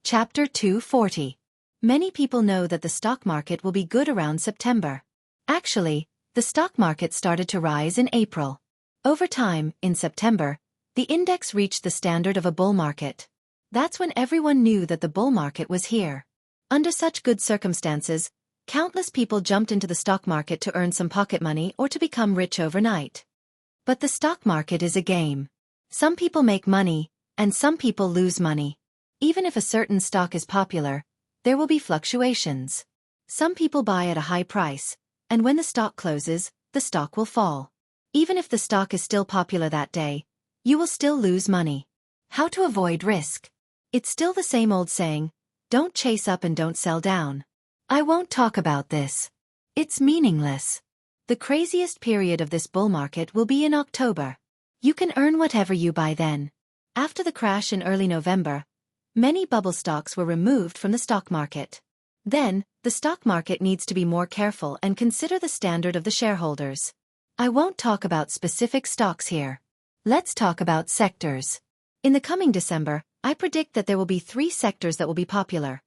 Chapter 240. Many people know that the stock market will be good around September. Actually, the stock market started to rise in April. Over time, in September, the index reached the standard of a bull market. That's when everyone knew that the bull market was here. Under such good circumstances, countless people jumped into the stock market to earn some pocket money or to become rich overnight. But the stock market is a game. Some people make money, and some people lose money. Even if a certain stock is popular, there will be fluctuations. Some people buy at a high price, and when the stock closes, the stock will fall. Even if the stock is still popular that day, you will still lose money. How to avoid risk? It's still the same old saying, don't chase up and don't sell down. I won't talk about this. It's meaningless. The craziest period of this bull market will be in October. You can earn whatever you buy then. After the crash in early November, many bubble stocks were removed from the stock market. Then, the stock market needs to be more careful and consider the standard of the shareholders. I won't talk about specific stocks here. Let's talk about sectors. In the coming December, I predict that there will be 3 sectors that will be popular: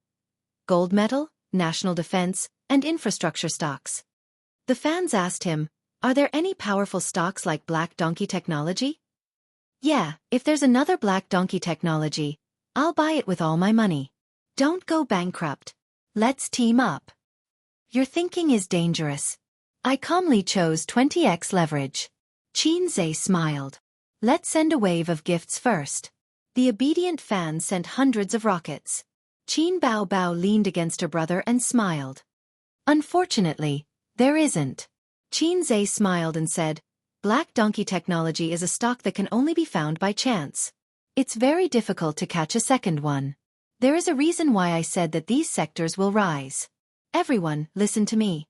gold metal, national defense, and infrastructure stocks. The fans asked him, are there any powerful stocks like Black Donkey Technology? Yeah, if there's another Black Donkey Technology, I'll buy it with all my money. Don't go bankrupt. Let's team up. Your thinking is dangerous. I calmly chose 20x leverage. Qin smiled. Let's send a wave of gifts first. The obedient fans sent hundreds of rockets. Qin Bao leaned against her brother and smiled. Unfortunately, there isn't. Qin smiled and said, Black Donkey Technology is a stock that can only be found by chance. It's very difficult to catch a second one. There is a reason why I said that these sectors will rise. Everyone, listen to me.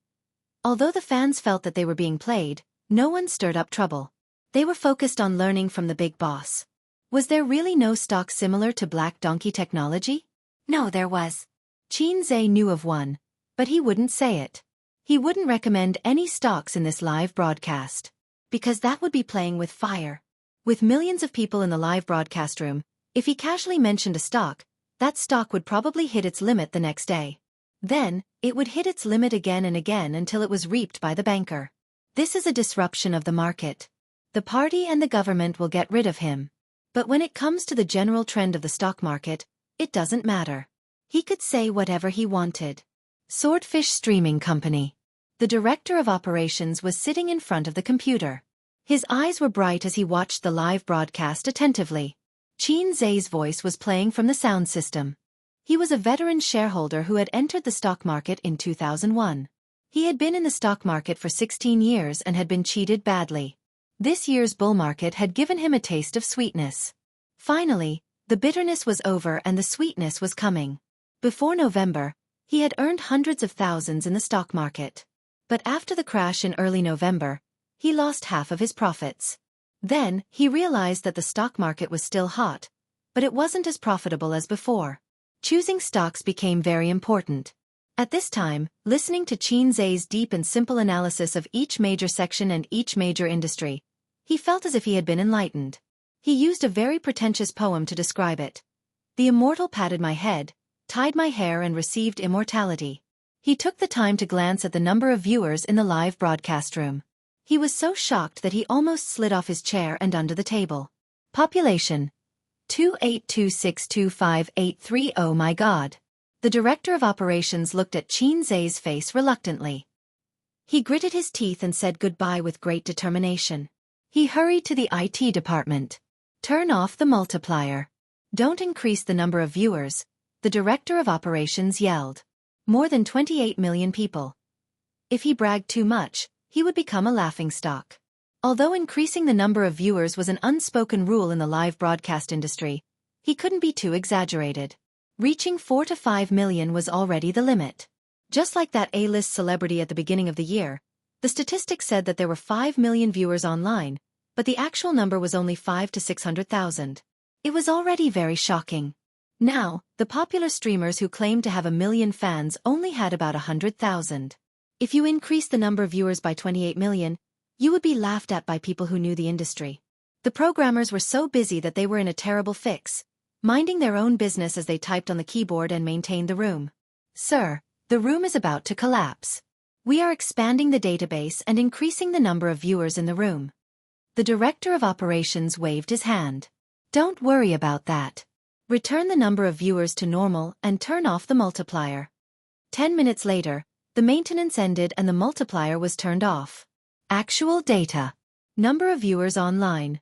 Although the fans felt that they were being played, no one stirred up trouble. They were focused on learning from the big boss. Was there really no stock similar to Black Donkey Technology? No, there was. Qin knew of one, but he wouldn't say it. He wouldn't recommend any stocks in this live broadcast. Because that would be playing with fire. With millions of people in the live broadcast room, if he casually mentioned a stock, that stock would probably hit its limit the next day. Then, it would hit its limit again and again until it was reaped by the banker. This is a disruption of the market. The party and the government will get rid of him. But when it comes to the general trend of the stock market, it doesn't matter. He could say whatever he wanted. Swordfish Streaming Company. The director of operations was sitting in front of the computer. His eyes were bright as he watched the live broadcast attentively. Qin voice was playing from the sound system. He was a veteran shareholder who had entered the stock market in 2001. He had been in the stock market for 16 years and had been cheated badly. This year's bull market had given him a taste of sweetness. Finally, the bitterness was over and the sweetness was coming. Before November, he had earned hundreds of thousands in the stock market. But after the crash in early November, he lost half of his profits. Then, he realized that the stock market was still hot, but it wasn't as profitable as before. Choosing stocks became very important. At this time, listening to Qin's deep and simple analysis of each major section and each major industry, he felt as if he had been enlightened. He used a very pretentious poem to describe it. The immortal patted my head, tied my hair and received immortality. He took the time to glance at the number of viewers in the live broadcast room. He was so shocked that he almost slid off his chair and under the table. Population 282625830. Oh my God. The director of operations looked at Qin's face reluctantly. He gritted his teeth and said goodbye with great determination. He hurried to the IT department. Turn off the multiplier. Don't increase the number of viewers, the director of operations yelled. More than 28 million people. If he bragged too much, he would become a laughingstock. Although increasing the number of viewers was an unspoken rule in the live broadcast industry, he couldn't be too exaggerated. Reaching 4 to 5 million was already the limit. Just like that A-list celebrity at the beginning of the year, the statistics said that there were 5 million viewers online, but the actual number was only 5 to 600,000. It was already very shocking. Now, the popular streamers who claimed to have 1 million fans only had about 100,000. If you increase the number of viewers by 28 million, you would be laughed at by people who knew the industry. The programmers were so busy that they were in a terrible fix. minding their own business as they typed on the keyboard and maintained the room. Sir, the room is about to collapse. We are expanding the database and increasing the number of viewers in the room. The director of operations waved his hand. Don't worry about that. Return the number of viewers to normal and turn off the multiplier. 10 minutes later, the maintenance ended and the multiplier was turned off. Actual data. Number of viewers online.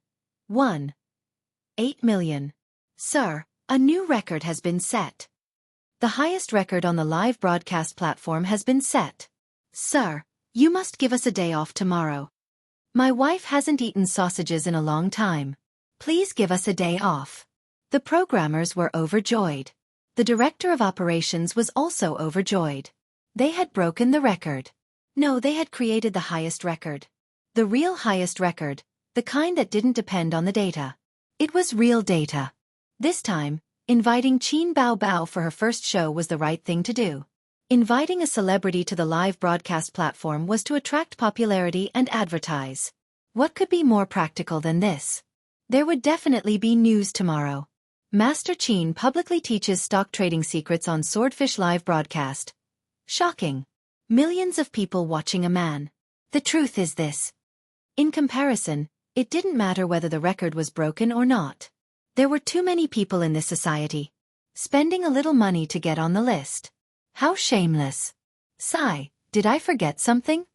1.8 million. Sir, a new record has been set. The highest record on the live broadcast platform has been set. Sir, you must give us a day off tomorrow. My wife hasn't eaten sausages in a long time. Please give us a day off. The programmers were overjoyed. The director of operations was also overjoyed. They had broken the record. No, they had created the highest record. The real highest record, the kind that didn't depend on the data. It was real data. This time, inviting Qin Bao Bao for her first show was the right thing to do. Inviting a celebrity to the live broadcast platform was to attract popularity and advertise. What could be more practical than this? There would definitely be news tomorrow. Master Qin publicly teaches stock trading secrets on Swordfish live broadcast. Shocking. Millions of people watching a man. The truth is this. In comparison, it didn't matter whether the record was broken or not. There were too many people in this society. Spending a little money to get on the list. How shameless. Sigh, did I forget something?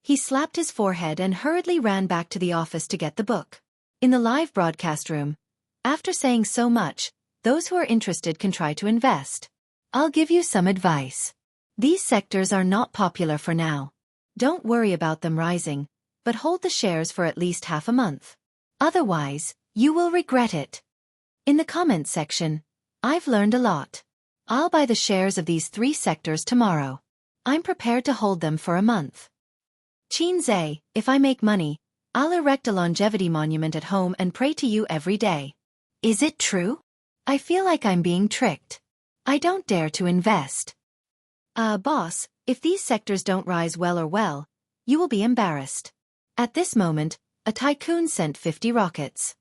He slapped his forehead and hurriedly ran back to the office to get the book. In the live broadcast room, after saying so much, those who are interested can try to invest. I'll give you some advice. These sectors are not popular for now. Don't worry about them rising, but hold the shares for at least half a month. Otherwise, you will regret it. In the comments section, I've learned a lot. I'll buy the shares of these 3 sectors tomorrow. I'm prepared to hold them for a month. Qin Zhe, if I make money, I'll erect a longevity monument at home and pray to you every day. Is it true? I feel like I'm being tricked. I don't dare to invest. Boss, if these sectors don't rise well, you will be embarrassed. At this moment, a tycoon sent 50 rockets.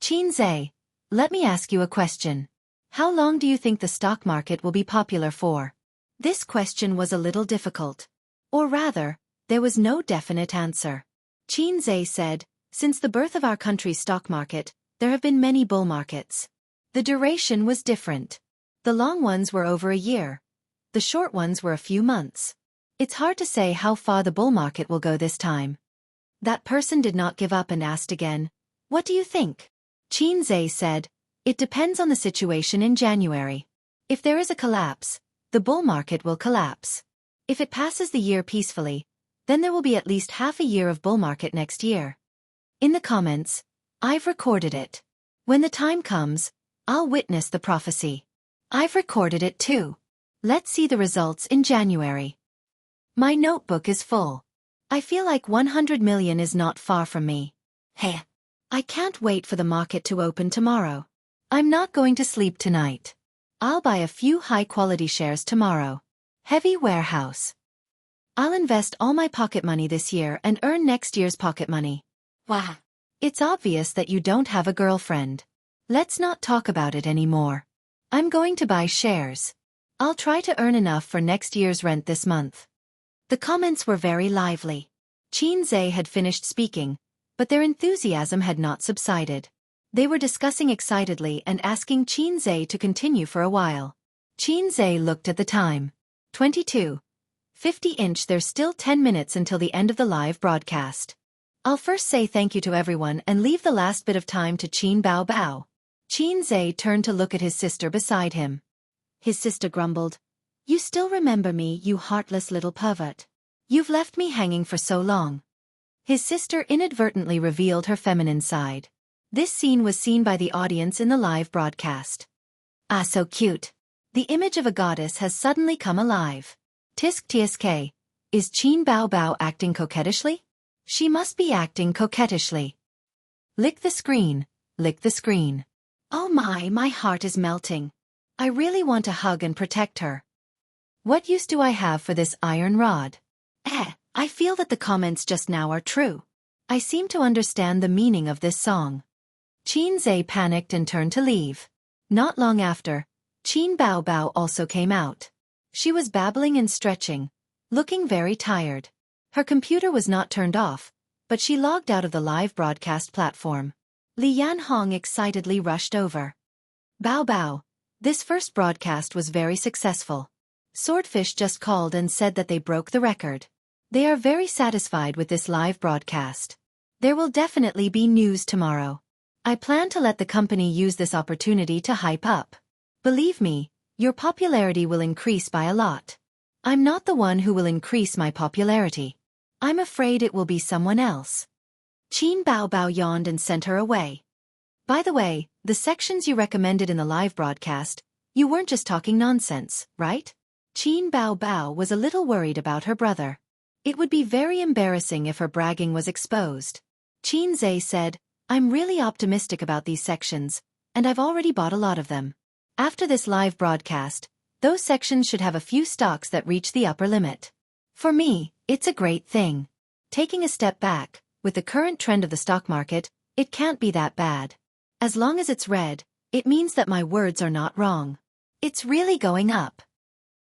Qin Zhe, let me ask you a question. How long do you think the stock market will be popular for? This question was a little difficult. Or rather, there was no definite answer. Qin Zhe said, since the birth of our country's stock market, there have been many bull markets. The duration was different. The long ones were over a year. The short ones were a few months. It's hard to say how far the bull market will go this time. That person did not give up and asked again, what do you think? Qin Zhe said, it depends on the situation in January. If there is a collapse, the bull market will collapse. If it passes the year peacefully, then there will be at least half a year of bull market next year. In the comments, I've recorded it. When the time comes, I'll witness the prophecy. I've recorded it too. Let's see the results in January. My notebook is full. I feel like 100 million is not far from me. Hey, I can't wait for the market to open tomorrow. I'm not going to sleep tonight. I'll buy a few high-quality shares tomorrow. Heavy warehouse. I'll invest all my pocket money this year and earn next year's pocket money. Wow. It's obvious that you don't have a girlfriend. Let's not talk about it anymore. I'm going to buy shares. I'll try to earn enough for next year's rent this month. The comments were very lively. Qin Zhe had finished speaking, but their enthusiasm had not subsided. They were discussing excitedly and asking Qin Zhe to continue for a while. Qin Zhe looked at the time. 22:50. There's still 10 minutes until the end of the live broadcast. I'll first say thank you to everyone and leave the last bit of time to Qin Bao Bao. Qin Zhe turned to look at his sister beside him. His sister grumbled, you still remember me, you heartless little pervert. You've left me hanging for so long. His sister inadvertently revealed her feminine side. This scene was seen by the audience in the live broadcast. Ah, so cute. The image of a goddess has suddenly come alive. Tisk tsk. Is Qin Bao Bao acting coquettishly? She must be acting coquettishly. Lick the screen, lick the screen. Oh my heart is melting. I really want to hug and protect her. What use do I have for this iron rod? I feel that the comments just now are true. I seem to understand the meaning of this song. Qin Zhe panicked and turned to leave. Not long after, Qin Bao Bao also came out. She was babbling and stretching, looking very tired. Her computer was not turned off, but she logged out of the live broadcast platform. Li Yanhong excitedly rushed over. Bao Bao, this first broadcast was very successful. Swordfish just called and said that they broke the record. They are very satisfied with this live broadcast. There will definitely be news tomorrow. I plan to let the company use this opportunity to hype up. Believe me, your popularity will increase by a lot. I'm not the one who will increase my popularity. I'm afraid it will be someone else. Qin Bao Bao yawned and sent her away. By the way, the sections you recommended in the live broadcast, you weren't just talking nonsense, right? Qin Bao Bao was a little worried about her brother. It would be very embarrassing if her bragging was exposed. Qin Zhe said, I'm really optimistic about these sections, and I've already bought a lot of them. After this live broadcast, those sections should have a few stocks that reach the upper limit. For me, it's a great thing. Taking a step back, with the current trend of the stock market, it can't be that bad. As long as it's red, it means that my words are not wrong. It's really going up.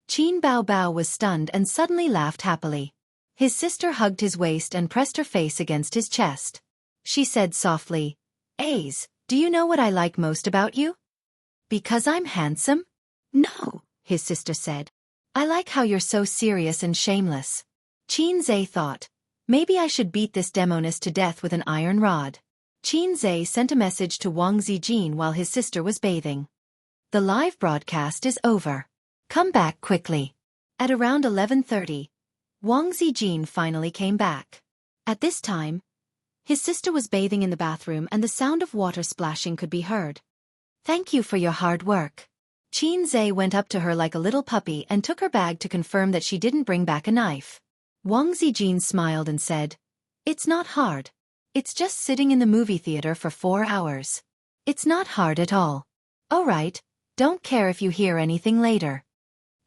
Qin Bao Bao was stunned and suddenly laughed happily. His sister hugged his waist and pressed her face against his chest. She said softly, Ace, do you know what I like most about you? Because I'm handsome? No, his sister said. I like how you're so serious and shameless. Qin Zhe thought, maybe I should beat this demoness to death with an iron rod. Qin Zhe sent a message to Wang Zijin while his sister was bathing. The live broadcast is over. Come back quickly. At around 11:30, Wang Zijin finally came back. At this time, his sister was bathing in the bathroom and the sound of water splashing could be heard. Thank you for your hard work. Qin Zhe went up to her like a little puppy and took her bag to confirm that she didn't bring back a knife. Wang Zijin smiled and said, It's not hard. It's just sitting in the movie theater for 4 hours. It's not hard at all. All right, don't care if you hear anything later.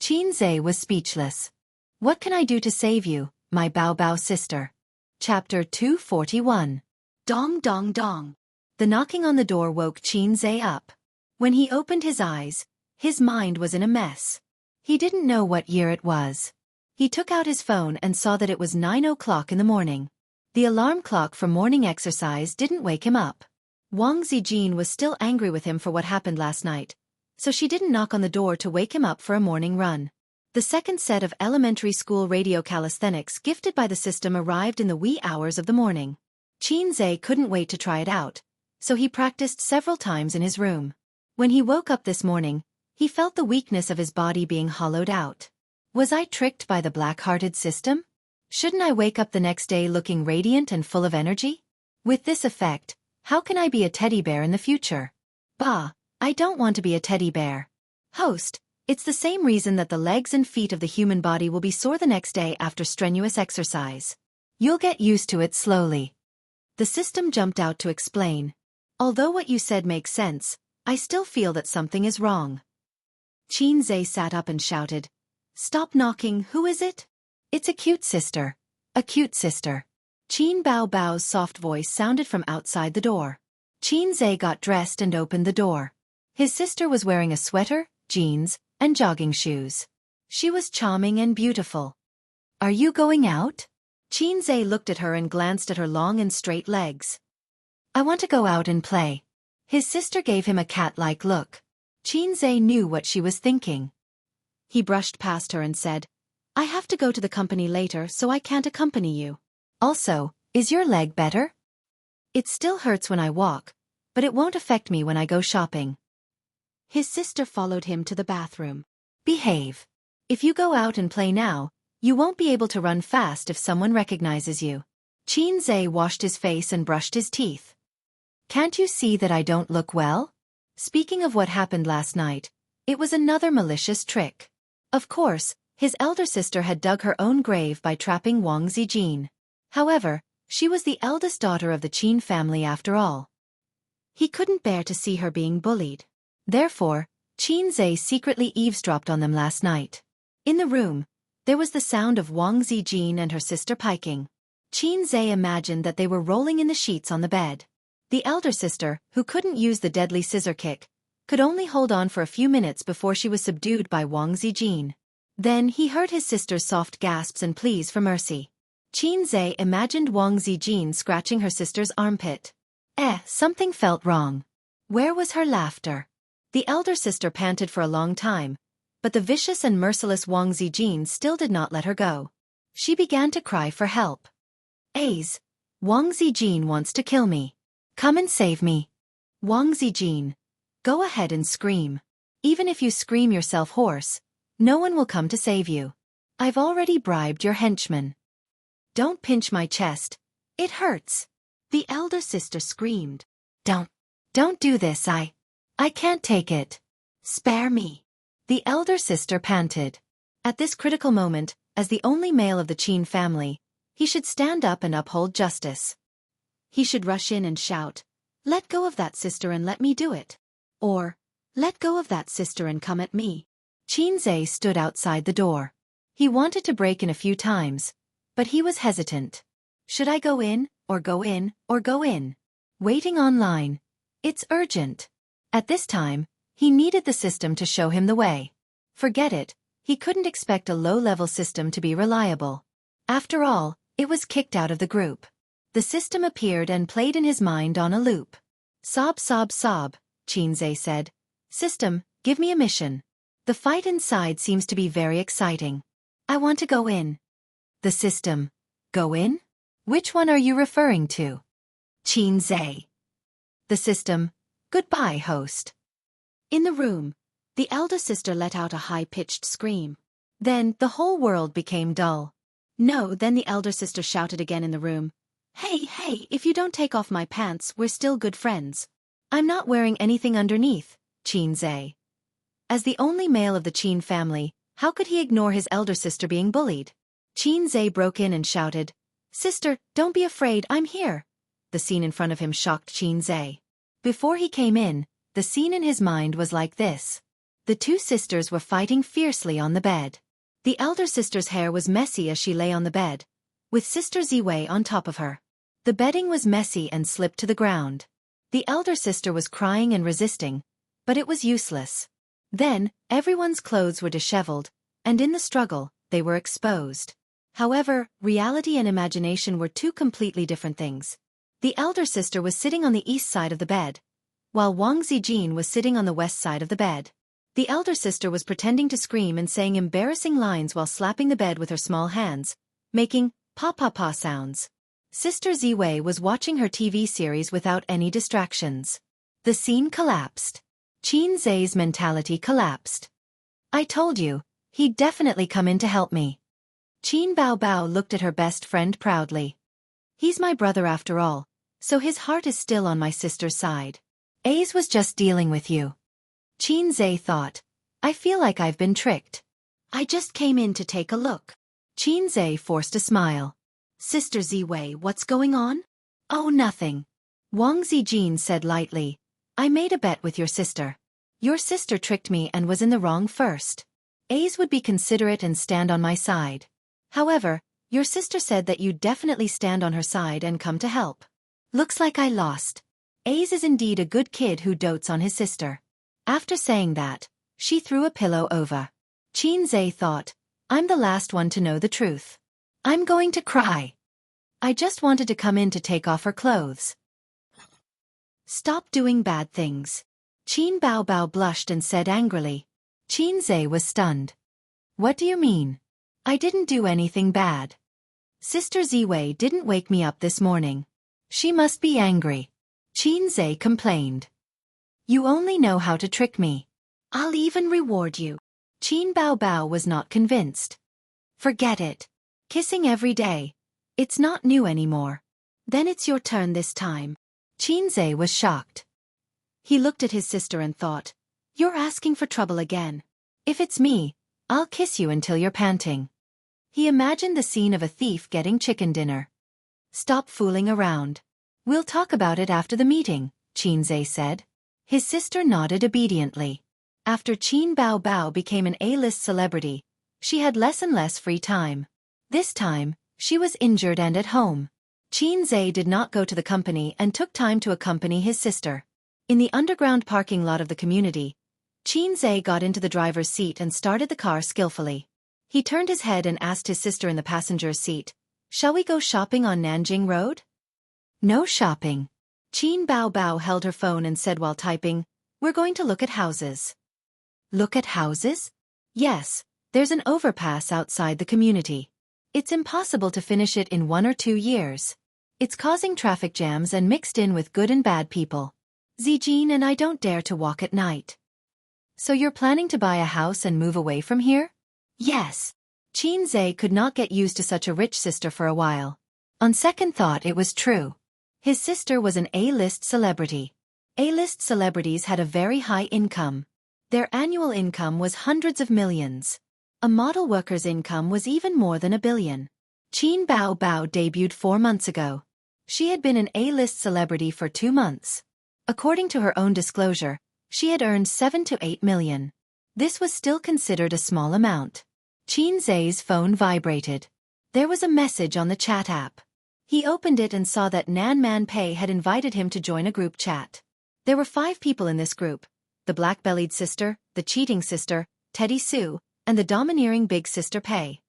Qin Zhe was speechless. What can I do to save you, my Bao Bao sister? Chapter 241. Dong dong dong. The knocking on the door woke Qin Zhe up. When he opened his eyes, his mind was in a mess. He didn't know what year it was. He took out his phone and saw that it was 9 o'clock in the morning. The alarm clock for morning exercise didn't wake him up. Wang Zijin was still angry with him for what happened last night, so she didn't knock on the door to wake him up for a morning run. The second set of elementary school radio calisthenics gifted by the system arrived in the wee hours of the morning. Qin Zhe couldn't wait to try it out, so he practiced several times in his room. When he woke up this morning, he felt the weakness of his body being hollowed out. Was I tricked by the black-hearted system? Shouldn't I wake up the next day looking radiant and full of energy? With this effect, how can I be a teddy bear in the future? Bah, I don't want to be a teddy bear. Host, it's the same reason that the legs and feet of the human body will be sore the next day after strenuous exercise. You'll get used to it slowly. The system jumped out to explain. Although what you said makes sense, I still feel that something is wrong. Qin Zhe sat up and shouted, Stop knocking, who is it? It's a cute sister. A cute sister. Qin Bao Bao's soft voice sounded from outside the door. Qin Zhe got dressed and opened the door. His sister was wearing a sweater, jeans, and jogging shoes. She was charming and beautiful. Are you going out? Qin Zhe looked at her and glanced at her long and straight legs. I want to go out and play. His sister gave him a cat-like look. Qin Zhe knew what she was thinking. He brushed past her and said, I have to go to the company later so I can't accompany you. Also, is your leg better? It still hurts when I walk, but it won't affect me when I go shopping. His sister followed him to the bathroom. Behave. If you go out and play now, you won't be able to run fast if someone recognizes you. Qin Zhe washed his face and brushed his teeth. Can't you see that I don't look well? Speaking of what happened last night, it was another malicious trick. Of course, his elder sister had dug her own grave by trapping Wang Zijin. However, she was the eldest daughter of the Qin family after all. He couldn't bear to see her being bullied. Therefore, Qin Zhe secretly eavesdropped on them last night. In the room, there was the sound of Wang Zijin and her sister piking. Qin Zhe imagined that they were rolling in the sheets on the bed. The elder sister, who couldn't use the deadly scissor kick, could only hold on for a few minutes before she was subdued by Wang Zijin. Then he heard his sister's soft gasps and pleas for mercy. Qin Zhe imagined Wang Zijin scratching her sister's armpit. Something felt wrong. Where was her laughter? The elder sister panted for a long time, but the vicious and merciless Wang Zijin still did not let her go. She began to cry for help. "Aze, Wang Zijin wants to kill me. Come and save me." "Wang Zijin, go ahead and scream. Even if you scream yourself hoarse, no one will come to save you. I've already bribed your henchman." "Don't pinch my chest. It hurts." The elder sister screamed. Don't do this, I can't take it. Spare me." The elder sister panted. At this critical moment, as the only male of the Qin family, he should stand up and uphold justice. He should rush in and shout, "Let go of that sister and let me do it." Or, "Let go of that sister and come at me." Qin Zhe stood outside the door. He wanted to break in a few times, but he was hesitant. Should I go in, or go in, or go in? Waiting online. It's urgent. At this time, he needed the system to show him the way. Forget it, he couldn't expect a low-level system to be reliable. After all, it was kicked out of the group. The system appeared and played in his mind on a loop. "Sob, sob, sob," Qin Zhe said. "System, give me a mission. The fight inside seems to be very exciting. I want to go in." The system. Go in? Which one are you referring to? Qin Zhe. The system. Goodbye, host. In the room, the elder sister let out a high-pitched scream. Then the whole world became dull. "No," then the elder sister shouted again in the room. Hey, if you don't take off my pants, we're still good friends." "I'm not wearing anything underneath," Qin Zhe. As the only male of the Qin family, how could he ignore his elder sister being bullied? Qin Zhe broke in and shouted, "Sister, don't be afraid, I'm here." The scene in front of him shocked Qin Zhe. Before he came in, the scene in his mind was like this. The two sisters were fighting fiercely on the bed. The elder sister's hair was messy as she lay on the bed, with Sister Ziwei on top of her. The bedding was messy and slipped to the ground. The elder sister was crying and resisting, but it was useless. Then, everyone's clothes were disheveled, and in the struggle, they were exposed. However, reality and imagination were two completely different things. The elder sister was sitting on the east side of the bed, while Wang Zijin was sitting on the west side of the bed. The elder sister was pretending to scream and saying embarrassing lines while slapping the bed with her small hands, making pa-pa-pa sounds. Sister Ziwei was watching her TV series without any distractions. The scene collapsed. Qin Zhe's mentality collapsed. "I told you, he'd definitely come in to help me." Qin Baobao looked at her best friend proudly. "He's my brother after all, so his heart is still on my sister's side. Ace was just dealing with you." Qin Zhe thought, "I feel like I've been tricked. I just came in to take a look." Qin Zhe forced a smile. "Sister Ziwei, what's going on?" "Oh, nothing." Wang Zijin said lightly, "I made a bet with your sister. Your sister tricked me and was in the wrong first. Ace would be considerate and stand on my side. However, your sister said that you'd definitely stand on her side and come to help. Looks like I lost. Ace is indeed a good kid who dotes on his sister." After saying that, she threw a pillow over. Qin Zhe thought, "I'm the last one to know the truth. I'm going to cry. I just wanted to come in to take off her clothes." "Stop doing bad things." Qin Baobao blushed and said angrily. Qin Zhe was stunned. "What do you mean? I didn't do anything bad. Sister Ziwei didn't wake me up this morning. She must be angry." Qin Zhe complained. "You only know how to trick me. I'll even reward you." Qin Baobao was not convinced. "Forget it. Kissing every day. It's not new anymore. Then it's your turn this time." Qin Zhe was shocked. He looked at his sister and thought, "You're asking for trouble again. If it's me, I'll kiss you until you're panting." He imagined the scene of a thief getting chicken dinner. "Stop fooling around. We'll talk about it after the meeting," Qin Zhe said. His sister nodded obediently. After Qin Baobao became an A-list celebrity, she had less and less free time. This time, she was injured and at home. Qin Zhe did not go to the company and took time to accompany his sister. In the underground parking lot of the community, Qin Zhe got into the driver's seat and started the car skillfully. He turned his head and asked his sister in the passenger's seat, "Shall we go shopping on Nanjing Road?" "No shopping." Qin Bao held her phone and said while typing, "We're going to look at houses." "Look at houses?" "Yes, there's an overpass outside the community. It's impossible to finish it in 1 or 2 years. It's causing traffic jams and mixed in with good and bad people. Zijin and I don't dare to walk at night." "So you're planning to buy a house and move away from here?" "Yes." Qin Zhe could not get used to such a rich sister for a while. On second thought, it was true. His sister was an A-list celebrity. A-list celebrities had a very high income. Their annual income was hundreds of millions. A model worker's income was even more than $1 billion. Qin Bao debuted 4 months ago. She had been an A-list celebrity for 2 months. According to her own disclosure, she had earned 7 to 8 million. This was still considered a small amount. Qin Zhe's phone vibrated. There was a message on the chat app. He opened it and saw that Nan Man Pei had invited him to join a group chat. There were 5 people in this group: the black-bellied sister, the cheating sister, Teddy Sue, and the domineering big sister Pei.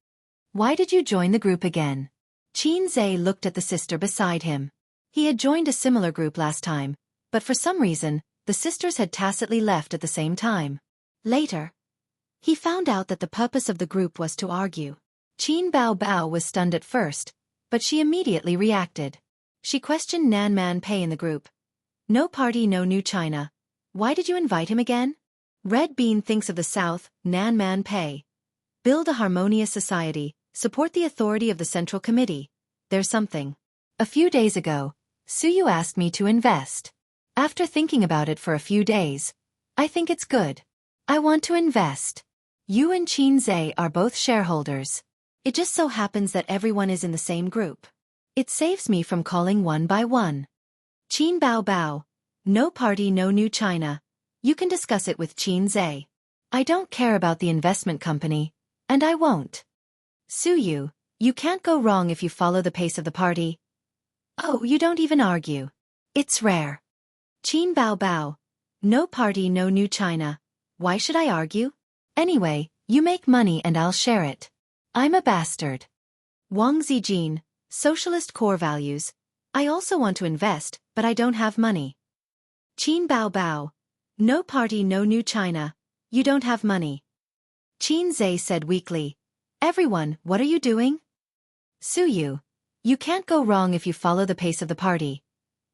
"Why did you join the group again?" Qin Zhe looked at the sister beside him. He had joined a similar group last time, but for some reason, the sisters had tacitly left at the same time. Later, he found out that the purpose of the group was to argue. Qin Bao was stunned at first, but she immediately reacted. She questioned Nan Man Pei in the group. "No party, no new China. Why did you invite him again?" Red Bean thinks of the South, Nan Man Pei. "Build a harmonious society, support the authority of the Central Committee. There's something. A few days ago, Suyu asked me to invest. After thinking about it for a few days, I think it's good. I want to invest. You and Qin Zhe are both shareholders. It just so happens that everyone is in the same group. It saves me from calling one by one." Qin Bao. "No party, no new China. You can discuss it with Qin Zhe. I don't care about the investment company, and I won't. Suyu, you can't go wrong if you follow the pace of the party." "Oh, you don't even argue. It's rare." Qin Bao. "No party, no new China. Why should I argue? Anyway, you make money and I'll share it. I'm a bastard." Wang Zijin, "Socialist core values. I also want to invest, but I don't have money." Qin Bao. "No party, no new China. You don't have money." Qin Zhe said weakly, "Everyone, what are you doing?" Suyu, "You can't go wrong if you follow the pace of the party."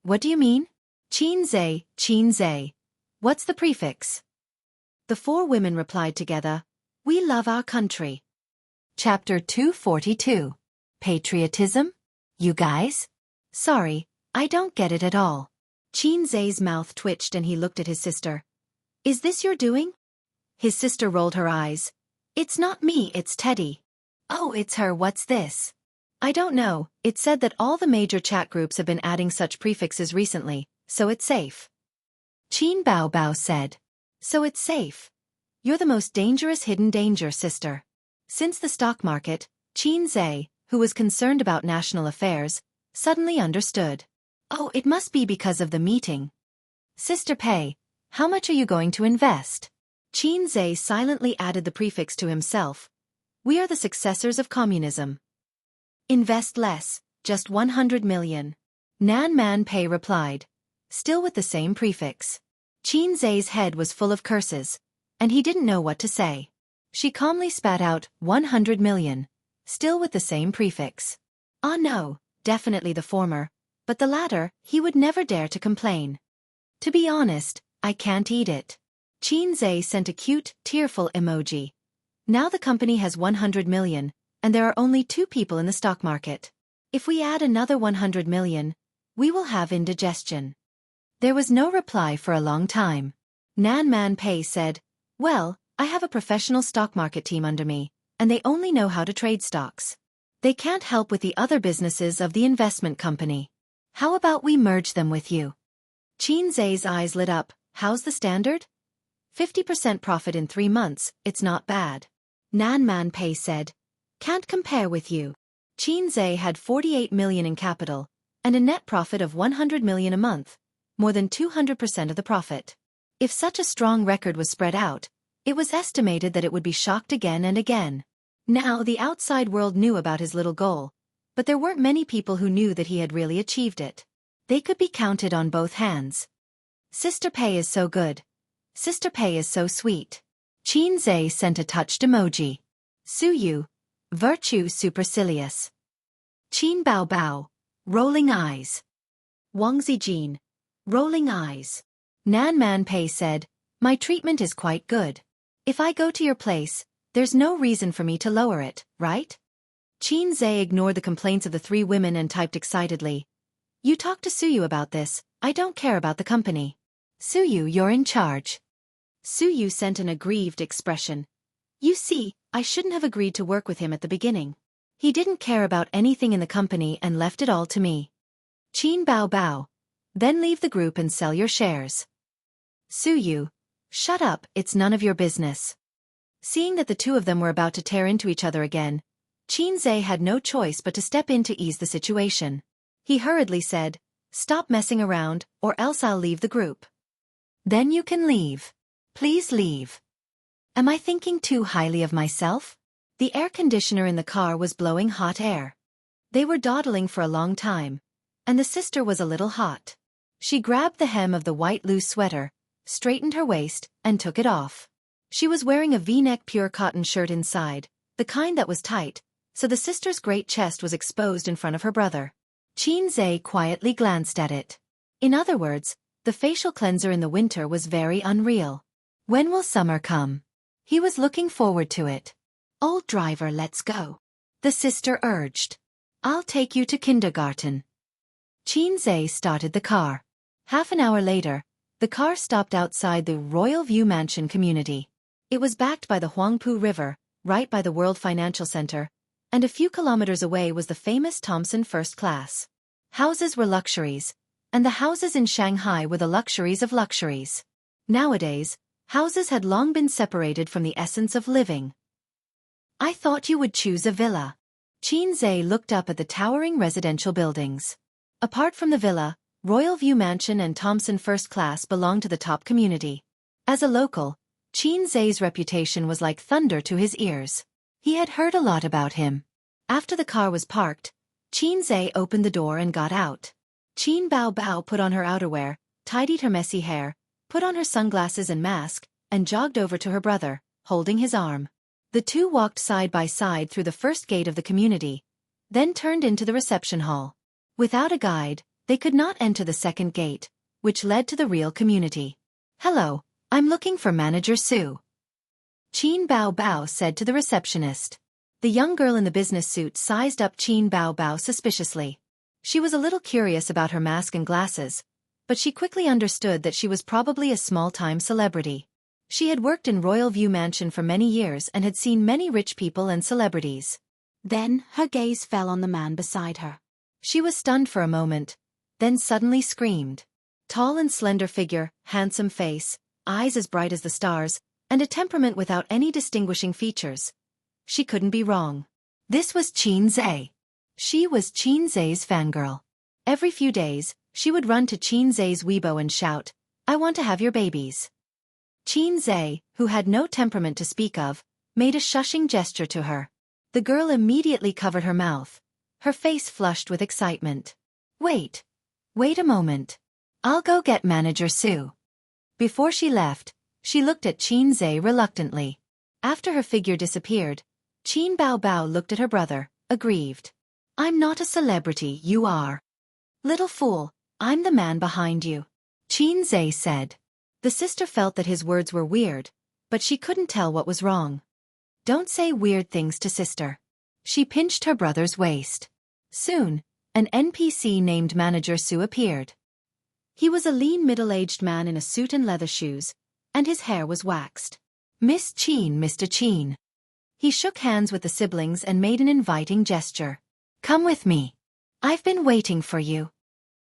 "What do you mean?" Qin Zhe. "What's the prefix?" The 4 women replied together, "We love our country." Chapter 242. Patriotism? You guys? Sorry, I don't get it at all. Qin Zhe's mouth twitched and he looked at his sister. "Is this your doing?" His sister rolled her eyes. "It's not me, it's Teddy." "Oh, it's her, what's this?" "I don't know, it said that all the major chat groups have been adding such prefixes recently, so it's safe." Qin Bao said. "So it's safe. You're the most dangerous hidden danger, sister." Since the stock market, Qin Zhe, who was concerned about national affairs, suddenly understood. "Oh, it must be because of the meeting." "Sister Pei, how much are you going to invest?" Qin Zhe silently added the prefix to himself. "We are the successors of communism." "Invest less, just 100 million. Nan Man Pei replied, still with the same prefix. Qin Zhe's head was full of curses, and he didn't know what to say. She calmly spat out 100 million, still with the same prefix. Ah no, definitely the former, but the latter, he would never dare to complain. "To be honest, I can't eat it." Qin Zhe sent a cute, tearful emoji. "Now the company has 100 million, and there are only 2 people in the stock market. If we add another 100 million, we will have indigestion." There was no reply for a long time. Nan Man Pei said, "Well, I have a professional stock market team under me, and they only know how to trade stocks. They can't help with the other businesses of the investment company. How about we merge them with you?" Qin Zhe's eyes lit up. "How's the standard?" 50% profit in 3 months, it's not bad." Nan Man Pei said, "Can't compare with you." Qin Zhe had 48 million in capital, and a net profit of 100 million a month, more than 200% of the profit. If such a strong record was spread out, it was estimated that it would be shocked again and again. Now the outside world knew about his little goal, but there weren't many people who knew that he had really achieved it. They could be counted on both hands. Sister Pei is so good. Sister Pei is so sweet. Qin Zhe sent a touched emoji. Su Yu, virtue supercilious. Qin Bao Bao, rolling eyes. Wang Zijin, rolling eyes. Nan Man Pei said, my treatment is quite good. If I go to your place, there's no reason for me to lower it, right? Qin Zhe ignored the complaints of the three women and typed excitedly. You talk to Suyu about this, I don't care about the company. Suyu, you're in charge. Suyu sent an aggrieved expression. You see, I shouldn't have agreed to work with him at the beginning. He didn't care about anything in the company and left it all to me. Qin Bao Bao. Then leave the group and sell your shares. Suyu. Shut up, it's none of your business. Seeing that the two of them were about to tear into each other again, Qin Zhe had no choice but to step in to ease the situation. He hurriedly said, stop messing around, or else I'll leave the group. Then you can leave. Please leave. Am I thinking too highly of myself? The air conditioner in the car was blowing hot air. They were dawdling for a long time, and the sister was a little hot. She grabbed the hem of the white loose sweater, straightened her waist, and took it off. She was wearing a V-neck pure cotton shirt inside, the kind that was tight, so the sister's great chest was exposed in front of her brother. Qin Zhe quietly glanced at it. In other words, the facial cleanser in the winter was very unreal. When will summer come? He was looking forward to it. Old driver, let's go. The sister urged. I'll take you to kindergarten. Qin Zhe started the car. Half an hour later, the car stopped outside the Royal View Mansion community. It was backed by the Huangpu River, right by the World Financial Center, and a few kilometers away was the famous Thomson First Class. Houses were luxuries, and the houses in Shanghai were the luxuries of luxuries. Nowadays, houses had long been separated from the essence of living. I thought you would choose a villa. Qin Zhe looked up at the towering residential buildings. Apart from the villa, Royal View Mansion and Thomson First Class belonged to the top community. As a local, Qin Zhe's reputation was like thunder to his ears. He had heard a lot about him. After the car was parked, Qin Zhe opened the door and got out. Qin Bao Bao put on her outerwear, tidied her messy hair, put on her sunglasses and mask, and jogged over to her brother, holding his arm. The two walked side by side through the first gate of the community, then turned into the reception hall. Without a guide, they could not enter the second gate, which led to the real community. Hello, I'm looking for Manager Su. Qin Bao Bao said to the receptionist. The young girl in the business suit sized up Qin Bao Bao suspiciously. She was a little curious about her mask and glasses, but she quickly understood that she was probably a small-time celebrity. She had worked in Royal View Mansion for many years and had seen many rich people and celebrities. Then, her gaze fell on the man beside her. She was stunned for a moment, then suddenly screamed. Tall and slender figure, handsome face, eyes as bright as the stars, and a temperament without any distinguishing features. She couldn't be wrong. This was Qin Zhe. She was Qin Zhe's fangirl. Every few days, she would run to Qin Zhe's Weibo and shout, I want to have your babies. Qin Zhe, who had no temperament to speak of, made a shushing gesture to her. The girl immediately covered her mouth. Her face flushed with excitement. Wait a moment. I'll go get Manager Su. Before she left, she looked at Qin Zhe reluctantly. After her figure disappeared, Qin Bao Bao looked at her brother, aggrieved. I'm not a celebrity, you are. Little fool, I'm the man behind you. Qin Zhe said. The sister felt that his words were weird, but she couldn't tell what was wrong. Don't say weird things to sister. She pinched her brother's waist. Soon, an NPC named Manager Su appeared. He was a lean middle-aged man in a suit and leather shoes, and his hair was waxed. Miss Qin, Mr. Qin. He shook hands with the siblings and made an inviting gesture. Come with me. I've been waiting for you.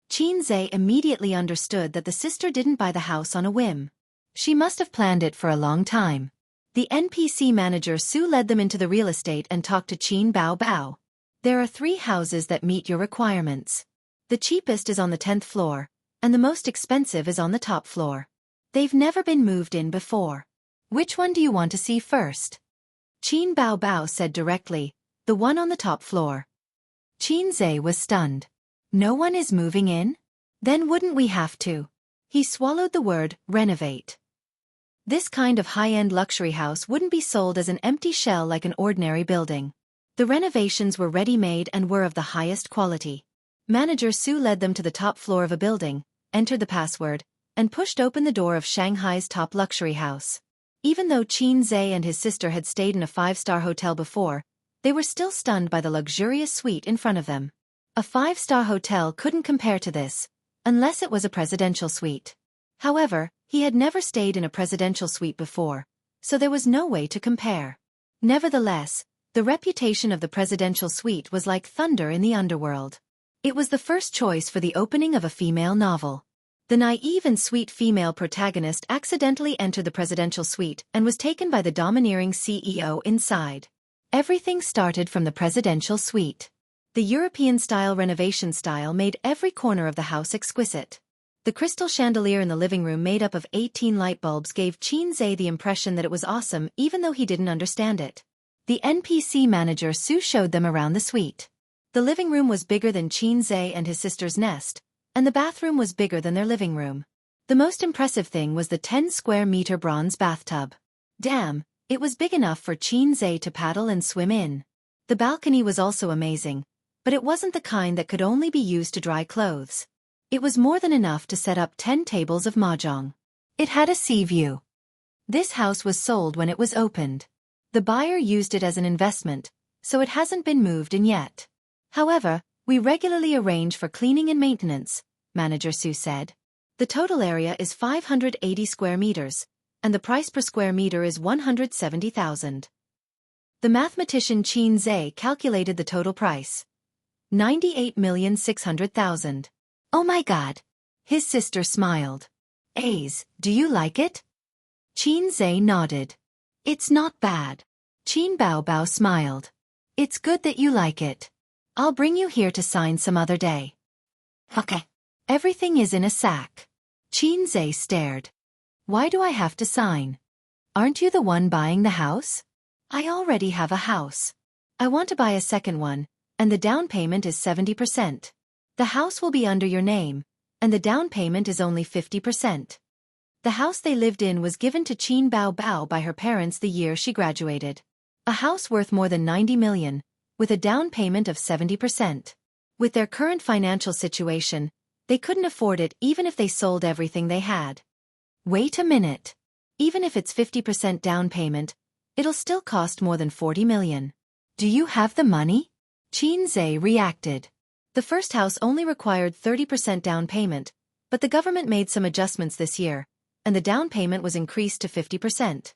Qin Zhe immediately understood that the sister didn't buy the house on a whim. She must have planned it for a long time. The NPC manager Su led them into the real estate and talked to Qin Bao Bao. There are 3 houses that meet your requirements. The cheapest is on the 10th floor, and the most expensive is on the top floor. They've never been moved in before. Which one do you want to see first? Qin Bao Bao said directly, the one on the top floor. Qin Zhe was stunned. No one is moving in? Then wouldn't we have to? He swallowed the word, renovate. This kind of high-end luxury house wouldn't be sold as an empty shell like an ordinary building. The renovations were ready-made and were of the highest quality. Manager Su led them to the top floor of a building, entered the password, and pushed open the door of Shanghai's top luxury house. Even though Qin Zhe and his sister had stayed in a 5-star hotel before, they were still stunned by the luxurious suite in front of them. A 5-star hotel couldn't compare to this, unless it was a presidential suite. However, he had never stayed in a presidential suite before, so there was no way to compare. Nevertheless, the reputation of the presidential suite was like thunder in the underworld. It was the first choice for the opening of a female novel. The naive and sweet female protagonist accidentally entered the presidential suite and was taken by the domineering CEO inside. Everything started from the presidential suite. The European-style renovation style made every corner of the house exquisite. The crystal chandelier in the living room made up of 18 light bulbs gave Qin Zhe the impression that it was awesome even though he didn't understand it. The NPC manager Su showed them around the suite. The living room was bigger than Qin Zhe and his sister's nest, and the bathroom was bigger than their living room. The most impressive thing was the 10-square-meter bronze bathtub. Damn, it was big enough for Qin Zhe to paddle and swim in. The balcony was also amazing, but it wasn't the kind that could only be used to dry clothes. It was more than enough to set up 10 tables of mahjong. It had a sea view. This house was sold when it was opened. The buyer used it as an investment, so it hasn't been moved in yet. However, we regularly arrange for cleaning and maintenance, Manager Su said. The total area is 580 square meters, and the price per square meter is 170,000. The mathematician Qin Zhe calculated the total price. 98,600,000. Oh my God! His sister smiled. Ace, do you like it? Qin Zhe nodded. It's not bad. Qin Bao Bao smiled. It's good that you like it. I'll bring you here to sign some other day. Okay. Everything is in a sack. Qin Zhe stared. Why do I have to sign? Aren't you the one buying the house? I already have a house. I want to buy a second one, and the down payment is 70%. The house will be under your name, and the down payment is only 50%. The house they lived in was given to Qin Bao Bao by her parents the year she graduated. A house worth more than 90 million, with a down payment of 70%. With their current financial situation, they couldn't afford it even if they sold everything they had. Wait a minute. Even if it's 50% down payment, it'll still cost more than 40 million. Do you have the money? Qin Zhe reacted. The first house only required 30% down payment, but the government made some adjustments this year, and the down payment was increased to 50%.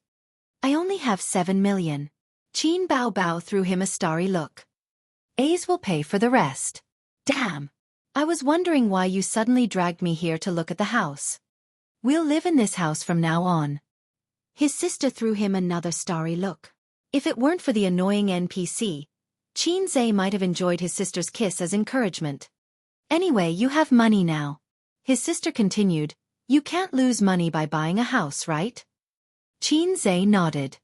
I only have 7 million. Qin Bao Bao threw him a starry look. Ace will pay for the rest. Damn! I was wondering why you suddenly dragged me here to look at the house. We'll live in this house from now on. His sister threw him another starry look. If it weren't for the annoying NPC, Qin Zhe might have enjoyed his sister's kiss as encouragement. Anyway, you have money now. His sister continued, you can't lose money by buying a house, right? Qin Zhe nodded.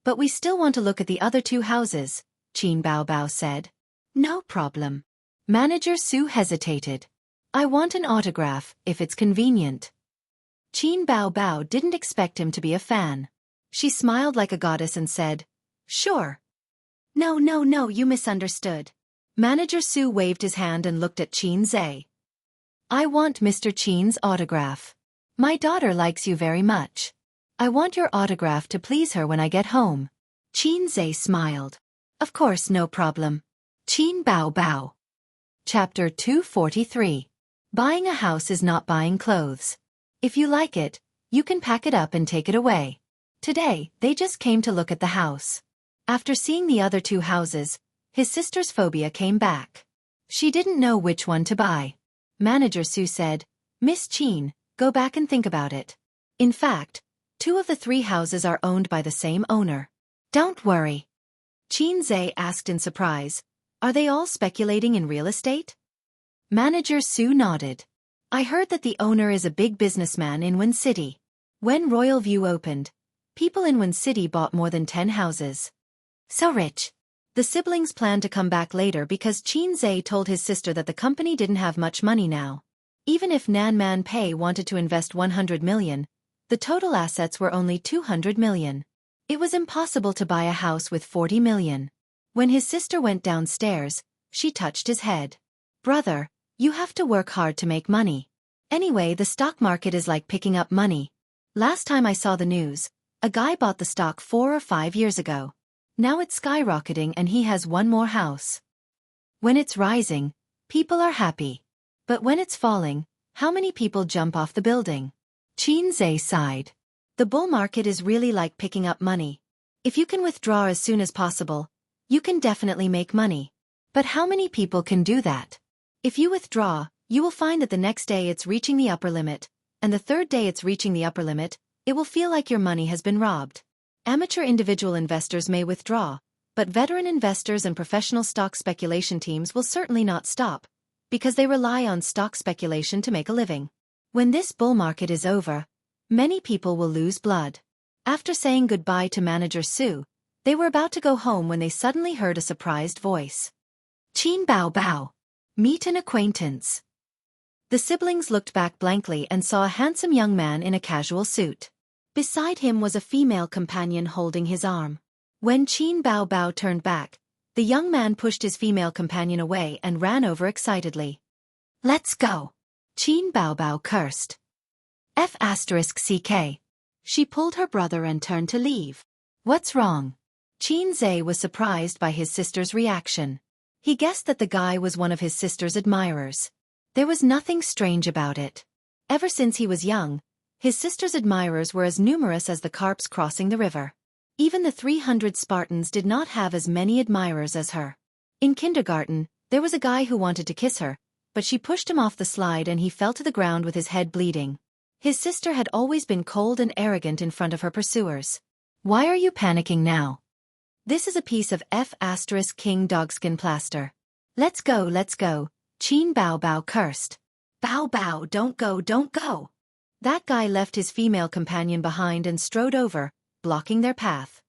But we still want to look at the other 2 houses, Qin Bao Bao said. No problem. Manager Su hesitated. I want an autograph, if it's convenient. Qin Bao Bao didn't expect him to be a fan. She smiled like a goddess and said, sure. No, you misunderstood. Manager Su waved his hand and looked at Qin Zhe. I want Mr. Qin's autograph. My daughter likes you very much. I want your autograph to please her when I get home. Qin Zhe smiled. Of course, no problem. Qin Bao Bao. Chapter 243. Buying a house is not buying clothes. If you like it, you can pack it up and take it away. Today, they just came to look at the house. After seeing the other 2 houses, his sister's phobia came back. She didn't know which one to buy. Manager Su said, Miss Qin, go back and think about it. In fact, 2 of the 3 houses are owned by the same owner. Don't worry. Qin Zhe asked in surprise, are they all speculating in real estate? Manager Su nodded. I heard that the owner is a big businessman in Win City. When Royal View opened, people in Win City bought more than 10 houses. So rich. The siblings planned to come back later because Chin Zhe told his sister that the company didn't have much money now. Even if Nan Man Pei wanted to invest 100 million, the total assets were only 200 million. It was impossible to buy a house with 40 million. When his sister went downstairs, she touched his head. Brother, you have to work hard to make money. Anyway, the stock market is like picking up money. Last time I saw the news, a guy bought the stock 4 or 5 years ago. Now it's skyrocketing and he has one more house. When it's rising, people are happy. But when it's falling, how many people jump off the building? Chin Zhe sighed. The bull market is really like picking up money. If you can withdraw as soon as possible, you can definitely make money. But how many people can do that? If you withdraw, you will find that the next day it's reaching the upper limit, and the third day it's reaching the upper limit, it will feel like your money has been robbed. Amateur individual investors may withdraw, but veteran investors and professional stock speculation teams will certainly not stop, because they rely on stock speculation to make a living. When this bull market is over, many people will lose blood. After saying goodbye to manager Su, they were about to go home when they suddenly heard a surprised voice. Qin Bao Bao. Meet an acquaintance. The siblings looked back blankly and saw a handsome young man in a casual suit. Beside him was a female companion holding his arm. When Qin Bao Bao turned back, the young man pushed his female companion away and ran over excitedly. Let's go. Qin Bao Bao cursed. F***ck. She pulled her brother and turned to leave. What's wrong? Chin Zhe was surprised by his sister's reaction. He guessed that the guy was one of his sister's admirers. There was nothing strange about it. Ever since he was young, his sister's admirers were as numerous as the carps crossing the river. Even the 300 Spartans did not have as many admirers as her. In kindergarten, there was a guy who wanted to kiss her, but she pushed him off the slide and he fell to the ground with his head bleeding. His sister had always been cold and arrogant in front of her pursuers. Why are you panicking now? This is a piece of F***king dogskin plaster. Let's go, Qin Bao Bao cursed. Bao Bao, don't go. That guy left his female companion behind and strode over, blocking their path.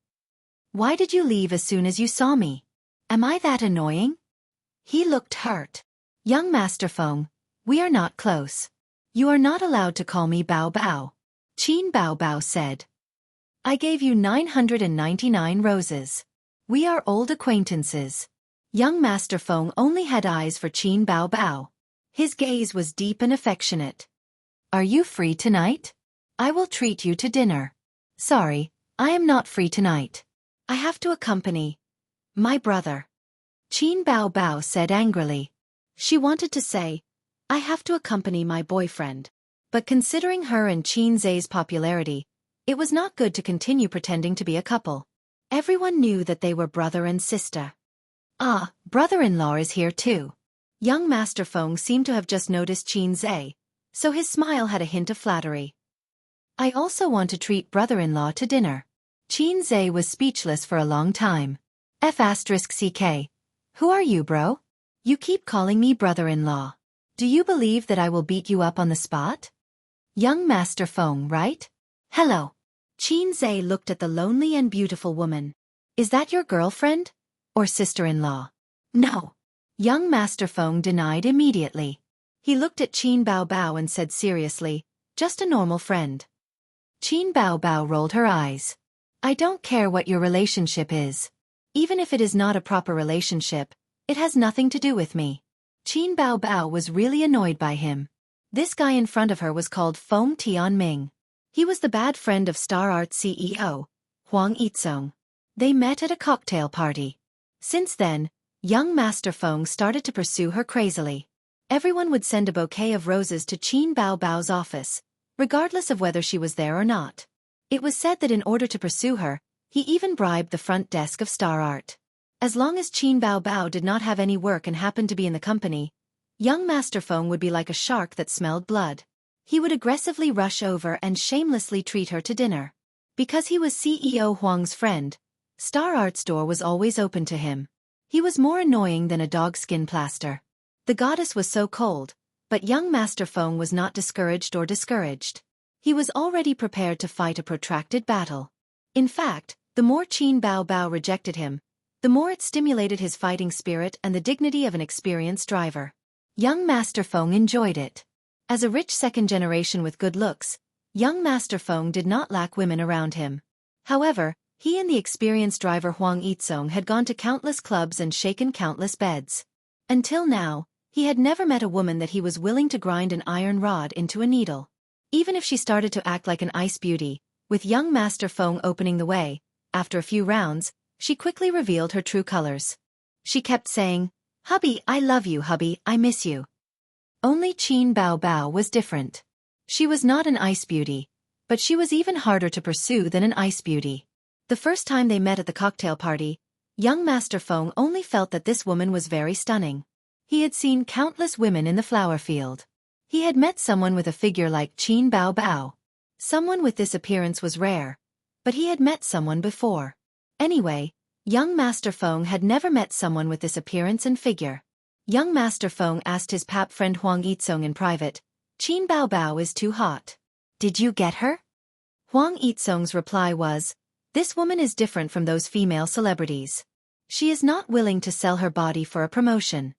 Why did you leave as soon as you saw me? Am I that annoying? He looked hurt. Young Master Feng, we are not close. You are not allowed to call me Bao Bao. Qin Bao Bao said. I gave you 999 roses. We are old acquaintances. Young Master Feng only had eyes for Qin Bao Bao. His gaze was deep and affectionate. Are you free tonight? I will treat you to dinner. Sorry, I am not free tonight. I have to accompany my brother. Qin Bao Bao said angrily. She wanted to say, I have to accompany my boyfriend. But considering her and Qin Zhe's popularity, it was not good to continue pretending to be a couple. Everyone knew that they were brother and sister. Ah, brother-in-law is here too. Young Master Feng seemed to have just noticed Qin Zhe, so his smile had a hint of flattery. I also want to treat brother-in-law to dinner. Qin Zhe was speechless for a long time. F***ck. Who are you, bro? You keep calling me brother-in-law. Do you believe that I will beat you up on the spot? Young Master Feng, right? Hello. Qin Zhe looked at the lonely and beautiful woman. Is that your girlfriend? Or sister-in-law? No. Young Master Feng denied immediately. He looked at Qin Bao Bao and said seriously, just a normal friend. Qin Bao Bao rolled her eyes. I don't care what your relationship is. Even if it is not a proper relationship, it has nothing to do with me. Qin Bao Bao was really annoyed by him. This guy in front of her was called Feng Tianming. He was the bad friend of Star Art CEO, Huang Yizong. They met at a cocktail party. Since then, young Master Feng started to pursue her crazily. Everyone would send a bouquet of roses to Qin Bao Bao's office, regardless of whether she was there or not. It was said that in order to pursue her, he even bribed the front desk of Star Art. As long as Qin Bao Bao did not have any work and happened to be in the company, young Master Feng would be like a shark that smelled blood. He would aggressively rush over and shamelessly treat her to dinner. Because he was CEO Huang's friend, Star Art's door was always open to him. He was more annoying than a dogskin plaster. The goddess was so cold, But young Master Feng was not discouraged. He was already prepared to fight a protracted battle. In fact, the more Qin Bao Bao rejected him, the more it stimulated his fighting spirit and the dignity of an experienced driver. Young Master Feng enjoyed it. As a rich second generation with good looks, young Master Feng did not lack women around him. However, he and the experienced driver Huang Yizong had gone to countless clubs and shaken countless beds. Until now, he had never met a woman that he was willing to grind an iron rod into a needle. Even if she started to act like an ice beauty, with young Master Feng opening the way, after a few rounds, she quickly revealed her true colors. She kept saying, "Hubby, I love you, hubby, I miss you." Only Qin Bao Bao was different. She was not an ice beauty, but she was even harder to pursue than an ice beauty. The first time they met at the cocktail party, young Master Feng only felt that this woman was very stunning. He had seen countless women in the flower field. He had met someone with a figure like Qin Bao Bao. Someone with this appearance was rare, but he had met someone before. Anyway, young Master Feng had never met someone with this appearance and figure. Young Master Feng asked his pap friend Huang Yizong in private, "Qin Bao Bao is too hot. Did you get her?" Huang Yizong's reply was, "This woman is different from those female celebrities. She is not willing to sell her body for a promotion."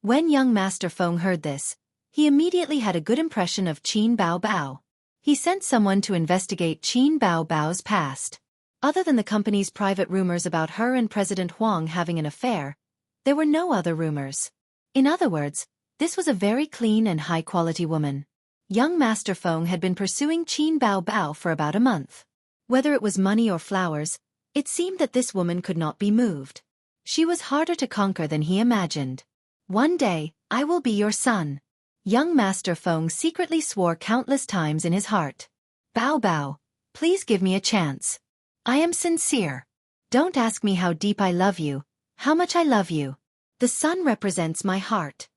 When young Master Feng heard this, he immediately had a good impression of Qin Bao Bao. He sent someone to investigate Qin Bao Bao's past. Other than the company's private rumors about her and President Huang having an affair, there were no other rumors. In other words, this was a very clean and high-quality woman. Young Master Feng had been pursuing Qin Bao Bao for about a month. Whether it was money or flowers, it seemed that this woman could not be moved. She was harder to conquer than he imagined. "One day, I will be your son." Young Master Feng secretly swore countless times in his heart. "Bao Bao, please give me a chance. I am sincere. Don't ask me how deep I love you, how much I love you. The sun represents my heart."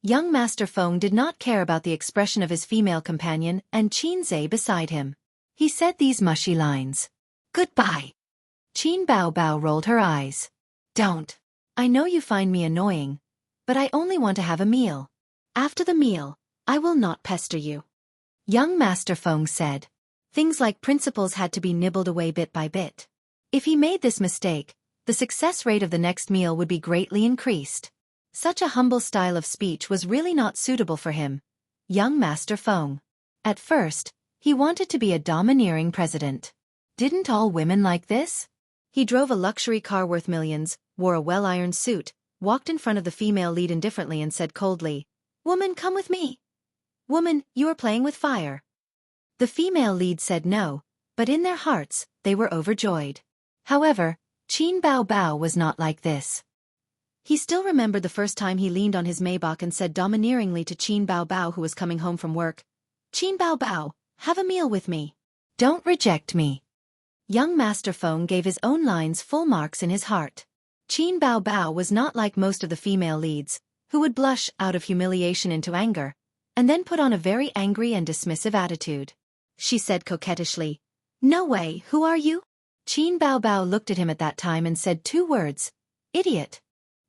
Young Master Feng did not care about the expression of his female companion and Qin Zhe beside him. He said these mushy lines. "Goodbye." Qin Bao Bao rolled her eyes. "Don't. I know you find me annoying, but I only want to have a meal. After the meal, I will not pester you." Young Master Feng said. Things like principles had to be nibbled away bit by bit. If he made this mistake, the success rate of the next meal would be greatly increased. Such a humble style of speech was really not suitable for him, young Master Feng. At first, he wanted to be a domineering president. Didn't all women like this? He drove a luxury car worth millions, wore a well-ironed suit, walked in front of the female lead indifferently and said coldly, "Woman, come with me. Woman, you are playing with fire." The female lead said no, but in their hearts, they were overjoyed. However, Qin Bao Bao was not like this. He still remembered the first time he leaned on his Maybach and said domineeringly to Qin Bao Bao, who was coming home from work, "Qin Bao Bao, have a meal with me. Don't reject me." Young Master Feng gave his own lines full marks in his heart. Qin Bao Bao was not like most of the female leads, who would blush out of humiliation into anger, and then put on a very angry and dismissive attitude. She said coquettishly, "No way, who are you?" Qin Bao Bao looked at him at that time and said 2 words, "Idiot."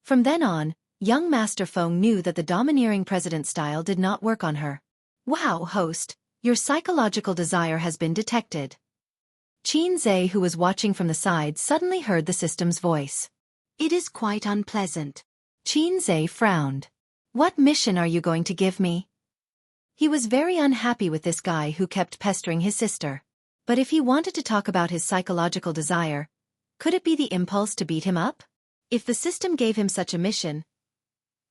From then on, young Master Feng knew that the domineering president style did not work on her. "Wow, host, your psychological desire has been detected." Qin Zhe, who was watching from the side, suddenly heard the system's voice. "It is quite unpleasant." Qin Zhe frowned. "What mission are you going to give me?" He was very unhappy with this guy who kept pestering his sister. But if he wanted to talk about his psychological desire, could it be the impulse to beat him up? If the system gave him such a mission,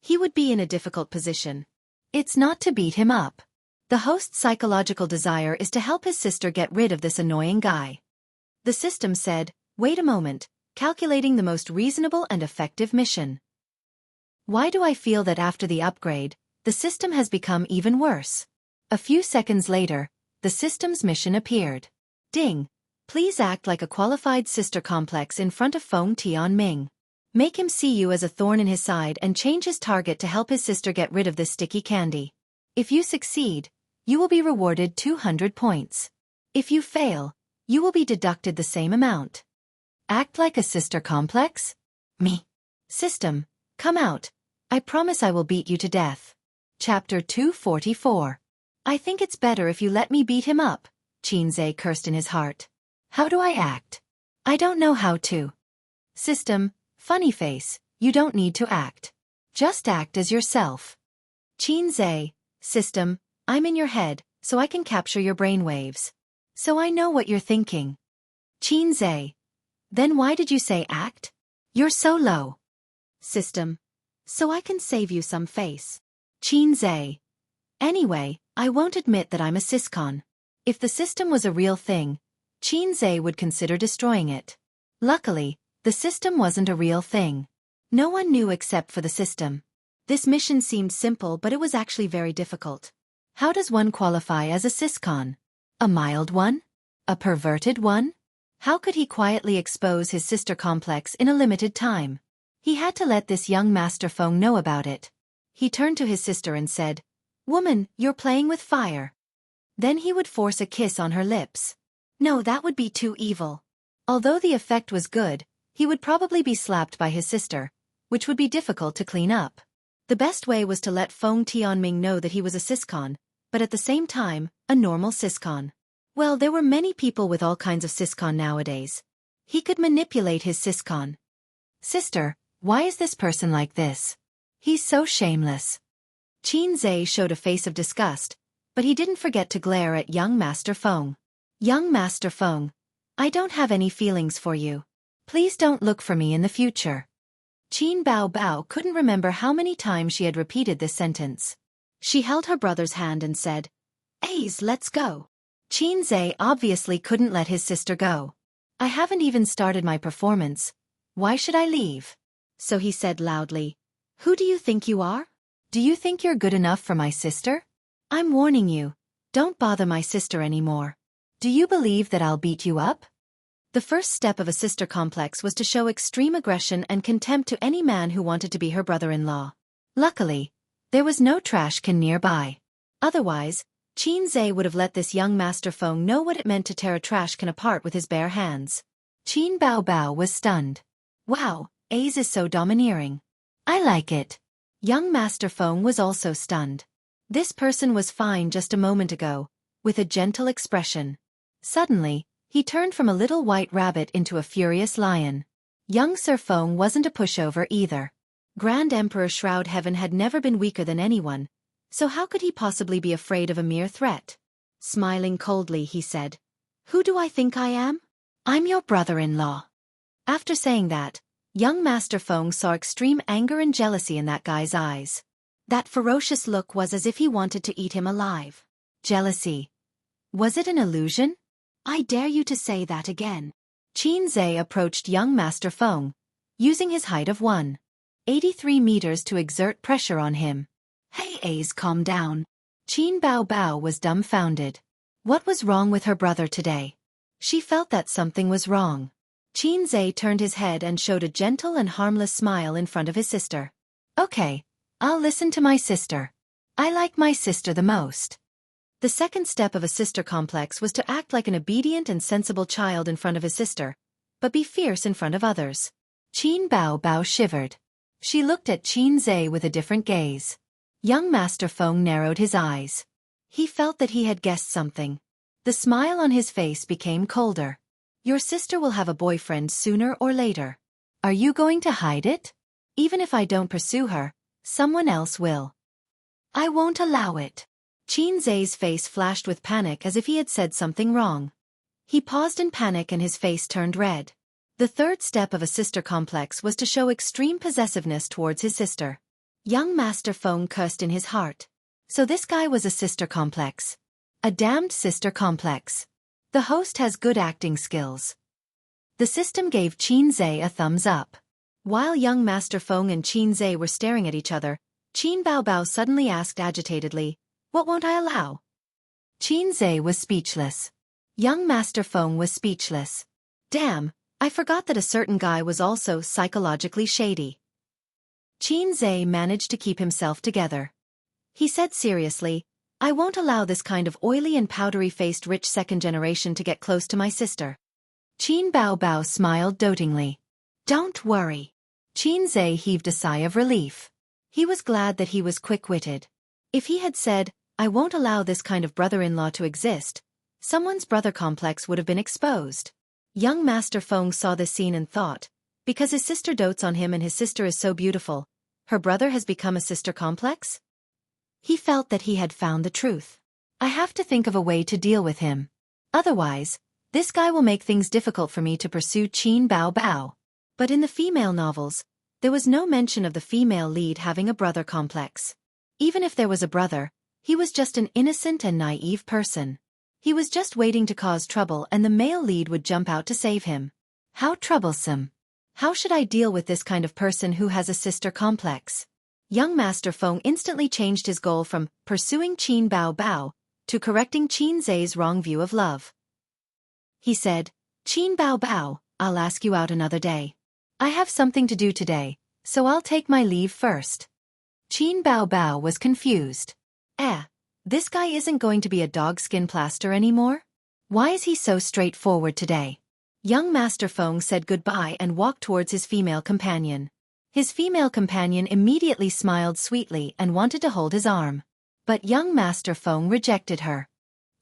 he would be in a difficult position. It's not to beat him up. The host's psychological desire is to help his sister get rid of this annoying guy. The system said, "Wait a moment, calculating the most reasonable and effective mission." Why do I feel that after the upgrade, the system has become even worse? A few seconds later, the system's mission appeared. Ding! Please act like a qualified sister complex in front of Feng Tianming. Make him see you as a thorn in his side and change his target to help his sister get rid of this sticky candy. If you succeed, you will be rewarded 200 points. If you fail, you will be deducted the same amount. Act like a sister complex? Me. System, come out. I promise I will beat you to death. Chapter 244. I think it's better if you let me beat him up, Chinze cursed in his heart. How do I act? I don't know how to. System, funny face, you don't need to act. Just act as yourself. Chinze, system, I'm in your head, so I can capture your brainwaves. So I know what you're thinking. Chinze. Then why did you say act? You're so low. System. So I can save you some face. Chinze. Anyway, I won't admit that I'm a syscon. If the system was a real thing, Chinze would consider destroying it. Luckily, the system wasn't a real thing. No one knew except for the system. This mission seemed simple, but it was actually very difficult. How does one qualify as a syscon? A mild one? A perverted one? How could he quietly expose his sister complex in a limited time? He had to let this young Master Feng know about it. He turned to his sister and said, "Woman, you're playing with fire." Then he would force a kiss on her lips. No, that would be too evil. Although the effect was good, he would probably be slapped by his sister, which would be difficult to clean up. The best way was to let Feng Tianming know that he was a syscon, but at the same time, a normal syscon. Well, there were many people with all kinds of syscon nowadays. He could manipulate his syscon. Sister, why is this person like this? He's so shameless. Chinze showed a face of disgust, but he didn't forget to glare at young Master Feng. Young Master Feng, I don't have any feelings for you. Please don't look for me in the future. Qin Bao Bao couldn't remember how many times she had repeated this sentence. She held her brother's hand and said, "Ace, let's go." Chinze obviously couldn't let his sister go. I haven't even started my performance. Why should I leave? So he said loudly, "Who do you think you are? Do you think you're good enough for my sister? I'm warning you, don't bother my sister anymore. Do you believe that I'll beat you up?" The first step of a sister complex was to show extreme aggression and contempt to any man who wanted to be her brother-in-law. Luckily, there was no trash can nearby. Otherwise, Chinze would have let this young Master Feng know what it meant to tear a trash can apart with his bare hands. Qin Bao Bao was stunned. Wow, Ace is so domineering. I like it. Young Master Feng was also stunned. This person was fine just a moment ago, with a gentle expression. Suddenly, he turned from a little white rabbit into a furious lion. Young Sir Feng wasn't a pushover either. Grand Emperor Shroud Heaven had never been weaker than anyone, so how could he possibly be afraid of a mere threat? Smiling coldly, he said, "Who do I think I am? I'm your brother-in-law." After saying that, young Master Feng saw extreme anger and jealousy in that guy's eyes. That ferocious look was as if he wanted to eat him alive. Jealousy. Was it an illusion? I dare you to say that again. Chinze approached young Master Feng, using his height of 183 meters to exert pressure on him. Hey Ace, calm down. Qin Bao Bao was dumbfounded. What was wrong with her brother today? She felt that something was wrong. Chinze turned his head and showed a gentle and harmless smile in front of his sister. Okay, I'll listen to my sister. I like my sister the most. The second step of a sister complex was to act like an obedient and sensible child in front of his sister, but be fierce in front of others. Qin Bao Bao shivered. She looked at Chinze with a different gaze. Young Master Feng narrowed his eyes. He felt that he had guessed something. The smile on his face became colder. Your sister will have a boyfriend sooner or later. Are you going to hide it? Even if I don't pursue her, someone else will. I won't allow it. Chinze's face flashed with panic as if he had said something wrong. He paused in panic and his face turned red. The third step of a sister complex was to show extreme possessiveness towards his sister. Young Master Feng cursed in his heart. So this guy was a sister complex. A damned sister complex. The host has good acting skills. The system gave Chinze a thumbs up. While young Master Feng and Chinze were staring at each other, Qin Bao Bao suddenly asked agitatedly, "What won't I allow?" Chinze was speechless. Young Master Feng was speechless. Damn, I forgot that a certain guy was also psychologically shady. Chinze managed to keep himself together. He said seriously, "I won't allow this kind of oily and powdery-faced rich second generation to get close to my sister." Qin Bao Bao smiled dotingly. "Don't worry." Chinze heaved a sigh of relief. He was glad that he was quick-witted. If he had said, "I won't allow this kind of brother-in-law to exist," someone's brother complex would have been exposed. Young Master Feng saw this scene and thought, because his sister dotes on him and his sister is so beautiful, her brother has become a sister complex? He felt that he had found the truth. I have to think of a way to deal with him. Otherwise, this guy will make things difficult for me to pursue Qin Bao Bao. But in the female novels, there was no mention of the female lead having a brother complex. Even if there was a brother, he was just an innocent and naive person. He was just waiting to cause trouble and the male lead would jump out to save him. How troublesome. How should I deal with this kind of person who has a sister complex? Young Master Feng instantly changed his goal from pursuing Qin Bao Bao to correcting Qin Zai's wrong view of love. He said, "Qin Bao Bao, I'll ask you out another day. I have something to do today, so I'll take my leave first." Qin Bao Bao was confused. This guy isn't going to be a dog skin plaster anymore? Why is he so straightforward today? Young Master Feng said goodbye and walked towards his female companion. His female companion immediately smiled sweetly and wanted to hold his arm. But young Master Feng rejected her.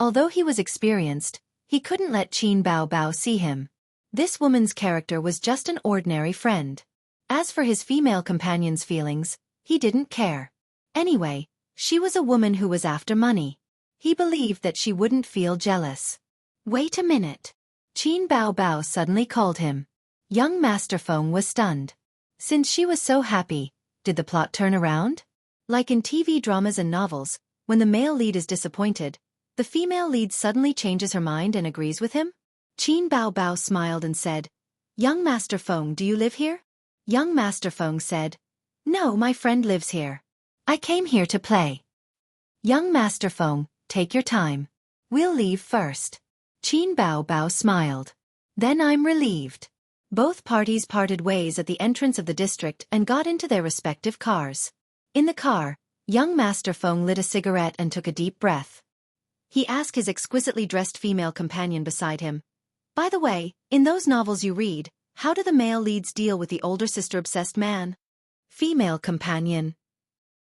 Although he was experienced, he couldn't let Qin Bao Bao see him. This woman's character was just an ordinary friend. As for his female companion's feelings, he didn't care. Anyway, she was a woman who was after money. He believed that she wouldn't feel jealous. Wait a minute. Qin Bao Bao suddenly called him. Young Master Feng was stunned. Since she was so happy, did the plot turn around? Like in TV dramas and novels, when the male lead is disappointed, the female lead suddenly changes her mind and agrees with him? Qin Bao Bao smiled and said, "Young Master Feng, do you live here?" Young Master Feng said, "No, my friend lives here. I came here to play." Young Master Feng, take your time. We'll leave first. Qin Bao Bao smiled. Then I'm relieved. Both parties parted ways at the entrance of the district and got into their respective cars. In the car, young Master Feng lit a cigarette and took a deep breath. He asked his exquisitely dressed female companion beside him, "By the way, in those novels you read, how do the male leads deal with the older sister-obsessed man?" Female companion.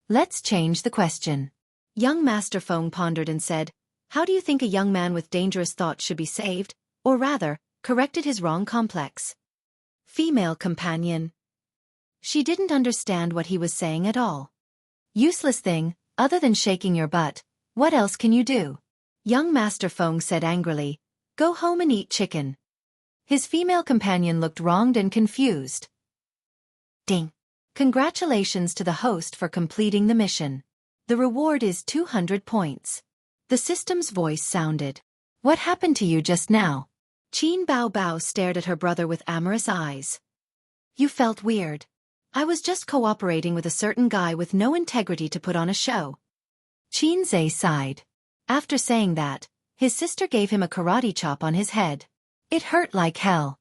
Let's change the question. Young Master Feng pondered and said, "How do you think a young man with dangerous thoughts should be saved, or rather, corrected his wrong complex?" Female companion. She didn't understand what he was saying at all. "Useless thing, other than shaking your butt, what else can you do?" Young Master Feng said angrily, "Go home and eat chicken." His female companion looked wronged and confused. Ding. Congratulations to the host for completing the mission. The reward is 200 points. The system's voice sounded. "What happened to you just now?" Qin Bao Bao stared at her brother with amorous eyes. "You felt weird. I was just cooperating with a certain guy with no integrity to put on a show." Qin Zai sighed. After saying that, his sister gave him a karate chop on his head. It hurt like hell.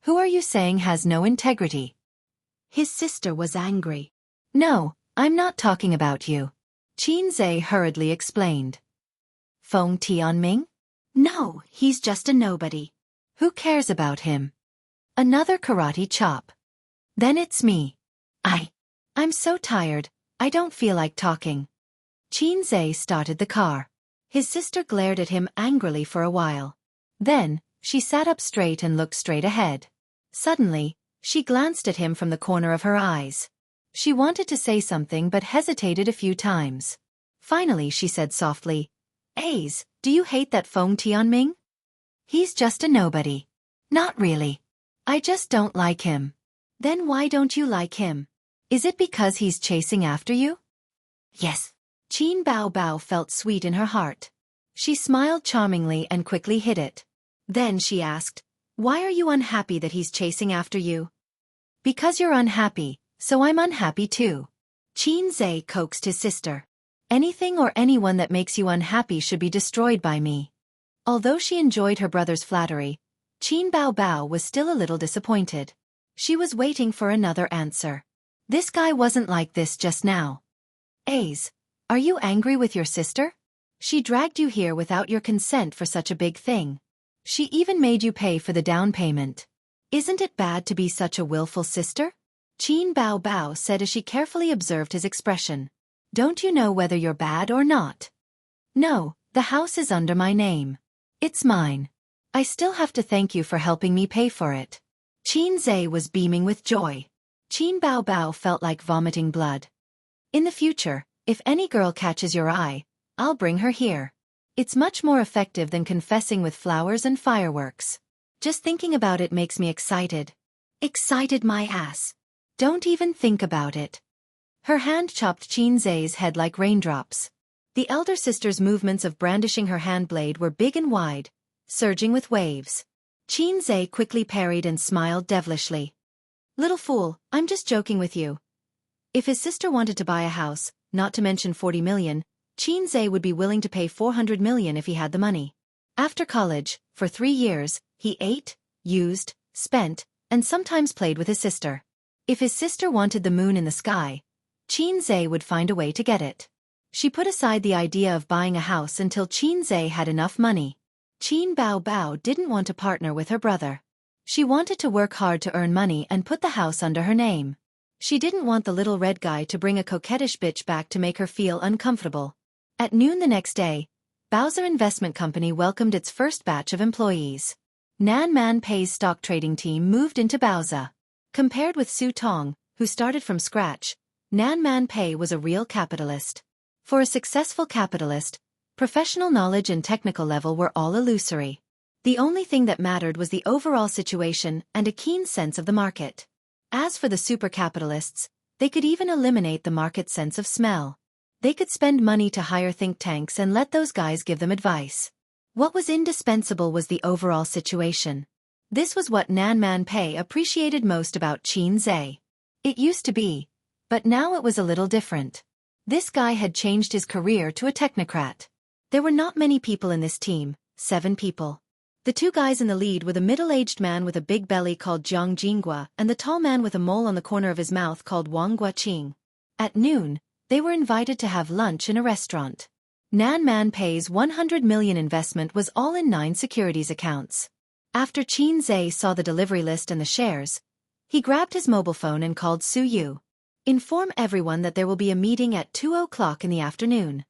"Who are you saying has no integrity?" His sister was angry. "No, I'm not talking about you," Qin Zai hurriedly explained. "Feng Tianming? No, he's just a nobody. Who cares about him?" Another karate chop. "Then it's me. I'm so tired, I don't feel like talking." Qin Zai started the car. His sister glared at him angrily for a while. Then, she sat up straight and looked straight ahead. Suddenly, she glanced at him from the corner of her eyes. She wanted to say something but hesitated a few times. Finally she said softly, "Aze, do you hate that Feng Tianming? He's just a nobody." "Not really. I just don't like him." "Then why don't you like him? Is it because he's chasing after you?" "Yes." Qin Bao Bao felt sweet in her heart. She smiled charmingly and quickly hid it. Then she asked, "Why are you unhappy that he's chasing after you?" "Because you're unhappy, so I'm unhappy too." Qin Zai coaxed his sister. "Anything or anyone that makes you unhappy should be destroyed by me." Although she enjoyed her brother's flattery, Qin Bao Bao was still a little disappointed. She was waiting for another answer. This guy wasn't like this just now. "Aze, are you angry with your sister? She dragged you here without your consent for such a big thing. She even made you pay for the down payment. Isn't it bad to be such a willful sister?" Qin Bao Bao said as she carefully observed his expression. Don't you know whether you're bad or not? No, the house is under my name. It's mine. I still have to thank you for helping me pay for it. Qin Zhe was beaming with joy. Qin Bao Bao felt like vomiting blood. In the future, if any girl catches your eye, I'll bring her here. It's much more effective than confessing with flowers and fireworks. Just thinking about it makes me excited. Excited my ass. Don't even think about it. Her hand chopped Qin Zhe's head like raindrops. The elder sister's movements of brandishing her hand blade were big and wide, surging with waves. Qin Zhe quickly parried and smiled devilishly. Little fool, I'm just joking with you. If his sister wanted to buy a house, not to mention 40 million, Qin Zhe would be willing to pay 400 million if he had the money. After college, for 3 years, he ate, used, spent, and sometimes played with his sister. If his sister wanted the moon in the sky, Qin Zhe would find a way to get it. She put aside the idea of buying a house until Qin Zhe had enough money. Qin Bao Bao didn't want to partner with her brother. She wanted to work hard to earn money and put the house under her name. She didn't want the little red guy to bring a coquettish bitch back to make her feel uncomfortable. At noon the next day, Bowser Investment Company welcomed its first batch of employees. Nan Man Pei's stock trading team moved into Bowser. Compared with Su Tong, who started from scratch, Nan Man Pei was a real capitalist. For a successful capitalist, professional knowledge and technical level were all illusory. The only thing that mattered was the overall situation and a keen sense of the market. As for the super capitalists, they could even eliminate the market's sense of smell. They could spend money to hire think tanks and let those guys give them advice. What was indispensable was the overall situation. This was what Nan Man Pei appreciated most about Qin Zhe. It used to be, but now it was a little different. This guy had changed his career to a technocrat. There were not many people in this team, 7 people. The 2 guys in the lead were the middle-aged man with a big belly called Jiang Jinghua and the tall man with a mole on the corner of his mouth called Wang Guoqing. At noon, they were invited to have lunch in a restaurant. Nan Man Pei's 100 million investment was all in 9 securities accounts. After Qin Zhe saw the delivery list and the shares, he grabbed his mobile phone and called Su Yu. Inform everyone that there will be a meeting at 2 o'clock in the afternoon.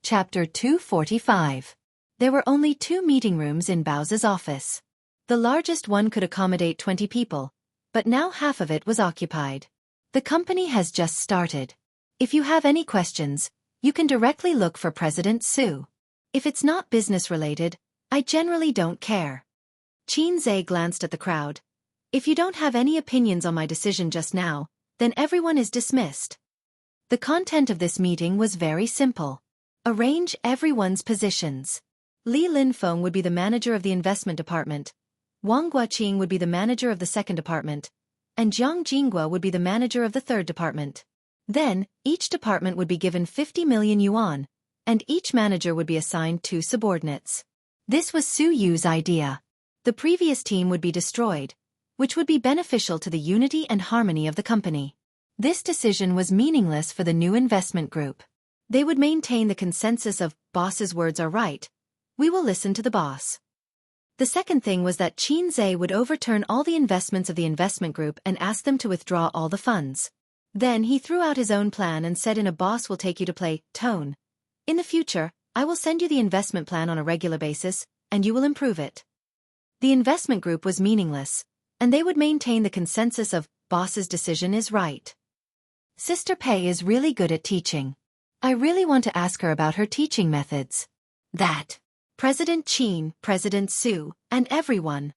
Chapter 245. There were only 2 meeting rooms in Bowser's office. The largest one could accommodate 20 people, but now half of it was occupied. The company has just started. If you have any questions, you can directly look for President Su. If it's not business-related, I generally don't care. Qin Zhe glanced at the crowd. If you don't have any opinions on my decision just now, then everyone is dismissed. The content of this meeting was very simple. Arrange everyone's positions. Li Linfeng would be the manager of the investment department, Wang Guoqing would be the manager of the second department, and Jiang Jinghua would be the manager of the third department. Then, each department would be given 50 million yuan, and each manager would be assigned 2 subordinates. This was Su Yu's idea. The previous team would be destroyed, which would be beneficial to the unity and harmony of the company. This decision was meaningless for the new investment group. They would maintain the consensus of, boss's words are right. We will listen to the boss. The second thing was that Qin Zhe would overturn all the investments of the investment group and ask them to withdraw all the funds. Then he threw out his own plan and said in a boss will take you to play tone. In the future, I will send you the investment plan on a regular basis, and you will improve it. The investment group was meaningless, and they would maintain the consensus of, boss's decision is right. Sister Pei is really good at teaching. I really want to ask her about her teaching methods. That. President Qin, President Su, and everyone.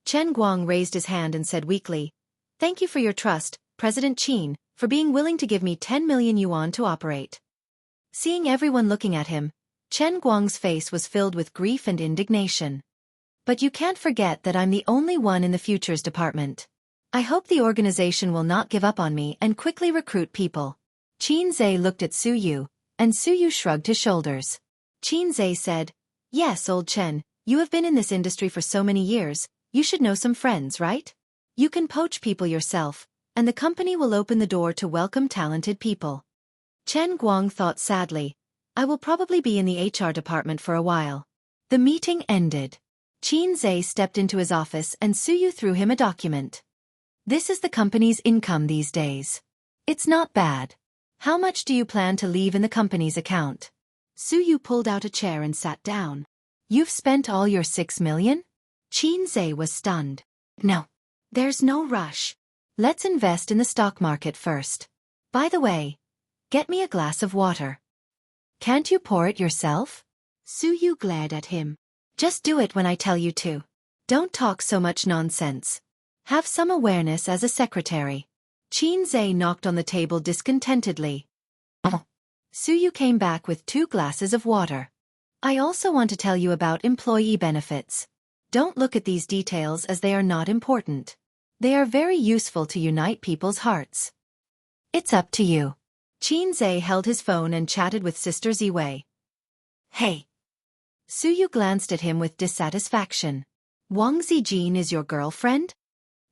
Chen Guang raised his hand and said weakly, Thank you for your trust, President Qin, for being willing to give me 10 million yuan to operate. Seeing everyone looking at him, Chen Guang's face was filled with grief and indignation. But you can't forget that I'm the only one in the futures department. I hope the organization will not give up on me and quickly recruit people. Qin Zhe looked at Su Yu, and Su Yu shrugged his shoulders. Qin Zhe said, Yes, old Chen, you have been in this industry for so many years, you should know some friends, right? You can poach people yourself, and the company will open the door to welcome talented people. Chen Guang thought sadly, I will probably be in the HR department for a while. The meeting ended. Qin Zhe stepped into his office and Su Yu threw him a document. This is the company's income these days. It's not bad. How much do you plan to leave in the company's account? Suyu pulled out a chair and sat down. You've spent all your 6 million? Qinze was stunned. No. There's no rush. Let's invest in the stock market first. By the way, get me a glass of water. Can't you pour it yourself? Suyu glared at him. Just do it when I tell you to. Don't talk so much nonsense. Have some awareness as a secretary. Qinze knocked on the table discontentedly. Suyu came back with 2 glasses of water. I also want to tell you about employee benefits. Don't look at these details as they are not important. They are very useful to unite people's hearts. It's up to you. Qinze held his phone and chatted with Sister Ziwei. Hey. Suyu glanced at him with dissatisfaction. Wang Zijin is your girlfriend?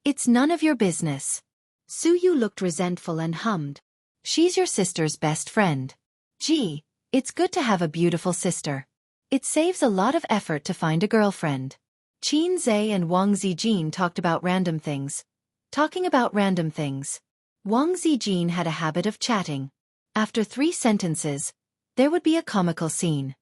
It's none of your business. Suyu looked resentful and hummed. She's your sister's best friend. Gee, it's good to have a beautiful sister. It saves a lot of effort to find a girlfriend. Qinze and Wang Zijin talked about random things. Talking about random things. Wang Zijin had a habit of chatting. After 3 sentences, there would be a comical scene.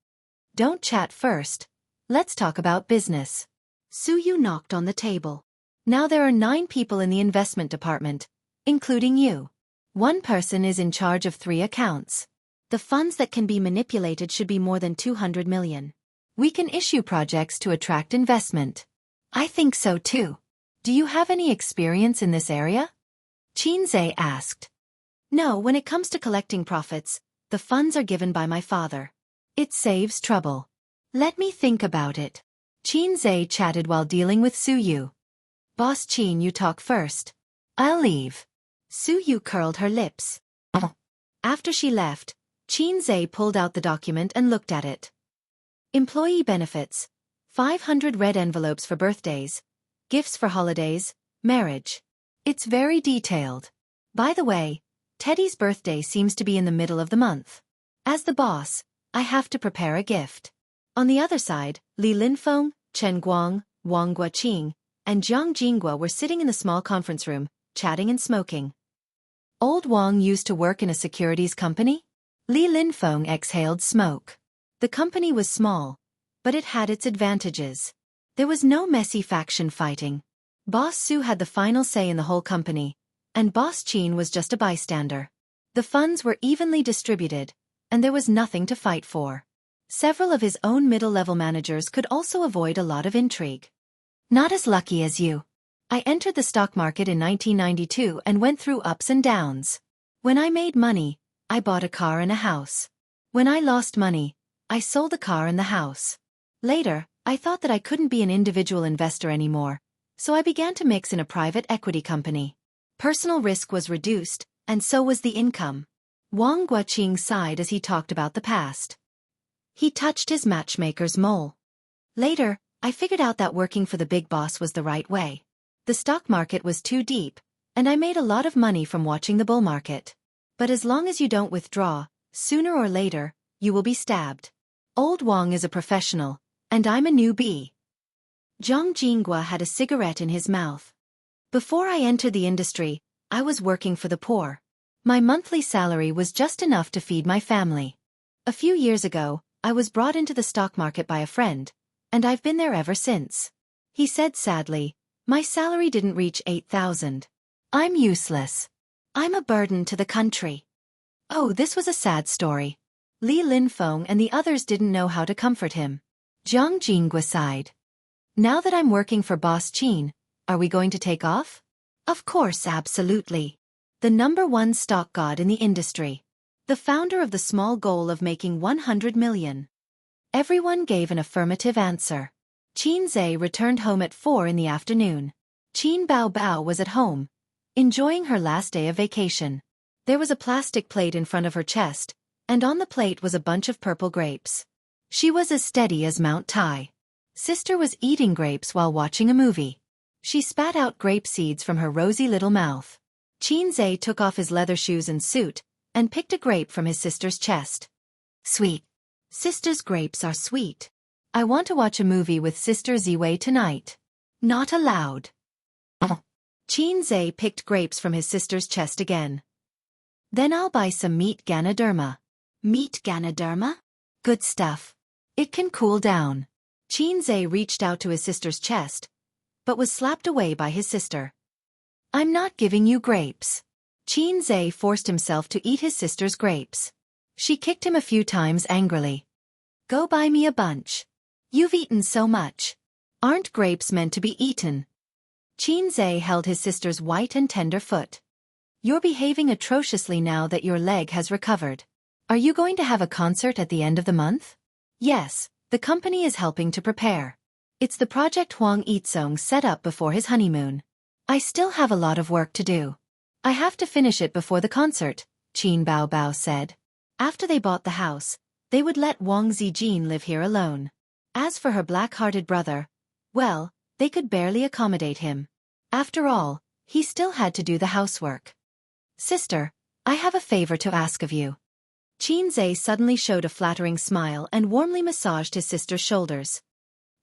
Don't chat first. Let's talk about business. Suyu knocked on the table. Now there are 9 people in the investment department, including you. 1 person is in charge of 3 accounts. The funds that can be manipulated should be more than 200 million. We can issue projects to attract investment. I think so too. Do you have any experience in this area? Qinze asked. No, when it comes to collecting profits, the funds are given by my father. It saves trouble. Let me think about it. Qinze chatted while dealing with Suyu. Boss Qin, you talk first. I'll leave. Suyu curled her lips. After she left, Qinze pulled out the document and looked at it. Employee benefits. 500 red envelopes for birthdays, gifts for holidays, marriage. It's very detailed. By the way, Teddy's birthday seems to be in the middle of the month. As the boss, I have to prepare a gift. On the other side, Li Linfeng, Chen Guang, Wang Guoqing, and Jiang Jingguo were sitting in the small conference room, chatting and smoking. Old Wang used to work in a securities company? Li Linfeng exhaled smoke. The company was small, but it had its advantages. There was no messy faction fighting. Boss Su had the final say in the whole company, and Boss Qin was just a bystander. The funds were evenly distributed, and there was nothing to fight for. Several of his own middle-level managers could also avoid a lot of intrigue. Not as lucky as you. I entered the stock market in 1992 and went through ups and downs. When I made money, I bought a car and a house. When I lost money, I sold the car and the house. Later, I thought that I couldn't be an individual investor anymore, so I began to mix in a private equity company. Personal risk was reduced, and so was the income. Wang Guoqing sighed as he talked about the past. He touched his matchmaker's mole. Later, I figured out that working for the big boss was the right way. The stock market was too deep, and I made a lot of money from watching the bull market. But as long as you don't withdraw, sooner or later, you will be stabbed. Old Wang is a professional, and I'm a newbie. Jiang Jingguo had a cigarette in his mouth. Before I entered the industry, I was working for the poor. My monthly salary was just enough to feed my family. A few years ago, I was brought into the stock market by a friend, and I've been there ever since. He said sadly, my salary didn't reach 8,000. I'm useless. I'm a burden to the country. Oh, this was a sad story. Li Linfeng and the others didn't know how to comfort him. Jiang Jingguo sighed. Now that I'm working for Boss Qin, are we going to take off? Of course, absolutely. The #1 stock god in the industry. The founder of the small goal of making 100 million. Everyone gave an affirmative answer. Qinze returned home at 4 in the afternoon. Qin Baobao was at home, enjoying her last day of vacation. There was a plastic plate in front of her chest, and on the plate was a bunch of purple grapes. She was as steady as Mount Tai. Sister was eating grapes while watching a movie. She spat out grape seeds from her rosy little mouth. Qinze took off his leather shoes and suit, and picked a grape from his sister's chest. Sweet. Sister's grapes are sweet. I want to watch a movie with Sister Ziwei tonight. Not allowed. Qinze picked grapes from his sister's chest again. Then I'll buy some meat Ganoderma. Meat Ganoderma? Good stuff. It can cool down. Chinze reached out to his sister's chest, but was slapped away by his sister. I'm not giving you grapes. Chinze forced himself to eat his sister's grapes. She kicked him a few times angrily. Go buy me a bunch. You've eaten so much. Aren't grapes meant to be eaten? Chinze held his sister's white and tender foot. You're behaving atrociously now that your leg has recovered. Are you going to have a concert at the end of the month? Yes, the company is helping to prepare. It's the project Huang Yizong set up before his honeymoon. I still have a lot of work to do. I have to finish it before the concert, Qin Baobao said. After they bought the house, they would let Wang Zijin live here alone. As for her black-hearted brother, well, they could barely accommodate him. After all, he still had to do the housework. Sister, I have a favor to ask of you. Chinze suddenly showed a flattering smile and warmly massaged his sister's shoulders.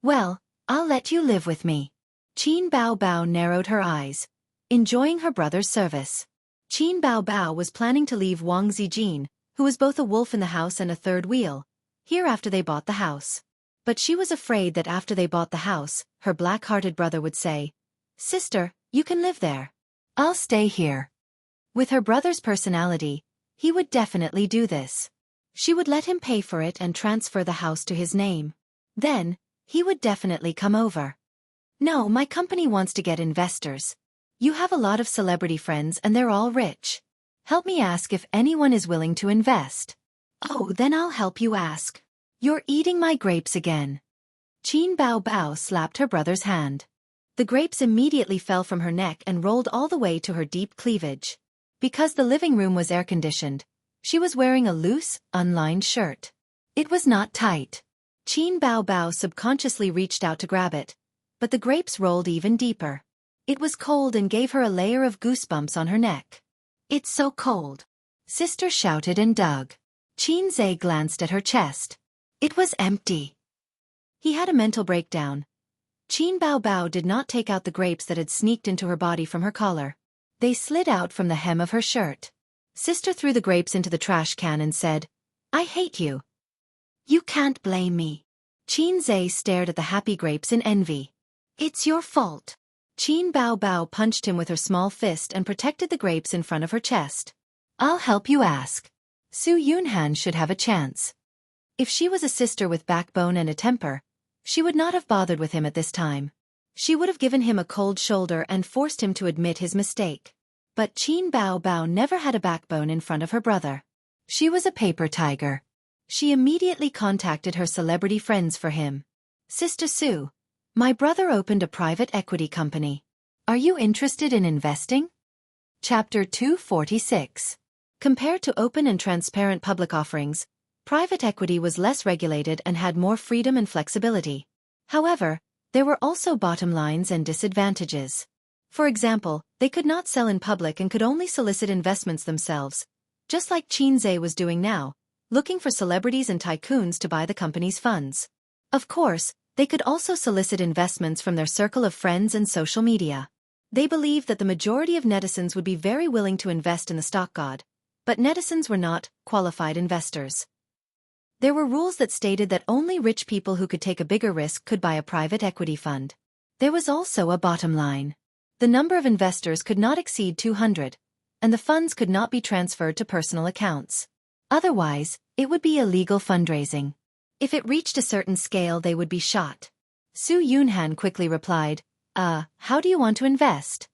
Well, I'll let you live with me. Qin Baobao narrowed her eyes, enjoying her brother's service. Qin Baobao was planning to leave Wang Zijin, who was both a wolf in the house and a third wheel, here after they bought the house. But she was afraid that after they bought the house, her black-hearted brother would say, Sister, you can live there. I'll stay here. With her brother's personality, he would definitely do this. She would let him pay for it and transfer the house to his name. Then, he would definitely come over. No, my company wants to get investors. You have a lot of celebrity friends and they're all rich. Help me ask if anyone is willing to invest. Oh, then I'll help you ask. You're eating my grapes again. Qin Baobao slapped her brother's hand. The grapes immediately fell from her neck and rolled all the way to her deep cleavage. Because the living room was air-conditioned, she was wearing a loose, unlined shirt. It was not tight. Qin Baobao subconsciously reached out to grab it, but the grapes rolled even deeper. It was cold and gave her a layer of goosebumps on her neck. It's so cold. Sister shouted and dug. Chinze glanced at her chest. It was empty. He had a mental breakdown. Qin Baobao did not take out the grapes that had sneaked into her body from her collar. They slid out from the hem of her shirt. Sister threw the grapes into the trash can and said, I hate you. You can't blame me. Chinze stared at the happy grapes in envy. It's your fault. Qin Baobao punched him with her small fist and protected the grapes in front of her chest. I'll help you ask. Su Yunhan should have a chance. If she was a sister with backbone and a temper, she would not have bothered with him at this time. She would have given him a cold shoulder and forced him to admit his mistake. But Qin Baobao never had a backbone in front of her brother. She was a paper tiger. She immediately contacted her celebrity friends for him. Sister Su, my brother opened a private equity company. Are you interested in investing? Chapter 246. Compared to open and transparent public offerings, private equity was less regulated and had more freedom and flexibility. However, there were also bottom lines and disadvantages. For example, they could not sell in public and could only solicit investments themselves, just like Chinze was doing now, looking for celebrities and tycoons to buy the company's funds. Of course, they could also solicit investments from their circle of friends and social media. They believed that the majority of netizens would be very willing to invest in the stock god, but netizens were not qualified investors. There were rules that stated that only rich people who could take a bigger risk could buy a private equity fund. There was also a bottom line. The number of investors could not exceed 200, and the funds could not be transferred to personal accounts. Otherwise, it would be illegal fundraising. If it reached a certain scale, they would be shot. Su Yunhan quickly replied, how do you want to invest?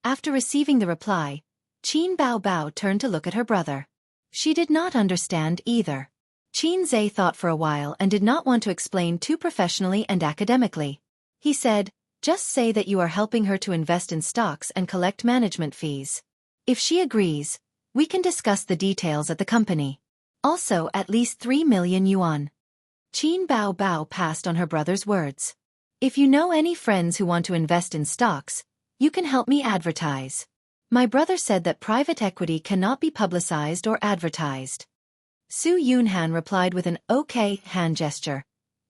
After receiving the reply, Qin Baobao turned to look at her brother. She did not understand either. Chinze thought for a while and did not want to explain too professionally and academically. He said, just say that you are helping her to invest in stocks and collect management fees. If she agrees, we can discuss the details at the company. Also at least 3 million yuan. Qin Baobao passed on her brother's words. If you know any friends who want to invest in stocks, you can help me advertise. My brother said that private equity cannot be publicized or advertised. Su Yunhan replied with an okay hand gesture,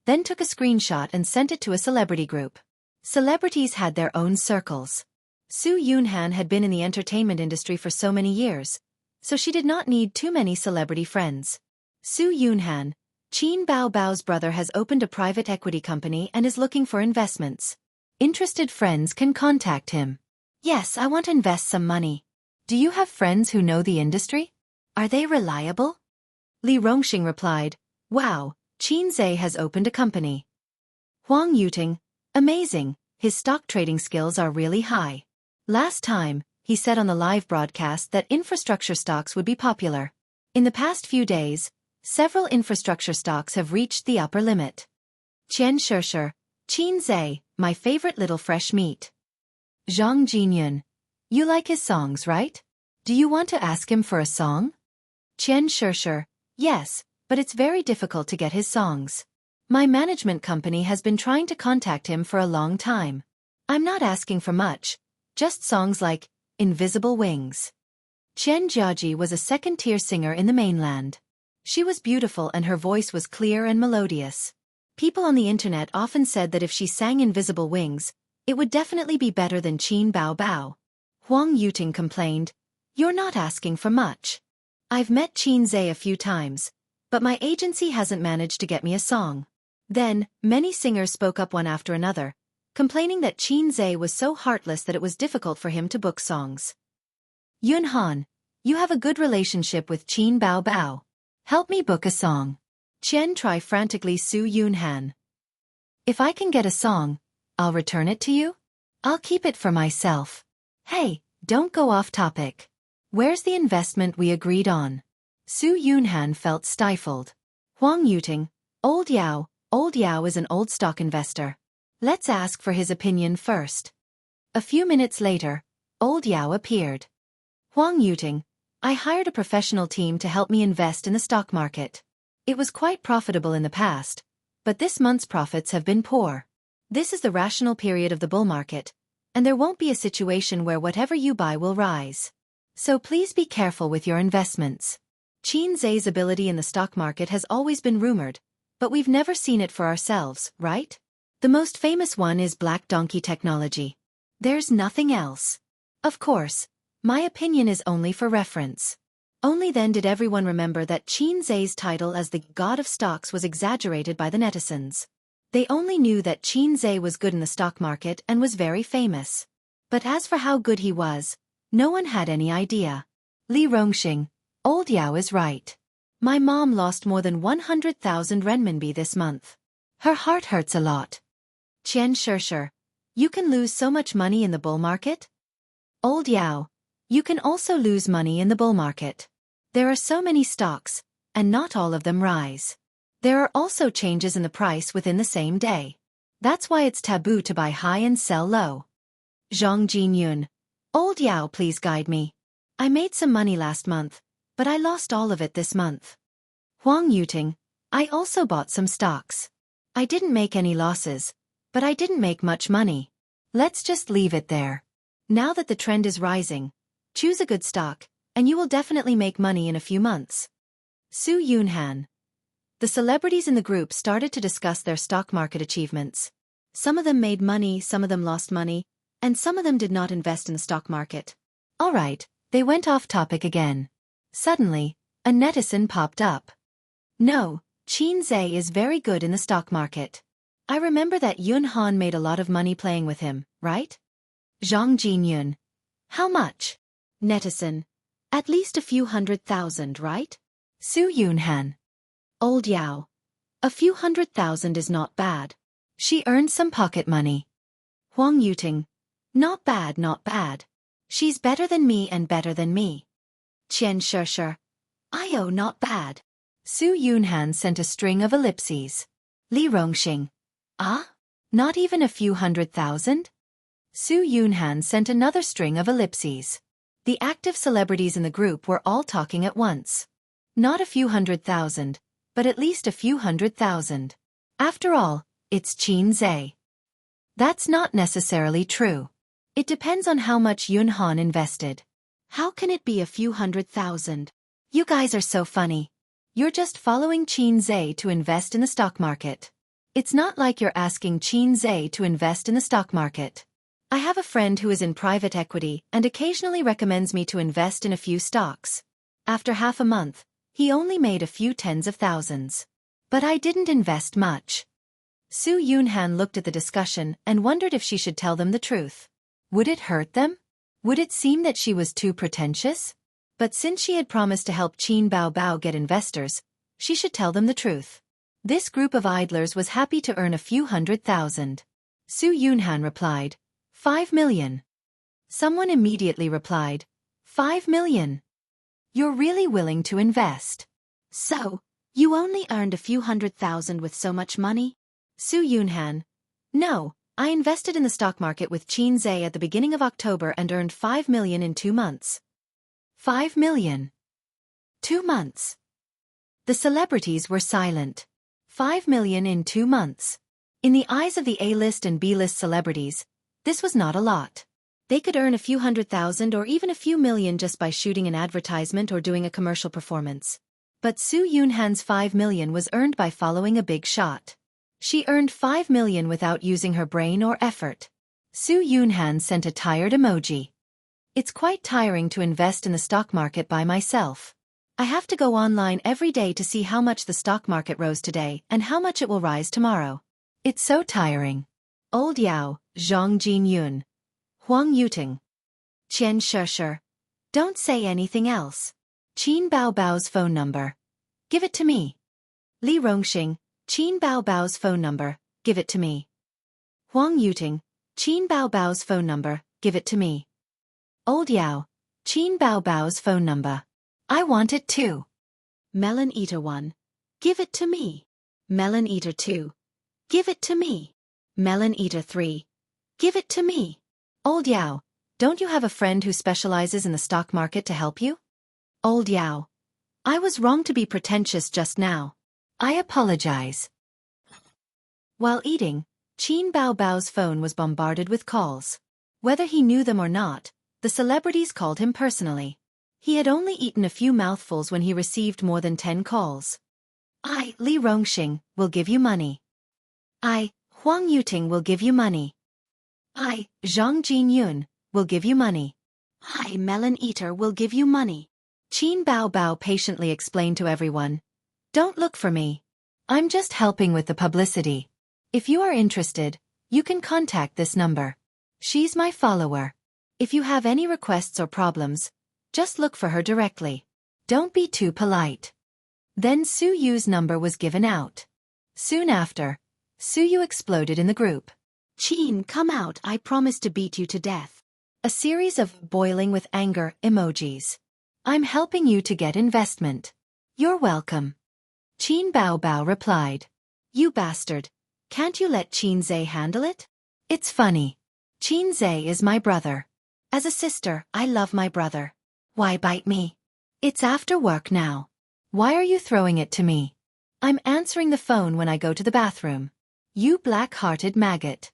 then took a screenshot and sent it to a celebrity group. Celebrities had their own circles. Su Yunhan had been in the entertainment industry for so many years, so she did not need too many celebrity friends. Su Yunhan, Qin Bao Bao's brother, has opened a private equity company and is looking for investments. Interested friends can contact him. Yes, I want to invest some money. Do you have friends who know the industry? Are they reliable? Li Rongxing replied, Wow, Qin Zhe has opened a company. Huang Yuting, amazing, his stock trading skills are really high. Last time, he said on the live broadcast that infrastructure stocks would be popular. In the past few days, several infrastructure stocks have reached the upper limit. Qian Shishir, Qin Zhe, my favorite little fresh meat. Zhang Jinyun, you like his songs, right? Do you want to ask him for a song? Qian Shishir, yes, but it's very difficult to get his songs. My management company has been trying to contact him for a long time. I'm not asking for much, just songs like Invisible Wings. Qian Jiaji was a second-tier singer in the mainland. She was beautiful and her voice was clear and melodious. People on the internet often said that if she sang Invisible Wings, it would definitely be better than Qin Bao Bao. Huang Yuting complained, You're not asking for much. I've met Qin Zhe a few times, but my agency hasn't managed to get me a song. Then, many singers spoke up one after another, complaining that Qin Zhe was so heartless that it was difficult for him to book songs. Yun Han, you have a good relationship with Qin Bao Bao. Help me book a song. Qian Tri frantically Su Yunhan. If I can get a song, I'll return it to you? I'll keep it for myself. Hey, don't go off topic. Where's the investment we agreed on? Su Yunhan felt stifled. Huang Yuting, Old Yao is an old stock investor. Let's ask for his opinion first. A few minutes later, Old Yao appeared. Huang Yuting, I hired a professional team to help me invest in the stock market. It was quite profitable in the past, but this month's profits have been poor. This is the rational period of the bull market, and there won't be a situation where whatever you buy will rise. So please be careful with your investments. Qin Zhe's ability in the stock market has always been rumored, but we've never seen it for ourselves, right? The most famous one is Black Donkey Technology. There's nothing else. Of course, my opinion is only for reference. Only then did everyone remember that Qin Zhe's title as the god of stocks was exaggerated by the netizens. They only knew that Qin Zhe was good in the stock market and was very famous. But as for how good he was, no one had any idea. Li Rongxing, Old Yao is right. My mom lost more than 100,000 renminbi this month. Her heart hurts a lot. Qian Shishir, you can lose so much money in the bull market? Old Yao, you can also lose money in the bull market. There are so many stocks, and not all of them rise. There are also changes in the price within the same day. That's why it's taboo to buy high and sell low. Zhang Jinyun, Old Yao, please guide me. I made some money last month, but I lost all of it this month. Huang Yuting, I also bought some stocks. I didn't make any losses, but I didn't make much money. Let's just leave it there. Now that the trend is rising, choose a good stock, and you will definitely make money in a few months. Su Yunhan. The celebrities in the group started to discuss their stock market achievements. Some of them made money, some of them lost money, and some of them did not invest in the stock market. Alright, they went off topic again. Suddenly, a netizen popped up. No, Qin Zhe is very good in the stock market. I remember that Yun Han made a lot of money playing with him, right? Zhang Jinyun. How much? Netizen. At least a few 100,000, right? Su Yunhan. Old Yao. A few 100,000 is not bad. She earned some pocket money. Huang Yuting. Not bad, not bad. She's better than me and better than me. Qian Shishir. Io, not bad. Su Yunhan sent a string of ellipses. Li Rongxing. Ah? Not even a few 100,000? Su Yunhan sent another string of ellipses. The active celebrities in the group were all talking at once. Not a few 100,000, but at least a few 100,000. After all, it's Qin Zhe. That's not necessarily true. It depends on how much Yun Han invested. How can it be a few 100,000? You guys are so funny. You're just following Qin Zhe to invest in the stock market. It's not like you're asking Qin Zhe to invest in the stock market. I have a friend who is in private equity and occasionally recommends me to invest in a few stocks. After half a month, he only made a few tens of thousands. But I didn't invest much. Su Yunhan looked at the discussion and wondered if she should tell them the truth. Would it hurt them? Would it seem that she was too pretentious? But since she had promised to help Qin Baobao get investors, she should tell them the truth. This group of idlers was happy to earn a few 100,000. Su Yunhan replied, 5 million. Someone immediately replied, 5 million. You're really willing to invest. So, you only earned a few 100,000 with so much money? Su Yunhan, no, I invested in the stock market with Qin Zhe at the beginning of October and earned 5 million in 2 months. 5 million. 2 months. The celebrities were silent. 5 million in 2 months. In the eyes of the A-list and B-list celebrities, this was not a lot. They could earn a few 100,000 or even a few million just by shooting an advertisement or doing a commercial performance. But Su Yunhan's 5 million was earned by following a big shot. She earned 5 million without using her brain or effort. Su Yunhan sent a tired emoji. It's quite tiring to invest in the stock market by myself. I have to go online every day to see how much the stock market rose today and how much it will rise tomorrow. It's so tiring. Old Yao, Zhang Jinyun. Huang Yuting. Qian Shishir. Don't say anything else. Qin Baobao's phone number. Give it to me. Li Rongxing. Qin Baobao's phone number, give it to me. Huang Yuting, Qin Baobao's phone number, give it to me. Old Yao, Qin Baobao's phone number. I want it too. Melon Eater 1, give it to me. Melon Eater 2, give it to me. Melon Eater 3, give it to me. Old Yao, don't you have a friend who specializes in the stock market to help you? Old Yao, I was wrong to be pretentious just now. I apologize. While eating, Qin Baobao's phone was bombarded with calls. Whether he knew them or not, the celebrities called him personally. He had only eaten a few mouthfuls when he received more than 10 calls. I, Li Rongxing, will give you money. I, Huang Yuting, will give you money. I, Zhang Jinyun, will give you money. I, Melon Eater, will give you money. Qin Baobao patiently explained to everyone, don't look for me. I'm just helping with the publicity. If you are interested, you can contact this number. She's my follower. If you have any requests or problems, just look for her directly. Don't be too polite. Then Su Yu's number was given out. Soon after, Su Yu exploded in the group. Qin, come out, I promise to beat you to death. A series of boiling with anger emojis. I'm helping you to get investment. You're welcome. Qin Baobao replied. You bastard. Can't you let Qin Zhe handle it? It's funny. Qin Zhe is my brother. As a sister, I love my brother. Why bite me? It's after work now. Why are you throwing it to me? I'm answering the phone when I go to the bathroom. You black-hearted maggot.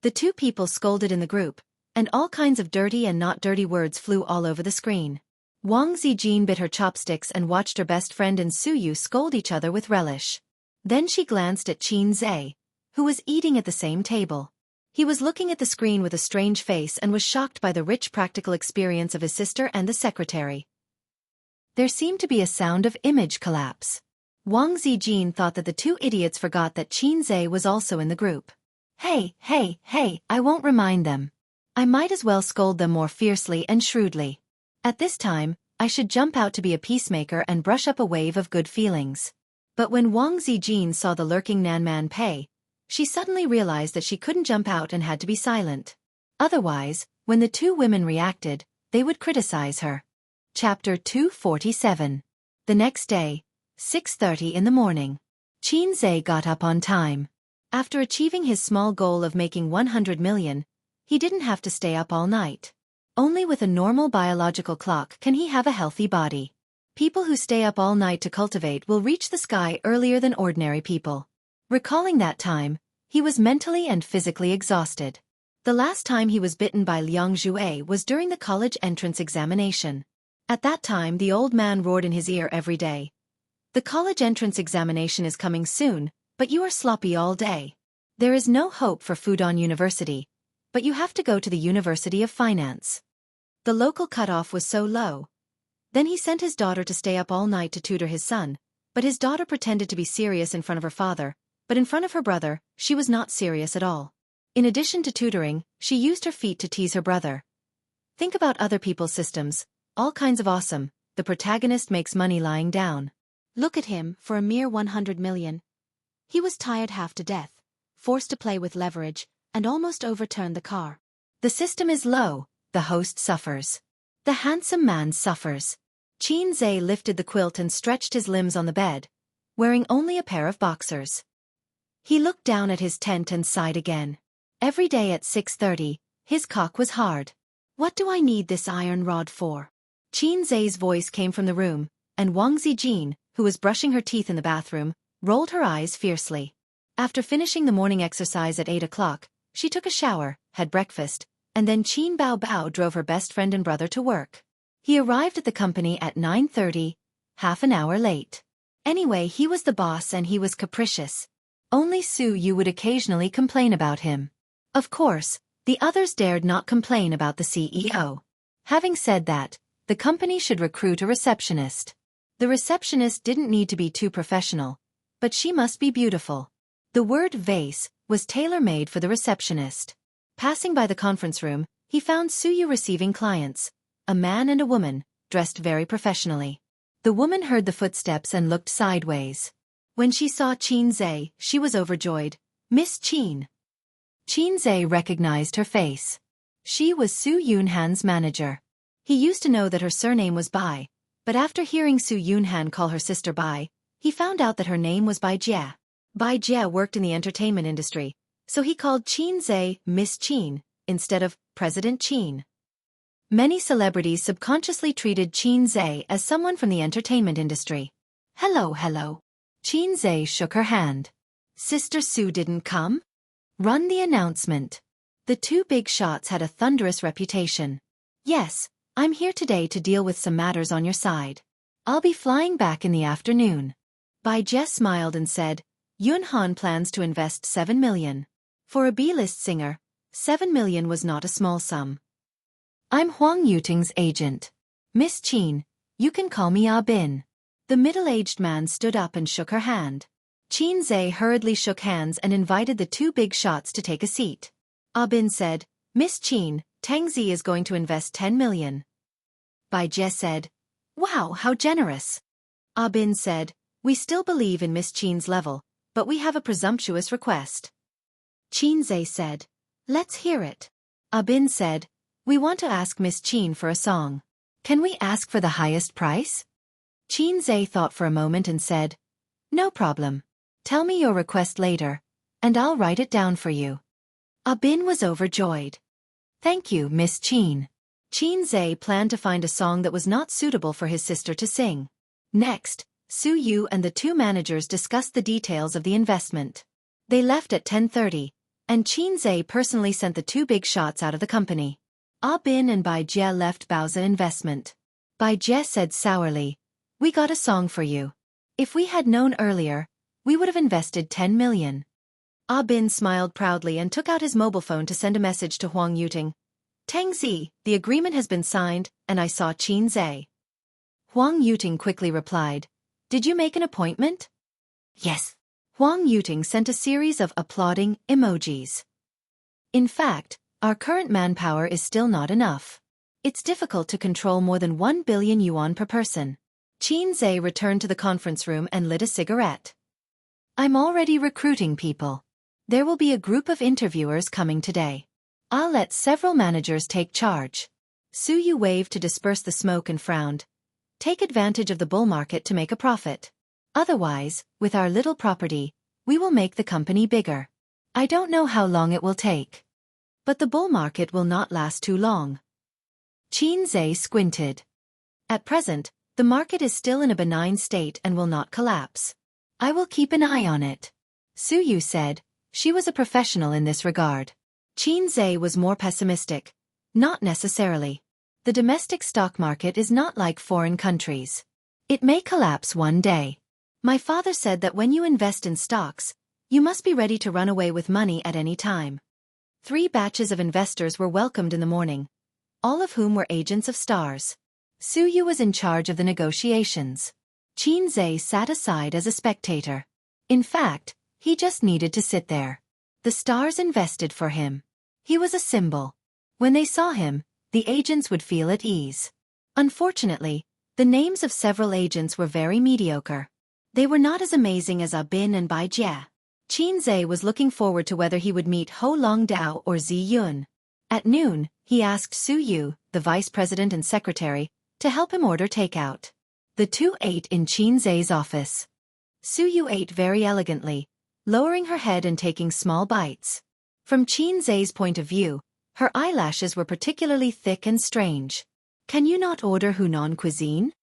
The two people scolded in the group, and all kinds of dirty and not dirty words flew all over the screen. Wang Zijin bit her chopsticks and watched her best friend and Su Yu scold each other with relish. Then she glanced at Qin Zhe, who was eating at the same table. He was looking at the screen with a strange face and was shocked by the rich practical experience of his sister and the secretary. There seemed to be a sound of image collapse. Wang Zijin thought that the two idiots forgot that Qin Zhe was also in the group. Hey, I won't remind them. I might as well scold them more fiercely and shrewdly. At this time, I should jump out to be a peacemaker and brush up a wave of good feelings. But when Wang Zijin saw the lurking Nanman Pei, she suddenly realized that she couldn't jump out and had to be silent. Otherwise, when the two women reacted, they would criticize her. Chapter 247. The next day, 6:30 in the morning. Qin Zhe got up on time. After achieving his small goal of making 100 million, he didn't have to stay up all night. Only with a normal biological clock can he have a healthy body. People who stay up all night to cultivate will reach the sky earlier than ordinary people. Recalling that time, he was mentally and physically exhausted. The last time he was bitten by Liang Jue was during the college entrance examination. At that time the old man roared in his ear every day. The college entrance examination is coming soon, but you are sloppy all day. There is no hope for Fudan University, but you have to go to the University of Finance. The local cutoff was so low. Then he sent his daughter to stay up all night to tutor his son, but his daughter pretended to be serious in front of her father, but in front of her brother, she was not serious at all. In addition to tutoring, she used her feet to tease her brother. Think about other people's systems, all kinds of awesome. The protagonist makes money lying down. Look at him, for a mere 100 million. He was tired half to death, forced to play with leverage, and almost overturned the car. The system is low, the host suffers. The handsome man suffers. Chin Zhe lifted the quilt and stretched his limbs on the bed, wearing only a pair of boxers. He looked down at his tent and sighed again. Every day at 6:30, his cock was hard. What do I need this iron rod for? Chin Zhe's voice came from the room, and Wang Zijin, who was brushing her teeth in the bathroom, rolled her eyes fiercely. After finishing the morning exercise at 8 o'clock, she took a shower, had breakfast, and then Qin Bao Bao drove her best friend and brother to work. He arrived at the company at 9:30, half an hour late. Anyway, he was the boss and he was capricious. Only Su Yu would occasionally complain about him. Of course, the others dared not complain about the CEO. Having said that, the company should recruit a receptionist. The receptionist didn't need to be too professional, but she must be beautiful. The word vase was tailor-made for the receptionist. Passing by the conference room, he found Su Yu receiving clients, a man and a woman, dressed very professionally. The woman heard the footsteps and looked sideways. When she saw Chin Zhe, she was overjoyed. Miss Chin. Chin Zhe recognized her face. She was Su Yunhan's manager. He used to know that her surname was Bai, but after hearing Su Yunhan call her sister Bai, he found out that her name was Bai Jie. Bai Jie worked in the entertainment industry, so he called Chin Zhe Miss Chin, instead of President Chin. Many celebrities subconsciously treated Chin Zhe as someone from the entertainment industry. Hello, hello. Chin Zhe shook her hand. Sister Su didn't come? Run the announcement. The two big shots had a thunderous reputation. Yes, I'm here today to deal with some matters on your side. I'll be flying back in the afternoon. Bai Jie smiled and said, Yunhan plans to invest 7 million. For a B-list singer, 7 million was not a small sum. I'm Huang Yuting's agent. Miss Chin, you can call me Ah Bin. The middle-aged man stood up and shook her hand. Chin Zhe hurriedly shook hands and invited the two big shots to take a seat. Ah Bin said, Miss Chin, Tang Zi is going to invest 10 million. Bai Jie said, Wow, how generous. Ah Bin said, We still believe in Miss Chin's level, but we have a presumptuous request. Chin Zhe said, Let's hear it. Ah Bin said, We want to ask Miss Chin for a song. Can we ask for the highest price? Chin Zhe thought for a moment and said, No problem. Tell me your request later, and I'll write it down for you. Ah Bin was overjoyed. Thank you, Miss Chin. Chin Zhe planned to find a song that was not suitable for his sister to sing. Next, Su Yu and the two managers discussed the details of the investment. They left at 10:30, and Chin Zhe personally sent the two big shots out of the company. Ah Bin and Bai Jie left Baoza Investment. Bai Jie said sourly, We got a song for you. If we had known earlier, we would have invested 10 million. Ah Bin smiled proudly and took out his mobile phone to send a message to Huang Yuting. Tang Zi, the agreement has been signed, and I saw Chin Zhe. Huang Yuting quickly replied, Did you make an appointment? Yes. Huang Yuting sent a series of applauding emojis. In fact, our current manpower is still not enough. It's difficult to control more than 1 billion yuan per person. Chin Zhe returned to the conference room and lit a cigarette. I'm already recruiting people. There will be a group of interviewers coming today. I'll let several managers take charge. Su Yu waved to disperse the smoke and frowned. Take advantage of the bull market to make a profit. Otherwise, with our little property, we will make the company bigger. I don't know how long it will take. But the bull market will not last too long. Chin Zhe squinted. At present, the market is still in a benign state and will not collapse. I will keep an eye on it. Su Yu said. She was a professional in this regard. Chin Zhe was more pessimistic. Not necessarily. The domestic stock market is not like foreign countries. It may collapse one day. My father said that when you invest in stocks, you must be ready to run away with money at any time. 3 batches of investors were welcomed in the morning, all of whom were agents of stars. Suyu was in charge of the negotiations. Qinze sat aside as a spectator. In fact, he just needed to sit there. The stars invested for him. He was a symbol. When they saw him, the agents would feel at ease. Unfortunately, the names of several agents were very mediocre. They were not as amazing as Bin and Bai Jie. Qinze was looking forward to whether he would meet Ho Longdao or Zi Yun. At noon, he asked Suyu, the vice president and secretary, to help him order takeout. The two ate in Qinze's office. Suyu ate very elegantly, lowering her head and taking small bites. From Qinze's point of view, her eyelashes were particularly thick and strange. "Can you not order Hunan cuisine?"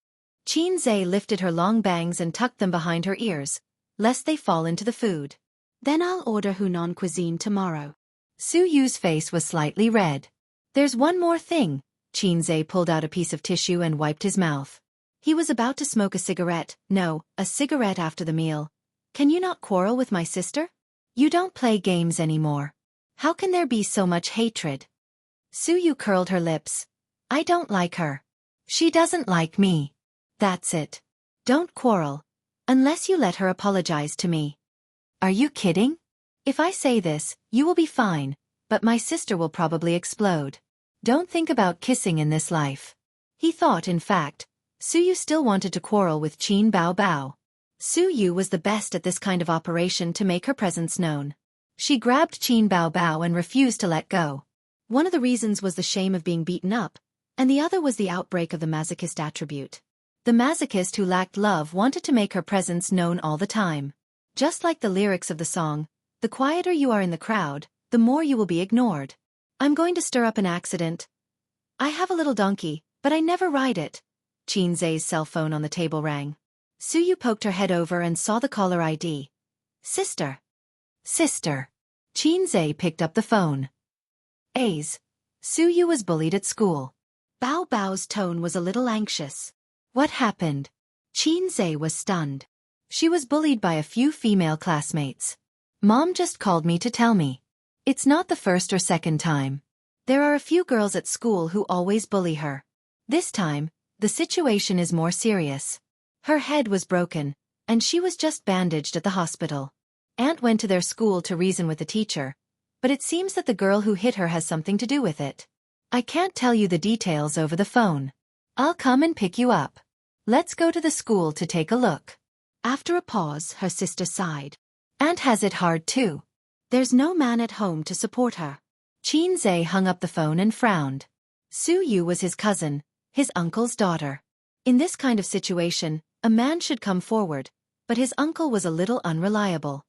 Qinze lifted her long bangs and tucked them behind her ears, lest they fall into the food. "Then I'll order Hunan cuisine tomorrow." Suyu's face was slightly red. "There's one more thing." Qinze pulled out a piece of tissue and wiped his mouth. He was about to smoke a cigarette after the meal. "Can you not quarrel with my sister? You don't play games anymore. How can there be so much hatred?" Suyu curled her lips. "I don't like her. She doesn't like me. That's it. Don't quarrel. Unless you let her apologize to me." "Are you kidding? If I say this, you will be fine, but my sister will probably explode. Don't think about kissing in this life." He thought, in fact, Suyu still wanted to quarrel with Qin Bao Bao. Suyu was the best at this kind of operation to make her presence known. She grabbed Qin Bao Bao and refused to let go. One of the reasons was the shame of being beaten up, and the other was the outbreak of the masochist attribute. The masochist who lacked love wanted to make her presence known all the time. Just like the lyrics of the song, "The quieter you are in the crowd, the more you will be ignored." "I'm going to stir up an accident. I have a little donkey, but I never ride it." Qinze's cell phone on the table rang. Suyu poked her head over and saw the caller ID. "Sister." "Sister." Qinze picked up the phone. "A's. Suyu was bullied at school." Bao Bao's tone was a little anxious. "What happened?" Qinze was stunned. "She was bullied by a few female classmates. Mom just called me to tell me. It's not the first or second time. There are a few girls at school who always bully her. This time, the situation is more serious. Her head was broken, and she was just bandaged at the hospital. Aunt went to their school to reason with the teacher, but it seems that the girl who hit her has something to do with it. I can't tell you the details over the phone. I'll come and pick you up. Let's go to the school to take a look." After a pause, her sister sighed. "Aunt has it hard too. There's no man at home to support her." Qinze hung up the phone and frowned. Suyu was his cousin, his uncle's daughter. In this kind of situation, a man should come forward, but his uncle was a little unreliable.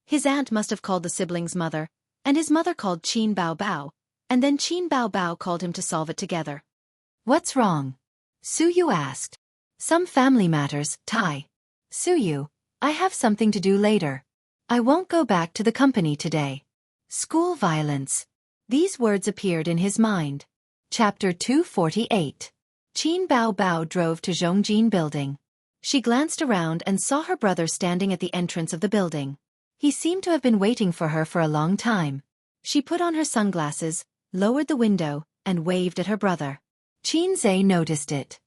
His aunt must have called the sibling's mother, and his mother called Qin Bao Bao, and then Qin Bao Bao called him to solve it together. "What's wrong?" Suyu asked. "Some family matters, Tai. Suyu, I have something to do later. I won't go back to the company today." School violence. These words appeared in his mind. Chapter 248. Qin Bao Bao drove to Zhongjin building. She glanced around and saw her brother standing at the entrance of the building. He seemed to have been waiting for her for a long time. She put on her sunglasses, lowered the window, and waved at her brother. Qinze noticed it.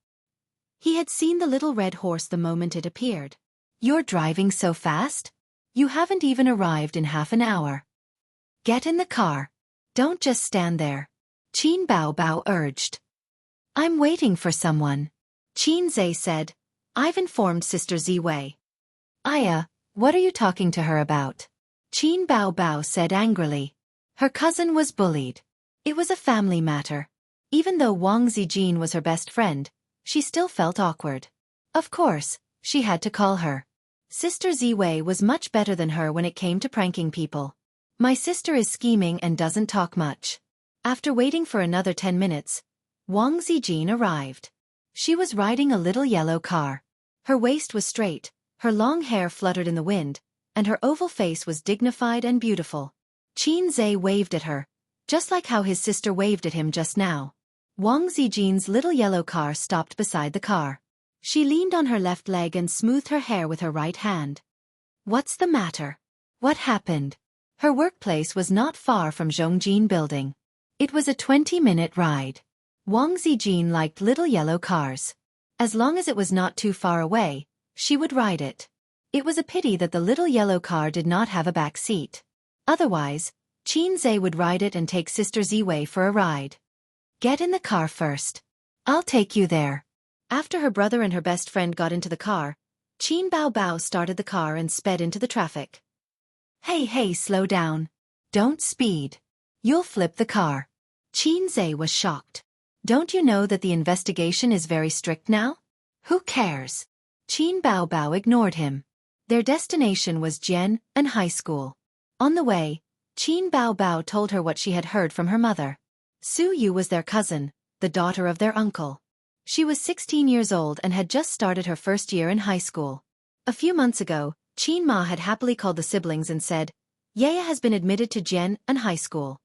He had seen the little red horse the moment it appeared. "You're driving so fast? You haven't even arrived in half an hour. Get in the car. Don't just stand there," Qin Bao Bao urged. "I'm waiting for someone," Qinze said. "I've informed Sister Ziwei." "Aya, what are you talking to her about?" Qin Bao Bao said angrily. Her cousin was bullied. It was a family matter. Even though Wang Zijin was her best friend, she still felt awkward. Of course, she had to call her. Sister Ziwei was much better than her when it came to pranking people. "My sister is scheming and doesn't talk much." After waiting for another 10 minutes, Wang Zijin arrived. She was riding a little yellow car. Her waist was straight, her long hair fluttered in the wind, and her oval face was dignified and beautiful. Qinze waved at her, just like how his sister waved at him just now. Wang Zijin's little yellow car stopped beside the car. She leaned on her left leg and smoothed her hair with her right hand. "What's the matter? What happened?" Her workplace was not far from Zhongjin building. It was a 20-minute ride. Wang Zijin liked little yellow cars. As long as it was not too far away, she would ride it. It was a pity that the little yellow car did not have a back seat. Otherwise, Qin Zhe would ride it and take Sister Ziwei for a ride. Get in the car first. I'll take you there. After her brother and her best friend got into the car, Qin Bao started the car and sped into the traffic. Hey, slow down. Don't speed. You'll flip the car. Qin Zhe was shocked. Don't you know that the investigation is very strict now? Who cares? Qin Bao ignored him. Their destination was Jian and high school. On the way, Qin Bao told her what she had heard from her mother. Su Yu was their cousin, the daughter of their uncle. She was 16 years old and had just started her first year in high school. A few months ago, Qin Ma had happily called the siblings and said, Yaya has been admitted to Jian and high school.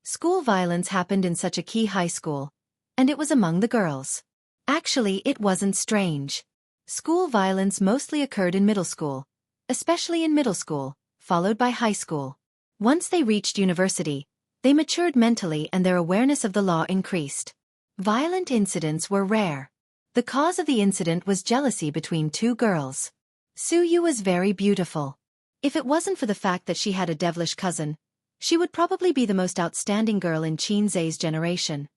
School violence happened in such a key high school, and it was among the girls. Actually, it wasn't strange. School violence mostly occurred in middle school, especially in middle school, followed by high school. Once they reached university, they matured mentally and their awareness of the law increased. Violent incidents were rare. The cause of the incident was jealousy between two girls. Su Yu was very beautiful. If it wasn't for the fact that she had a devilish cousin, she would probably be the most outstanding girl in Qin Zhe's generation.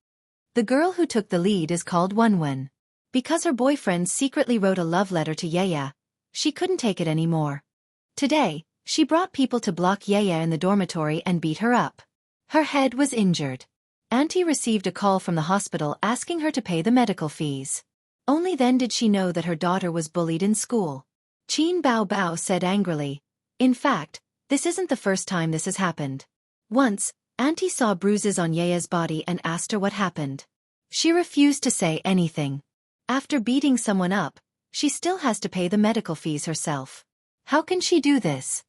The girl who took the lead is called Wenwen. Because her boyfriend secretly wrote a love letter to Yaya, she couldn't take it anymore. Today, she brought people to block Yaya in the dormitory and beat her up. Her head was injured. Auntie received a call from the hospital asking her to pay the medical fees. Only then did she know that her daughter was bullied in school. Qin Bao said angrily, in fact, this isn't the first time this has happened. Once, Auntie saw bruises on Yaya's body and asked her what happened. She refused to say anything. After beating someone up, she still has to pay the medical fees herself. How can she do this?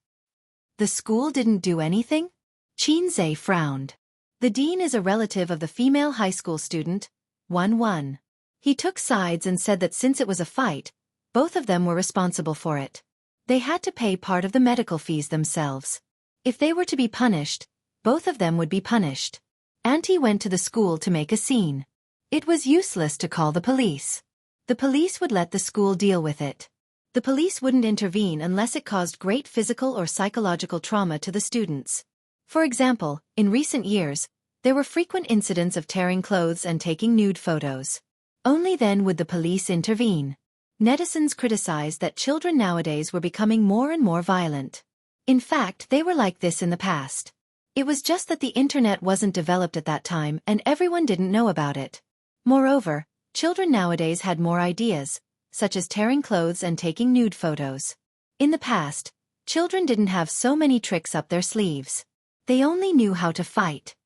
The school didn't do anything? Qin Zhe frowned. The dean is a relative of the female high school student, Wan. He took sides and said that since it was a fight, both of them were responsible for it. They had to pay part of the medical fees themselves. If they were to be punished, both of them would be punished. Auntie went to the school to make a scene. It was useless to call the police. The police would let the school deal with it. The police wouldn't intervene unless it caused great physical or psychological trauma to the students. For example, in recent years, there were frequent incidents of tearing clothes and taking nude photos. Only then would the police intervene. Netizens criticized that children nowadays were becoming more and more violent. In fact, they were like this in the past. It was just that the internet wasn't developed at that time and everyone didn't know about it. Moreover, children nowadays had more ideas, such as tearing clothes and taking nude photos. In the past, children didn't have so many tricks up their sleeves. They only knew how to fight.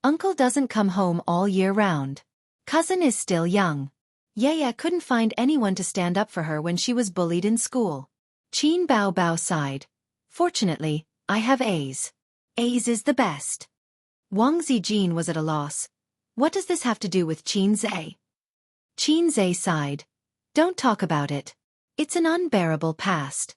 Uncle doesn't come home all year round. Cousin is still young. Yaya couldn't find anyone to stand up for her when she was bullied in school. Qin Bao sighed. Fortunately, I have A's. A's is the best. Wang Zijin was at a loss. What does this have to do with Qin Zhe? Qin Zhe sighed. Don't talk about it. It's an unbearable past.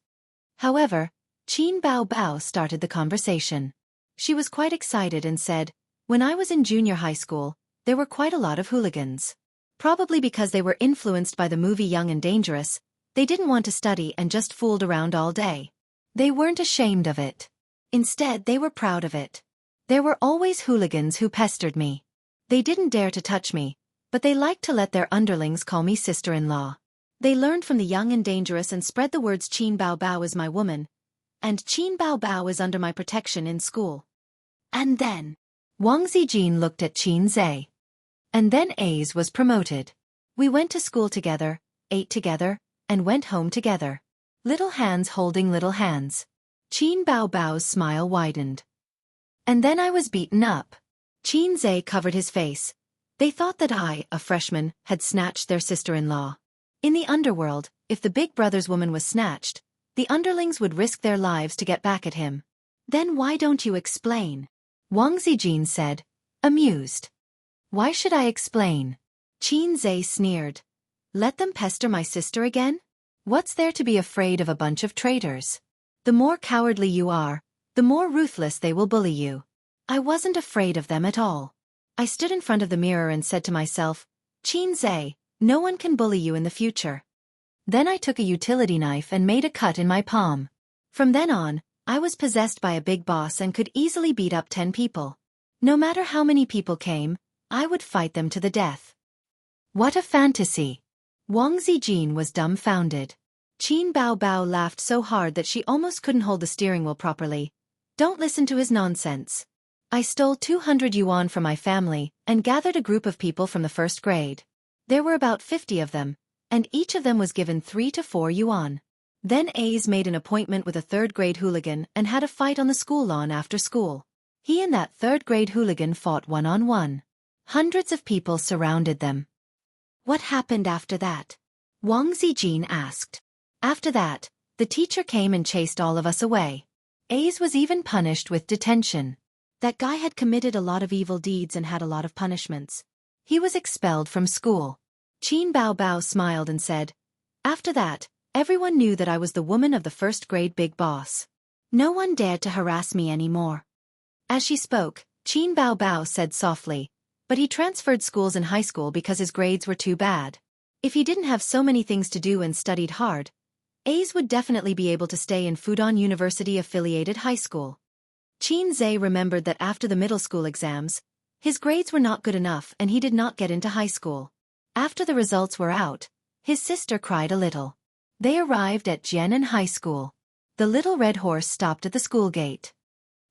However, Qin Bao started the conversation. She was quite excited and said, when I was in junior high school, there were quite a lot of hooligans. Probably because they were influenced by the movie Young and Dangerous, they didn't want to study and just fooled around all day. They weren't ashamed of it. Instead, they were proud of it. There were always hooligans who pestered me. They didn't dare to touch me, but they liked to let their underlings call me sister-in-law. They learned from the Young and Dangerous and spread the words Qin Bao is my woman, and Qin Bao is under my protection in school. And then, Wang Zijin looked at Qin Zhe. And then A's was promoted. We went to school together, ate together, and went home together. Little hands holding little hands. Qin Bao's smile widened. And then I was beaten up. Qin Zhe covered his face. They thought that I, a freshman, had snatched their sister-in-law. In the underworld, if the big brother's woman was snatched, the underlings would risk their lives to get back at him. Then why don't you explain? Wang Zijin said, amused. Why should I explain? Qin Zhe sneered. Let them pester my sister again? What's there to be afraid of a bunch of traitors? The more cowardly you are, the more ruthless they will bully you. I wasn't afraid of them at all. I stood in front of the mirror and said to myself, Qin, no one can bully you in the future. Then I took a utility knife and made a cut in my palm. From then on, I was possessed by a big boss and could easily beat up 10 people. No matter how many people came, I would fight them to the death. What a fantasy! Wang Zijin was dumbfounded. Qin Bao laughed so hard that she almost couldn't hold the steering wheel properly. Don't listen to his nonsense. I stole 200 yuan from my family and gathered a group of people from the first grade. There were about 50 of them, and each of them was given 3 to 4 yuan. Then A's made an appointment with a third-grade hooligan and had a fight on the school lawn after school. He and that third-grade hooligan fought one-on-one. Hundreds of people surrounded them. What happened after that? Wang Zijin asked. After that, the teacher came and chased all of us away. A's was even punished with detention. That guy had committed a lot of evil deeds and had a lot of punishments. He was expelled from school. Qin Bao smiled and said, After that, everyone knew that I was the woman of the first-grade big boss. No one dared to harass me anymore. As she spoke, Qin Bao said softly, but he transferred schools in high school because his grades were too bad. If he didn't have so many things to do and studied hard, A's would definitely be able to stay in Fudan University-affiliated high school. Qin remembered that after the middle school exams, his grades were not good enough and he did not get into high school. After the results were out, his sister cried a little. They arrived at Jianan High School. The little red horse stopped at the school gate.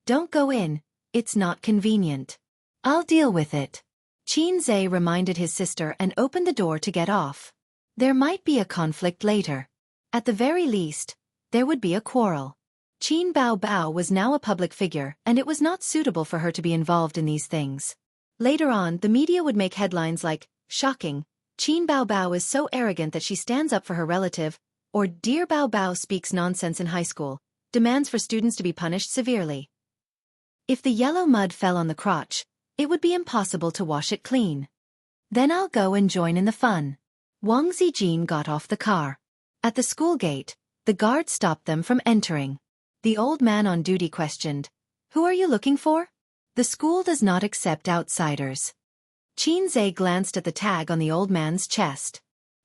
Don't go in, it's not convenient. I'll deal with it. Qin reminded his sister and opened the door to get off. There might be a conflict later. At the very least, there would be a quarrel. Qin Bao was now a public figure and it was not suitable for her to be involved in these things. Later on, the media would make headlines like, Shocking, Qin Bao is so arrogant that she stands up for her relative, or Dear Bao speaks nonsense in high school, demands for students to be punished severely. If the yellow mud fell on the crotch, it would be impossible to wash it clean. Then I'll go and join in the fun. Wang Zijin got off the car. At the school gate, the guard stopped them from entering. The old man on duty questioned, Who are you looking for? The school does not accept outsiders. Qin glanced at the tag on the old man's chest.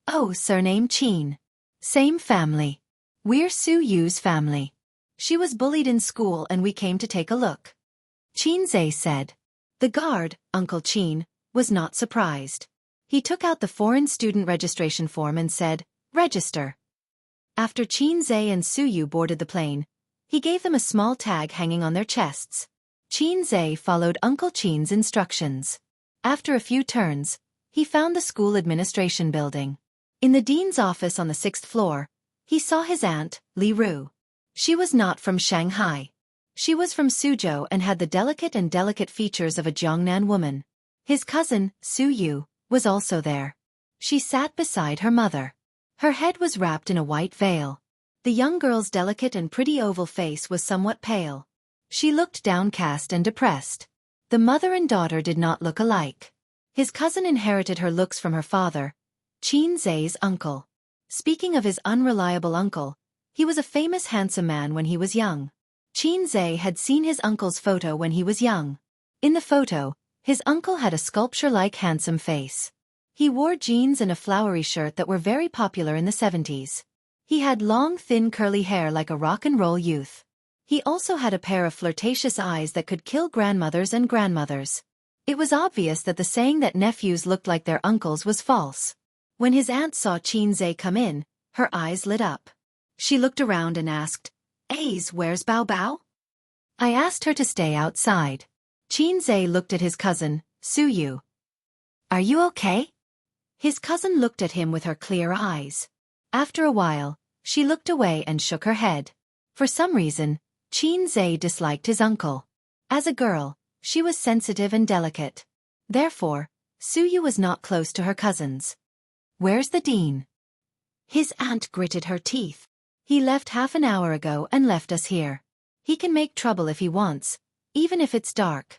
Oh, surname Qin. Same family. We're Su Yu's family. She was bullied in school and we came to take a look. Qin said. The guard, Uncle Qin, was not surprised. He took out the foreign student registration form and said, Register. After Qin and Su Yu boarded the plane, he gave them a small tag hanging on their chests. Qin followed Uncle Qin's instructions. After a few turns, he found the school administration building. In the dean's office on the 6th floor, he saw his aunt, Li Ru. She was not from Shanghai. She was from Suzhou and had the delicate features of a Jiangnan woman. His cousin, Su Yu, was also there. She sat beside her mother. Her head was wrapped in a white veil. The young girl's delicate and pretty oval face was somewhat pale. She looked downcast and depressed. The mother and daughter did not look alike. His cousin inherited her looks from her father, Qin's uncle. Speaking of his unreliable uncle, he was a famous handsome man when he was young. Qin had seen his uncle's photo when he was young. In the photo, his uncle had a sculpture-like handsome face. He wore jeans and a flowery shirt that were very popular in the 70s. He had long, thin, curly hair like a rock-and-roll youth. He also had a pair of flirtatious eyes that could kill grandmothers and grandmothers. It was obvious that the saying that nephews looked like their uncles was false. When his aunt saw Qin come in, her eyes lit up. She looked around and asked, A's, where's Bao? I asked her to stay outside. Qin looked at his cousin, Su Yu. Are you okay? His cousin looked at him with her clear eyes. After a while, she looked away and shook her head. For some reason, Qin disliked his uncle. As a girl, she was sensitive and delicate. Therefore, Su Yu was not close to her cousins. Where's the dean? His aunt gritted her teeth. He left half an hour ago and left us here. He can make trouble if he wants, even if it's dark.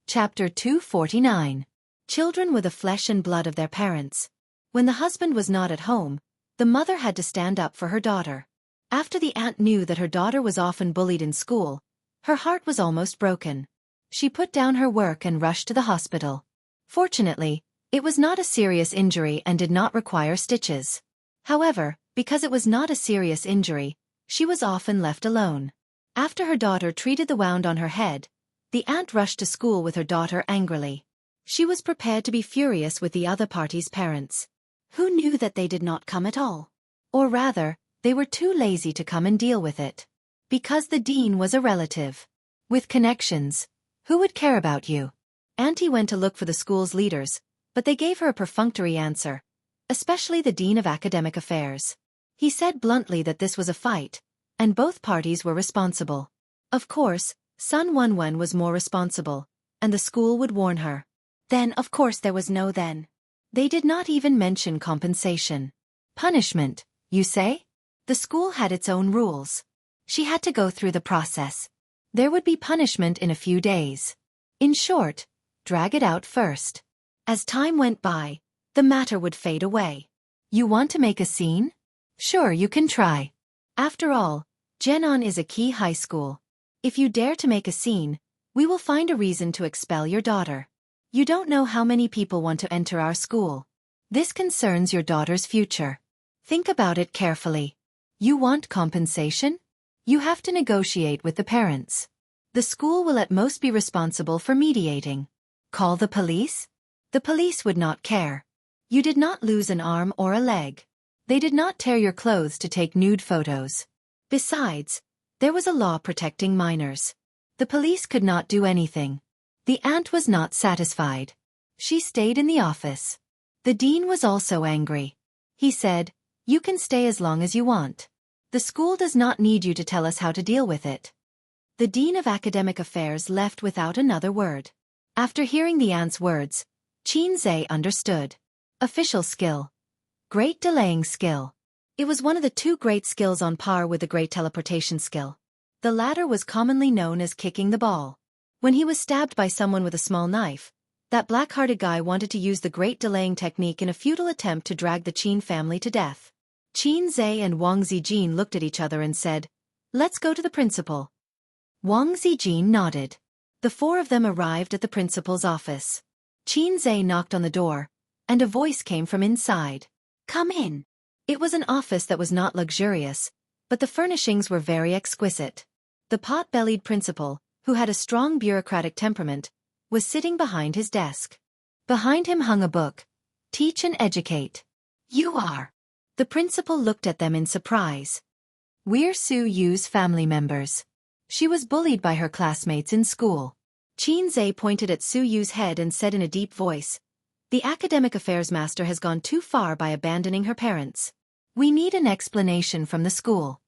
Chapter 249. Children were the flesh and blood of their parents. When the husband was not at home, the mother had to stand up for her daughter. After the aunt knew that her daughter was often bullied in school, her heart was almost broken. She put down her work and rushed to the hospital. Fortunately, it was not a serious injury and did not require stitches. However, because it was not a serious injury, she was often left alone. After her daughter treated the wound on her head, the aunt rushed to school with her daughter angrily. She was prepared to be furious with the other party's parents. Who knew that they did not come at all? Or rather, they were too lazy to come and deal with it. Because the dean was a relative. With connections, who would care about you? Auntie went to look for the school's leaders, but they gave her a perfunctory answer, especially the dean of academic affairs. He said bluntly that this was a fight, and both parties were responsible. Of course, Sun Wunwun was more responsible, and the school would warn her. Then of course there was no then. They did not even mention compensation. Punishment, you say? The school had its own rules. She had to go through the process. There would be punishment in a few days. In short, drag it out first. As time went by, the matter would fade away. You want to make a scene? Sure, you can try. After all, Jenon is a key high school. If you dare to make a scene, we will find a reason to expel your daughter. You don't know how many people want to enter our school. This concerns your daughter's future. Think about it carefully. You want compensation? You have to negotiate with the parents. The school will at most be responsible for mediating. Call the police? The police would not care. You did not lose an arm or a leg. They did not tear your clothes to take nude photos. Besides, there was a law protecting minors. The police could not do anything. The aunt was not satisfied. She stayed in the office. The dean was also angry. He said, "You can stay as long as you want. The school does not need you to tell us how to deal with it." The dean of academic affairs left without another word. After hearing the aunt's words, Qin Zhe understood. Official skill. Great delaying skill. It was one of the two great skills on par with the great teleportation skill. The latter was commonly known as kicking the ball. When he was stabbed by someone with a small knife, that black-hearted guy wanted to use the great delaying technique in a futile attempt to drag the Qin family to death. Qin Zhe and Wang Zijin looked at each other and said, "Let's go to the principal." Wang Zijin nodded. The four of them arrived at the principal's office. Qin Zhe knocked on the door, and a voice came from inside. "Come in." It was an office that was not luxurious, but the furnishings were very exquisite. The pot-bellied principal, who had a strong bureaucratic temperament, was sitting behind his desk. Behind him hung a book, "Teach and Educate." "You are." The principal looked at them in surprise. "We're Su Yu's family members. She was bullied by her classmates in school." Qin Zhe pointed at Su Yu's head and said in a deep voice, "The academic affairs master has gone too far by abandoning her parents. We need an explanation from the school."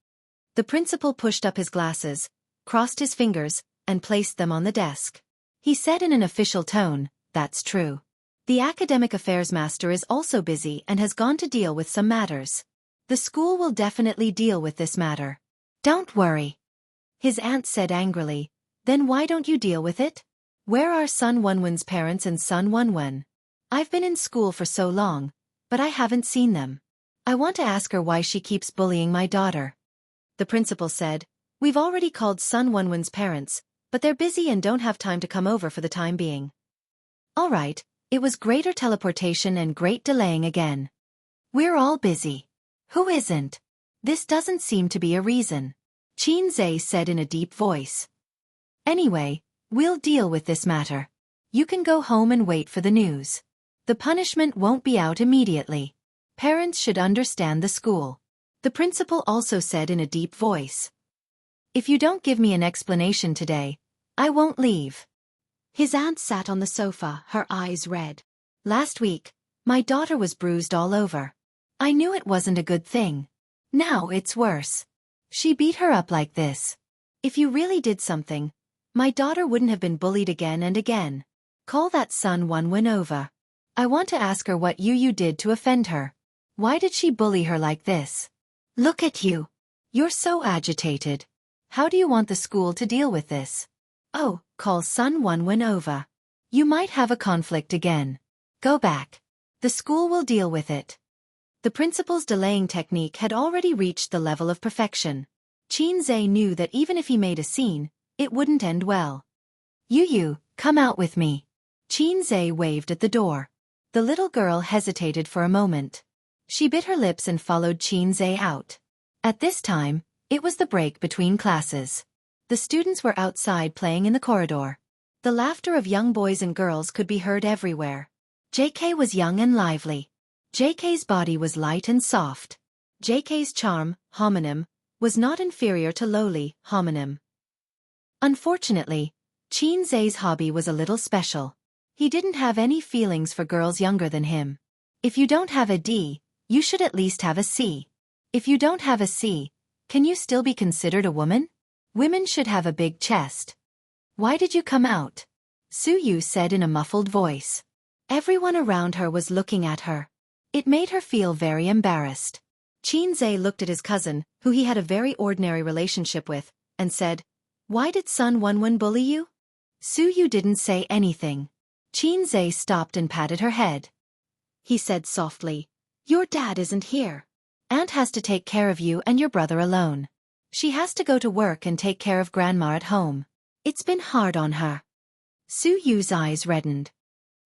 The principal pushed up his glasses, crossed his fingers, and placed them on the desk. He said in an official tone, "That's true. The academic affairs master is also busy and has gone to deal with some matters. The school will definitely deal with this matter. Don't worry." His aunt said angrily, "Then why don't you deal with it? Where are Sun Wunwun's parents and Sun Wunwun? I've been in school for so long, but I haven't seen them. I want to ask her why she keeps bullying my daughter." The principal said, "We've already called Sun Wunwun's parents, but they're busy and don't have time to come over for the time being." All right, it was greater teleportation and great delaying again. "We're all busy. Who isn't? This doesn't seem to be a reason," Qin Zhe said in a deep voice. "Anyway, we'll deal with this matter. You can go home and wait for the news. The punishment won't be out immediately. Parents should understand the school." The principal also said in a deep voice, "If you don't give me an explanation today, I won't leave." His aunt sat on the sofa, her eyes red. "Last week, my daughter was bruised all over. I knew it wasn't a good thing. Now it's worse. She beat her up like this. If you really did something, my daughter wouldn't have been bullied again and again. Call that Sun Wunwun over. I want to ask her what you did to offend her. Why did she bully her like this? Look at you. You're so agitated. How do you want the school to deal with this? Oh, call Sun Wunwun over. You might have a conflict again. Go back. The school will deal with it." The principal's delaying technique had already reached the level of perfection. Qin Zhe knew that even if he made a scene, it wouldn't end well. You, come out with me." Qinze waved at the door. The little girl hesitated for a moment. She bit her lips and followed Qinze out. At this time, it was the break between classes. The students were outside playing in the corridor. The laughter of young boys and girls could be heard everywhere. JK was young and lively. JK's body was light and soft. JK's charm, homonym, was not inferior to lowly, homonym. Unfortunately, Qinze's hobby was a little special. He didn't have any feelings for girls younger than him. If you don't have a D, you should at least have a C. If you don't have a C, can you still be considered a woman? Women should have a big chest. Why did you come out? Suyu said in a muffled voice. Everyone around her was looking at her. It made her feel very embarrassed. Qinze looked at his cousin, who he had a very ordinary relationship with, and said, "Why did Sun Wonwon bully you?" Suyu didn't say anything. Qinze stopped and patted her head. He said softly, "Your dad isn't here. Aunt has to take care of you and your brother alone. She has to go to work and take care of grandma at home. It's been hard on her." Suyu's eyes reddened.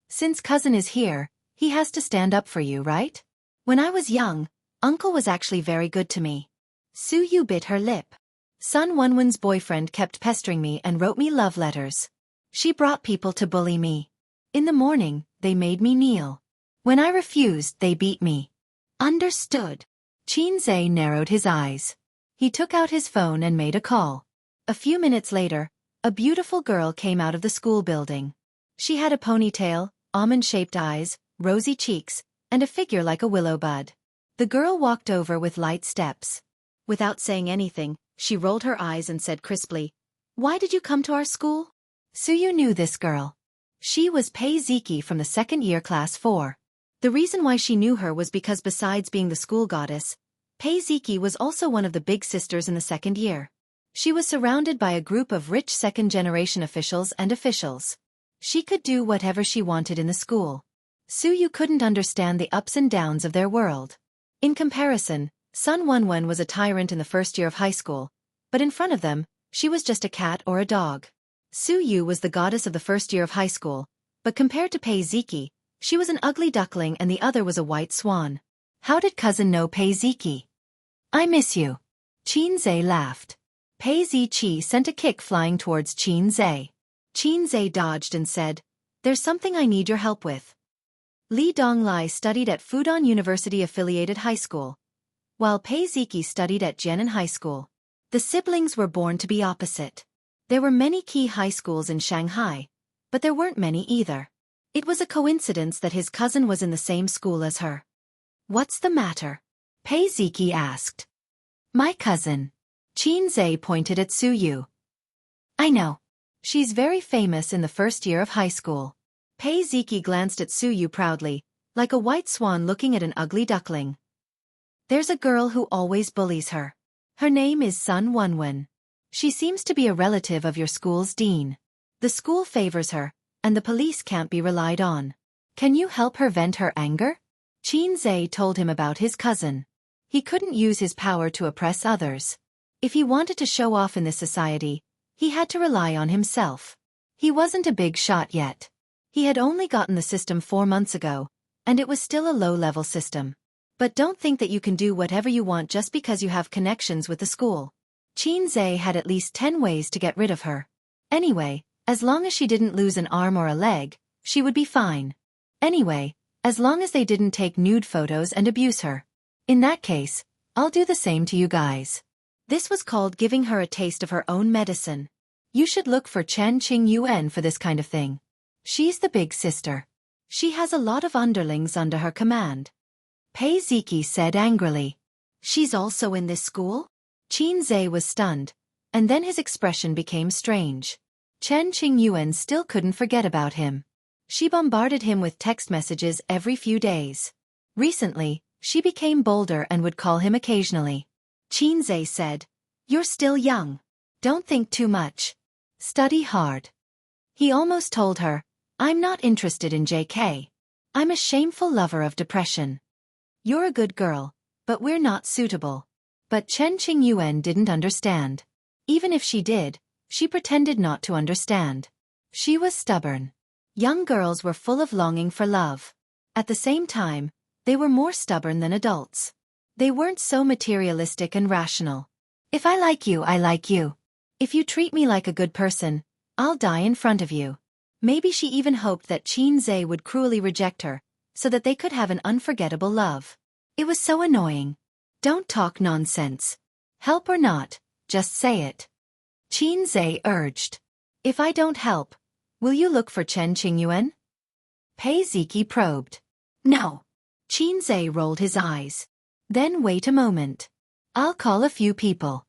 "Since cousin is here, he has to stand up for you, right? When I was young, uncle was actually very good to me." Suyu bit her lip. "Sun Wonwon's boyfriend kept pestering me and wrote me love letters. She brought people to bully me. In the morning, they made me kneel. When I refused, they beat me." "Understood." Qinze narrowed his eyes. He took out his phone and made a call. A few minutes later, a beautiful girl came out of the school building. She had a ponytail, almond-shaped eyes, rosy cheeks, and a figure like a willow bud. The girl walked over with light steps. Without saying anything, she rolled her eyes and said crisply, "Why did you come to our school?" Suyu knew this girl. She was Pei Ziki from the second-year class 4. The reason why she knew her was because besides being the school goddess, Pei Ziki was also one of the big sisters in the second year. She was surrounded by a group of rich second-generation officials and officials. She could do whatever she wanted in the school. Suyu couldn't understand the ups and downs of their world. In comparison, Sun Wonwon was a tyrant in the first year of high school, but in front of them, she was just a cat or a dog. Suyu was the goddess of the first year of high school, but compared to Pei Ziki, she was an ugly duckling and the other was a white swan. How did cousin know Pei Ziki? "I miss you." Qinze laughed. Pei Ziqi sent a kick flying towards Qinze. Qinze dodged and said, "There's something I need your help with." Li Donglai studied at Fudan University-affiliated high school, while Pei Ziki studied at Jianan High School. The siblings were born to be opposite. There were many key high schools in Shanghai, but there weren't many either. It was a coincidence that his cousin was in the same school as her. "What's the matter?" Pei Ziki asked. "My cousin." Qinze pointed at Suyu. "I know. She's very famous in the first year of high school." Pei Ziki glanced at Suyu proudly, like a white swan looking at an ugly duckling. "There's a girl who always bullies her. Her name is Sun Wonwon. She seems to be a relative of your school's dean. The school favors her, and the police can't be relied on. Can you help her vent her anger?" Qinze told him about his cousin. He couldn't use his power to oppress others. If he wanted to show off in this society, he had to rely on himself. He wasn't a big shot yet. He had only gotten the system 4 months ago, and it was still a low-level system. But don't think that you can do whatever you want just because you have connections with the school. Qinze had at least 10 ways to get rid of her. Anyway, as long as she didn't lose an arm or a leg, she would be fine. Anyway, as long as they didn't take nude photos and abuse her. In that case, I'll do the same to you guys. This was called giving her a taste of her own medicine. You should look for Chen Qing Yuan for this kind of thing. She's the big sister. She has a lot of underlings under her command. Pei Ziki said angrily. "She's also in this school?" Qinze was stunned, and then his expression became strange. Chen Qing Yuan still couldn't forget about him. She bombarded him with text messages every few days. Recently, she became bolder and would call him occasionally. Qinze said, "You're still young. Don't think too much. Study hard." He almost told her, "I'm not interested in JK. I'm a shameful lover of depression. You're a good girl, but we're not suitable." But Chen Qing Yuan didn't understand. Even if she did, she pretended not to understand. She was stubborn. Young girls were full of longing for love. At the same time, they were more stubborn than adults. They weren't so materialistic and rational. If I like you, I like you. If you treat me like a good person, I'll die in front of you. Maybe she even hoped that Qin would cruelly reject her, so that they could have an unforgettable love. It was so annoying. Don't talk nonsense. Help or not, just say it. Qin urged. If I don't help, will you look for Chen Qingyuan? Pei Ziki probed. No. Qin rolled his eyes. Then wait a moment. I'll call a few people.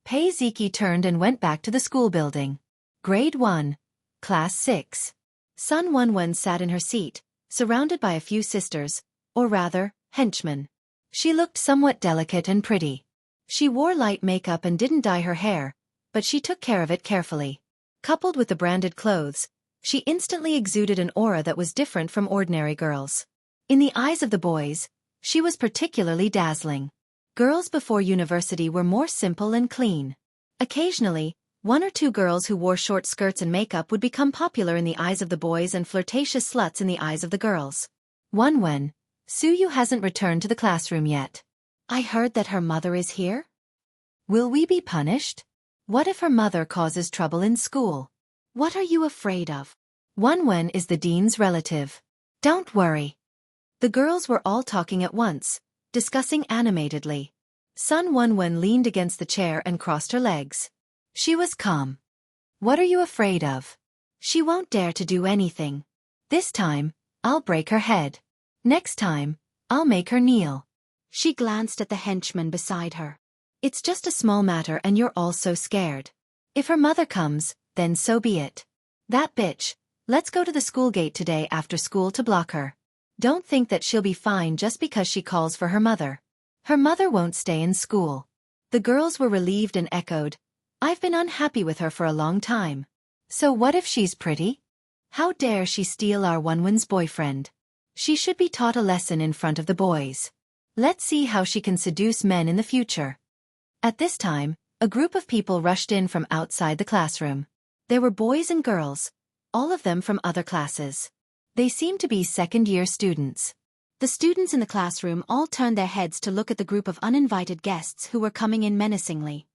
Pei Ziki turned and went back to the school building. Grade 1, Class 6. Sun Wenwen sat in her seat, surrounded by a few sisters, or rather, henchmen. She looked somewhat delicate and pretty. She wore light makeup and didn't dye her hair, but she took care of it carefully. Coupled with the branded clothes, she instantly exuded an aura that was different from ordinary girls. In the eyes of the boys, she was particularly dazzling. Girls before university were more simple and clean. Occasionally, one or two girls who wore short skirts and makeup would become popular in the eyes of the boys and flirtatious sluts in the eyes of the girls. When Suyu hasn't returned to the classroom yet. I heard that her mother is here? Will we be punished? What if her mother causes trouble in school? What are you afraid of? Wenwen is the dean's relative. Don't worry. The girls were all talking at once, discussing animatedly. Sun Wenwen leaned against the chair and crossed her legs. She was calm. What are you afraid of? She won't dare to do anything. This time, I'll break her head. Next time, I'll make her kneel. She glanced at the henchman beside her. It's just a small matter and you're all so scared. If her mother comes, then so be it. That bitch, let's go to the school gate today after school to block her. Don't think that she'll be fine just because she calls for her mother. Her mother won't stay in school. The girls were relieved and echoed, I've been unhappy with her for a long time. So what if she's pretty? How dare she steal our Wenwen's boyfriend? She should be taught a lesson in front of the boys. Let's see how she can seduce men in the future. At this time, a group of people rushed in from outside the classroom. There were boys and girls, all of them from other classes. They seemed to be second-year students. The students in the classroom all turned their heads to look at the group of uninvited guests who were coming in menacingly.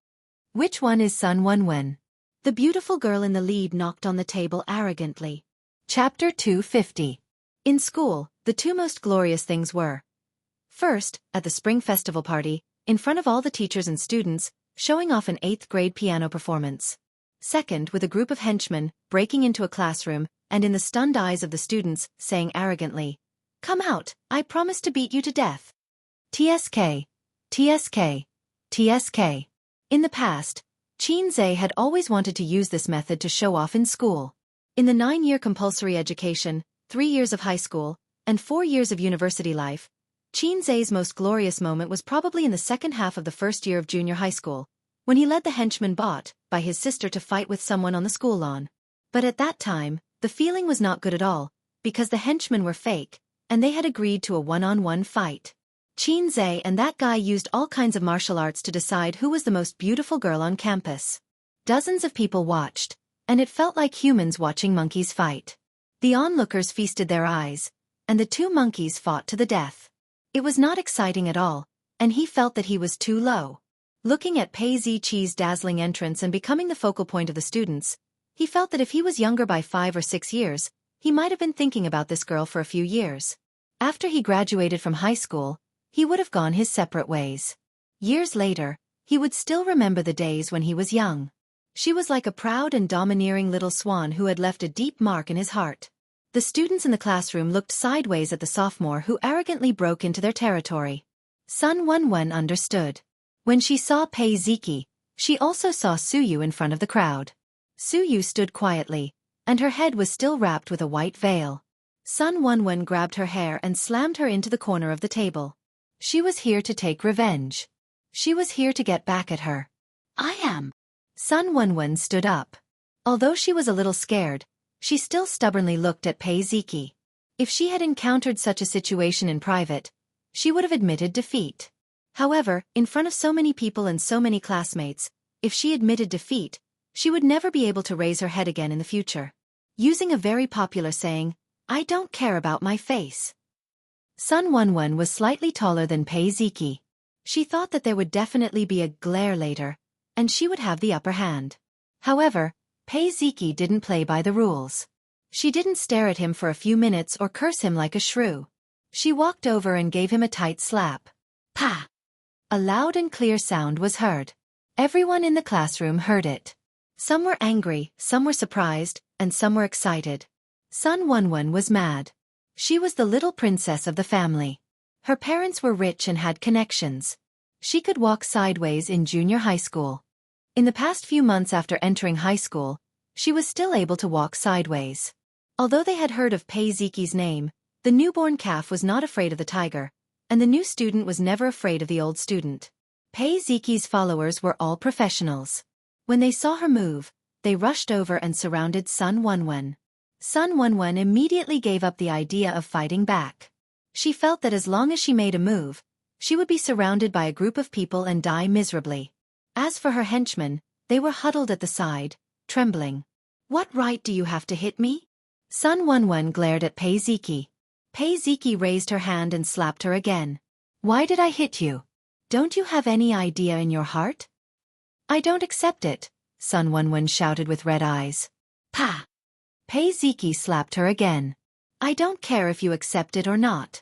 Which one is Sun Wenwen? The beautiful girl in the lead knocked on the table arrogantly. Chapter 250. In school, the two most glorious things were: first, at the spring festival party, in front of all the teachers and students, showing off an 8th grade piano performance. Second, with a group of henchmen, breaking into a classroom, and in the stunned eyes of the students, saying arrogantly, "Come out, I promise to beat you to death." TSK. TSK. TSK. In the past, Qin had always wanted to use this method to show off in school. In the 9-year compulsory education, 3 years of high school, and 4 years of university life, Qin's most glorious moment was probably in the second half of the first year of junior high school, when he led the henchman bought by his sister to fight with someone on the school lawn. But at that time, the feeling was not good at all, because the henchmen were fake, and they had agreed to a one-on-one fight. Qin and that guy used all kinds of martial arts to decide who was the most beautiful girl on campus. Dozens of people watched, and it felt like humans watching monkeys fight. The onlookers feasted their eyes, and the two monkeys fought to the death. It was not exciting at all, and he felt that he was too low. Looking at Pei Ziqi's dazzling entrance and becoming the focal point of the students, he felt that if he was younger by 5 or 6 years, he might have been thinking about this girl for a few years. After he graduated from high school, he would have gone his separate ways. Years later, he would still remember the days when he was young. She was like a proud and domineering little swan who had left a deep mark in his heart. The students in the classroom looked sideways at the sophomore who arrogantly broke into their territory. Sun Wenwen understood. When she saw Pei Ziki, she also saw Suyu in front of the crowd. Suyu stood quietly, and her head was still wrapped with a white veil. Sun Wenwen grabbed her hair and slammed her into the corner of the table. She was here to take revenge. She was here to get back at her. I am. Sun Wenwen stood up. Although she was a little scared, she still stubbornly looked at Pei Ziki. If she had encountered such a situation in private, she would have admitted defeat. However, in front of so many people and so many classmates, if she admitted defeat, she would never be able to raise her head again in the future. using a very popular saying, "I don't care about my face." Sun Wonwon was slightly taller than Pei Ziki. She thought that there would definitely be a glare later, and she would have the upper hand. However, Pei Ziki didn't play by the rules. She didn't stare at him for a few minutes or curse him like a shrew. She walked over and gave him a tight slap. Pa! A loud and clear sound was heard. Everyone in the classroom heard it. Some were angry, some were surprised, and some were excited. Sun Wonwon was mad. She was the little princess of the family. Her parents were rich and had connections. She could walk sideways in junior high school. In the past few months after entering high school, she was still able to walk sideways. Although they had heard of Pei Ziki's name, the newborn calf was not afraid of the tiger, and the new student was never afraid of the old student. Pei Ziki's followers were all professionals. When they saw her move, they rushed over and surrounded Sun Wonwon. Sun Wonwon immediately gave up the idea of fighting back. She felt that as long as she made a move, she would be surrounded by a group of people and die miserably. As for her henchmen, they were huddled at the side, trembling. "What right do you have to hit me?" Sun Wonwon glared at Pei Ziki. Pei Ziki raised her hand and slapped her again. "Why did I hit you? Don't you have any idea in your heart?" "I don't accept it," Sun Wonwon shouted with red eyes. "Pa!" Pei Ziki slapped her again. "I don't care if you accept it or not."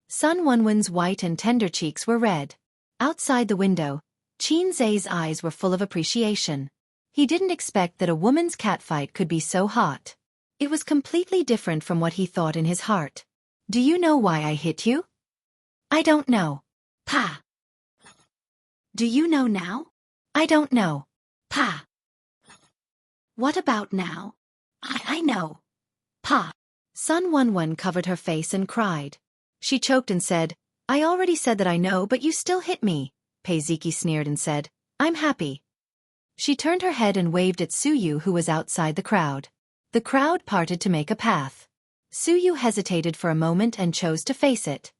Sun Wonwon's white and tender cheeks were red. Outside the window, Qin Zai's eyes were full of appreciation. He didn't expect that a woman's catfight could be so hot. It was completely different from what he thought in his heart. "Do you know why I hit you?" "I don't know." "Pa." "Do you know now?" "I don't know." "Pa." "What about now?" I know." "Pa." Sun Wonwon covered her face and cried. She choked and said, "I already said that I know, but you still hit me." Pei Ziki sneered and said, "I'm happy." She turned her head and waved at Suyu, who was outside the crowd. The crowd parted to make a path. Suyu hesitated for a moment and chose to face it.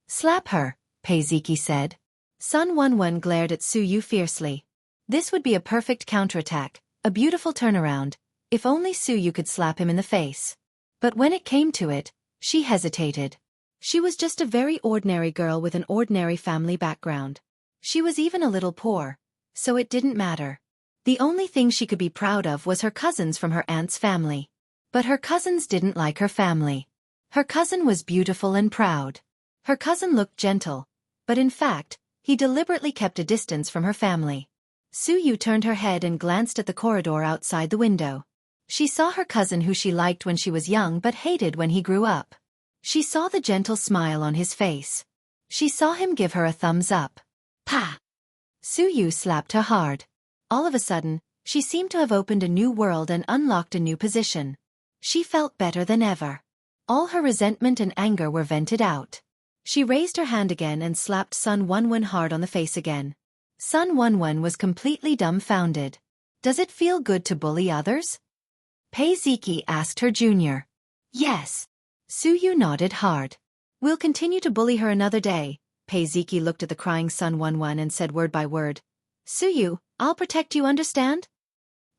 "Slap her," Pei Ziki said. Sun Wonwon glared at Suyu fiercely. This would be a perfect counterattack, a beautiful turnaround, if only Suyu could slap him in the face. But when it came to it, she hesitated. She was just a very ordinary girl with an ordinary family background. She was even a little poor, so it didn't matter. The only thing she could be proud of was her cousins from her aunt's family. But her cousins didn't like her family. Her cousin was beautiful and proud. Her cousin looked gentle, but in fact, he deliberately kept a distance from her family. Suyu turned her head and glanced at the corridor outside the window. She saw her cousin who she liked when she was young but hated when he grew up. She saw the gentle smile on his face. She saw him give her a thumbs up. Pa! Suyu slapped her hard. All of a sudden, she seemed to have opened a new world and unlocked a new position. She felt better than ever. All her resentment and anger were vented out. She raised her hand again and slapped Sun Wonwon hard on the face again. Sun Wonwon was completely dumbfounded. "Does it feel good to bully others?" Pei Ziki asked her junior. "Yes." Suyu nodded hard. "We'll continue to bully her another day." Pei Ziki looked at the crying Sun Wonwon and said word by word, "Suyu, I'll protect you, understand?"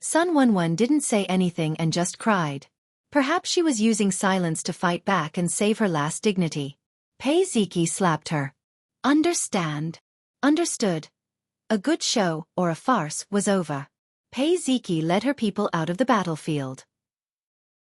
Sun Wonwon didn't say anything and just cried. Perhaps she was using silence to fight back and save her last dignity. Pei Ziki slapped her. "Understand." Understood. A good show, or a farce, was over. Pei Ziki led her people out of the battlefield.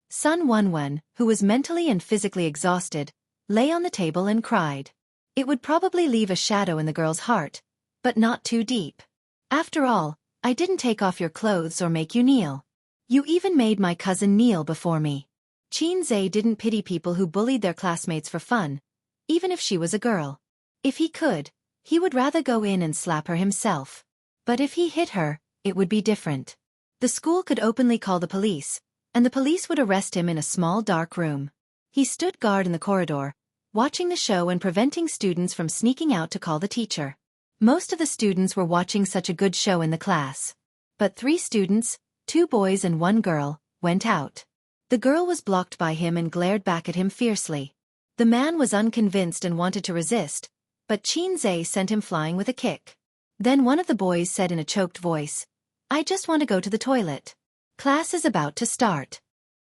Sun Wonwon, who was mentally and physically exhausted, lay on the table and cried. It would probably leave a shadow in the girl's heart, but not too deep. "After all, I didn't take off your clothes or make you kneel. You even made my cousin kneel before me." Qin Zai didn't pity people who bullied their classmates for fun, even if she was a girl. If he could, he would rather go in and slap her himself. But if he hit her, it would be different. The school could openly call the police, and the police would arrest him in a small dark room. He stood guard in the corridor, watching the show and preventing students from sneaking out to call the teacher. Most of the students were watching such a good show in the class. But 3 students, 2 boys and 1 girl, went out. The girl was blocked by him and glared back at him fiercely. The man was unconvinced and wanted to resist, but Qin Zai sent him flying with a kick. Then one of the boys said in a choked voice, "I just want to go to the toilet. Class is about to start."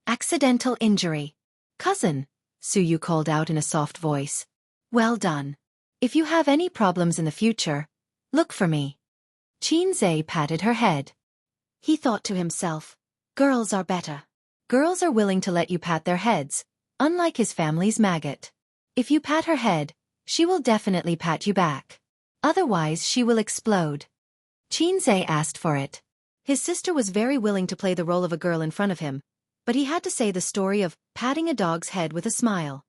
Accidental injury. Cousin, Suyu called out in a soft voice. Well done. If you have any problems in the future, look for me. Qinzhe patted her head. He thought to himself, girls are better. Girls are willing to let you pat their heads, unlike his family's maggot. If you pat her head, she will definitely pat you back. Otherwise she will explode. Qinzhe asked for it. His sister was very willing to play the role of a girl in front of him, but he had to say the story of patting a dog's head with a smile.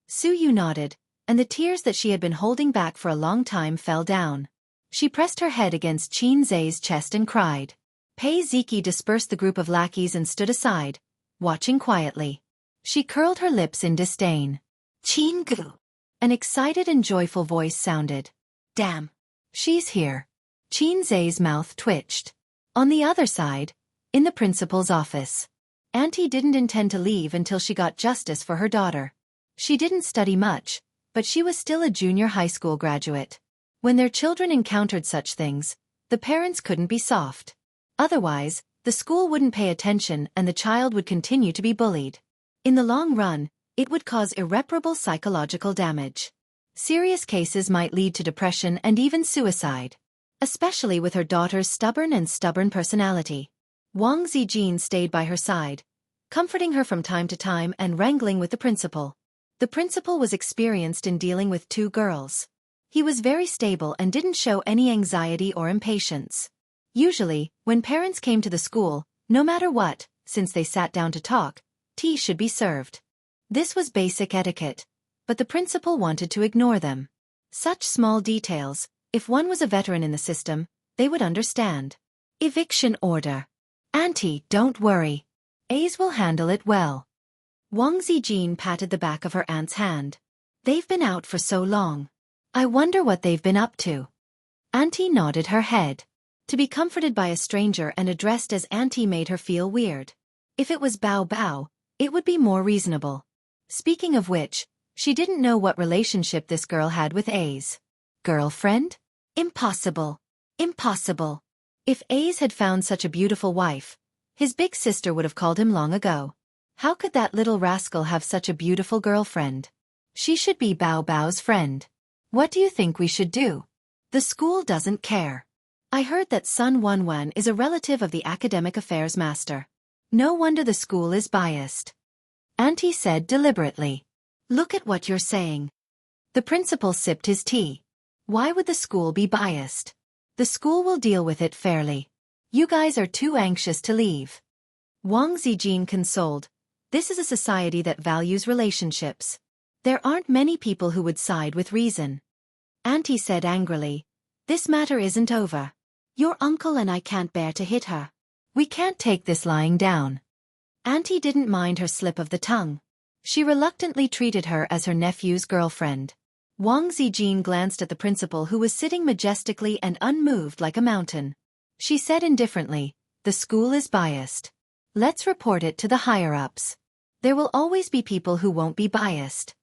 Suyu nodded, and the tears that she had been holding back for a long time fell down. She pressed her head against Qinzhe's chest and cried. Pei Ziki dispersed the group of lackeys and stood aside, watching quietly. She curled her lips in disdain. Qingu! An excited and joyful voice sounded. Damn! She's here. Qinzhe's mouth twitched. On the other side, in the principal's office. Auntie didn't intend to leave until she got justice for her daughter. She didn't study much, but she was still a junior high school graduate. When their children encountered such things, the parents couldn't be soft. Otherwise, the school wouldn't pay attention and the child would continue to be bullied. In the long run, it would cause irreparable psychological damage. Serious cases might lead to depression and even suicide. Especially with her daughter's stubborn personality. Wang Zijin stayed by her side, comforting her from time to time and wrangling with the principal. The principal was experienced in dealing with two girls. He was very stable and didn't show any anxiety or impatience. Usually, when parents came to the school, no matter what, since they sat down to talk, tea should be served. This was basic etiquette, but the principal wanted to ignore them. Such small details, if one was a veteran in the system, they would understand. Eviction order. Auntie, don't worry. Ace will handle it well. Wang Zijin patted the back of her aunt's hand. They've been out for so long. I wonder what they've been up to. Auntie nodded her head. To be comforted by a stranger and addressed as Auntie made her feel weird. If it was Bao Bao, it would be more reasonable. Speaking of which, she didn't know what relationship this girl had with Ace. Girlfriend? Impossible. Impossible. If Ace had found such a beautiful wife, his big sister would have called him long ago. How could that little rascal have such a beautiful girlfriend? She should be Bao Bao's friend. What do you think we should do? The school doesn't care. I heard that Sun Wanwan is a relative of the academic affairs master. No wonder the school is biased. Auntie said deliberately. Look at what you're saying. The principal sipped his tea. Why would the school be biased? The school will deal with it fairly. You guys are too anxious to leave. Wang Zijin consoled. This is a society that values relationships. There aren't many people who would side with reason. Auntie said angrily. This matter isn't over. Your uncle and I can't bear to hit her. We can't take this lying down. Auntie didn't mind her slip of the tongue. She reluctantly treated her as her nephew's girlfriend. Wang Zijin glanced at the principal who was sitting majestically and unmoved like a mountain. She said indifferently, the school is biased. Let's report it to the higher-ups. There will always be people who won't be biased.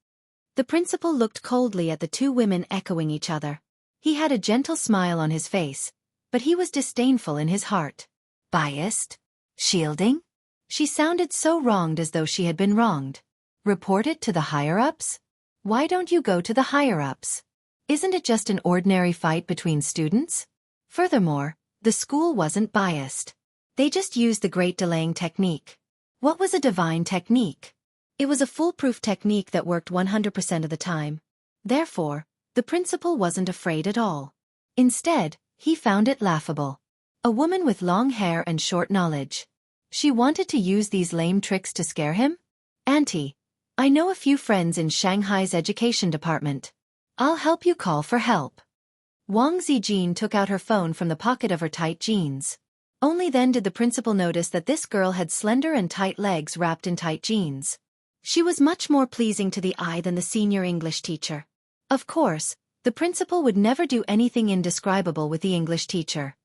The principal looked coldly at the two women echoing each other. He had a gentle smile on his face, but he was disdainful in his heart. Biased? Shielding? She sounded so wronged as though she had been wronged. Report it to the higher-ups? Why don't you go to the higher-ups? Isn't it just an ordinary fight between students? Furthermore, the school wasn't biased. They just used the great delaying technique. What was a divine technique? It was a foolproof technique that worked 100% of the time. Therefore, the principal wasn't afraid at all. Instead, he found it laughable. A woman with long hair and short knowledge. She wanted to use these lame tricks to scare him? Auntie, I know a few friends in Shanghai's education department. I'll help you call for help. Wang Zijin took out her phone from the pocket of her tight jeans. Only then did the principal notice that this girl had slender and tight legs wrapped in tight jeans. She was much more pleasing to the eye than the senior English teacher. Of course, the principal would never do anything indescribable with the English teacher.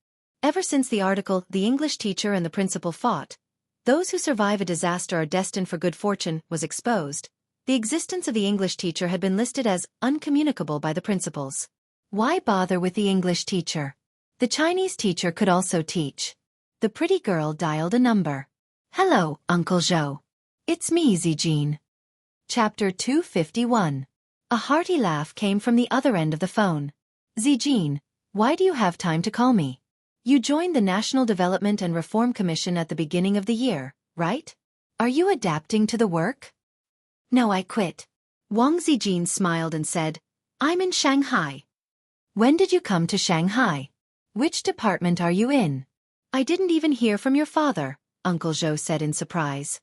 Ever since the article, "The English Teacher and the Principal Fought," "Those who survive a disaster are destined for good fortune," was exposed, the existence of the English teacher had been listed as uncommunicable by the principals. Why bother with the English teacher? The Chinese teacher could also teach. The pretty girl dialed a number. Hello, Uncle Joe. It's me, Zijin. Chapter 251. A hearty laugh came from the other end of the phone. Zijin, why do you have time to call me? You joined the National Development and Reform Commission at the beginning of the year, right? Are you adapting to the work? No, I quit. Wang Zijin smiled and said, I'm in Shanghai. When did you come to Shanghai? Which department are you in? I didn't even hear from your father, Uncle Joe said in surprise.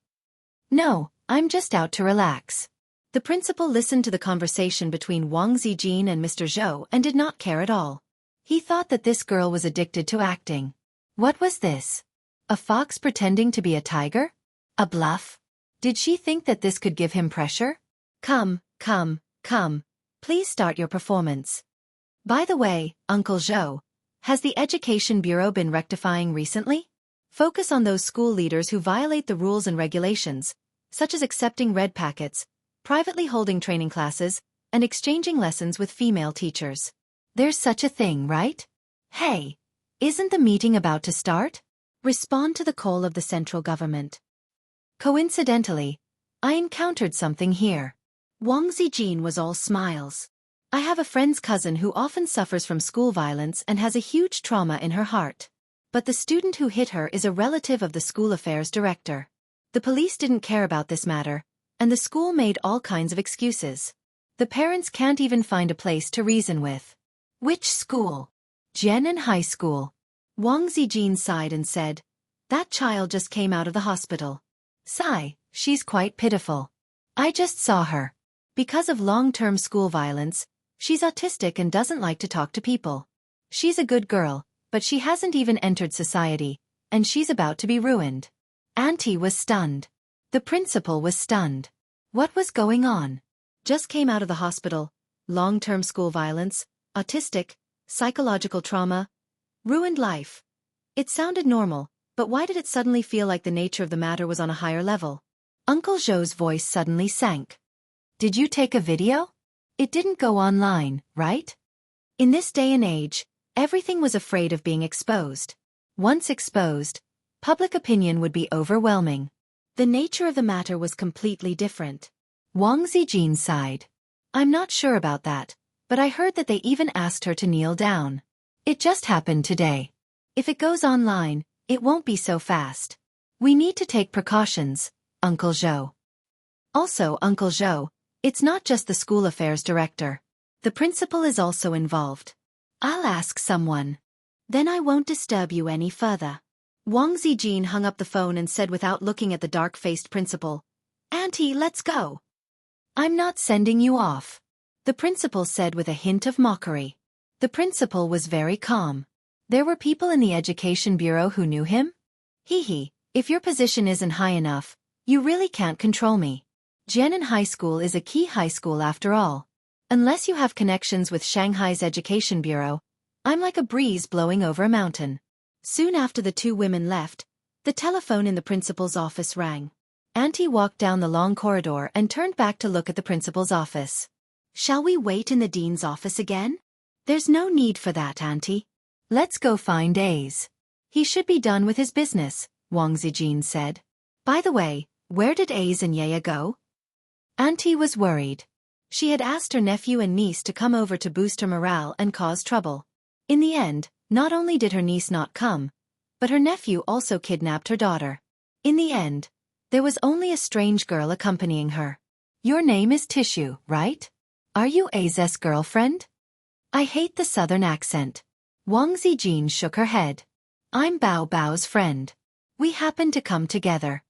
No, I'm just out to relax. The principal listened to the conversation between Wang Zijin and Mr. Zhou and did not care at all. He thought that this girl was addicted to acting. What was this? A fox pretending to be a tiger? A bluff? Did she think that this could give him pressure? Come. Please start your performance. By the way, Uncle Zhou, has the Education Bureau been rectifying recently? Focus on those school leaders who violate the rules and regulations, such as accepting red packets, privately holding training classes, and exchanging lessons with female teachers. There's such a thing, right? Hey, isn't the meeting about to start? Respond to the call of the central government. Coincidentally, I encountered something here. Wang Zijin was all smiles. I have a friend's cousin who often suffers from school violence and has a huge trauma in her heart. But the student who hit her is a relative of the school affairs director. The police didn't care about this matter, and the school made all kinds of excuses. The parents can't even find a place to reason with. Which school? Jianan High School. Wang Zijin sighed and said, that child just came out of the hospital. Sigh, she's quite pitiful. I just saw her. Because of long-term school violence, she's autistic and doesn't like to talk to people. She's a good girl, but she hasn't even entered society, and she's about to be ruined. Auntie was stunned. The principal was stunned. What was going on? Just came out of the hospital, long-term school violence, autistic, psychological trauma, ruined life. It sounded normal, but why did it suddenly feel like the nature of the matter was on a higher level? Uncle Zhou's voice suddenly sank. Did you take a video? It didn't go online, right? In this day and age, everything was afraid of being exposed. Once exposed, public opinion would be overwhelming. The nature of the matter was completely different. Wang Zijin sighed. I'm not sure about that, but I heard that they even asked her to kneel down. It just happened today. If it goes online, it won't be so fast. We need to take precautions, Uncle Zhou. Also, Uncle Zhou, it's not just the school affairs director. The principal is also involved. I'll ask someone. Then I won't disturb you any further. Wang Zijin hung up the phone and said without looking at the dark-faced principal, Auntie, let's go. I'm not sending you off. The principal said with a hint of mockery. The principal was very calm. There were people in the Education Bureau who knew him? Hee, if your position isn't high enough, you really can't control me. Jianan High School is a key high school after all. Unless you have connections with Shanghai's Education Bureau, I'm like a breeze blowing over a mountain. Soon after the two women left, the telephone in the principal's office rang. Auntie walked down the long corridor and turned back to look at the principal's office. Shall we wait in the dean's office again? There's no need for that, Auntie. Let's go find Ace. He should be done with his business, Wang Zijin said. By the way, where did Ace and Yaya go? Auntie was worried. She had asked her nephew and niece to come over to boost her morale and cause trouble. In the end, not only did her niece not come, but her nephew also kidnapped her daughter. In the end, there was only a strange girl accompanying her. Your name is Tissue, right? Are you Ace's girlfriend? I hate the southern accent. Wang Zijin shook her head. I'm Bao Bao's friend. We happened to come together.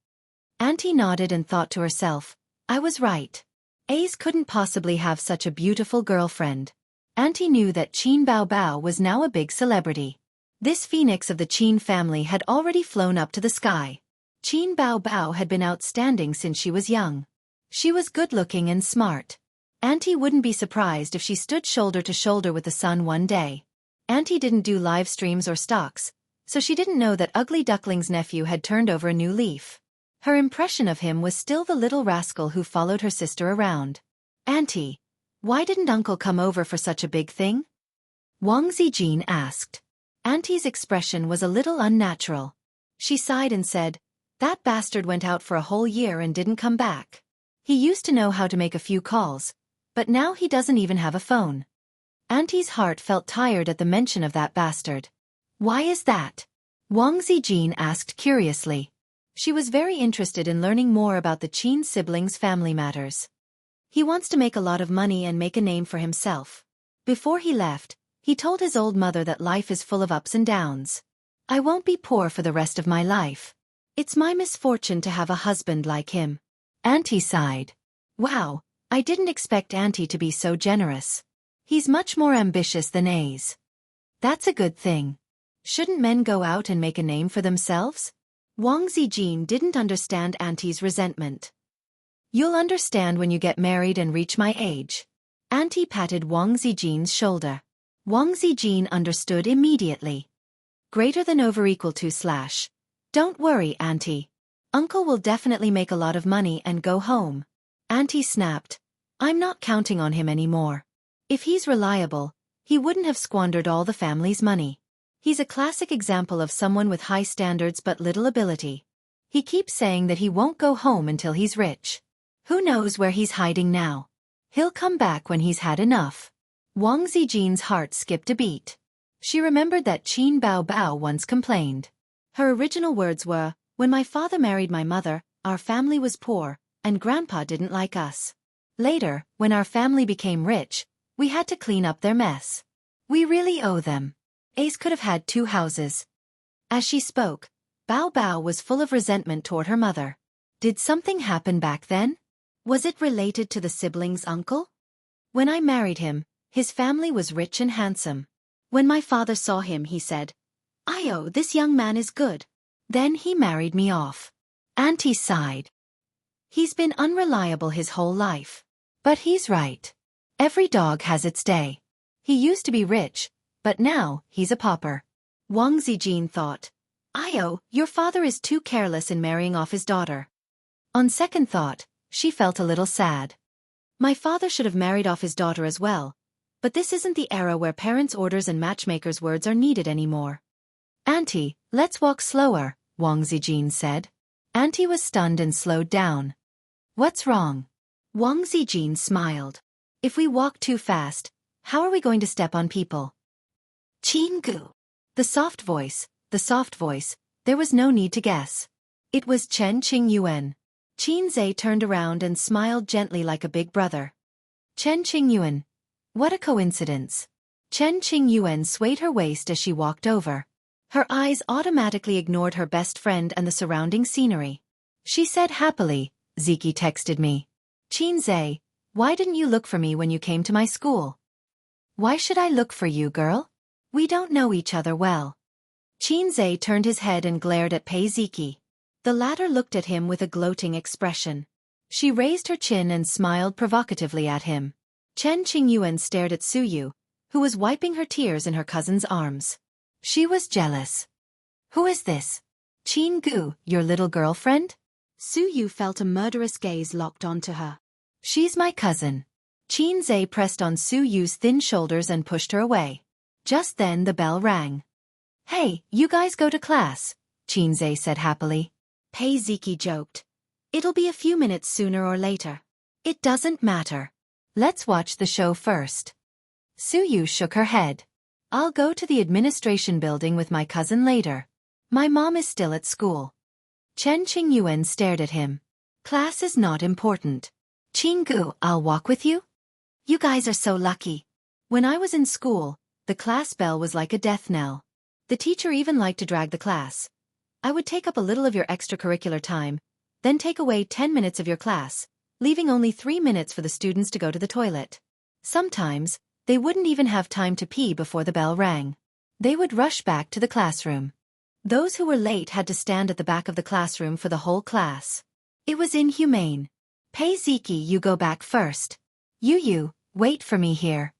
Auntie nodded and thought to herself, I was right. Ace couldn't possibly have such a beautiful girlfriend. Auntie knew that Qin Bao Bao was now a big celebrity. This phoenix of the Qin family had already flown up to the sky. Qin Bao Bao had been outstanding since she was young. She was good-looking and smart. Auntie wouldn't be surprised if she stood shoulder to shoulder with the sun one day. Auntie didn't do live streams or stocks, so she didn't know that Ugly Duckling's nephew had turned over a new leaf. Her impression of him was still the little rascal who followed her sister around. Auntie, why didn't Uncle come over for such a big thing? Wang Zijin asked. Auntie's expression was a little unnatural. She sighed and said, That bastard went out for a whole year and didn't come back. He used to know how to make a few calls, but now he doesn't even have a phone. Auntie's heart felt tired at the mention of that bastard. Why is that? Wang Zijin asked curiously. She was very interested in learning more about the Qin siblings' family matters. He wants to make a lot of money and make a name for himself. Before he left, he told his old mother that life is full of ups and downs. I won't be poor for the rest of my life. It's my misfortune to have a husband like him. Auntie sighed. Wow, I didn't expect Auntie to be so generous. He's much more ambitious than A's. That's a good thing. Shouldn't men go out and make a name for themselves? Wang Zijin didn't understand Auntie's resentment. You'll understand when you get married and reach my age. Auntie patted Wang Zijin's shoulder. Wang Zijin understood immediately. Greater than over equal to slash. Don't worry, Auntie. Uncle will definitely make a lot of money and go home. Auntie snapped. I'm not counting on him anymore. If he's reliable, he wouldn't have squandered all the family's money. He's a classic example of someone with high standards but little ability. He keeps saying that he won't go home until he's rich. Who knows where he's hiding now? He'll come back when he's had enough. Wang Zijin's heart skipped a beat. She remembered that Qin Bao Bao once complained. Her original words were, when my father married my mother, our family was poor, and Grandpa didn't like us. Later, when our family became rich, we had to clean up their mess. We really owe them. Ace could have had 2 houses. As she spoke, Bao Bao was full of resentment toward her mother. Did something happen back then? Was it related to the siblings' uncle? When I married him, his family was rich and handsome. When my father saw him, he said, "Ayo, this young man is good." Then he married me off. Auntie sighed. He's been unreliable his whole life. But he's right. Every dog has its day. He used to be rich, but now he's a pauper. Wang Zijin thought, Ayo, your father is too careless in marrying off his daughter. On second thought, she felt a little sad. My father should have married off his daughter as well, but this isn't the era where parents' orders and matchmakers' words are needed anymore. Auntie, let's walk slower, Wang Zijin said. Auntie was stunned and slowed down. What's wrong? Wang Zijin smiled. If we walk too fast, how are we going to step on people? Qinggu. The soft voice, there was no need to guess. It was Chen Qingyuan. Qinzhe turned around and smiled gently like a big brother. Chen Qingyuan. What a coincidence. Chen Qingyuan swayed her waist as she walked over. Her eyes automatically ignored her best friend and the surrounding scenery. She said happily, Ziki texted me. Qinzhe, why didn't you look for me when you came to my school? Why should I look for you, girl? We don't know each other well. Qinzhe turned his head and glared at Pei Ziki. The latter looked at him with a gloating expression. She raised her chin and smiled provocatively at him. Chen Qingyuan stared at Suyu, who was wiping her tears in her cousin's arms. She was jealous. Who is this? Qinggu, your little girlfriend? Suyu felt a murderous gaze locked onto her. She's my cousin. Qinzhe pressed on Suyu's thin shoulders and pushed her away. Just then the bell rang. Hey, you guys go to class, Qinzhe said happily. Pei Ziki joked. It'll be a few minutes sooner or later. It doesn't matter. Let's watch the show first. Suyu shook her head. I'll go to the administration building with my cousin later. My mom is still at school. Chen Qingyuan stared at him. Class is not important. Qinggu, I'll walk with you? You guys are so lucky. When I was in school, the class bell was like a death knell. The teacher even liked to drag the class. I would take up a little of your extracurricular time, then take away 10 minutes of your class, leaving only 3 minutes for the students to go to the toilet. Sometimes, they wouldn't even have time to pee before the bell rang. They would rush back to the classroom. Those who were late had to stand at the back of the classroom for the whole class. It was inhumane. Pei Ziki, you go back first. You, wait for me here.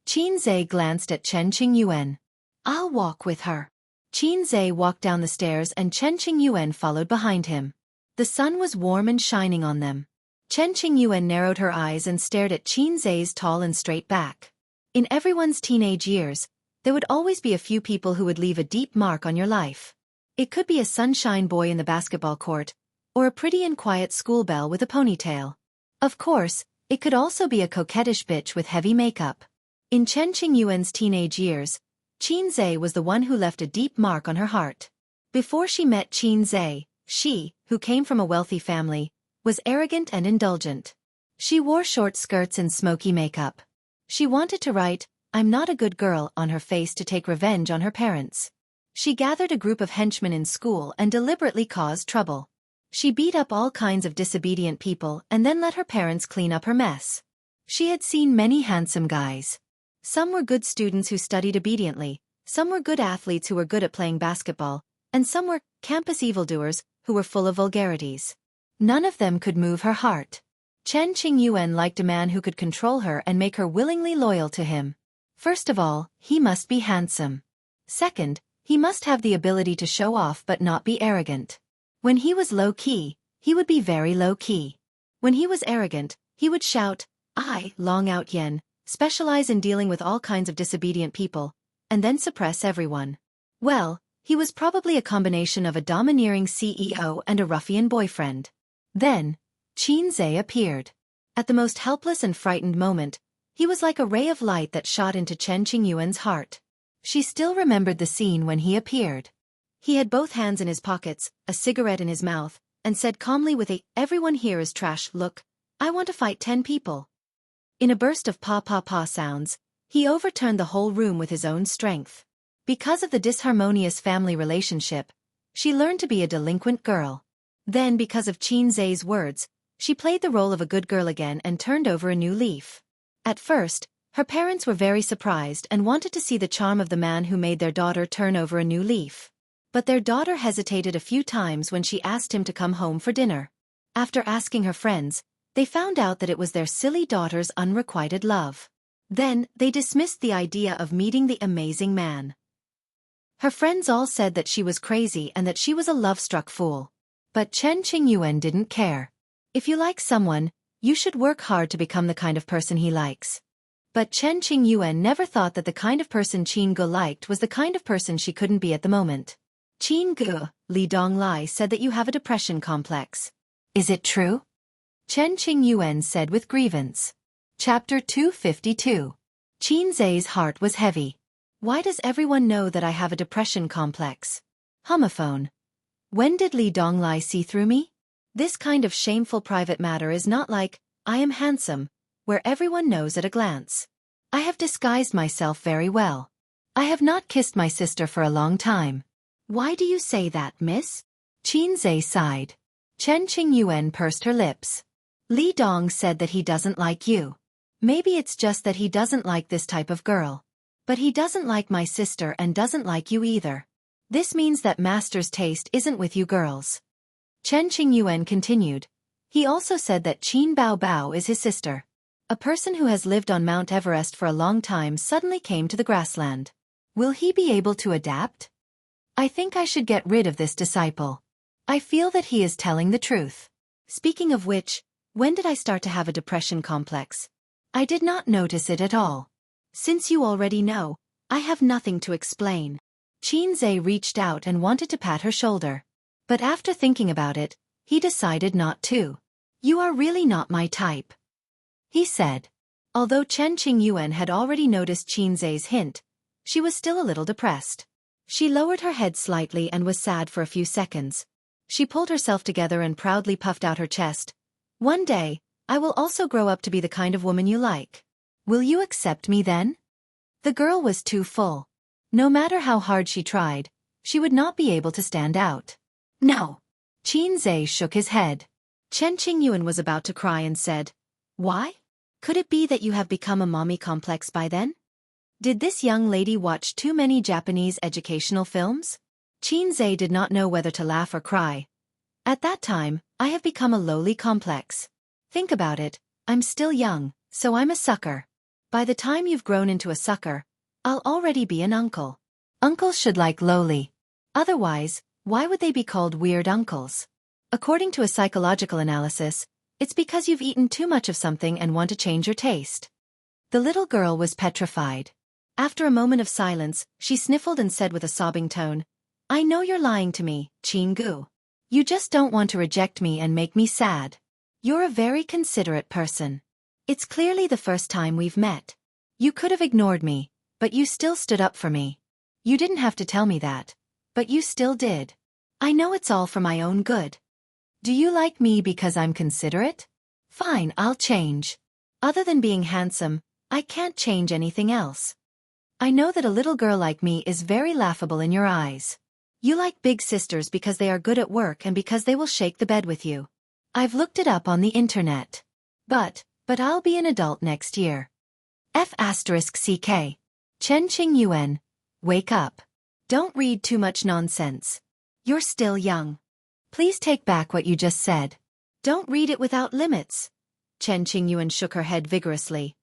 Qinzhe glanced at Chen Qingyuan. I'll walk with her. Qinzhe walked down the stairs and Chen Qingyuan followed behind him. The sun was warm and shining on them. Chen Qingyuan narrowed her eyes and stared at Qinzhe's tall and straight back. In everyone's teenage years, there would always be a few people who would leave a deep mark on your life. It could be a sunshine boy in the basketball court, or a pretty and quiet school belle with a ponytail. Of course, it could also be a coquettish bitch with heavy makeup. In Chen Qingyuan's teenage years, Qin Zhe was the one who left a deep mark on her heart. Before she met Qin Zhe, she, who came from a wealthy family, was arrogant and indulgent. She wore short skirts and smoky makeup. She wanted to write, "I'm not a good girl," on her face to take revenge on her parents. She gathered a group of henchmen in school and deliberately caused trouble. She beat up all kinds of disobedient people and then let her parents clean up her mess. She had seen many handsome guys. Some were good students who studied obediently, some were good athletes who were good at playing basketball, and some were campus evildoers who were full of vulgarities. None of them could move her heart. Chen Qingyuan liked a man who could control her and make her willingly loyal to him. First of all, he must be handsome. Second, he must have the ability to show off but not be arrogant. When he was low-key, he would be very low-key. When he was arrogant, he would shout, "I, Long Out Yen, specialize in dealing with all kinds of disobedient people," and then suppress everyone. Well, he was probably a combination of a domineering CEO and a ruffian boyfriend. Then, Qin Zhe appeared. At the most helpless and frightened moment, he was like a ray of light that shot into Chen Qingyuan's heart. She still remembered the scene when he appeared. He had both hands in his pockets, a cigarette in his mouth, and said calmly with a "Everyone here is trash look, I want to fight 10 people. In a burst of pa-pa-pa sounds, he overturned the whole room with his own strength. Because of the disharmonious family relationship, she learned to be a delinquent girl. Then, because of Qin Zhe's words, she played the role of a good girl again and turned over a new leaf. At first, her parents were very surprised and wanted to see the charm of the man who made their daughter turn over a new leaf. But their daughter hesitated a few times when she asked him to come home for dinner. After asking her friends, they found out that it was their silly daughter's unrequited love. Then, they dismissed the idea of meeting the amazing man. Her friends all said that she was crazy and that she was a love-struck fool. But Chen Qingyuan didn't care. If you like someone, you should work hard to become the kind of person he likes. But Chen Qingyuan never thought that the kind of person Qin Ge liked was the kind of person she couldn't be at the moment. "Qin Ge," Li Donglai said that you have a depression complex. Is it true? Chen Qingyuan said with grievance. Chapter 252. Qin Zhe's heart was heavy. Why does everyone know that I have a depression complex? Homophone. When did Li Donglai see through me? This kind of shameful private matter is not like, "I am handsome," where everyone knows at a glance. I have disguised myself very well. I have not kissed my sister for a long time. Why do you say that, miss? Qin Zhe sighed. Chen Qingyuan pursed her lips. Li Dong said that he doesn't like you. Maybe it's just that he doesn't like this type of girl. But he doesn't like my sister and doesn't like you either. This means that master's taste isn't with you girls. Chen Qingyuan continued. He also said that Qin Bao Bao is his sister. A person who has lived on Mount Everest for a long time suddenly came to the grassland. Will he be able to adapt? I think I should get rid of this disciple. I feel that he is telling the truth. Speaking of which, when did I start to have a depression complex? I did not notice it at all. Since you already know, I have nothing to explain. Qin Zhe reached out and wanted to pat her shoulder. But after thinking about it, he decided not to. You are really not my type, he said. Although Chen Qingyuan had already noticed Qin Zhe's hint, she was still a little depressed. She lowered her head slightly and was sad for a few seconds. She pulled herself together and proudly puffed out her chest. One day, I will also grow up to be the kind of woman you like. Will you accept me then? The girl was too full. No matter how hard she tried, she would not be able to stand out. No. Qin Zhe shook his head. Chen Qingyuan was about to cry and said, Why? Could it be that you have become a mommy complex by then? Did this young lady watch too many Japanese educational films? Qin Zhe did not know whether to laugh or cry. At that time, I have become a lowly complex. Think about it, I'm still young, so I'm a sucker. By the time you've grown into a sucker, I'll already be an uncle. Uncles should like lowly. Otherwise, why would they be called weird uncles? According to a psychological analysis, it's because you've eaten too much of something and want to change your taste. The little girl was petrified. After a moment of silence, she sniffled and said with a sobbing tone, I know you're lying to me, Chingu. You just don't want to reject me and make me sad. You're a very considerate person. It's clearly the first time we've met. You could have ignored me, but you still stood up for me. You didn't have to tell me that, but you still did. I know it's all for my own good. Do you like me because I'm considerate? Fine, I'll change. Other than being handsome, I can't change anything else. I know that a little girl like me is very laughable in your eyes. You like big sisters because they are good at work and because they will shake the bed with you. I've looked it up on the internet. But I'll be an adult next year. F***CK. Chen Qing Yuan. Wake up. Don't read too much nonsense. You're still young. Please take back what you just said. Don't read it without limits. Chen Qing Yuan shook her head vigorously.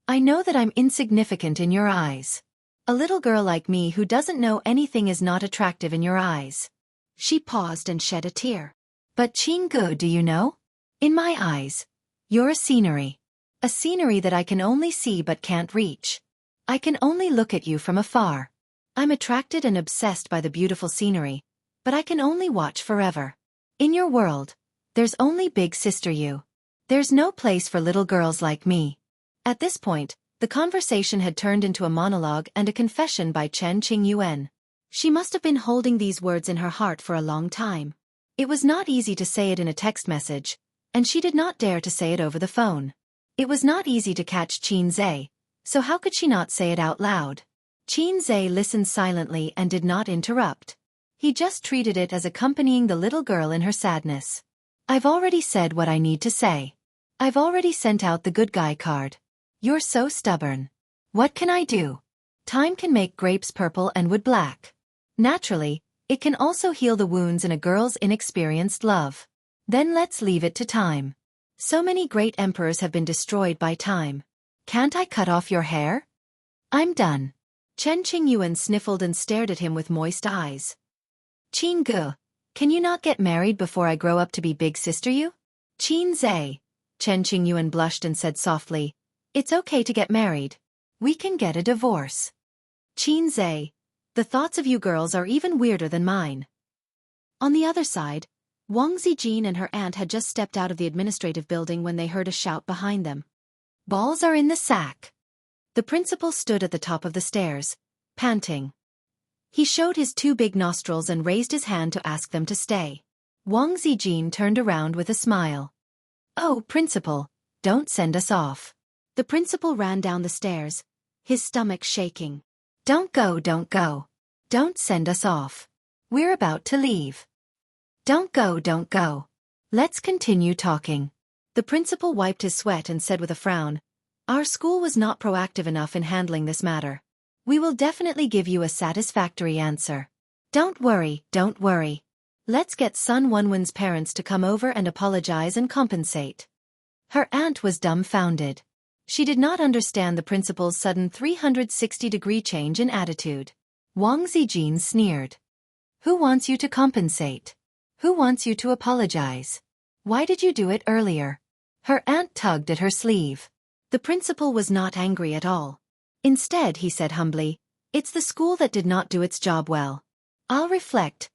I know that I'm insignificant in your eyes. A little girl like me who doesn't know anything is not attractive in your eyes. She paused and shed a tear. But Chingu, do you know? In my eyes, you're a scenery. A scenery that I can only see but can't reach. I can only look at you from afar. I'm attracted and obsessed by the beautiful scenery, but I can only watch forever. In your world, there's only big sister you. There's no place for little girls like me. At this point, the conversation had turned into a monologue and a confession by Chen Qing Yuan. She must have been holding these words in her heart for a long time. It was not easy to say it in a text message, and she did not dare to say it over the phone. It was not easy to catch Qin Zhe, so how could she not say it out loud? Qin Zhe listened silently and did not interrupt. He just treated it as accompanying the little girl in her sadness. I've already said what I need to say. I've already sent out the good guy card. You're so stubborn. What can I do? Time can make grapes purple and wood black. Naturally, it can also heal the wounds in a girl's inexperienced love. Then let's leave it to time. So many great emperors have been destroyed by time. Can't I cut off your hair? I'm done. Chen Qing Yuan sniffled and stared at him with moist eyes. Qin Gu, can you not get married before I grow up to be big sister you? Qin Zhe. Chen Qing Yuan blushed and said softly, it's okay to get married. We can get a divorce. Qin Zhe, the thoughts of you girls are even weirder than mine. On the other side, Wang Zijin and her aunt had just stepped out of the administrative building when they heard a shout behind them. Balls are in the sack. The principal stood at the top of the stairs, panting. He showed his two big nostrils and raised his hand to ask them to stay. Wang Zijin turned around with a smile. Oh, principal, don't send us off. The principal ran down the stairs, his stomach shaking. Don't go, don't go. Don't send us off. We're about to leave. Don't go, don't go. Let's continue talking. The principal wiped his sweat and said with a frown, our school was not proactive enough in handling this matter. We will definitely give you a satisfactory answer. Don't worry, don't worry. Let's get Sun Wenwen's parents to come over and apologize and compensate. Her aunt was dumbfounded. She did not understand the principal's sudden 360-degree change in attitude. Wang Zijin sneered. Who wants you to compensate? Who wants you to apologize? Why did you do it earlier? Her aunt tugged at her sleeve. The principal was not angry at all. Instead, he said humbly, it's the school that did not do its job well. I'll reflect.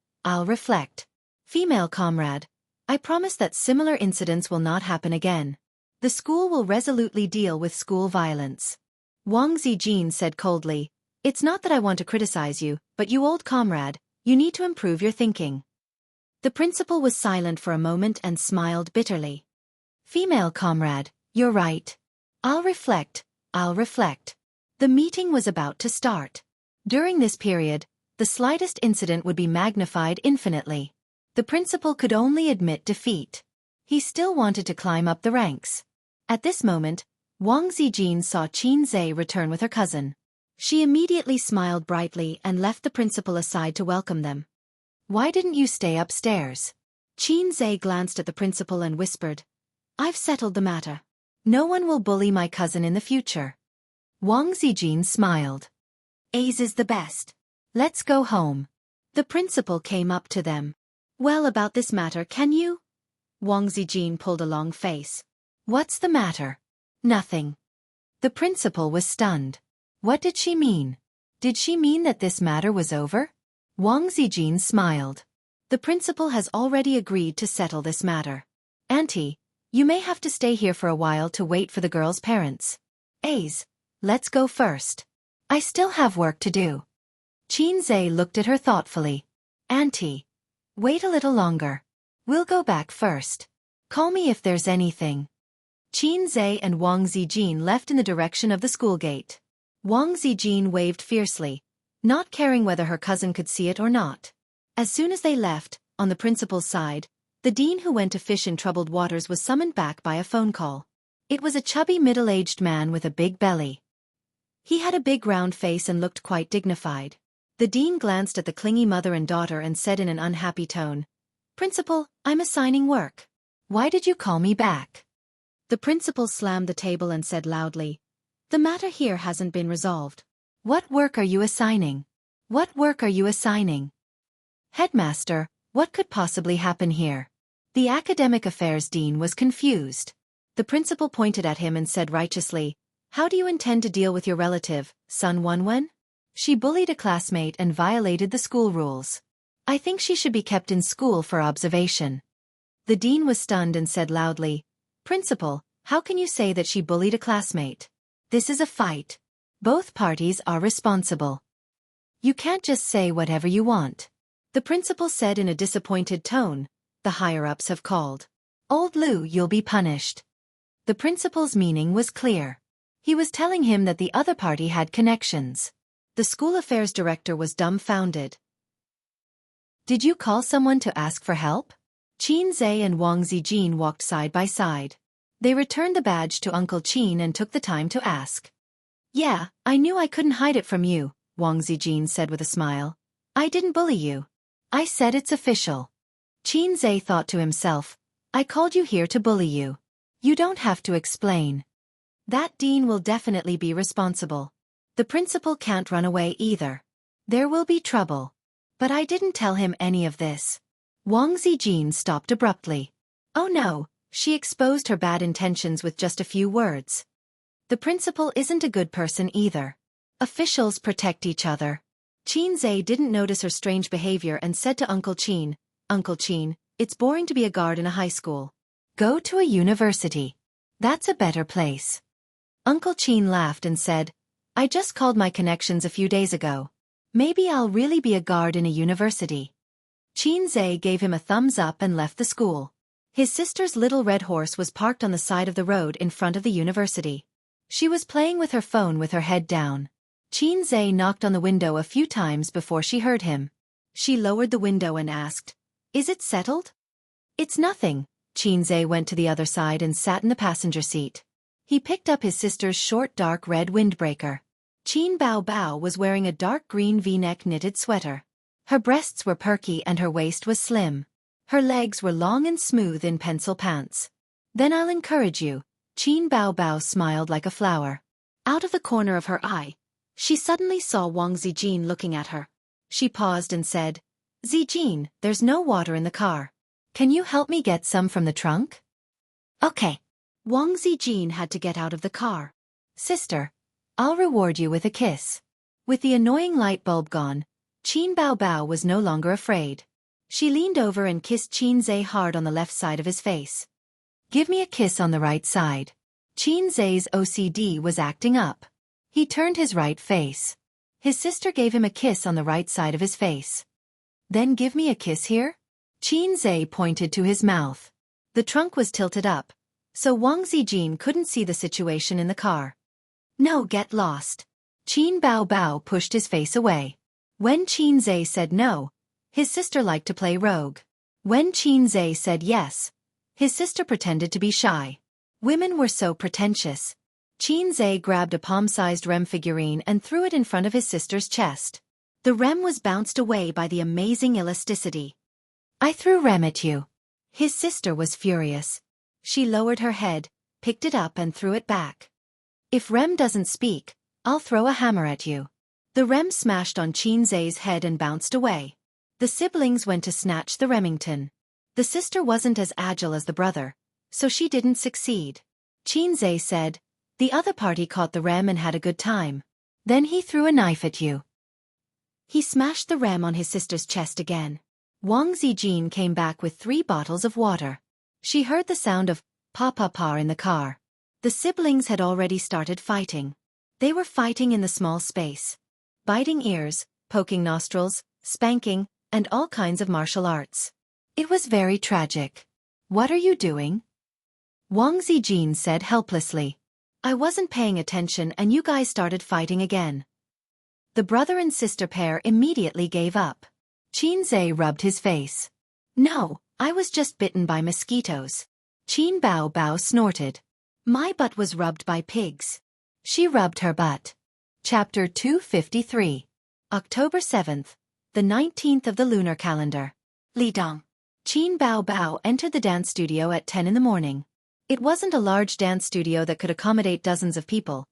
Female comrade, I promise that similar incidents will not happen again. The school will resolutely deal with school violence. Wang Zijin said coldly, it's not that I want to criticize you, but you old comrade, you need to improve your thinking. The principal was silent for a moment and smiled bitterly. Female comrade, you're right. I'll reflect. The meeting was about to start. During this period, the slightest incident would be magnified infinitely. The principal could only admit defeat. He still wanted to climb up the ranks. At this moment, Wang Zijin saw Qin Zhe return with her cousin. She immediately smiled brightly and left the principal aside to welcome them. Why didn't you stay upstairs? Qin Zhe glanced at the principal and whispered, I've settled the matter. No one will bully my cousin in the future. Wang Zijin smiled. A's is the best. Let's go home. The principal came up to them. Well, about this matter, can you? Wang Zijin pulled a long face. What's the matter? Nothing. The principal was stunned. What did she mean? Did she mean that this matter was over? Wang Zijin smiled. The principal has already agreed to settle this matter. Auntie, you may have to stay here for a while to wait for the girl's parents. A's, let's go first. I still have work to do. Qin Zhe looked at her thoughtfully. Auntie, wait a little longer. We'll go back first. Call me if there's anything. Qin Zhe and Wang Zijin left in the direction of the school gate. Wang Zijin waved fiercely, not caring whether her cousin could see it or not. As soon as they left, on the principal's side, the dean who went to fish in troubled waters was summoned back by a phone call. It was a chubby middle-aged man with a big belly. He had a big round face and looked quite dignified. The dean glanced at the clingy mother and daughter and said in an unhappy tone, Principal, I'm assigning work. Why did you call me back? The principal slammed the table and said loudly, The matter here hasn't been resolved. What work are you assigning? What work are you assigning? Headmaster, what could possibly happen here? The academic affairs dean was confused. The principal pointed at him and said righteously, How do you intend to deal with your relative, Sun Wenwen? She bullied a classmate and violated the school rules. I think she should be kept in school for observation. The dean was stunned and said loudly, Principal, how can you say that she bullied a classmate? This is a fight. Both parties are responsible. You can't just say whatever you want. The principal said in a disappointed tone, The higher-ups have called. Old Lu, you'll be punished. The principal's meaning was clear. He was telling him that the other party had connections. The school affairs director was dumbfounded. Did you call someone to ask for help? Qin Zhe and Wang Zijin walked side by side. They returned the badge to Uncle Qin and took the time to ask. Yeah, I knew I couldn't hide it from you, Wang Zijin said with a smile. I didn't bully you. I said it's official. Qin Zhe thought to himself, I called you here to bully you. You don't have to explain. That dean will definitely be responsible. The principal can't run away either. There will be trouble. But I didn't tell him any of this. Wang Zijin stopped abruptly. Oh no, she exposed her bad intentions with just a few words. The principal isn't a good person either. Officials protect each other. Qin Zhe didn't notice her strange behavior and said to Uncle Qin, Uncle Qin, it's boring to be a guard in a high school. Go to a university. That's a better place. Uncle Qin laughed and said, I just called my connections a few days ago. Maybe I'll really be a guard in a university. Qin Zhe gave him a thumbs up and left the school. His sister's little red horse was parked on the side of the road in front of the university. She was playing with her phone with her head down. Qin Zhe knocked on the window a few times before she heard him. She lowered the window and asked, Is it settled? It's nothing. Qin Zhe went to the other side and sat in the passenger seat. He picked up his sister's short dark red windbreaker. Qin Bao Bao was wearing a dark green V-neck knitted sweater. Her breasts were perky and her waist was slim. Her legs were long and smooth in pencil pants. Then I'll encourage you. Qin Bao Bao smiled like a flower. Out of the corner of her eye, she suddenly saw Wang Zijin looking at her. She paused and said, Zijin, there's no water in the car. Can you help me get some from the trunk? Okay. Wang Zijin had to get out of the car. Sister, I'll reward you with a kiss. With the annoying light bulb gone, Qin Bao Bao was no longer afraid. She leaned over and kissed Qin Zhe hard on the left side of his face. Give me a kiss on the right side. Qin Zhe's OCD was acting up. He turned his right face. His sister gave him a kiss on the right side of his face. Then give me a kiss here? Qin Zhe pointed to his mouth. The trunk was tilted up, so Wang Zijin couldn't see the situation in the car. No, get lost. Qin Bao Bao pushed his face away. When Qin Zhe said no, his sister liked to play rogue. When Qin Zhe said yes, his sister pretended to be shy. Women were so pretentious. Qin Zhe grabbed a palm-sized Rem figurine and threw it in front of his sister's chest. The Rem was bounced away by the amazing elasticity. I threw Rem at you. His sister was furious. She lowered her head, picked it up and threw it back. If Rem doesn't speak, I'll throw a hammer at you. The Rem smashed on Qin Zhe's head and bounced away. The siblings went to snatch the Remington. The sister wasn't as agile as the brother, so she didn't succeed. Qin Zhe said, The other party caught the Rem and had a good time. Then he threw a knife at you. He smashed the rem on his sister's chest again. Wang Zijin came back with 3 bottles of water. She heard the sound of pa-pa-pa in the car. The siblings had already started fighting. They were fighting in the small space. Biting ears, poking nostrils, spanking, and all kinds of martial arts. It was very tragic. What are you doing? Wang Zijin said helplessly. I wasn't paying attention and you guys started fighting again. The brother and sister pair immediately gave up. Qin Zhe rubbed his face. No, I was just bitten by mosquitoes. Qin Bao Bao snorted. My butt was rubbed by pigs. She rubbed her butt. Chapter 253. October 7th, the 19th of the lunar calendar. Lidong. Qin Bao Bao entered the dance studio at 10 in the morning. It wasn't a large dance studio that could accommodate dozens of people,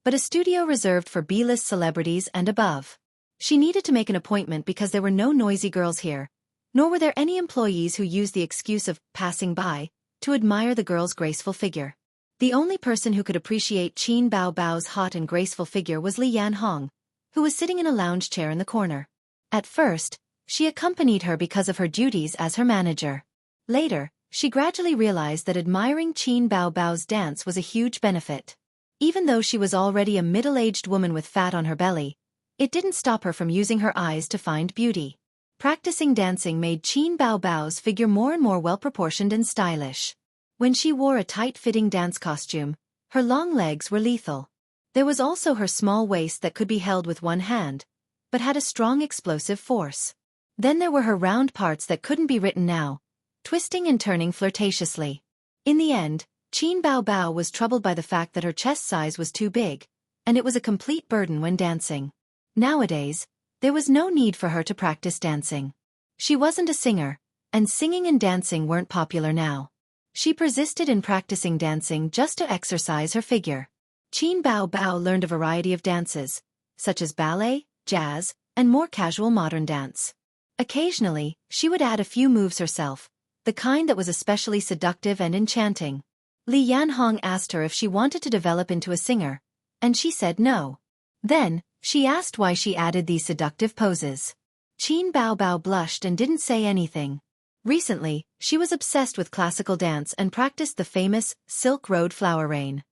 but a studio reserved for B-list celebrities and above. She needed to make an appointment because there were no noisy girls here, nor were there any employees who used the excuse of passing by to admire the girl's graceful figure. The only person who could appreciate Qin Bao Bao's hot and graceful figure was Li Yanhong, who was sitting in a lounge chair in the corner. At first, she accompanied her because of her duties as her manager. Later, she gradually realized that admiring Qin Bao Bao's dance was a huge benefit. Even though she was already a middle-aged woman with fat on her belly, it didn't stop her from using her eyes to find beauty. Practicing dancing made Qin Bao Bao's figure more and more well-proportioned and stylish. When she wore a tight-fitting dance costume, her long legs were lethal. There was also her small waist that could be held with one hand, but had a strong explosive force. Then there were her round parts that couldn't be written now, twisting and turning flirtatiously. In the end, Qin Bao Bao was troubled by the fact that her chest size was too big, and it was a complete burden when dancing. Nowadays, there was no need for her to practice dancing. She wasn't a singer, and singing and dancing weren't popular now. She persisted in practicing dancing just to exercise her figure. Qin Bao Bao learned a variety of dances, such as ballet, jazz, and more casual modern dance. Occasionally, she would add a few moves herself, the kind that was especially seductive and enchanting. Li Yanhong asked her if she wanted to develop into a singer, and she said no. Then, she asked why she added these seductive poses. Qin Bao Bao blushed and didn't say anything. Recently, she was obsessed with classical dance and practiced the famous Silk Road Flower Rain.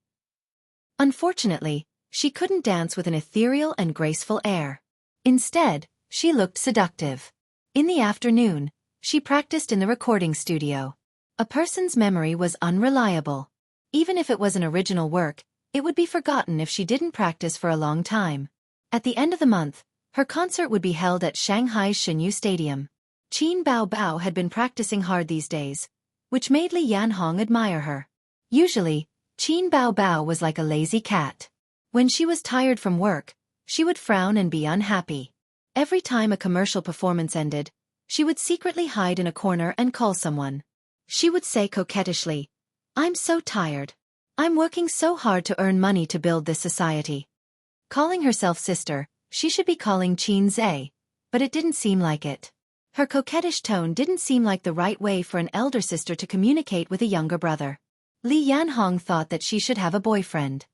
Unfortunately, she couldn't dance with an ethereal and graceful air. Instead, she looked seductive. In the afternoon, she practiced in the recording studio. A person's memory was unreliable. Even if it was an original work, it would be forgotten if she didn't practice for a long time. At the end of the month, her concert would be held at Shanghai's Xinyu Stadium. Qin Bao Bao had been practicing hard these days, which made Li Yanhong admire her. Usually, Qin Bao Bao was like a lazy cat. When she was tired from work, she would frown and be unhappy. Every time a commercial performance ended, she would secretly hide in a corner and call someone. She would say coquettishly, "I'm so tired. I'm working so hard to earn money to build this society." Calling herself sister, she should be calling Qin Zhe, but it didn't seem like it. Her coquettish tone didn't seem like the right way for an elder sister to communicate with a younger brother. Li Yanhong thought that she should have a boyfriend.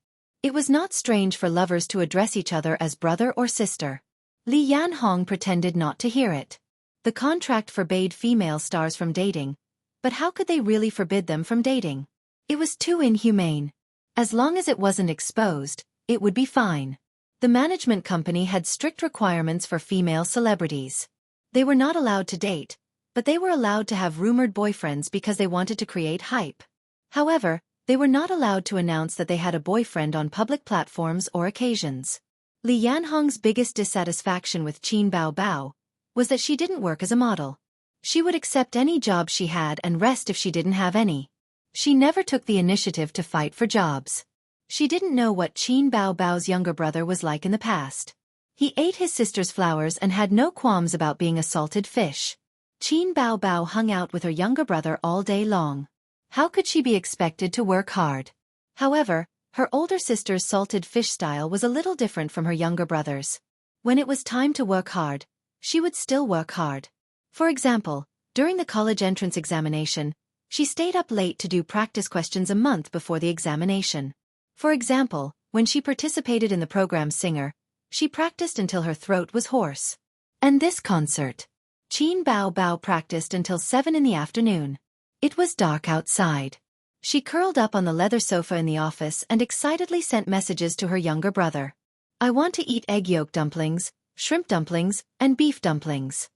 It was not strange for lovers to address each other as brother or sister. Li Yanhong pretended not to hear it. The contract forbade female stars from dating, but how could they really forbid them from dating? It was too inhumane. As long as it wasn't exposed, it would be fine. The management company had strict requirements for female celebrities. They were not allowed to date, but they were allowed to have rumored boyfriends because they wanted to create hype. However, they were not allowed to announce that they had a boyfriend on public platforms or occasions. Li Yanhong's biggest dissatisfaction with Qin Bao Bao was that she didn't work as a model. She would accept any job she had and rest if she didn't have any. She never took the initiative to fight for jobs. She didn't know what Qin Bao Bao's younger brother was like in the past. He ate his sister's flowers and had no qualms about being a salted fish. Qin Bao Bao hung out with her younger brother all day long. How could she be expected to work hard? However, her older sister's salted fish style was a little different from her younger brother's. When it was time to work hard, she would still work hard. For example, during the college entrance examination, she stayed up late to do practice questions a month before the examination. For example, when she participated in the program Singer, she practiced until her throat was hoarse. And this concert. Qin Bao Bao practiced until 7 in the afternoon. It was dark outside. She curled up on the leather sofa in the office and excitedly sent messages to her younger brother. I want to eat egg yolk dumplings, shrimp dumplings, and beef dumplings.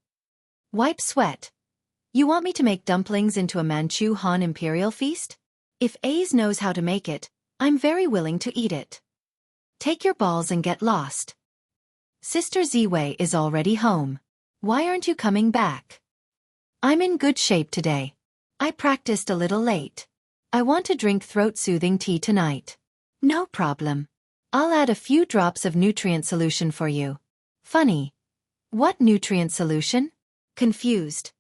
Wipe sweat. You want me to make dumplings into a Manchu Han imperial feast? If A's knows how to make it, I'm very willing to eat it. Take your balls and get lost. Sister Ziwei is already home. Why aren't you coming back? I'm in good shape today. I practiced a little late. I want to drink throat-soothing tea tonight. No problem. I'll add a few drops of nutrient solution for you. Funny. What nutrient solution? Confused.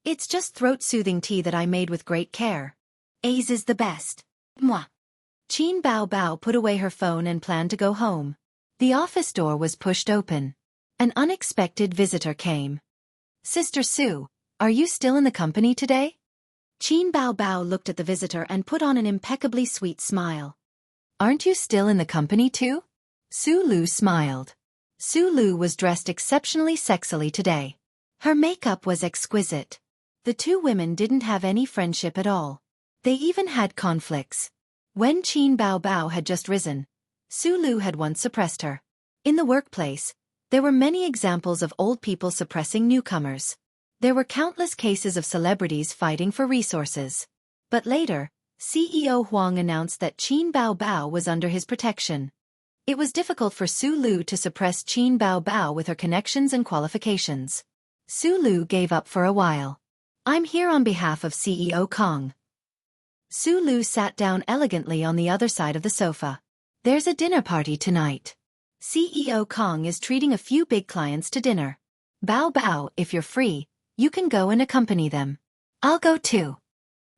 It's just throat-soothing tea that I made with great care. A's is the best. Mwah. Qin Bao Bao put away her phone and planned to go home. The office door was pushed open. An unexpected visitor came. Sister Sue, are you still in the company today? Qin Bao Bao looked at the visitor and put on an impeccably sweet smile. Aren't you still in the company too? Su Lu smiled. Su Lu was dressed exceptionally sexily today. Her makeup was exquisite. The two women didn't have any friendship at all. They even had conflicts. When Qin Bao Bao had just risen, Su Lu had once suppressed her. In the workplace, there were many examples of old people suppressing newcomers. There were countless cases of celebrities fighting for resources. But later, CEO Huang announced that Qin Bao Bao was under his protection. It was difficult for Su Lu to suppress Qin Bao Bao with her connections and qualifications. Su Lu gave up for a while. I'm here on behalf of CEO Kong. Su Lu sat down elegantly on the other side of the sofa. There's a dinner party tonight. CEO Kong is treating a few big clients to dinner. Bao Bao, if you're free, you can go and accompany them. I'll go too.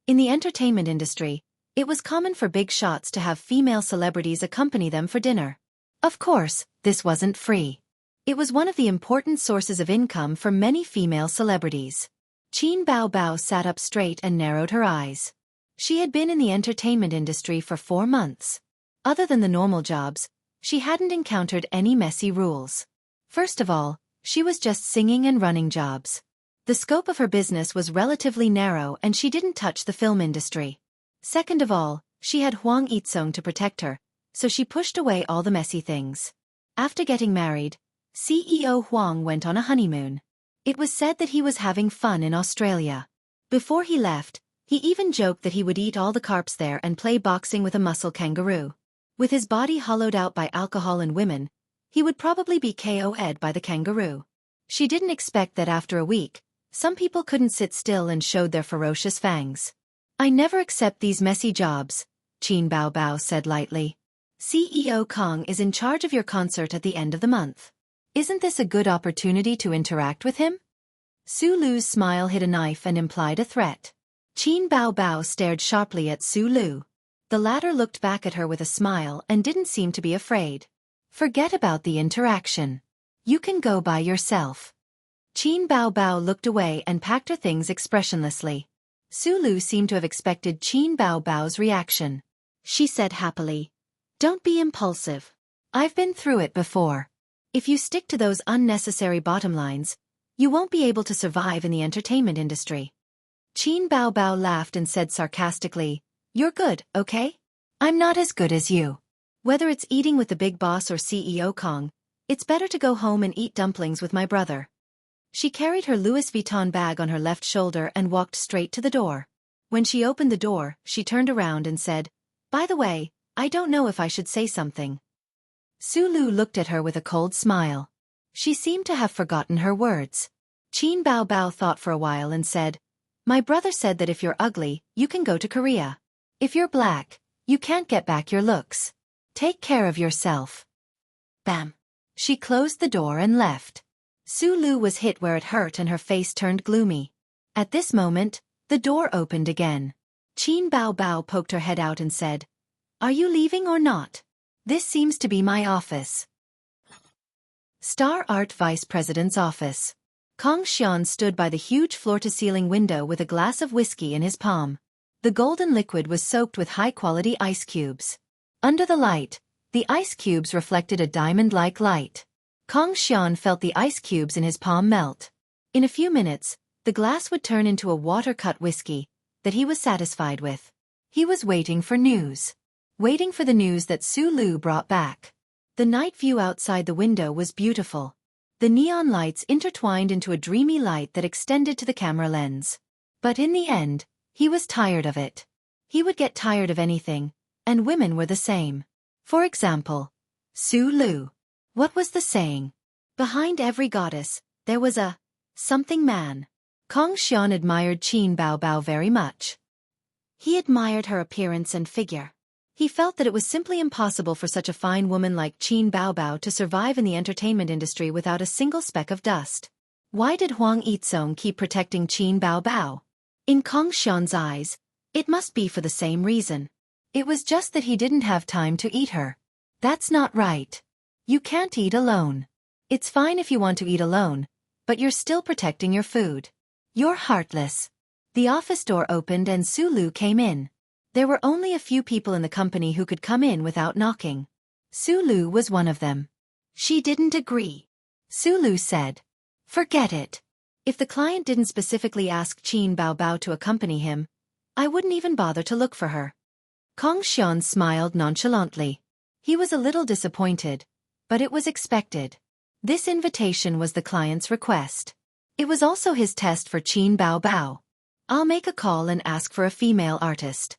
In the entertainment industry, it was common for big shots to have female celebrities accompany them for dinner. Of course, this wasn't free. It was one of the important sources of income for many female celebrities. Qin Bao Bao sat up straight and narrowed her eyes. She had been in the entertainment industry for 4 months. Other than the normal jobs, she hadn't encountered any messy rules. First of all, she was just singing and running jobs. The scope of her business was relatively narrow and she didn't touch the film industry. Second of all, she had Huang Yitsong to protect her, so she pushed away all the messy things. After getting married, CEO Huang went on a honeymoon. It was said that he was having fun in Australia. Before he left, he even joked that he would eat all the carps there and play boxing with a muscle kangaroo. With his body hollowed out by alcohol and women, he would probably be KO'd by the kangaroo. She didn't expect that after a week, some people couldn't sit still and showed their ferocious fangs. I never accept these messy jobs, Qin Bao Bao said lightly. CEO Kong is in charge of your concert at the end of the month. Isn't this a good opportunity to interact with him? Su Lu's smile hid a knife and implied a threat. Qin Bao Bao stared sharply at Su Lu. The latter looked back at her with a smile and didn't seem to be afraid. Forget about the interaction. You can go by yourself. Qin Bao Bao looked away and packed her things expressionlessly. Su Lu seemed to have expected Qin Bao Bao's reaction. She said happily, "Don't be impulsive. I've been through it before. If you stick to those unnecessary bottom lines, you won't be able to survive in the entertainment industry." Qin Bao Bao laughed and said sarcastically, "You're good, okay? I'm not as good as you. Whether it's eating with the big boss or CEO Kong, it's better to go home and eat dumplings with my brother." She carried her Louis Vuitton bag on her left shoulder and walked straight to the door. When she opened the door, she turned around and said, "By the way, I don't know if I should say something." Su Lu looked at her with a cold smile. She seemed to have forgotten her words. Qin Bao Bao thought for a while and said, "My brother said that if you're ugly, you can go to Korea. If you're black, you can't get back your looks. Take care of yourself." Bam! She closed the door and left. Su Lu was hit where it hurt and her face turned gloomy. At this moment, the door opened again. Qin Bao Bao poked her head out and said, "Are you leaving or not? This seems to be my office." Star Art Vice President's office. Kong Xian stood by the huge floor-to-ceiling window with a glass of whiskey in his palm. The golden liquid was soaked with high-quality ice cubes. Under the light, the ice cubes reflected a diamond-like light. Kong Xian felt the ice cubes in his palm melt. In a few minutes, the glass would turn into a water-cut whiskey that he was satisfied with. He was waiting for news. Waiting for the news that Su Lu brought back. The night view outside the window was beautiful. The neon lights intertwined into a dreamy light that extended to the camera lens. But in the end, he was tired of it. He would get tired of anything, and women were the same. For example, Su Lu. What was the saying? Behind every goddess, there was a something man. Kong Xian admired Qin Bao Bao very much. He admired her appearance and figure. He felt that it was simply impossible for such a fine woman like Qin Bao Bao to survive in the entertainment industry without a single speck of dust. Why did Huang Yizong keep protecting Qin Bao Bao? In Kong Xian's eyes, it must be for the same reason. It was just that he didn't have time to eat her. That's not right. You can't eat alone. It's fine if you want to eat alone, but you're still protecting your food. You're heartless. The office door opened and Su Lu came in. There were only a few people in the company who could come in without knocking. Su Lu was one of them. She didn't agree. Su Lu said, "Forget it. If the client didn't specifically ask Qin Bao Bao to accompany him, I wouldn't even bother to look for her." Kong Xian smiled nonchalantly. He was a little disappointed, but it was expected. This invitation was the client's request. It was also his test for Qin Bao Bao. "I'll make a call and ask for a female artist,"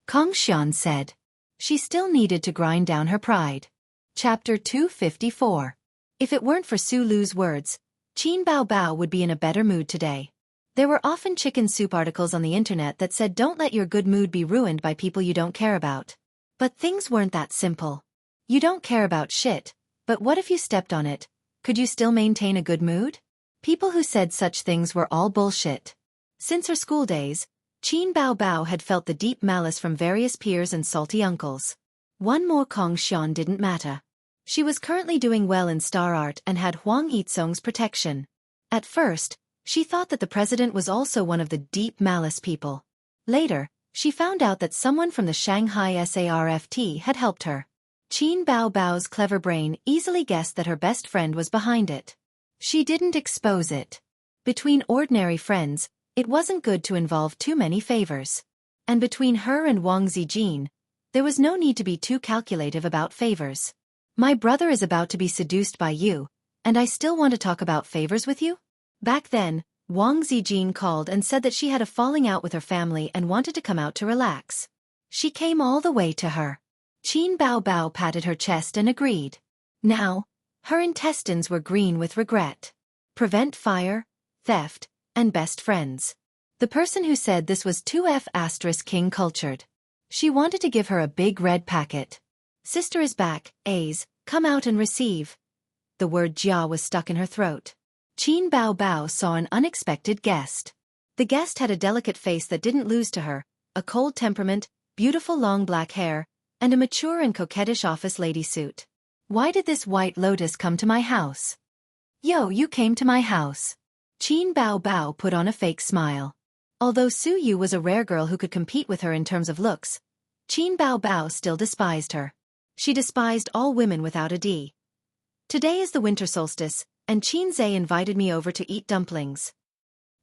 Kong Xian said. She still needed to grind down her pride. Chapter 254. If it weren't for Su Lu's words, Qin Bao Bao would be in a better mood today. There were often chicken soup articles on the internet that said don't let your good mood be ruined by people you don't care about. But things weren't that simple. You don't care about shit, but what if you stepped on it? Could you still maintain a good mood? People who said such things were all bullshit. Since her school days, Qin Bao Bao had felt the deep malice from various peers and salty uncles. One more Kong Xian didn't matter. She was currently doing well in star art and had Huang Yizong's protection. At first, she thought that the president was also one of the deep malice people. Later, she found out that someone from the Shanghai SARFT had helped her. Qin Bao Bao's clever brain easily guessed that her best friend was behind it. She didn't expose it. Between ordinary friends, it wasn't good to involve too many favors. And between her and Wang Zijin, there was no need to be too calculative about favors. "My brother is about to be seduced by you, and I still want to talk about favors with you?" Back then, Wang Zijin called and said that she had a falling out with her family and wanted to come out to relax. She came all the way to her. Qin Bao Bao patted her chest and agreed. Now, her intestines were green with regret. Prevent fire, theft, and best friends. The person who said this was 2F** King cultured. She wanted to give her a big red packet. "Sister is back, A's, come out and receive." The word Jia was stuck in her throat. Qin Bao Bao saw an unexpected guest. The guest had a delicate face that didn't lose to her, a cold temperament, beautiful long black hair, and a mature and coquettish office lady suit. "Why did this white lotus come to my house?" "Yo, you came to my house." Qin Bao Bao put on a fake smile. Although Su Yu was a rare girl who could compete with her in terms of looks, Qin Bao Bao still despised her. She despised all women without a D. "Today is the winter solstice, and Qin Zhe invited me over to eat dumplings."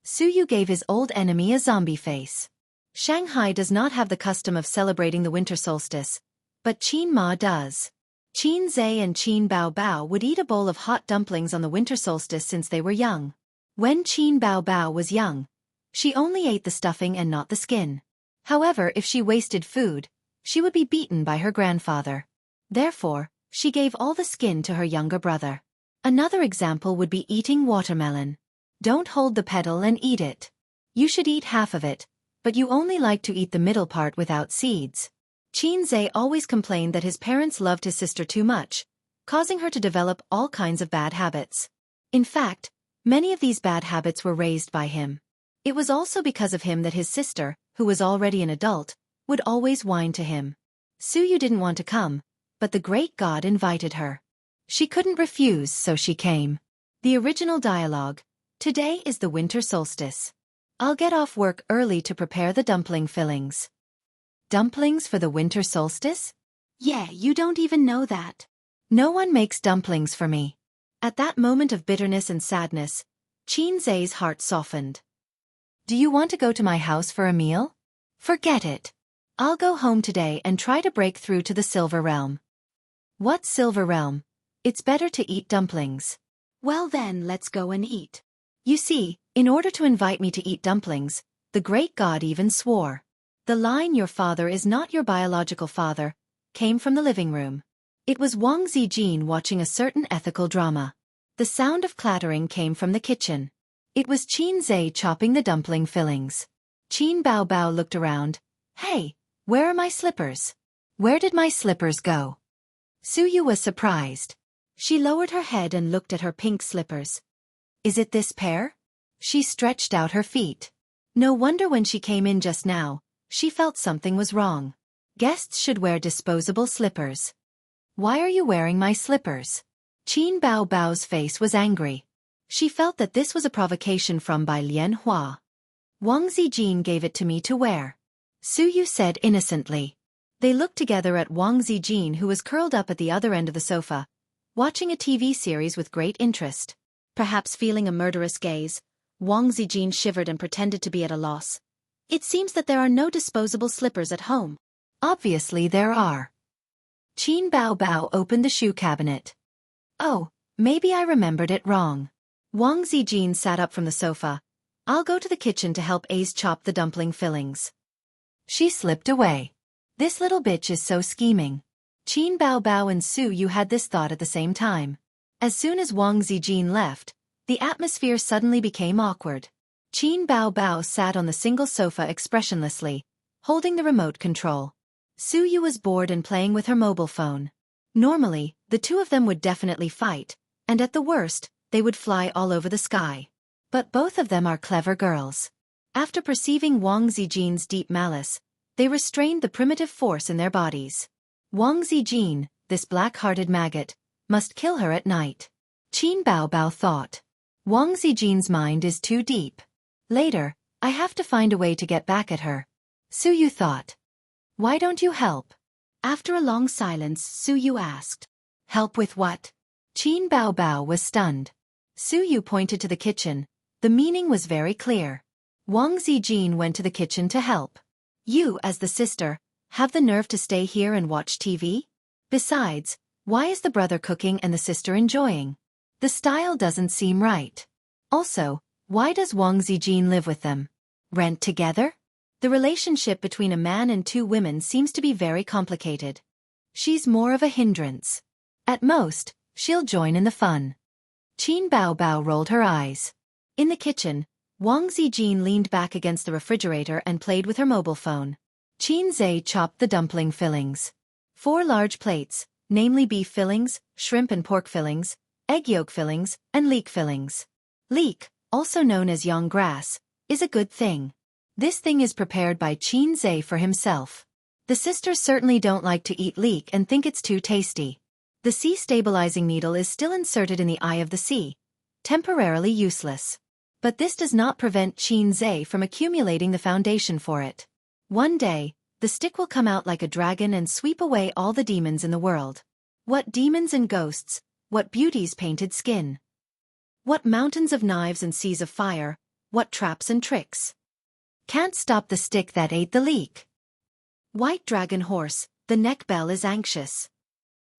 Su Yu gave his old enemy a zombie face. Shanghai does not have the custom of celebrating the winter solstice, but Qin Ma does. Qin Zhe and Qin Bao Bao would eat a bowl of hot dumplings on the winter solstice since they were young. When Qin Bao Bao was young, she only ate the stuffing and not the skin. However, if she wasted food, she would be beaten by her grandfather. Therefore, she gave all the skin to her younger brother. Another example would be eating watermelon. Don't hold the petal and eat it. You should eat half of it, but you only like to eat the middle part without seeds. Qin Zhe always complained that his parents loved his sister too much, causing her to develop all kinds of bad habits. In fact, many of these bad habits were raised by him. It was also because of him that his sister, who was already an adult, would always whine to him. Su Yu didn't want to come, but the great god invited her. She couldn't refuse, so she came. The original dialogue: "Today is the winter solstice. I'll get off work early to prepare the dumpling fillings." Dumplings for the winter solstice? Yeah, you don't even know that. No one makes dumplings for me. At that moment of bitterness and sadness, Qin Zhe's heart softened. Do you want to go to my house for a meal? Forget it. I'll go home today and try to break through to the Silver Realm. What Silver Realm? It's better to eat dumplings. Well then, let's go and eat. You see, in order to invite me to eat dumplings, the great god even swore. The line "your father is not your biological father" came from the living room. It was Wang Zijin watching a certain ethical drama. The sound of clattering came from the kitchen. It was Qin Zhe chopping the dumpling fillings. Qin Bao Bao looked around. Hey, where are my slippers? Where did my slippers go? Suyu was surprised. She lowered her head and looked at her pink slippers. Is it this pair? She stretched out her feet. No wonder when she came in just now, she felt something was wrong. Guests should wear disposable slippers. Why are you wearing my slippers? Qin Bao Bao's face was angry. She felt that this was a provocation from Bai Lianhua. Wang Zijin gave it to me to wear. Suyu said innocently. They looked together at Wang Zijin, who was curled up at the other end of the sofa, watching a TV series with great interest. Perhaps feeling a murderous gaze, Wang Zijin shivered and pretended to be at a loss. It seems that there are no disposable slippers at home. Obviously there are. Qin Bao Bao opened the shoe cabinet. Oh, maybe I remembered it wrong. Wang Zijin sat up from the sofa. I'll go to the kitchen to help Ace chop the dumpling fillings. She slipped away. This little bitch is so scheming. Qin Bao Bao and Suyu had this thought at the same time. As soon as Wang Zijin left, the atmosphere suddenly became awkward. Qin Bao Bao sat on the single sofa expressionlessly, holding the remote control. Suyu was bored and playing with her mobile phone. Normally, the two of them would definitely fight, and at the worst, they would fly all over the sky. But both of them are clever girls. After perceiving Wang Zijin's deep malice, they restrained the primitive force in their bodies. Wang Zijin, this black-hearted maggot, must kill her at night. Qin Bao Bao thought. Wang Zijin's mind is too deep. Later, I have to find a way to get back at her. Suyu thought. Why don't you help? After a long silence, Suyu asked. Help with what? Qin Bao Bao was stunned. Suyu pointed to the kitchen. The meaning was very clear. Wang Zijin went to the kitchen to help. You, as the sister, have the nerve to stay here and watch TV? Besides, why is the brother cooking and the sister enjoying? The style doesn't seem right. Also, why does Wang Zijin live with them? Rent together? The relationship between a man and two women seems to be very complicated. She's more of a hindrance. At most, she'll join in the fun. Qin Bao Bao rolled her eyes. In the kitchen, Wang Zijin leaned back against the refrigerator and played with her mobile phone. Qin Zhe chopped the dumpling fillings. 4 large plates, namely beef fillings, shrimp and pork fillings, egg yolk fillings, and leek fillings. Leek, also known as young grass, is a good thing. This thing is prepared by Qin Zhe for himself. The sisters certainly don't like to eat leek and think it's too tasty. The sea stabilizing needle is still inserted in the eye of the sea, temporarily useless. But this does not prevent Qin Zhe from accumulating the foundation for it. One day, the stick will come out like a dragon and sweep away all the demons in the world. What demons and ghosts, what beauty's painted skin. What mountains of knives and seas of fire, what traps and tricks. Can't stop the stick that ate the leek. White dragon horse, the neck bell is anxious.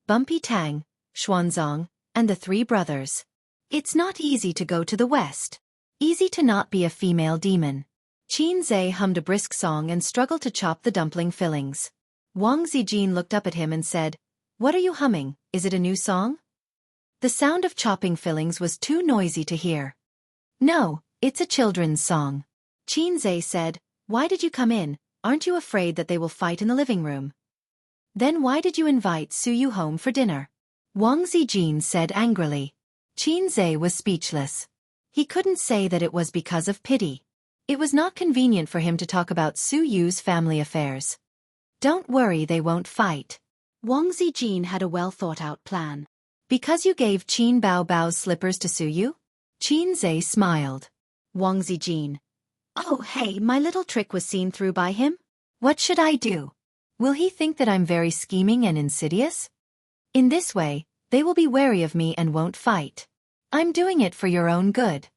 Bumpy Tang, Xuanzong, and the 3 brothers. It's not easy to go to the west. Easy to not be a female demon. Qin Zhe hummed a brisk song and struggled to chop the dumpling fillings. Wang Zijin looked up at him and said, What are you humming? Is it a new song? The sound of chopping fillings was too noisy to hear. No, it's a children's song. Qin Zhe said, Why did you come in? Aren't you afraid that they will fight in the living room? Then why did you invite Suyu home for dinner? Wang Zijin said angrily. Qin Zhe was speechless. He couldn't say that it was because of pity. It was not convenient for him to talk about Suyu's family affairs. Don't worry, they won't fight. Wang Zijin had a well-thought-out plan. Because you gave Qin Bao Bao's slippers to Suyu? Qin Zhe smiled. Wang Zijin. Oh hey, my little trick was seen through by him? What should I do? Will he think that I'm very scheming and insidious? In this way, They will be wary of me and won't fight. I'm doing it for your own good.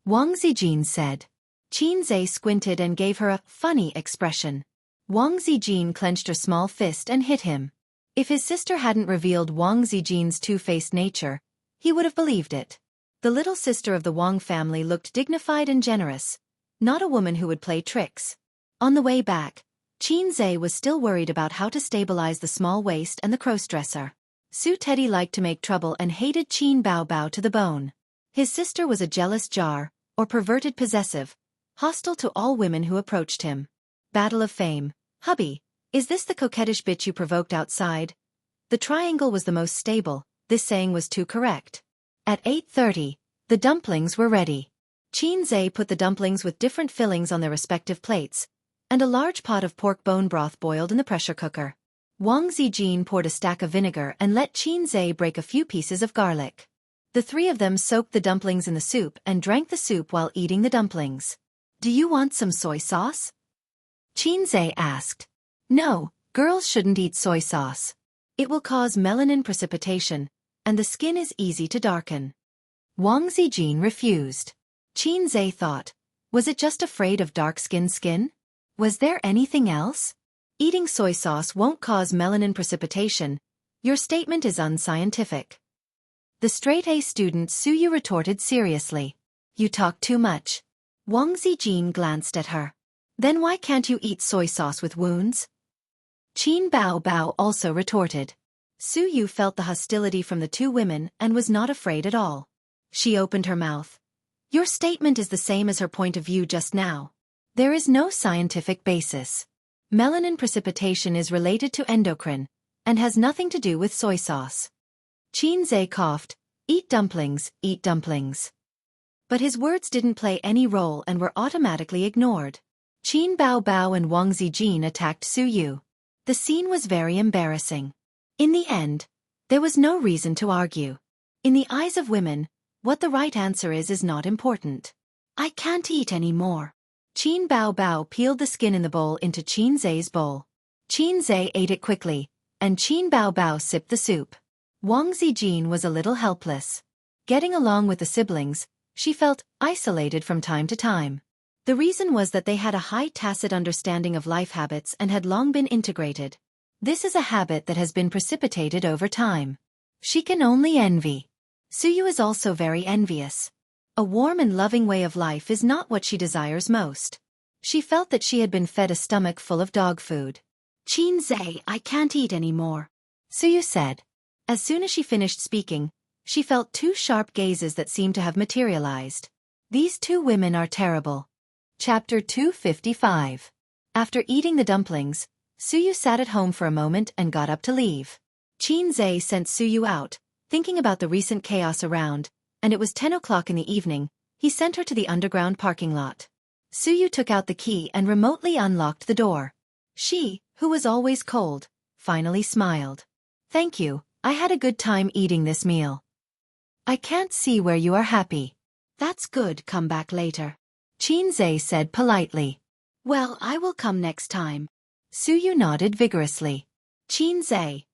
Wang Zijin said. Qinzhe squinted and gave her a funny expression. Wang Zijin clenched her small fist and hit him. If his sister hadn't revealed Wang Zijin's two-faced nature, he would have believed it. The little sister of the Wang family looked dignified and generous, not a woman who would play tricks. On the way back, Qinzhe was still worried about how to stabilize the small waist and the crossdresser. Su Teddy liked to make trouble and hated Qin Bao Bao to the bone. His sister was a jealous jar, or perverted possessive, hostile to all women who approached him. Battle of Fame. Hubby, is this the coquettish bitch you provoked outside? The triangle was the most stable, this saying was too correct. At 8:30, the dumplings were ready. Qinzhe put the dumplings with different fillings on their respective plates, and a large pot of pork bone broth boiled in the pressure cooker. Wang Zijin poured a stack of vinegar and let Qinzhe break a few pieces of garlic. The three of them soaked the dumplings in the soup and drank the soup while eating the dumplings. Do you want some soy sauce? Qinzhe asked. No, girls shouldn't eat soy sauce. It will cause melanin precipitation, and the skin is easy to darken. Wang Zijin refused. Qinzhe thought, was it just afraid of dark-skinned skin? Was there anything else? Eating soy sauce won't cause melanin precipitation. Your statement is unscientific. The straight-A student Suyu retorted seriously. You talk too much. Wang Zijin glanced at her. Then why can't you eat soy sauce with wounds? Qin Bao Bao also retorted. Suyu felt the hostility from the two women and was not afraid at all. She opened her mouth. Your statement is the same as her point of view just now. There is no scientific basis. Melanin precipitation is related to endocrine, and has nothing to do with soy sauce. Qinzhe coughed, eat dumplings, eat dumplings. But his words didn't play any role and were automatically ignored. Qin Bao Bao and Wang Zijin attacked Suyu. The scene was very embarrassing. In the end, there was no reason to argue. In the eyes of women, what the right answer is not important. I can't eat any more. Qin Bao Bao peeled the skin in the bowl into Qinzhe's bowl. Qinzhe ate it quickly, and Qin Bao Bao sipped the soup. Wang Zijin was a little helpless. Getting along with the siblings, she felt isolated from time to time. The reason was that they had a high tacit understanding of life habits and had long been integrated. This is a habit that has been precipitated over time. She can only envy. Suyu is also very envious. A warm and loving way of life is not what she desires most. She felt that she had been fed a stomach full of dog food. Qinzhe, I can't eat any more, Suyu said. As soon as she finished speaking, she felt two sharp gazes that seemed to have materialized. These two women are terrible. Chapter 255. After eating the dumplings, Suyu sat at home for a moment and got up to leave. Qinzhe sent Suyu out, thinking about the recent chaos around, and it was 10 o'clock in the evening. He sent her to the underground parking lot. Suyu took out the key and remotely unlocked the door. She, who was always cold, finally smiled. Thank you, I had a good time eating this meal. I can't see where you are happy. That's good, come back later. Qinzhe said politely. Well, I will come next time. Suyu nodded vigorously. Qinzhe.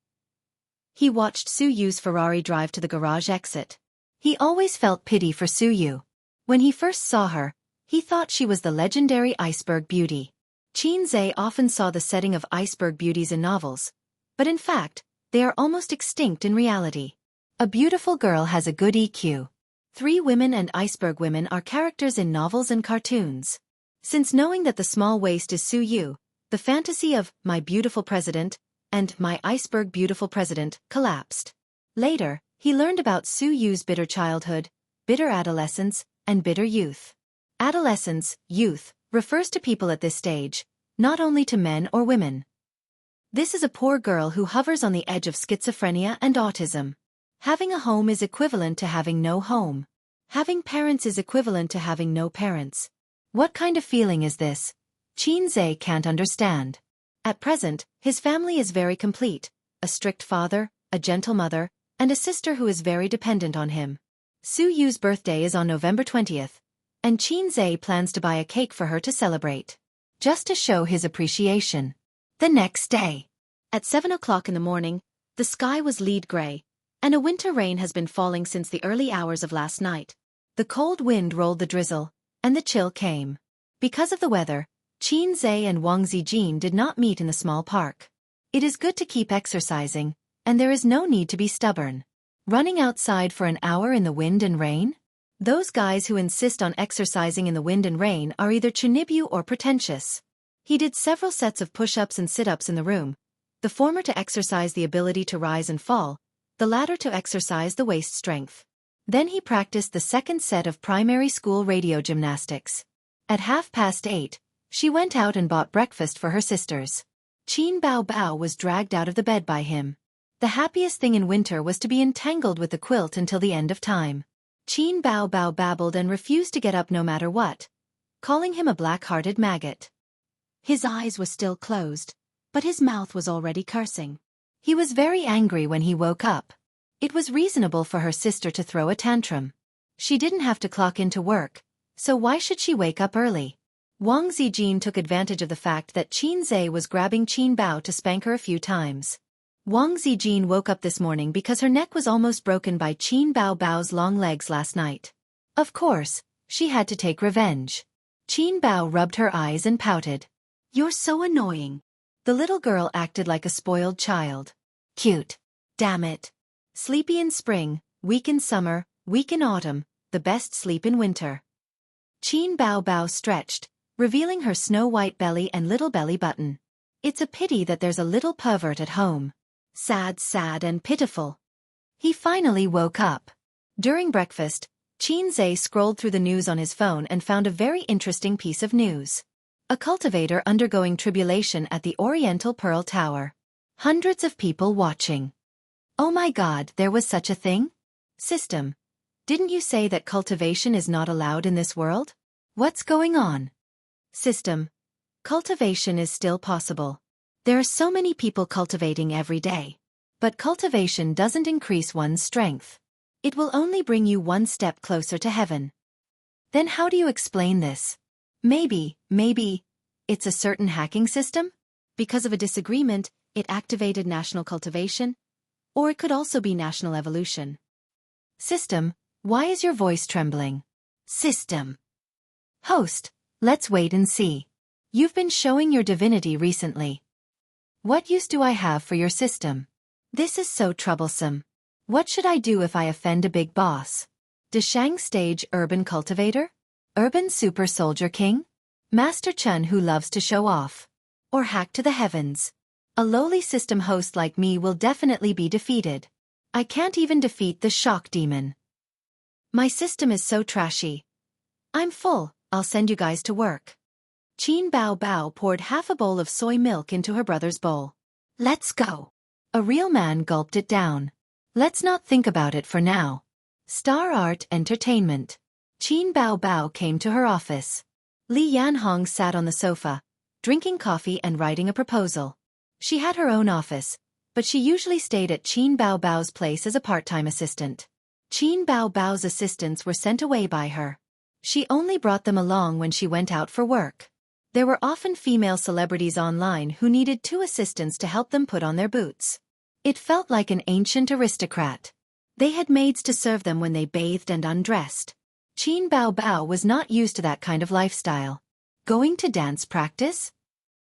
He watched Suyu's Ferrari drive to the garage exit. He always felt pity for Suyu. When he first saw her, he thought she was the legendary iceberg beauty. Qinzhe often saw the setting of iceberg beauties in novels, but in fact, they are almost extinct in reality. A beautiful girl has a good EQ. 3 women and iceberg women are characters in novels and cartoons. Since knowing that the small waist is Suyu, the fantasy of My Beautiful President and My Iceberg Beautiful President collapsed. Later, he learned about Suyu's bitter childhood, bitter adolescence, and bitter youth. Adolescence, youth, refers to people at this stage, not only to men or women. This is a poor girl who hovers on the edge of schizophrenia and autism. Having a home is equivalent to having no home. Having parents is equivalent to having no parents. What kind of feeling is this? Qinzhe can't understand. At present, his family is very complete, a strict father, a gentle mother, and a sister who is very dependent on him. Suyu's birthday is on November 20th, and Qinzhe plans to buy a cake for her to celebrate, just to show his appreciation. The next day, at 7 o'clock in the morning, the sky was lead gray, And a winter rain has been falling since the early hours of last night. The cold wind rolled the drizzle, and the chill came. Because of the weather, Qin Zhe and Wang Zijin did not meet in the small park. It is good to keep exercising, and there is no need to be stubborn. Running outside for an hour in the wind and rain? Those guys who insist on exercising in the wind and rain are either chunibu or pretentious. He did several sets of push-ups and sit-ups in the room, the former to exercise the ability to rise and fall, the latter to exercise the waist strength. Then he practiced the second set of primary school radio gymnastics. At 8:30, she went out and bought breakfast for her sisters. Qin Bao Bao was dragged out of the bed by him. The happiest thing in winter was to be entangled with the quilt until the end of time. Qin Bao Bao babbled and refused to get up no matter what, calling him a black-hearted maggot. His eyes were still closed, but his mouth was already cursing. He was very angry when he woke up. It was reasonable for her sister to throw a tantrum. She didn't have to clock into work, so why should she wake up early? Wang Zijin took advantage of the fact that Qin Zhe was grabbing Qin Bao to spank her a few times. Wang Zijin woke up this morning because her neck was almost broken by Qin Bao Bao's long legs last night. Of course, she had to take revenge. Qin Bao rubbed her eyes and pouted. "You're so annoying." The little girl acted like a spoiled child. Cute. Damn it. Sleepy in spring, weak in summer, weak in autumn, the best sleep in winter. Qin Bao Bao stretched, revealing her snow-white belly and little belly button. It's a pity that there's a little pervert at home. Sad, sad and pitiful. He finally woke up. During breakfast, Qin Zhe scrolled through the news on his phone and found a very interesting piece of news. A cultivator undergoing tribulation at the Oriental Pearl Tower. Hundreds of people watching. Oh my God, there was such a thing? System. Didn't you say that cultivation is not allowed in this world? What's going on? System. Cultivation is still possible. There are so many people cultivating every day. But cultivation doesn't increase one's strength. It will only bring you one step closer to heaven. Then how do you explain this? Maybe, it's a certain hacking system? Because of a disagreement, it activated national cultivation? Or it could also be national evolution. System, why is your voice trembling? System. Host, let's wait and see. You've been showing your divinity recently. What use do I have for your system? This is so troublesome. What should I do if I offend a big boss? Deshang stage urban cultivator? Urban super soldier king? Master Chun who loves to show off? Or hack to the heavens? A lowly system host like me will definitely be defeated. I can't even defeat the shock demon. My system is so trashy. I'm full, I'll send you guys to work. Qin Bao Bao poured half a bowl of soy milk into her brother's bowl. Let's go. A real man gulped it down. Let's not think about it for now. Star Art Entertainment. Qin Bao Bao came to her office. Li Yanhong sat on the sofa, drinking coffee and writing a proposal. She had her own office, but she usually stayed at Qin Bao Bao's place as a part-time assistant. Qin Bao Bao's assistants were sent away by her. She only brought them along when she went out for work. There were often female celebrities online who needed two assistants to help them put on their boots. It felt like an ancient aristocrat. They had maids to serve them when they bathed and undressed. Qin Bao Bao was not used to that kind of lifestyle. Going to dance practice?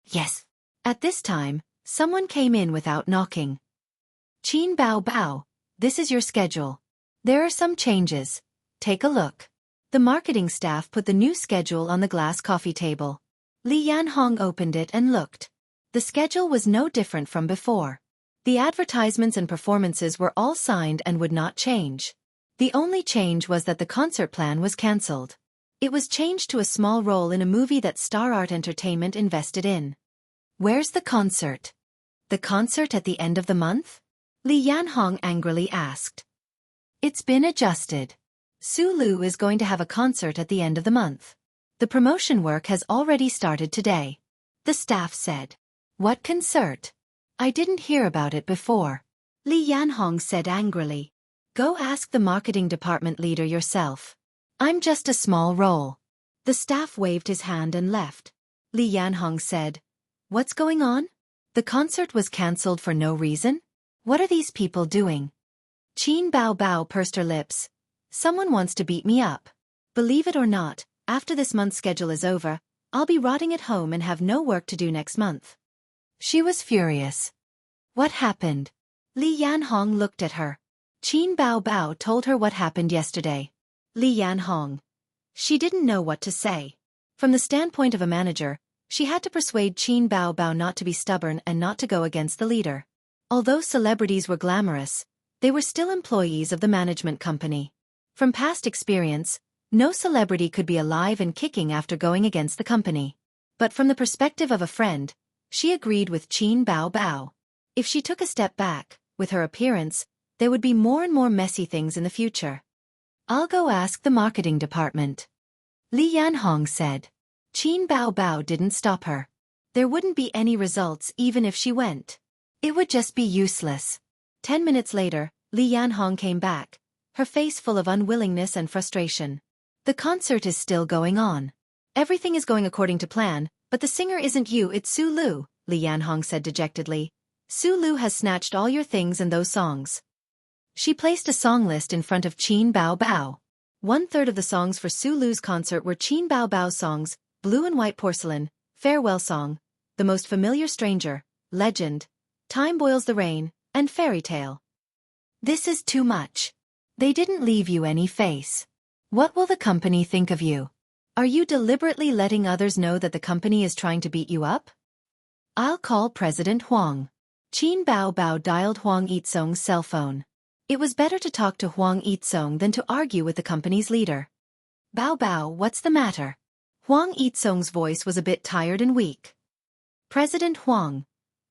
Yes. At this time, someone came in without knocking. Qin Bao Bao, this is your schedule. There are some changes. Take a look. The marketing staff put the new schedule on the glass coffee table. Li Yanhong opened it and looked. The schedule was no different from before. The advertisements and performances were all signed and would not change. The only change was that the concert plan was cancelled. It was changed to a small role in a movie that Star Art Entertainment invested in. Where's the concert? The concert at the end of the month? Li Yanhong angrily asked. It's been adjusted. Su Lu is going to have a concert at the end of the month. The promotion work has already started today. The staff said. What concert? I didn't hear about it before. Li Yanhong said angrily. Go ask the marketing department leader yourself. I'm just a small role. The staff waved his hand and left. Li Yanhong said. What's going on? The concert was cancelled for no reason? What are these people doing? Qin Bao Bao pursed her lips. Someone wants to beat me up. Believe it or not, after this month's schedule is over, I'll be rotting at home and have no work to do next month. She was furious. What happened? Li Yanhong looked at her. Qin Bao Bao told her what happened yesterday. Li Yanhong. She didn't know what to say. From the standpoint of a manager, she had to persuade Qin Bao Bao not to be stubborn and not to go against the leader. Although celebrities were glamorous, they were still employees of the management company. From past experience, no celebrity could be alive and kicking after going against the company. But from the perspective of a friend, she agreed with Qin Bao Bao. If she took a step back, with her appearance, there would be more and more messy things in the future. I'll go ask the marketing department. Li Yanhong said. Qin Bao Bao didn't stop her. There wouldn't be any results even if she went. It would just be useless. 10 minutes later, Li Yanhong came back, her face full of unwillingness and frustration. The concert is still going on. Everything is going according to plan, but the singer isn't you, it's Su Lu, Li Yanhong said dejectedly. Su Lu has snatched all your things and those songs. She placed a song list in front of Qin Bao Bao. 1/3 of the songs for Su Lu's concert were Qin Bao Bao's songs: Blue and White Porcelain, Farewell Song, The Most Familiar Stranger, Legend, Time Boils the Rain, and Fairy Tale. This is too much. They didn't leave you any face. What will the company think of you? Are you deliberately letting others know that the company is trying to beat you up? I'll call President Huang. Qin Bao Bao dialed Huang Yitsong's cell phone. It was better to talk to Huang Yitsong than to argue with the company's leader. Bao Bao, what's the matter? Huang Yitsong's voice was a bit tired and weak. President Huang,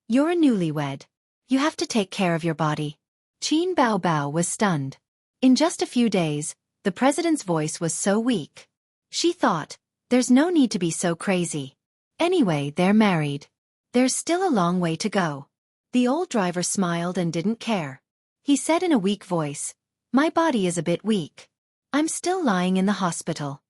you're a newlywed. You have to take care of your body. Qin Bao Bao was stunned. In just a few days, the president's voice was so weak. She thought, there's no need to be so crazy. Anyway, they're married. There's still a long way to go. The old driver smiled and didn't care. He said in a weak voice, my body is a bit weak. I'm still lying in the hospital.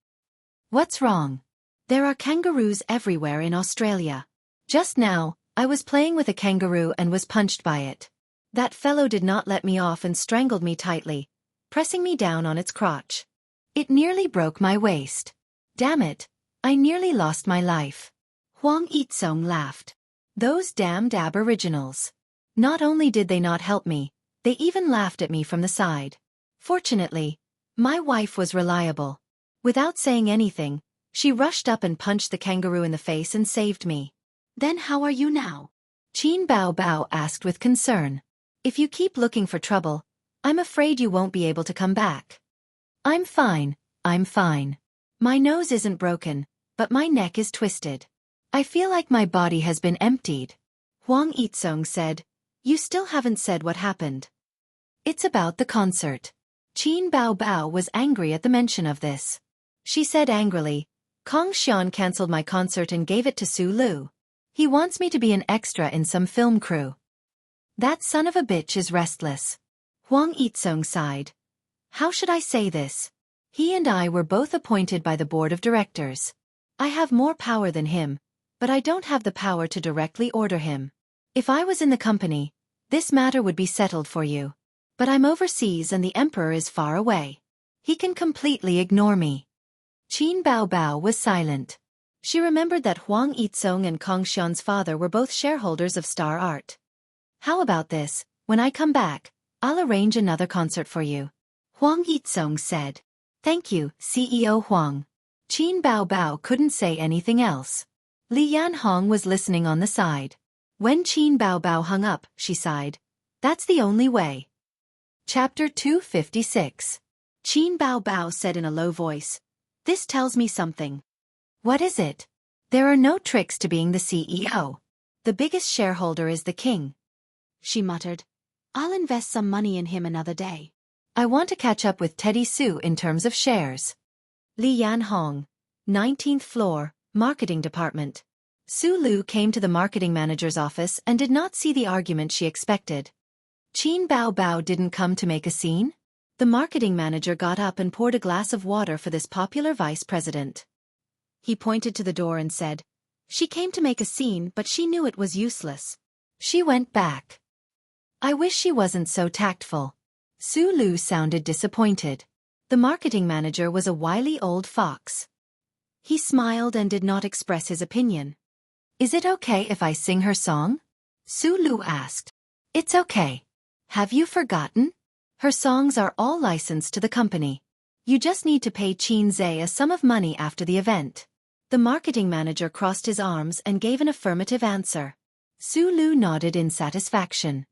What's wrong? There are kangaroos everywhere in Australia. Just now, I was playing with a kangaroo and was punched by it. That fellow did not let me off and strangled me tightly, pressing me down on its crotch. It nearly broke my waist. Damn it, I nearly lost my life. Huang Yitsong laughed. Those damned aboriginals. Not only did they not help me, they even laughed at me from the side. Fortunately, my wife was reliable. Without saying anything, she rushed up and punched the kangaroo in the face and saved me. Then how are you now? Qin Bao Bao asked with concern. If you keep looking for trouble, I'm afraid you won't be able to come back. I'm fine. My nose isn't broken, but my neck is twisted. I feel like my body has been emptied. Huang Yitsong said, you still haven't said what happened. It's about the concert. Qin Bao Bao was angry at the mention of this. She said angrily, Kong Xian cancelled my concert and gave it to Su Lu. He wants me to be an extra in some film crew. That son of a bitch is restless. Huang Yitsong sighed. How should I say this? He and I were both appointed by the board of directors. I have more power than him, but I don't have the power to directly order him. If I was in the company, this matter would be settled for you. But I'm overseas and the emperor is far away. He can completely ignore me. Qin Bao Bao was silent. She remembered that Huang Yitsong and Kong Xian's father were both shareholders of Star Art. How about this, when I come back, I'll arrange another concert for you. Huang Yitsong said. Thank you, CEO Huang. Qin Bao Bao couldn't say anything else. Li Yanhong was listening on the side. When Qin Bao Bao hung up, she sighed. That's the only way. Chapter 256. Qin Bao Bao said in a low voice. This tells me something. What is it? There are no tricks to being the CEO. The biggest shareholder is the king. She muttered. I'll invest some money in him another day. I want to catch up with Teddy Sue in terms of shares. Li Yanhong, 19th floor, marketing department. Su Lu came to the marketing manager's office and did not see the argument she expected. Qin Bao Bao didn't come to make a scene? The marketing manager got up and poured a glass of water for this popular vice president. He pointed to the door and said, She came to make a scene, but she knew it was useless. She went back. I wish she wasn't so tactful. Su Lu sounded disappointed. The marketing manager was a wily old fox. He smiled and did not express his opinion. Is it okay if I sing her song? Su Lu asked. It's okay. Have you forgotten? Her songs are all licensed to the company. You just need to pay Qin Zhe a sum of money after the event. The marketing manager crossed his arms and gave an affirmative answer. Su Lu nodded in satisfaction.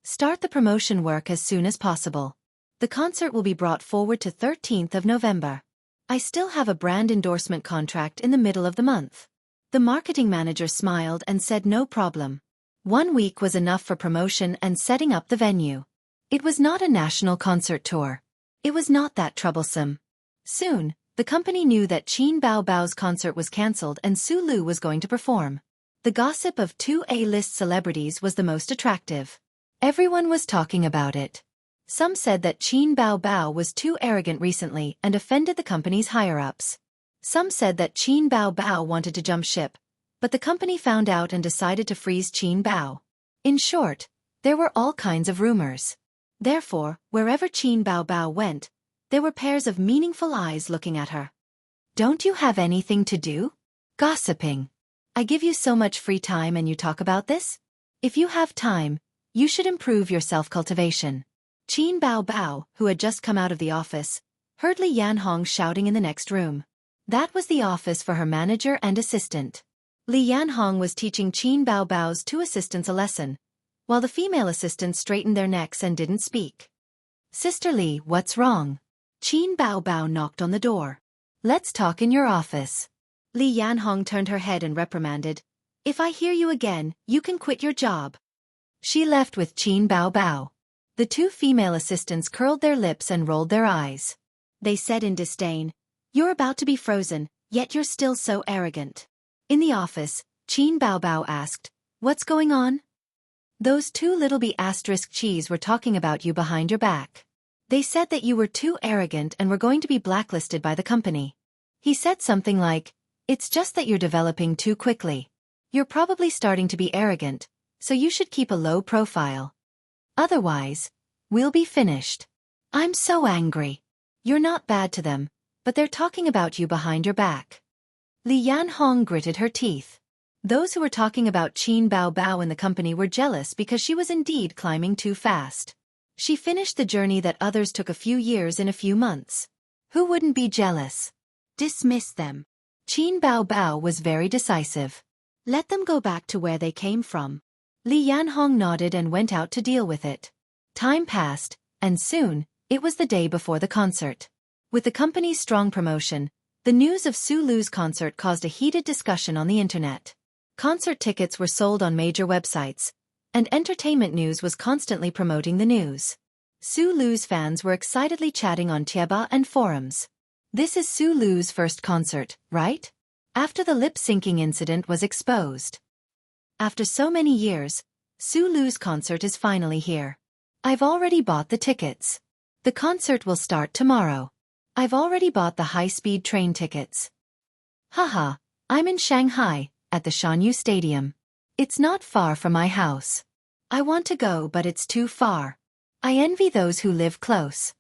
Start the promotion work as soon as possible. The concert will be brought forward to 13th of November. I still have a brand endorsement contract in the middle of the month. The marketing manager smiled and said no problem. 1 week was enough for promotion and setting up the venue. It was not a national concert tour. It was not that troublesome. Soon, the company knew that Qin Bao Bao's concert was cancelled and Su Lu was going to perform. The gossip of 2 A-list celebrities was the most attractive. Everyone was talking about it. Some said that Qin Bao Bao was too arrogant recently and offended the company's higher-ups. Some said that Qin Bao Bao wanted to jump ship, but the company found out and decided to freeze Qin Bao. In short, there were all kinds of rumors. Therefore, wherever Qin Bao Bao went, there were pairs of meaningful eyes looking at her. Don't you have anything to do? Gossiping. I give you so much free time and you talk about this? If you have time, you should improve your self-cultivation. Qin Bao Bao, who had just come out of the office, heard Li Yanhong shouting in the next room. That was the office for her manager and assistant. Li Yanhong was teaching Qin Bao Bao's 2 assistants a lesson, while the female assistants straightened their necks and didn't speak. Sister Li, what's wrong? Qin Bao Bao knocked on the door. Let's talk in your office. Li Yanhong turned her head and reprimanded. If I hear you again, you can quit your job. She left with Qin Bao Bao. The 2 female assistants curled their lips and rolled their eyes. They said in disdain, You're about to be frozen, yet you're still so arrogant. In the office, Qin Bao Bao asked, What's going on? Those 2 little cheese were talking about you behind your back. They said that you were too arrogant and were going to be blacklisted by the company. He said something like, It's just that you're developing too quickly. You're probably starting to be arrogant, so you should keep a low profile. Otherwise, we'll be finished. I'm so angry. You're not bad to them, but they're talking about you behind your back. Li Yanhong gritted her teeth. Those who were talking about Qin Bao Bao in the company were jealous because she was indeed climbing too fast. She finished the journey that others took a few years in a few months. Who wouldn't be jealous? Dismiss them. Qin Bao Bao was very decisive. Let them go back to where they came from. Li Yanhong nodded and went out to deal with it. Time passed, and soon, it was the day before the concert. With the company's strong promotion, the news of Su Lu's concert caused a heated discussion on the internet. Concert tickets were sold on major websites, and entertainment news was constantly promoting the news. Su Lu's fans were excitedly chatting on Tieba and forums. This is Su Lu's first concert, right? After the lip-syncing incident was exposed. After so many years, Su Lu's concert is finally here. I've already bought the tickets. The concert will start tomorrow. I've already bought the high-speed train tickets. Haha, I'm in Shanghai, at the Shanyu Stadium. It's not far from my house. I want to go but it's too far. I envy those who live close.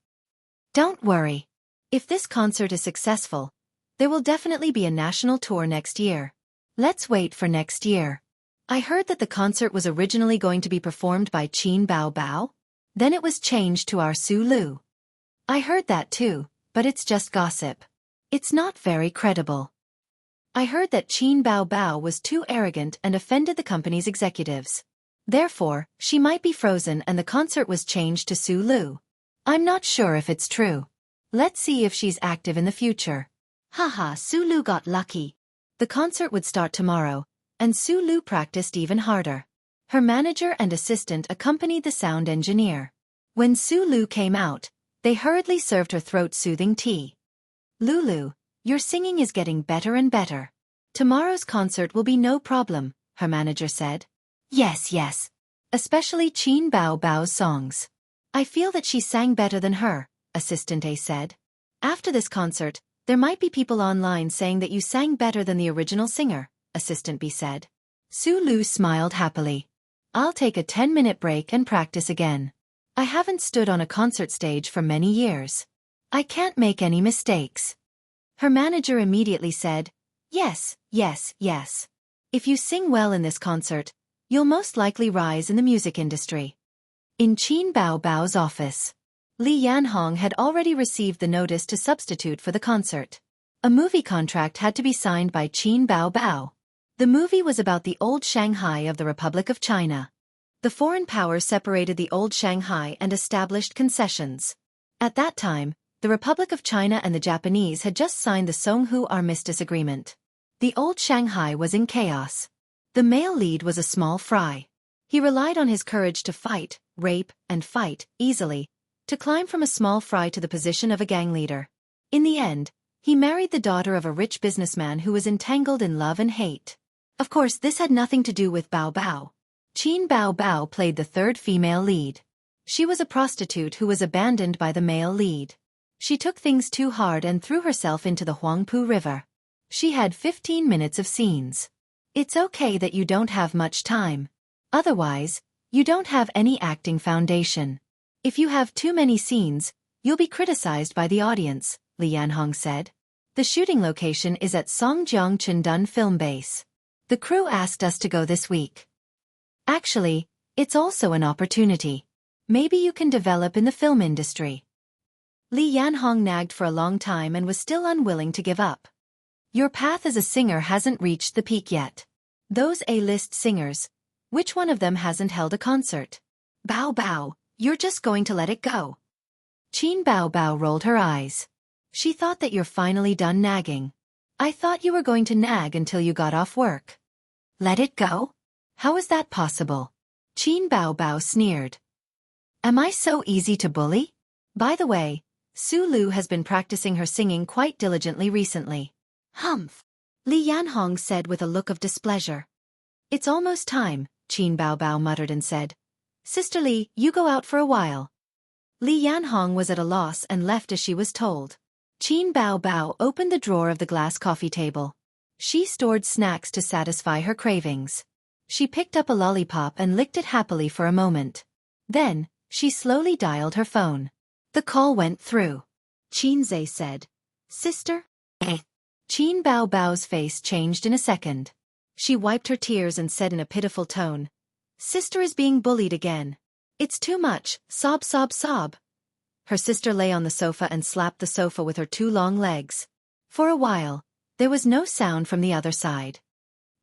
Don't worry. If this concert is successful, there will definitely be a national tour next year. Let's wait for next year. I heard that the concert was originally going to be performed by Qin Bao Bao. Then it was changed to our Su Lu. I heard that too, but it's just gossip. It's not very credible. I heard that Qin Bao Bao was too arrogant and offended the company's executives. Therefore, she might be frozen and the concert was changed to Su Lu. I'm not sure if it's true. Let's see if she's active in the future. Haha, Su Lu got lucky. The concert would start tomorrow, and Su Lu practiced even harder. Her manager and assistant accompanied the sound engineer. When Su Lu came out, they hurriedly served her throat-soothing tea. Lulu, your singing is getting better and better. Tomorrow's concert will be no problem, her manager said. Yes. Especially Qin Bao Bao's songs. I feel that she sang better than her, Assistant A said. After this concert, there might be people online saying that you sang better than the original singer, Assistant B said. Su Lu smiled happily. I'll take a 10-minute break and practice again. I haven't stood on a concert stage for many years. I can't make any mistakes. Her manager immediately said, "Yes, yes, yes. If you sing well in this concert, you'll most likely rise in the music industry." In Qin Bao Bao's office, Li Yanhong had already received the notice to substitute for the concert. A movie contract had to be signed by Qin Bao Bao. The movie was about the old Shanghai of the Republic of China. The foreign powers separated the old Shanghai and established concessions. At that time, the Republic of China and the Japanese had just signed the Songhu Armistice Agreement. The old Shanghai was in chaos. The male lead was a small fry. He relied on his courage to fight, rape, and fight, easily, to climb from a small fry to the position of a gang leader. In the end, he married the daughter of a rich businessman who was entangled in love and hate. Of course, this had nothing to do with Bao Bao. Qin Bao Bao played the third female lead. She was a prostitute who was abandoned by the male lead. She took things too hard and threw herself into the Huangpu River. She had 15 minutes of scenes. It's okay that you don't have much time. Otherwise, you don't have any acting foundation. If you have too many scenes, you'll be criticized by the audience, Li Yanhong said. The shooting location is at Songjiang Chendun Film Base. The crew asked us to go this week. Actually, it's also an opportunity. Maybe you can develop in the film industry. Li Yanhong nagged for a long time and was still unwilling to give up. Your path as a singer hasn't reached the peak yet. Those A-list singers, which one of them hasn't held a concert? Bao Bao, you're just going to let it go. Qin Bao Bao rolled her eyes. She thought that you're finally done nagging. I thought you were going to nag until you got off work. Let it go? How is that possible? Qin Bao Bao sneered. Am I so easy to bully? By the way, Su Lu has been practicing her singing quite diligently recently. Humph! Li Yanhong said with a look of displeasure. It's almost time, Qin Bao Bao muttered and said. Sister Li, you go out for a while. Li Yanhong was at a loss and left as she was told. Qin Bao Bao opened the drawer of the glass coffee table. She stored snacks to satisfy her cravings. She picked up a lollipop and licked it happily for a moment. Then, she slowly dialed her phone. The call went through. Qin Zhe said, Sister? Qin Bao Bao's face changed in a second. She wiped her tears and said in a pitiful tone, Sister is being bullied again. It's too much, sob sob sob. Her sister lay on the sofa and slapped the sofa with her two long legs. For a while, there was no sound from the other side.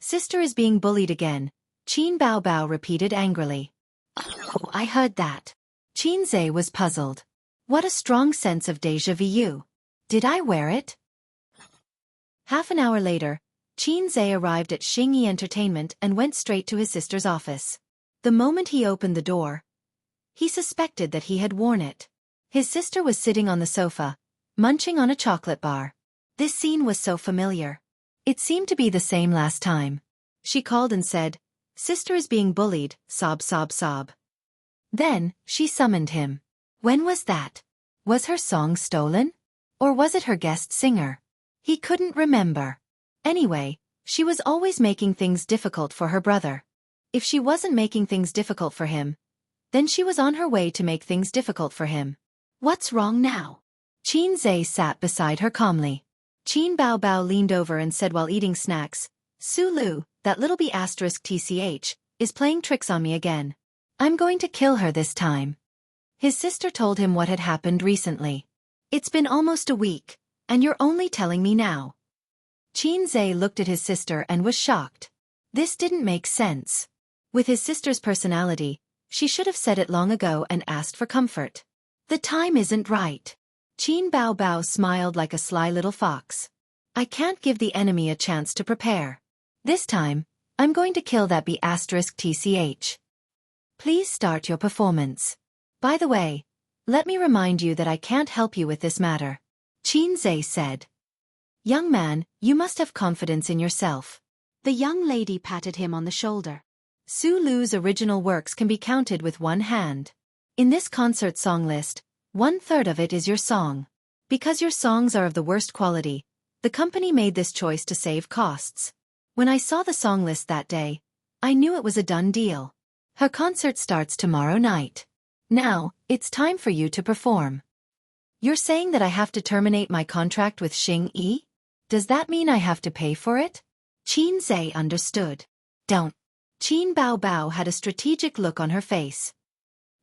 Sister is being bullied again, Qin Bao Bao repeated angrily. Oh, I heard that. Qin Zhe was puzzled. What a strong sense of déjà vu. Did I wear it? Half an hour later, Qin Zhe arrived at Xingyi Entertainment and went straight to his sister's office. The moment he opened the door, he suspected that he had worn it. His sister was sitting on the sofa, munching on a chocolate bar. This scene was so familiar. It seemed to be the same last time. She called and said, Sister is being bullied, sob sob sob. Then, she summoned him. When was that? Was her song stolen? Or was it her guest singer? He couldn't remember. Anyway, she was always making things difficult for her brother. If she wasn't making things difficult for him, then she was on her way to make things difficult for him. What's wrong now? Qin Zhe sat beside her calmly. Qin Bao Bao leaned over and said while eating snacks, Su Lu, that little b****, is playing tricks on me again. I'm going to kill her this time. His sister told him what had happened recently. It's been almost a week, and you're only telling me now. Qin Zhe looked at his sister and was shocked. This didn't make sense. With his sister's personality, she should have said it long ago and asked for comfort. The time isn't right. Qin Bao Bao smiled like a sly little fox. I can't give the enemy a chance to prepare. This time, I'm going to kill that b****. Please start your performance. By the way, let me remind you that I can't help you with this matter. Qin Zhe said. Young man, you must have confidence in yourself. The young lady patted him on the shoulder. Su Lu's original works can be counted with one hand. In this concert song list, 1/3 of it is your song. Because your songs are of the worst quality, the company made this choice to save costs. When I saw the song list that day, I knew it was a done deal. Her concert starts tomorrow night. Now, it's time for you to perform. You're saying that I have to terminate my contract with Xing Yi? Does that mean I have to pay for it? Qin Zhe understood. Don't. Qin Bao Bao had a strategic look on her face.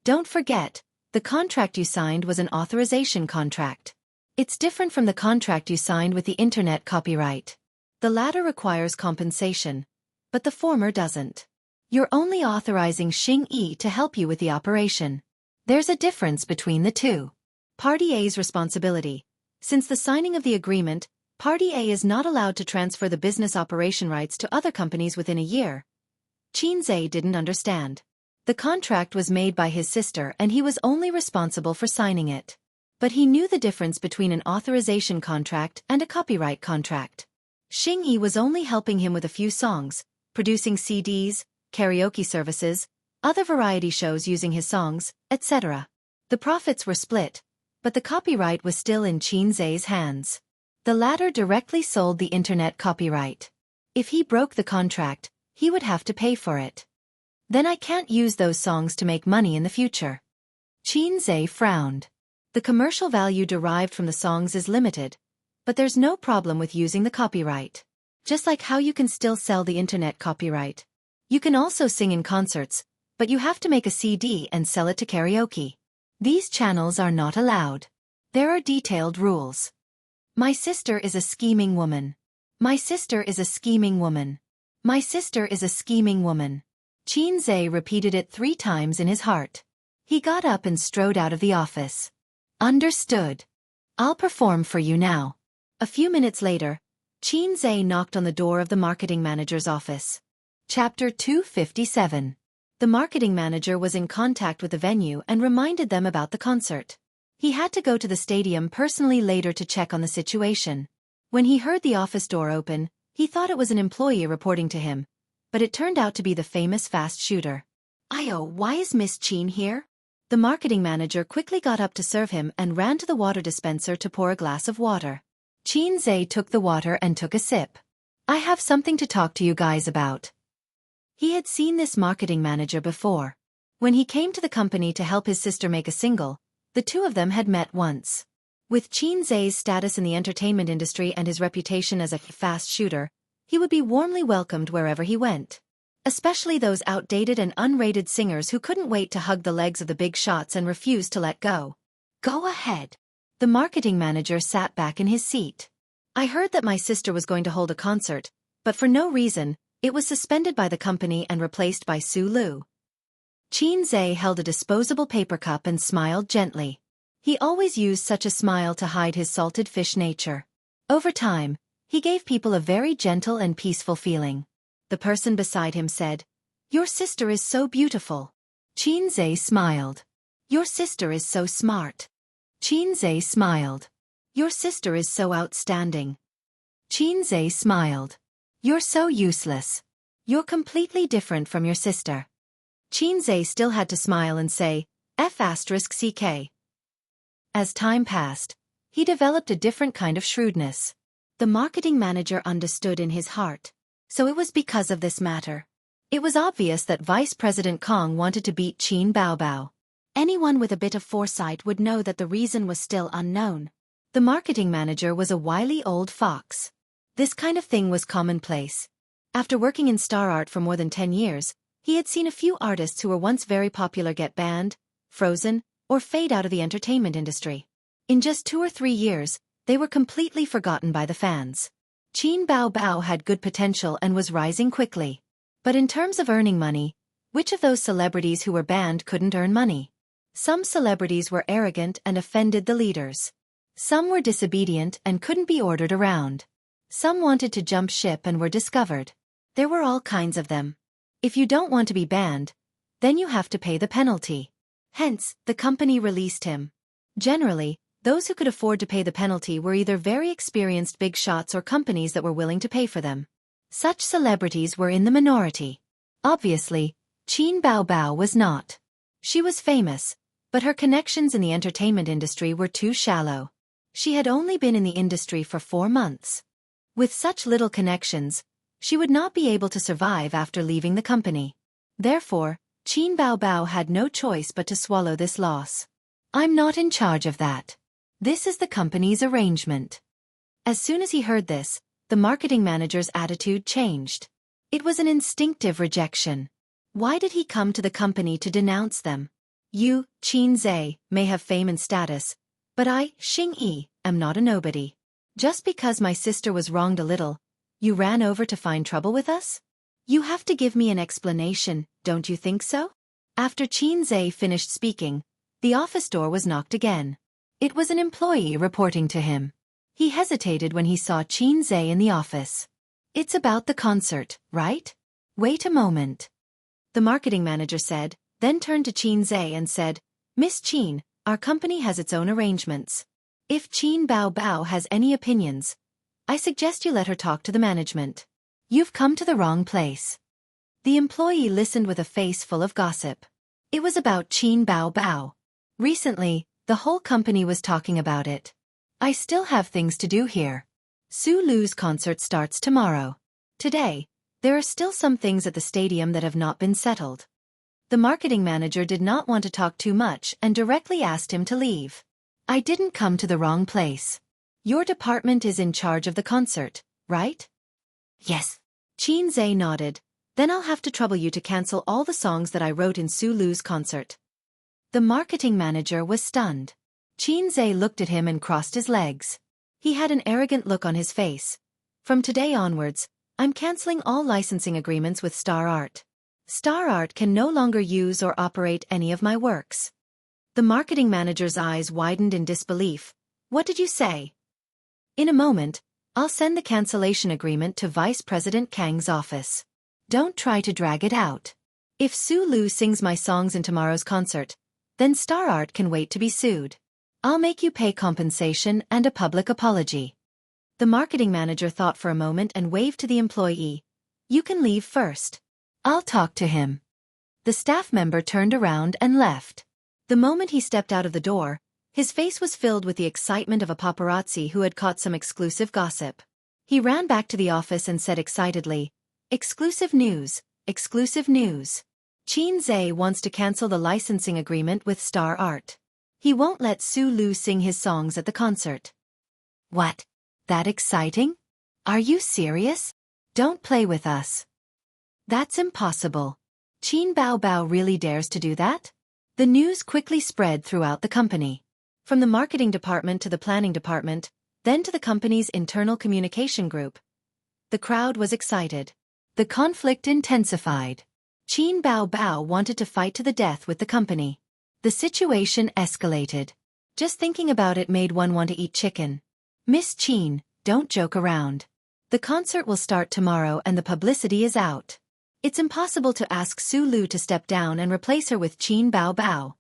Don't forget, the contract you signed was an authorization contract. It's different from the contract you signed with the internet copyright. The latter requires compensation, but the former doesn't. You're only authorizing Xing Yi to help you with the operation. There's a difference between the two. Party A's responsibility. Since the signing of the agreement, Party A is not allowed to transfer the business operation rights to other companies within a year. Qin Zhe didn't understand. The contract was made by his sister and he was only responsible for signing it. But he knew the difference between an authorization contract and a copyright contract. Xing Yi was only helping him with a few songs, producing CDs, karaoke services, other variety shows using his songs, etc. The profits were split, but the copyright was still in Qin Zhe's hands. The latter directly sold the internet copyright. If he broke the contract, he would have to pay for it. Then I can't use those songs to make money in the future. Qin Zhe frowned. The commercial value derived from the songs is limited, but there's no problem with using the copyright. Just like how you can still sell the internet copyright. You can also sing in concerts, but you have to make a CD and sell it to karaoke. These channels are not allowed. There are detailed rules. My sister is a scheming woman. My sister is a scheming woman. My sister is a scheming woman. Qin Zhe repeated it 3 times in his heart. He got up and strode out of the office. Understood. I'll perform for you now. A few minutes later, Qin Zhe knocked on the door of the marketing manager's office. Chapter 257. The marketing manager was in contact with the venue and reminded them about the concert. He had to go to the stadium personally later to check on the situation. When he heard the office door open, he thought it was an employee reporting to him, but it turned out to be the famous fast shooter. Why is Miss Qin here? The marketing manager quickly got up to serve him and ran to the water dispenser to pour a glass of water. Qin Zhe took the water and took a sip. I have something to talk to you guys about. He had seen this marketing manager before. When he came to the company to help his sister make a single, the two of them had met once. With Qin Zhe's status in the entertainment industry and his reputation as a fast shooter, he would be warmly welcomed wherever he went. Especially those outdated and unrated singers who couldn't wait to hug the legs of the big shots and refused to let go. Go ahead. The marketing manager sat back in his seat. I heard that my sister was going to hold a concert, but for no reason, it was suspended by the company and replaced by Su Lu. Qin Zhe held a disposable paper cup and smiled gently. He always used such a smile to hide his salted fish nature. Over time, he gave people a very gentle and peaceful feeling. The person beside him said, "Your sister is so beautiful." Qin Zhe smiled. "Your sister is so smart." Qin Zhe smiled. "Your sister is so outstanding." Qin Zhe smiled. "You're so useless. You're completely different from your sister." Qin Zhe still had to smile and say, F***ck. As time passed, he developed a different kind of shrewdness. The marketing manager understood in his heart. So it was because of this matter. It was obvious that Vice President Kong wanted to beat Qin Bao Bao. Anyone with a bit of foresight would know that the reason was still unknown. The marketing manager was a wily old fox. This kind of thing was commonplace. After working in star art for more than 10 years, he had seen a few artists who were once very popular get banned, frozen, or fade out of the entertainment industry. In just 2 or 3 years, they were completely forgotten by the fans. Qin Bao Bao had good potential and was rising quickly. But in terms of earning money, which of those celebrities who were banned couldn't earn money? Some celebrities were arrogant and offended the leaders. Some were disobedient and couldn't be ordered around. Some wanted to jump ship and were discovered. There were all kinds of them. If you don't want to be banned, then you have to pay the penalty. Hence, the company released him. Generally, those who could afford to pay the penalty were either very experienced big shots or companies that were willing to pay for them. Such celebrities were in the minority. Obviously, Qin Bao Bao was not. She was famous, but her connections in the entertainment industry were too shallow. She had only been in the industry for 4 months. With such little connections, she would not be able to survive after leaving the company. Therefore, Qin Bao Bao had no choice but to swallow this loss. I'm not in charge of that. This is the company's arrangement. As soon as he heard this, the marketing manager's attitude changed. It was an instinctive rejection. Why did he come to the company to denounce them? You, Qin Zhe, may have fame and status, but I, Xing Yi, am not a nobody. Just because my sister was wronged a little, you ran over to find trouble with us? You have to give me an explanation, don't you think so? After Qin Zhe finished speaking, the office door was knocked again. It was an employee reporting to him. He hesitated when he saw Qin Zhe in the office. It's about the concert, right? Wait a moment. The marketing manager said, then turned to Qin Zhe and said, Miss Qin, our company has its own arrangements. If Qin Bao Bao has any opinions, I suggest you let her talk to the management. You've come to the wrong place. The employee listened with a face full of gossip. It was about Qin Bao Bao. Recently, the whole company was talking about it. I still have things to do here. Su Lu's concert starts tomorrow. Today, there are still some things at the stadium that have not been settled. The marketing manager did not want to talk too much and directly asked him to leave. I didn't come to the wrong place. Your department is in charge of the concert, right? Yes. Qin Zhe nodded. Then I'll have to trouble you to cancel all the songs that I wrote in Su Lu's concert. The marketing manager was stunned. Qin Zhe looked at him and crossed his legs. He had an arrogant look on his face. From today onwards, I'm canceling all licensing agreements with Star Art. Star Art can no longer use or operate any of my works. The marketing manager's eyes widened in disbelief. What did you say? In a moment, I'll send the cancellation agreement to Vice President Kang's office. Don't try to drag it out. If Su Lu sings my songs in tomorrow's concert, then Star Art can wait to be sued. I'll make you pay compensation and a public apology. The marketing manager thought for a moment and waved to the employee. You can leave first. I'll talk to him. The staff member turned around and left. The moment he stepped out of the door, his face was filled with the excitement of a paparazzi who had caught some exclusive gossip. He ran back to the office and said excitedly, Exclusive news, exclusive news. Qin Zhe wants to cancel the licensing agreement with Star Art. He won't let Su Lu sing his songs at the concert. What? That exciting? Are you serious? Don't play with us. That's impossible. Qin Bao Bao really dares to do that? The news quickly spread throughout the company. From the marketing department to the planning department, then to the company's internal communication group. The crowd was excited. The conflict intensified. Qin Bao Bao wanted to fight to the death with the company. The situation escalated. Just thinking about it made one want to eat chicken. Miss Qin, don't joke around. The concert will start tomorrow and the publicity is out. It's impossible to ask Su Lu to step down and replace her with Qin Bao Bao.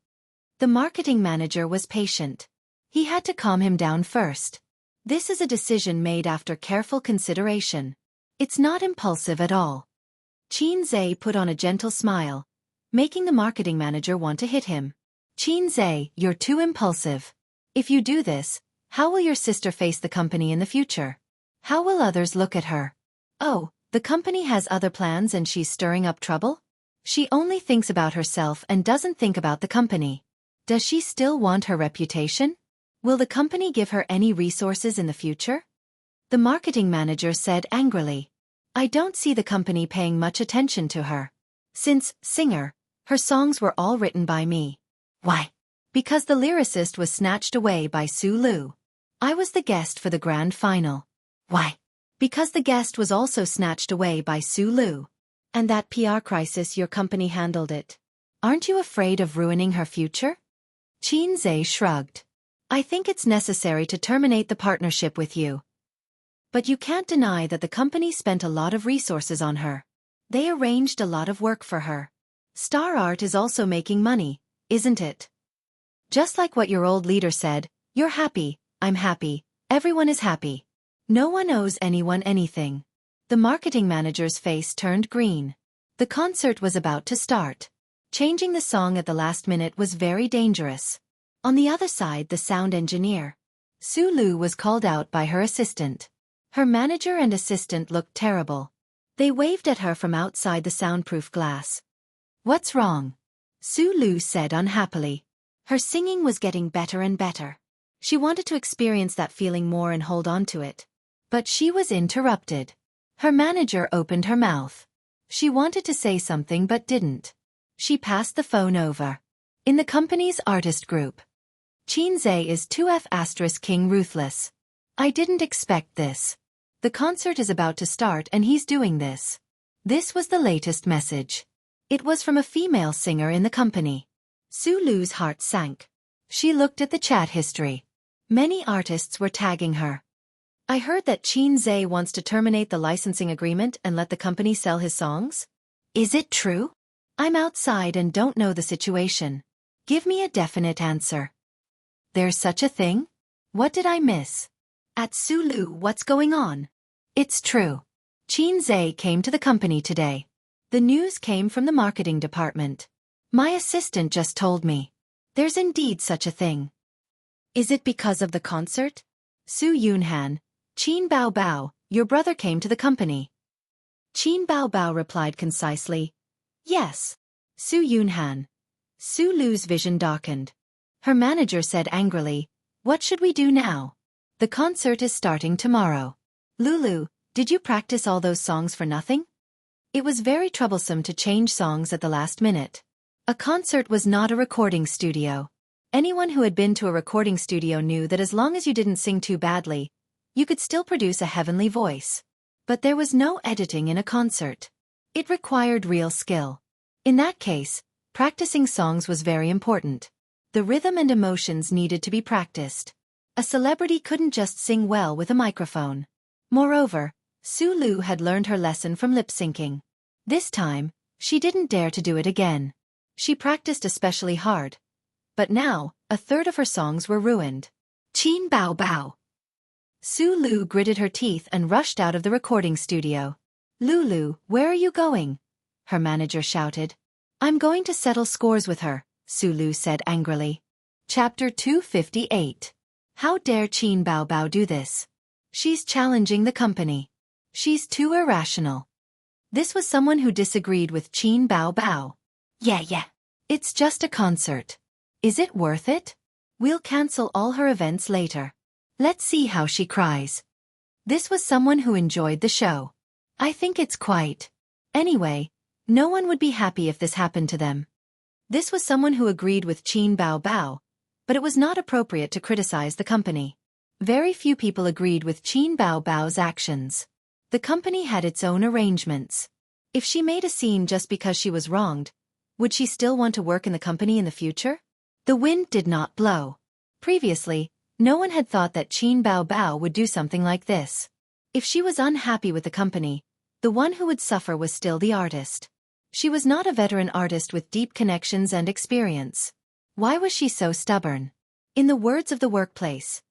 The marketing manager was patient. He had to calm him down first. This is a decision made after careful consideration. It's not impulsive at all. Qin Zhe put on a gentle smile, making the marketing manager want to hit him. Qin Zhe, you're too impulsive. If you do this, how will your sister face the company in the future? How will others look at her? Oh, the company has other plans and she's stirring up trouble? She only thinks about herself and doesn't think about the company. Does she still want her reputation? Will the company give her any resources in the future? The marketing manager said angrily. I don't see the company paying much attention to her. Since singer, her songs were all written by me. Why? Because the lyricist was snatched away by Su Lu. I was the guest for the grand final. Why? Because the guest was also snatched away by Su Lu. And that PR crisis your company handled it. Aren't you afraid of ruining her future? Qin Zhe shrugged. I think it's necessary to terminate the partnership with you. But you can't deny that the company spent a lot of resources on her. They arranged a lot of work for her. Star Art is also making money, isn't it? Just like what your old leader said, you're happy, I'm happy, everyone is happy. No one owes anyone anything. The marketing manager's face turned green. The concert was about to start. Changing the song at the last minute was very dangerous. On the other side, the sound engineer. Su Lu was called out by her assistant. Her manager and assistant looked terrible. They waved at her from outside the soundproof glass. What's wrong? Su Lu said unhappily. Her singing was getting better and better. She wanted to experience that feeling more and hold on to it. But she was interrupted. Her manager opened her mouth. She wanted to say something but didn't. She passed the phone over. In the company's artist group. Chinze is 2F** King Ruthless. I didn't expect this. The concert is about to start and he's doing this. This was the latest message. It was from a female singer in the company. Su Lu's heart sank. She looked at the chat history. Many artists were tagging her. I heard that Chinze wants to terminate the licensing agreement and let the company sell his songs. Is it true? I'm outside and don't know the situation. Give me a definite answer. There's such a thing? What did I miss? At Su Lu, what's going on? It's true. Chinze came to the company today. The news came from the marketing department. My assistant just told me. There's indeed such a thing. Is it because of the concert? Su Yunhan, Qin Bao Bao, your brother came to the company. Qin Bao Bao replied concisely. Yes. Su Yunhan. Su Lu's vision darkened. Her manager said angrily, what should we do now? The concert is starting tomorrow. Lulu, did you practice all those songs for nothing? It was very troublesome to change songs at the last minute. A concert was not a recording studio. Anyone who had been to a recording studio knew that as long as you didn't sing too badly, you could still produce a heavenly voice. But there was no editing in a concert. It required real skill. In that case, practicing songs was very important. The rhythm and emotions needed to be practiced. A celebrity couldn't just sing well with a microphone. Moreover, Su Lu had learned her lesson from lip-syncing. This time, she didn't dare to do it again. She practiced especially hard. But now, a third of her songs were ruined. Qin Bao Bao. Su Lu gritted her teeth and rushed out of the recording studio. Lulu, where are you going? Her manager shouted. I'm going to settle scores with her, Su Lu said angrily. Chapter 258. How dare Qin Bao Bao do this? She's challenging the company. She's too irrational. This was someone who disagreed with Qin Bao Bao. Yeah. It's just a concert. Is it worth it? We'll cancel all her events later. Let's see how she cries. This was someone who enjoyed the show. I think it's quite. Anyway, no one would be happy if this happened to them. This was someone who agreed with Qin Bao Bao, but it was not appropriate to criticize the company. Very few people agreed with Qin Bao Bao's actions. The company had its own arrangements. If she made a scene just because she was wronged, would she still want to work in the company in the future? The wind did not blow. Previously, no one had thought that Qin Bao Bao would do something like this. If she was unhappy with the company, the one who would suffer was still the artist. She was not a veteran artist with deep connections and experience. Why was she so stubborn? In the words of the workplace,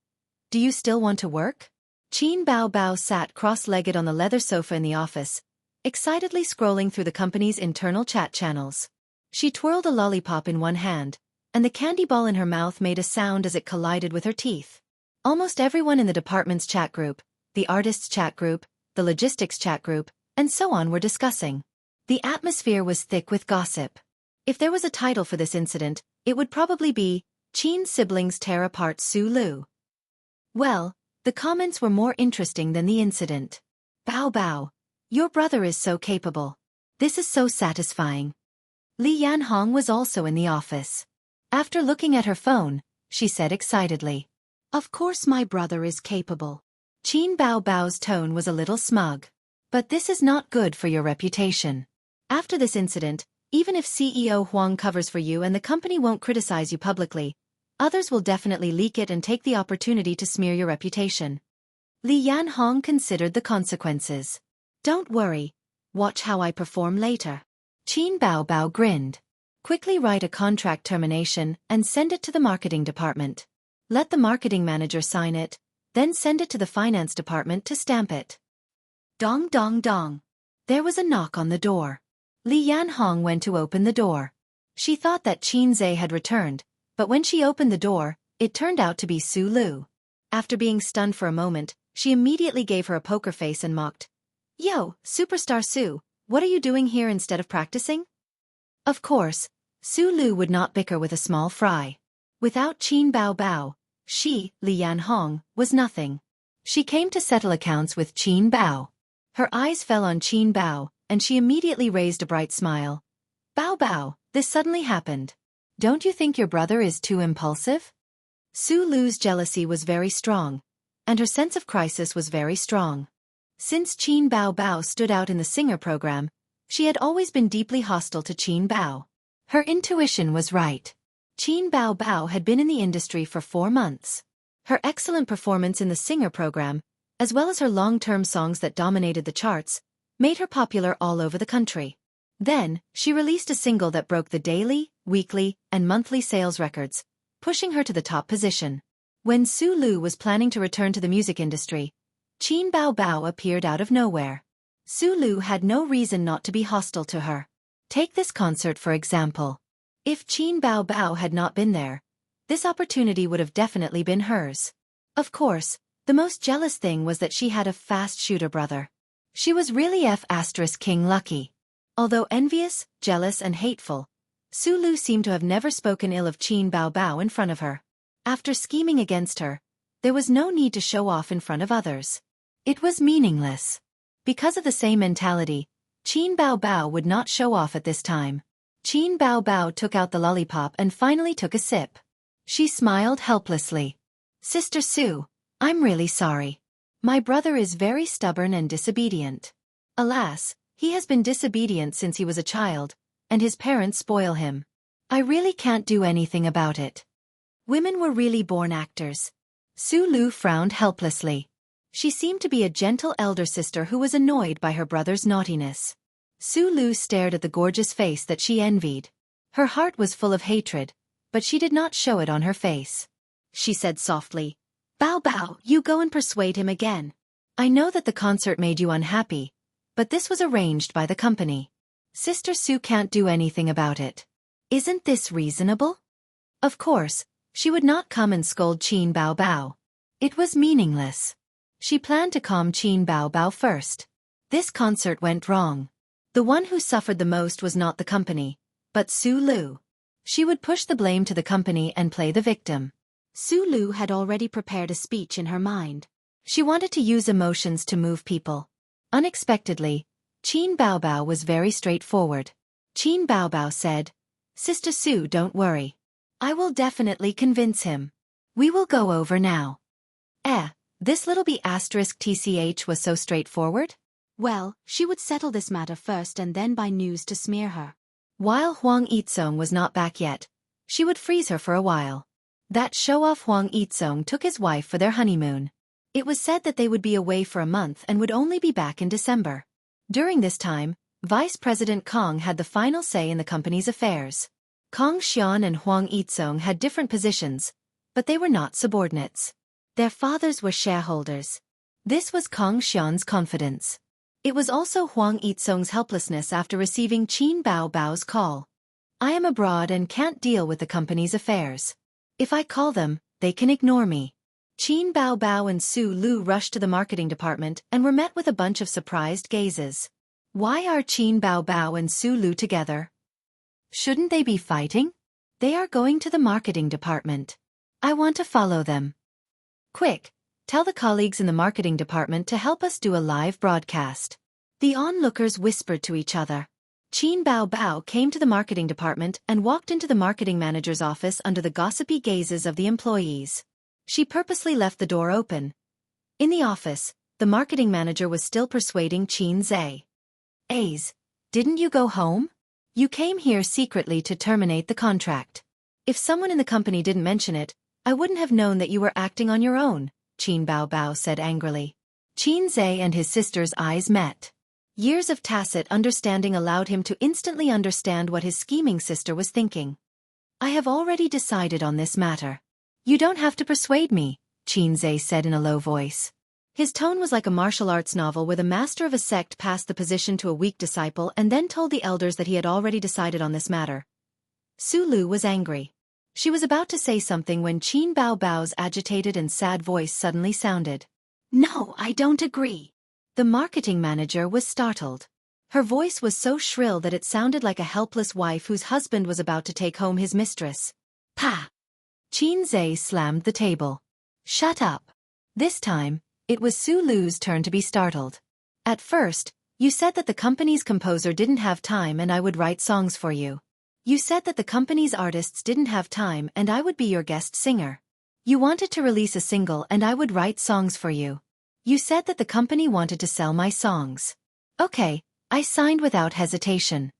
do you still want to work? Qin Bao Bao sat cross-legged on the leather sofa in the office, excitedly scrolling through the company's internal chat channels. She twirled a lollipop in one hand, and the candy ball in her mouth made a sound as it collided with her teeth. Almost everyone in the department's chat group, the artists' chat group, the logistics chat group, and so on were discussing. The atmosphere was thick with gossip. If there was a title for this incident, it would probably be, Qin's siblings tear apart Su Lu. Well, the comments were more interesting than the incident. Bao Bao, your brother is so capable. This is so satisfying. Li Yanhong was also in the office. After looking at her phone, she said excitedly, of course my brother is capable. Qin Bao Bao's tone was a little smug. But this is not good for your reputation. After this incident, even if CEO Huang covers for you and the company won't criticize you publicly, others will definitely leak it and take the opportunity to smear your reputation. Li Yanhong considered the consequences. Don't worry. Watch how I perform later. Qin Bao Bao grinned. Quickly write a contract termination and send it to the marketing department. Let the marketing manager sign it, then send it to the finance department to stamp it. Dong dong dong. There was a knock on the door. Li Yanhong went to open the door. She thought that Qinze had returned, but when she opened the door, it turned out to be Su Lu. After being stunned for a moment, she immediately gave her a poker face and mocked. Yo, Superstar Su, what are you doing here instead of practicing? Of course, Su Lu would not bicker with a small fry. Without Qin Bao Bao, she, Li Yan Hong, was nothing. She came to settle accounts with Qin Bao. Her eyes fell on Qin Bao, and she immediately raised a bright smile. Bao Bao, this suddenly happened. Don't you think your brother is too impulsive? Su Lu's jealousy was very strong, and her sense of crisis was very strong. Since Qin Bao Bao stood out in the singer program, she had always been deeply hostile to Qin Bao. Her intuition was right. Qin Bao Bao had been in the industry for 4 months. Her excellent performance in the singer program, as well as her long-term songs that dominated the charts, made her popular all over the country. Then, she released a single that broke the daily, weekly, and monthly sales records, pushing her to the top position. When Su Lu was planning to return to the music industry, Qin Bao Bao appeared out of nowhere. Su Lu had no reason not to be hostile to her. Take this concert for example. If Qin Bao Bao had not been there, this opportunity would have definitely been hers. Of course, the most jealous thing was that she had a fast shooter brother. She was really King lucky. Although envious, jealous and hateful, Su Lu seemed to have never spoken ill of Qin Bao Bao in front of her. After scheming against her, there was no need to show off in front of others. It was meaningless. Because of the same mentality, Qin Bao Bao would not show off at this time. Qin Bao Bao took out the lollipop and finally took a sip. She smiled helplessly. Sister Su, I'm really sorry. My brother is very stubborn and disobedient. Alas, he has been disobedient since he was a child, and his parents spoil him. I really can't do anything about it. Women were really born actors. Su Lu frowned helplessly. She seemed to be a gentle elder sister who was annoyed by her brother's naughtiness. Su Lu stared at the gorgeous face that she envied. Her heart was full of hatred, but she did not show it on her face. She said softly, Bao Bao, you go and persuade him again. I know that the concert made you unhappy, but this was arranged by the company. Sister Su can't do anything about it. Isn't this reasonable? Of course, she would not come and scold Qin Bao Bao. It was meaningless. She planned to calm Qin Bao Bao first. This concert went wrong. The one who suffered the most was not the company, but Su Lu. She would push the blame to the company and play the victim. Su Lu had already prepared a speech in her mind. She wanted to use emotions to move people. Unexpectedly, Qin Bao Bao was very straightforward. Qin Bao Bao said, Sister Su, don't worry. I will definitely convince him. We will go over now. This little B*TCH was so straightforward? Well, she would settle this matter first and then buy news to smear her. While Huang Yizong was not back yet, she would freeze her for a while. That show-off Huang Yizong took his wife for their honeymoon. It was said that they would be away for a month and would only be back in December. During this time, Vice President Kong had the final say in the company's affairs. Kong Xian and Huang Yizong had different positions, but they were not subordinates. Their fathers were shareholders. This was Kong Xian's confidence. It was also Huang Yizong's helplessness after receiving Qin Bao Bao's call. I am abroad and can't deal with the company's affairs. If I call them, they can ignore me. Qin Bao Bao and Su Lu rushed to the marketing department and were met with a bunch of surprised gazes. Why are Qin Bao Bao and Su Lu together? Shouldn't they be fighting? They are going to the marketing department. I want to follow them. Quick, tell the colleagues in the marketing department to help us do a live broadcast. The onlookers whispered to each other. Qin Bao Bao came to the marketing department and walked into the marketing manager's office under the gossipy gazes of the employees. She purposely left the door open. In the office, the marketing manager was still persuading Qin Zhe. A's, didn't you go home? You came here secretly to terminate the contract. If someone in the company didn't mention it, I wouldn't have known that you were acting on your own, Qin Bao Bao said angrily. Qin Zhe and his sister's eyes met. Years of tacit understanding allowed him to instantly understand what his scheming sister was thinking. I have already decided on this matter. You don't have to persuade me, Qin Zhe said in a low voice. His tone was like a martial arts novel where the master of a sect passed the position to a weak disciple and then told the elders that he had already decided on this matter. Su Lu was angry. She was about to say something when Qin Bao Bao's agitated and sad voice suddenly sounded. No, I don't agree. The marketing manager was startled. Her voice was so shrill that it sounded like a helpless wife whose husband was about to take home his mistress. Pa! Qin slammed the table. Shut up. This time, it was Su Lu's turn to be startled. At first, you said that the company's composer didn't have time and I would write songs for you. You said that the company's artists didn't have time and I would be your guest singer. You wanted to release a single and I would write songs for you. You said that the company wanted to sell my songs. Okay, I signed without hesitation.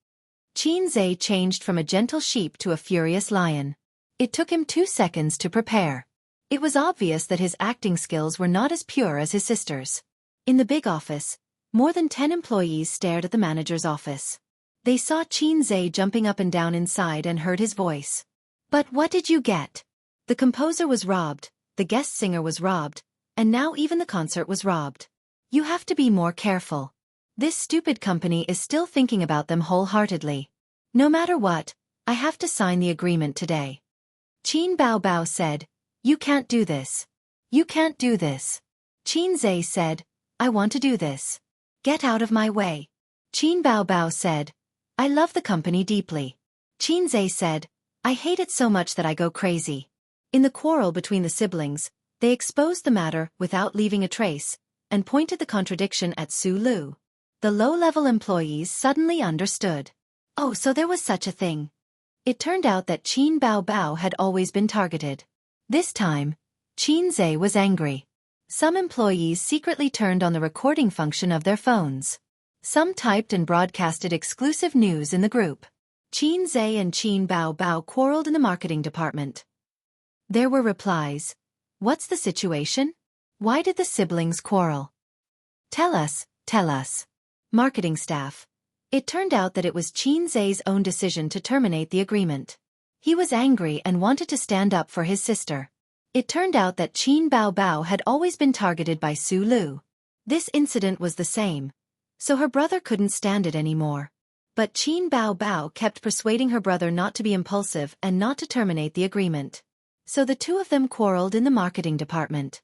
Qin changed from a gentle sheep to a furious lion. It took him 2 seconds to prepare. It was obvious that his acting skills were not as pure as his sister's. In the big office, more than 10 employees stared at the manager's office. They saw Qin jumping up and down inside and heard his voice. But what did you get? The composer was robbed, the guest singer was robbed, and now even the concert was robbed. You have to be more careful. This stupid company is still thinking about them wholeheartedly. No matter what, I have to sign the agreement today. Qin Bao said, You can't do this. You can't do this. Qin said, I want to do this. Get out of my way. Qin Bao said, I love the company deeply. Qin said, I hate it so much that I go crazy. In the quarrel between the siblings, they exposed the matter without leaving a trace, and pointed the contradiction at Su Lu. The low-level employees suddenly understood. Oh, so there was such a thing. It turned out that Qin Bao had always been targeted. This time, Qin was angry. Some employees secretly turned on the recording function of their phones. Some typed and broadcasted exclusive news in the group. Qin and Qin Bao quarreled in the marketing department. There were replies. What's the situation? Why did the siblings quarrel? Tell us, tell us. Marketing staff. It turned out that it was Qin own decision to terminate the agreement. He was angry and wanted to stand up for his sister. It turned out that Qin Bao had always been targeted by Su Lu. This incident was the same, so her brother couldn't stand it anymore. But Qin Bao kept persuading her brother not to be impulsive and not to terminate the agreement. So the two of them quarreled in the marketing department.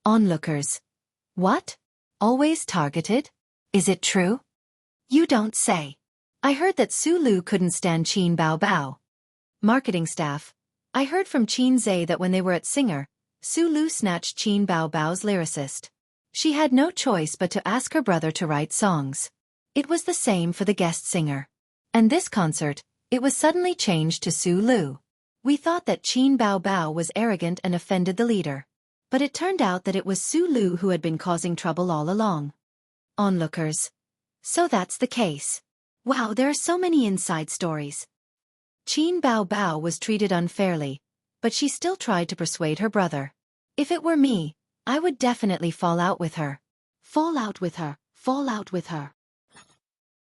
Onlookers. What? Always targeted? Is it true? You don't say. I heard that Su Lu couldn't stand Qin Bao. Marketing staff. I heard from Qin that when they were at Singer, Su Lu snatched Qin Bao's lyricist. She had no choice but to ask her brother to write songs. It was the same for the guest singer. And this concert, it was suddenly changed to Su Lu. We thought that Qin Bao was arrogant and offended the leader. But it turned out that it was Su Lu who had been causing trouble all along. Onlookers. So that's the case. Wow, there are so many inside stories. Qin Bao was treated unfairly, but she still tried to persuade her brother. If it were me, I would definitely fall out with her. Fall out with her, fall out with her.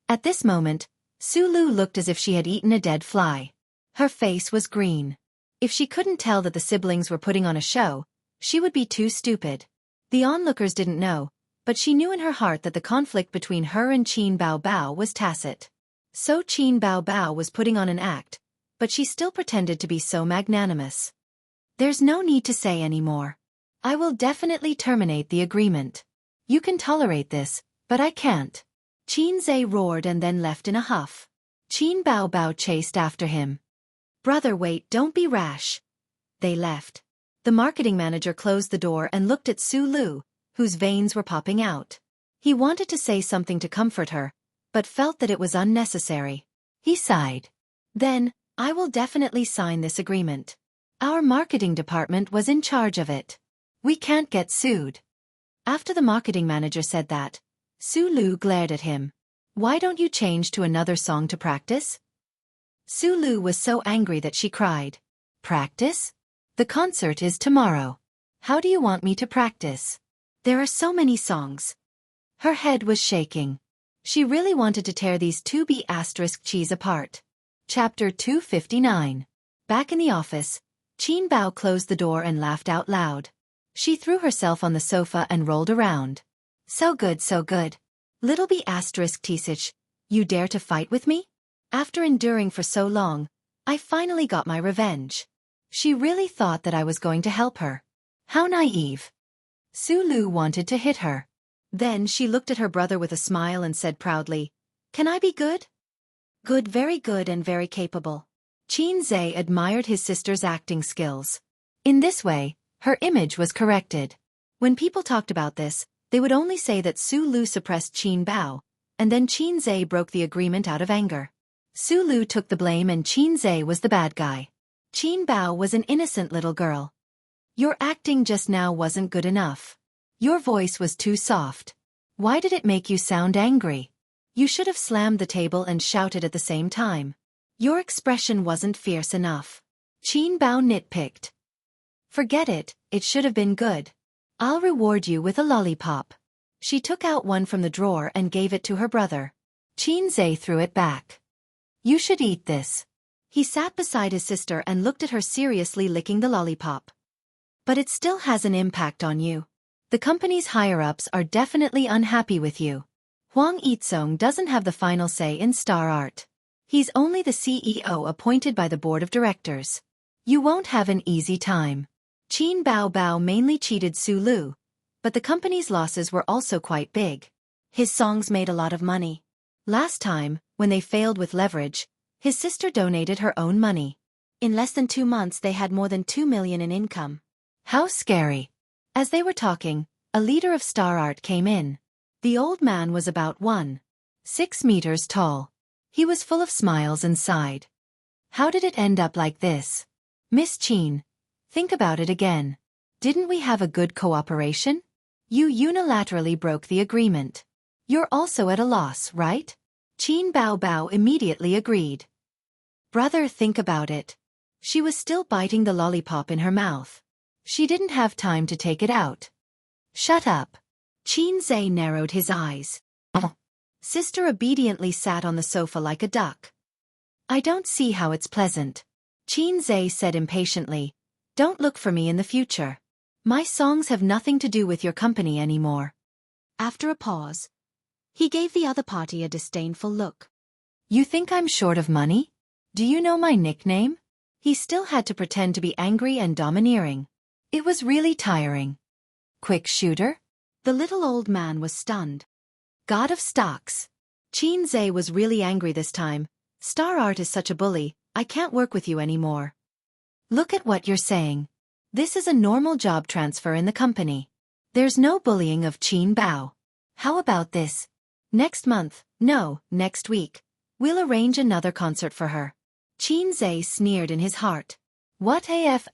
At this moment, Su Lu looked as if she had eaten a dead fly. Her face was green. If she couldn't tell that the siblings were putting on a show, she would be too stupid. The onlookers didn't know, but she knew in her heart that the conflict between her and Qin Bao was tacit. So Qin Bao was putting on an act, but she still pretended to be so magnanimous. There's no need to say any more. I will definitely terminate the agreement. You can tolerate this, but I can't. Qin roared and then left in a huff. Qin Bao chased after him. Brother, wait, don't be rash. They left. The marketing manager closed the door and looked at Su Lu, whose veins were popping out. He wanted to say something to comfort her, but felt that it was unnecessary. He sighed. Then, I will definitely sign this agreement. Our marketing department was in charge of it. We can't get sued. After the marketing manager said that, Su Lu glared at him. Why don't you change to another song to practice? Su Lu was so angry that she cried. Practice? The concert is tomorrow. How do you want me to practice? There are so many songs. Her head was shaking. She really wanted to tear these 2B** cheese apart. Chapter 259. Back in the office, Qin Bao closed the door and laughed out loud. She threw herself on the sofa and rolled around. So good, so good. Little B** teasich, you dare to fight with me? After enduring for so long, I finally got my revenge. She really thought that I was going to help her. How naive. Su Lu wanted to hit her. Then she looked at her brother with a smile and said proudly, Can I be good? Good, very good and very capable. Qin Zhe admired his sister's acting skills. In this way, her image was corrected. When people talked about this, they would only say that Su Lu suppressed Qin Bao, and then Qin Zhe broke the agreement out of anger. Su Lu took the blame and Qin Zhe was the bad guy. Qin Bao was an innocent little girl. Your acting just now wasn't good enough. Your voice was too soft. Why did it make you sound angry? You should have slammed the table and shouted at the same time. Your expression wasn't fierce enough. Qin Bao nitpicked. Forget it, it should have been good. I'll reward you with a lollipop. She took out one from the drawer and gave it to her brother. Qin Zhe threw it back. You should eat this. He sat beside his sister and looked at her seriously, licking the lollipop. But it still has an impact on you. The company's higher-ups are definitely unhappy with you. Huang Yizong doesn't have the final say in Star Art. He's only the CEO appointed by the board of directors. You won't have an easy time. Qin Bao Bao mainly cheated Su Lu, but the company's losses were also quite big. His songs made a lot of money. Last time, when they failed with leverage, his sister donated her own money. In less than 2 months they had more than 2 million in income. How scary. As they were talking, a leader of Star Art came in. The old man was about 1.6 meters tall. He was full of smiles and sighed. How did it end up like this? Miss Qin, think about it again. Didn't we have a good cooperation? You unilaterally broke the agreement. You're also at a loss, right? Qin Bao Bao immediately agreed. Brother, think about it. She was still biting the lollipop in her mouth. She didn't have time to take it out. Shut up. Qin Zhe narrowed his eyes. Sister obediently sat on the sofa like a duck. I don't see how it's pleasant. Qin Zhe said impatiently. Don't look for me in the future. My songs have nothing to do with your company anymore. After a pause, he gave the other party a disdainful look. You think I'm short of money? Do you know my nickname? He still had to pretend to be angry and domineering. It was really tiring. Quick shooter? The little old man was stunned. God of stocks. Qin Zhe was really angry this time. Star Art is such a bully, I can't work with you anymore. Look at what you're saying. This is a normal job transfer in the company. There's no bullying of Qin Bao. How about this? Next month, no, next week, we'll arrange another concert for her. Qin Zhe sneered in his heart. What AF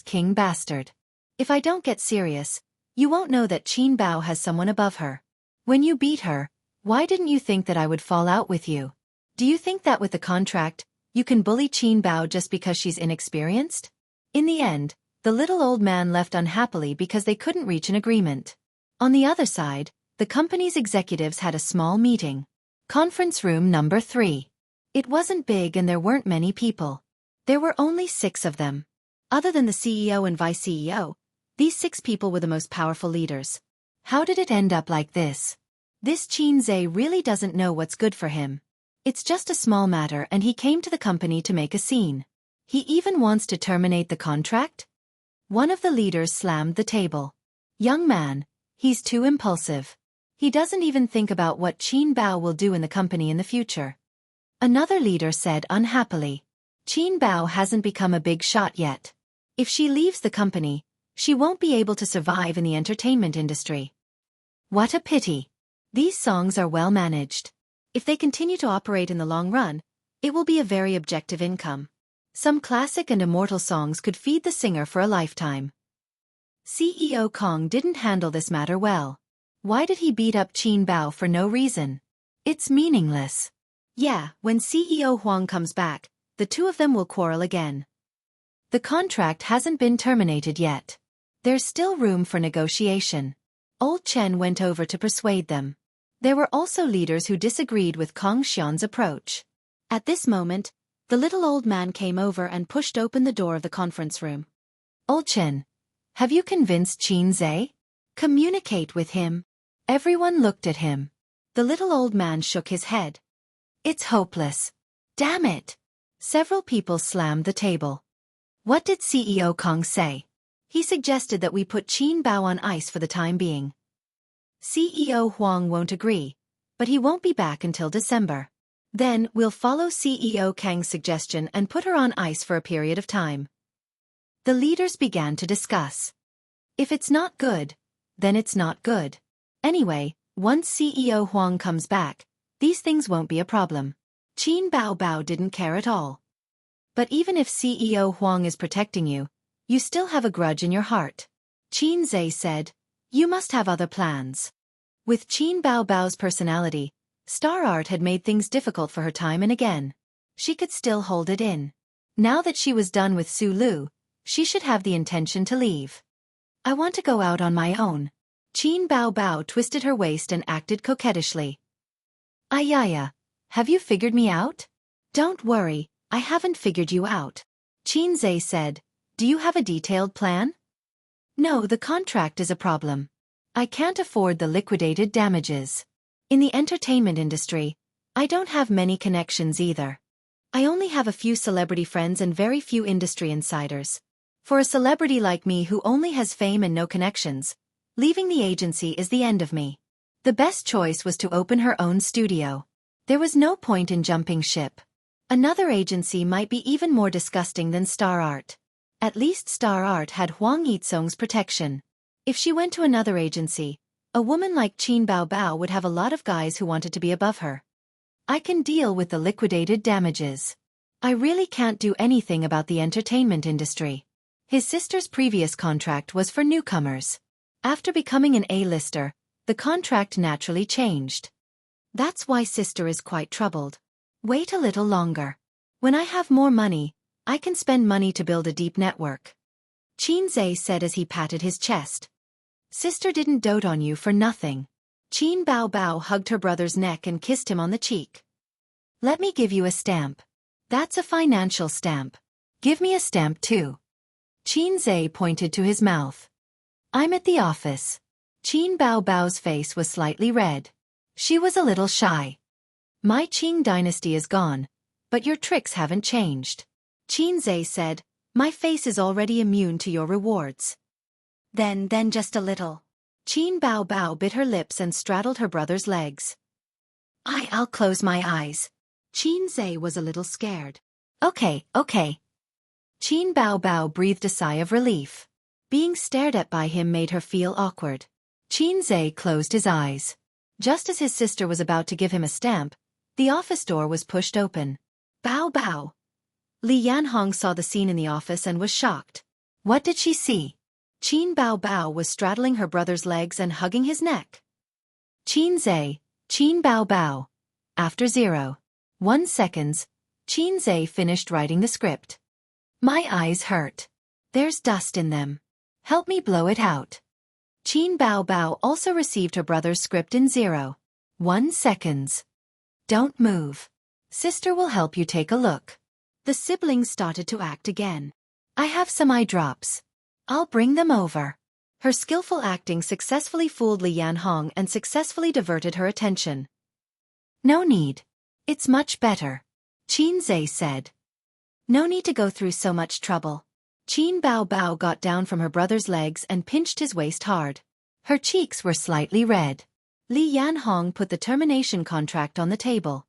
* king bastard. If I don't get serious, you won't know that Qin Bao has someone above her. When you beat her, why didn't you think that I would fall out with you? Do you think that with the contract, you can bully Qin Bao just because she's inexperienced? In the end, the little old man left unhappily because they couldn't reach an agreement. On the other side, the company's executives had a small meeting. Conference room number 3. It wasn't big and there weren't many people. There were only 6 of them. Other than the CEO and vice CEO, these 6 people were the most powerful leaders. How did it end up like this? This Qin Zhe really doesn't know what's good for him. It's just a small matter and he came to the company to make a scene. He even wants to terminate the contract? One of the leaders slammed the table. Young man, he's too impulsive. He doesn't even think about what Qin Bao will do in the company in the future. Another leader said unhappily. Qin Bao hasn't become a big shot yet. If she leaves the company, she won't be able to survive in the entertainment industry. What a pity. These songs are well managed. If they continue to operate in the long run, it will be a very objective income. Some classic and immortal songs could feed the singer for a lifetime. CEO Kong didn't handle this matter well. Why did he beat up Qin Bao for no reason? It's meaningless. Yeah, when CEO Huang comes back, the two of them will quarrel again. The contract hasn't been terminated yet. There's still room for negotiation. Old Chen went over to persuade them. There were also leaders who disagreed with Kong Xian's approach. At this moment, the little old man came over and pushed open the door of the conference room. Old Chen, have you convinced Qin Zhe? Communicate with him. Everyone looked at him. The little old man shook his head. It's hopeless. Damn it. Several people slammed the table. What did CEO Kong say? He suggested that we put Qin Bao on ice for the time being. CEO Huang won't agree. but he won't be back until December. Then, we'll follow CEO Kang's suggestion and put her on ice for a period of time. The leaders began to discuss. If it's not good, then it's not good. Anyway, once CEO Huang comes back, these things won't be a problem. Qin Bao Bao didn't care at all. But even if CEO Huang is protecting you, you still have a grudge in your heart. Qin Zhe said, you must have other plans. With Qin Bao Bao's personality, Star Art had made things difficult for her time and again. She could still hold it in. Now that she was done with Su Lu, she should have the intention to leave. I want to go out on my own. Qin Bao Bao twisted her waist and acted coquettishly. Ayaya, have you figured me out? Don't worry, I haven't figured you out. Qin Zhe said, do you have a detailed plan? No, the contract is a problem. I can't afford the liquidated damages. In the entertainment industry, I don't have many connections either. I only have a few celebrity friends and very few industry insiders. For a celebrity like me who only has fame and no connections, leaving the agency is the end of me. The best choice was to open her own studio. There was no point in jumping ship. Another agency might be even more disgusting than Star Art. At least Star Art had Huang Yizong's protection. If she went to another agency, a woman like Qin Bao Bao would have a lot of guys who wanted to be above her. I can deal with the liquidated damages. I really can't do anything about the entertainment industry. His sister's previous contract was for newcomers. After becoming an A-lister, the contract naturally changed. That's why sister is quite troubled. Wait a little longer. When I have more money, I can spend money to build a deep network. Qin Zhe said as he patted his chest. Sister didn't dote on you for nothing. Qin Bao Bao hugged her brother's neck and kissed him on the cheek. Let me give you a stamp. That's a financial stamp. Give me a stamp too. Qin Zhe pointed to his mouth. I'm at the office. Qin Bao Bao's face was slightly red. She was a little shy. My Qing dynasty is gone, but your tricks haven't changed. Qin Zhe said, my face is already immune to your rewards. Then just a little. Qin Bao Bao bit her lips and straddled her brother's legs. I'll close my eyes. Qin Zhe was a little scared. Okay. Qin Bao Bao breathed a sigh of relief. Being stared at by him made her feel awkward. Qin Zhe closed his eyes. Just as his sister was about to give him a stamp, the office door was pushed open. Bao Bao. Li Yanhong saw the scene in the office and was shocked. What did she see? Qin Bao Bao was straddling her brother's legs and hugging his neck. Qin Bao Bao. After 0.1 seconds, Qin Zhe finished writing the script. My eyes hurt. There's dust in them. Help me blow it out. Qin Bao Bao also received her brother's script in 0.1 seconds. Don't move. Sister will help you take a look. The siblings started to act again. I have some eye drops. I'll bring them over. Her skillful acting successfully fooled Li Yanhong and successfully diverted her attention. No need. It's much better. Qin Zhe said. No need to go through so much trouble. Qin Bao Bao got down from her brother's legs and pinched his waist hard. Her cheeks were slightly red. Li Yanhong put the termination contract on the table.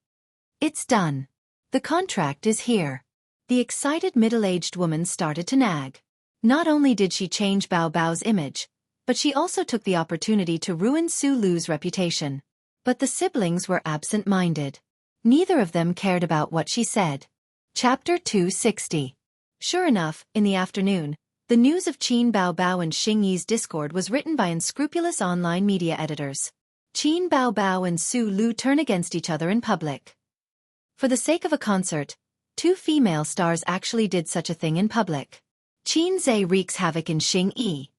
It's done. The contract is here. The excited middle-aged woman started to nag. Not only did she change Bao Bao's image, but she also took the opportunity to ruin Su Lu's reputation. But the siblings were absent-minded. Neither of them cared about what she said. Chapter 260. Sure enough, in the afternoon, the news of Qin Bao Bao and Xing Yi's discord was written by unscrupulous online media editors. Qin Bao Bao and Su Lu turn against each other in public. For the sake of a concert, two female stars actually did such a thing in public. Qin Zhe wreaks havoc in Xing Yi.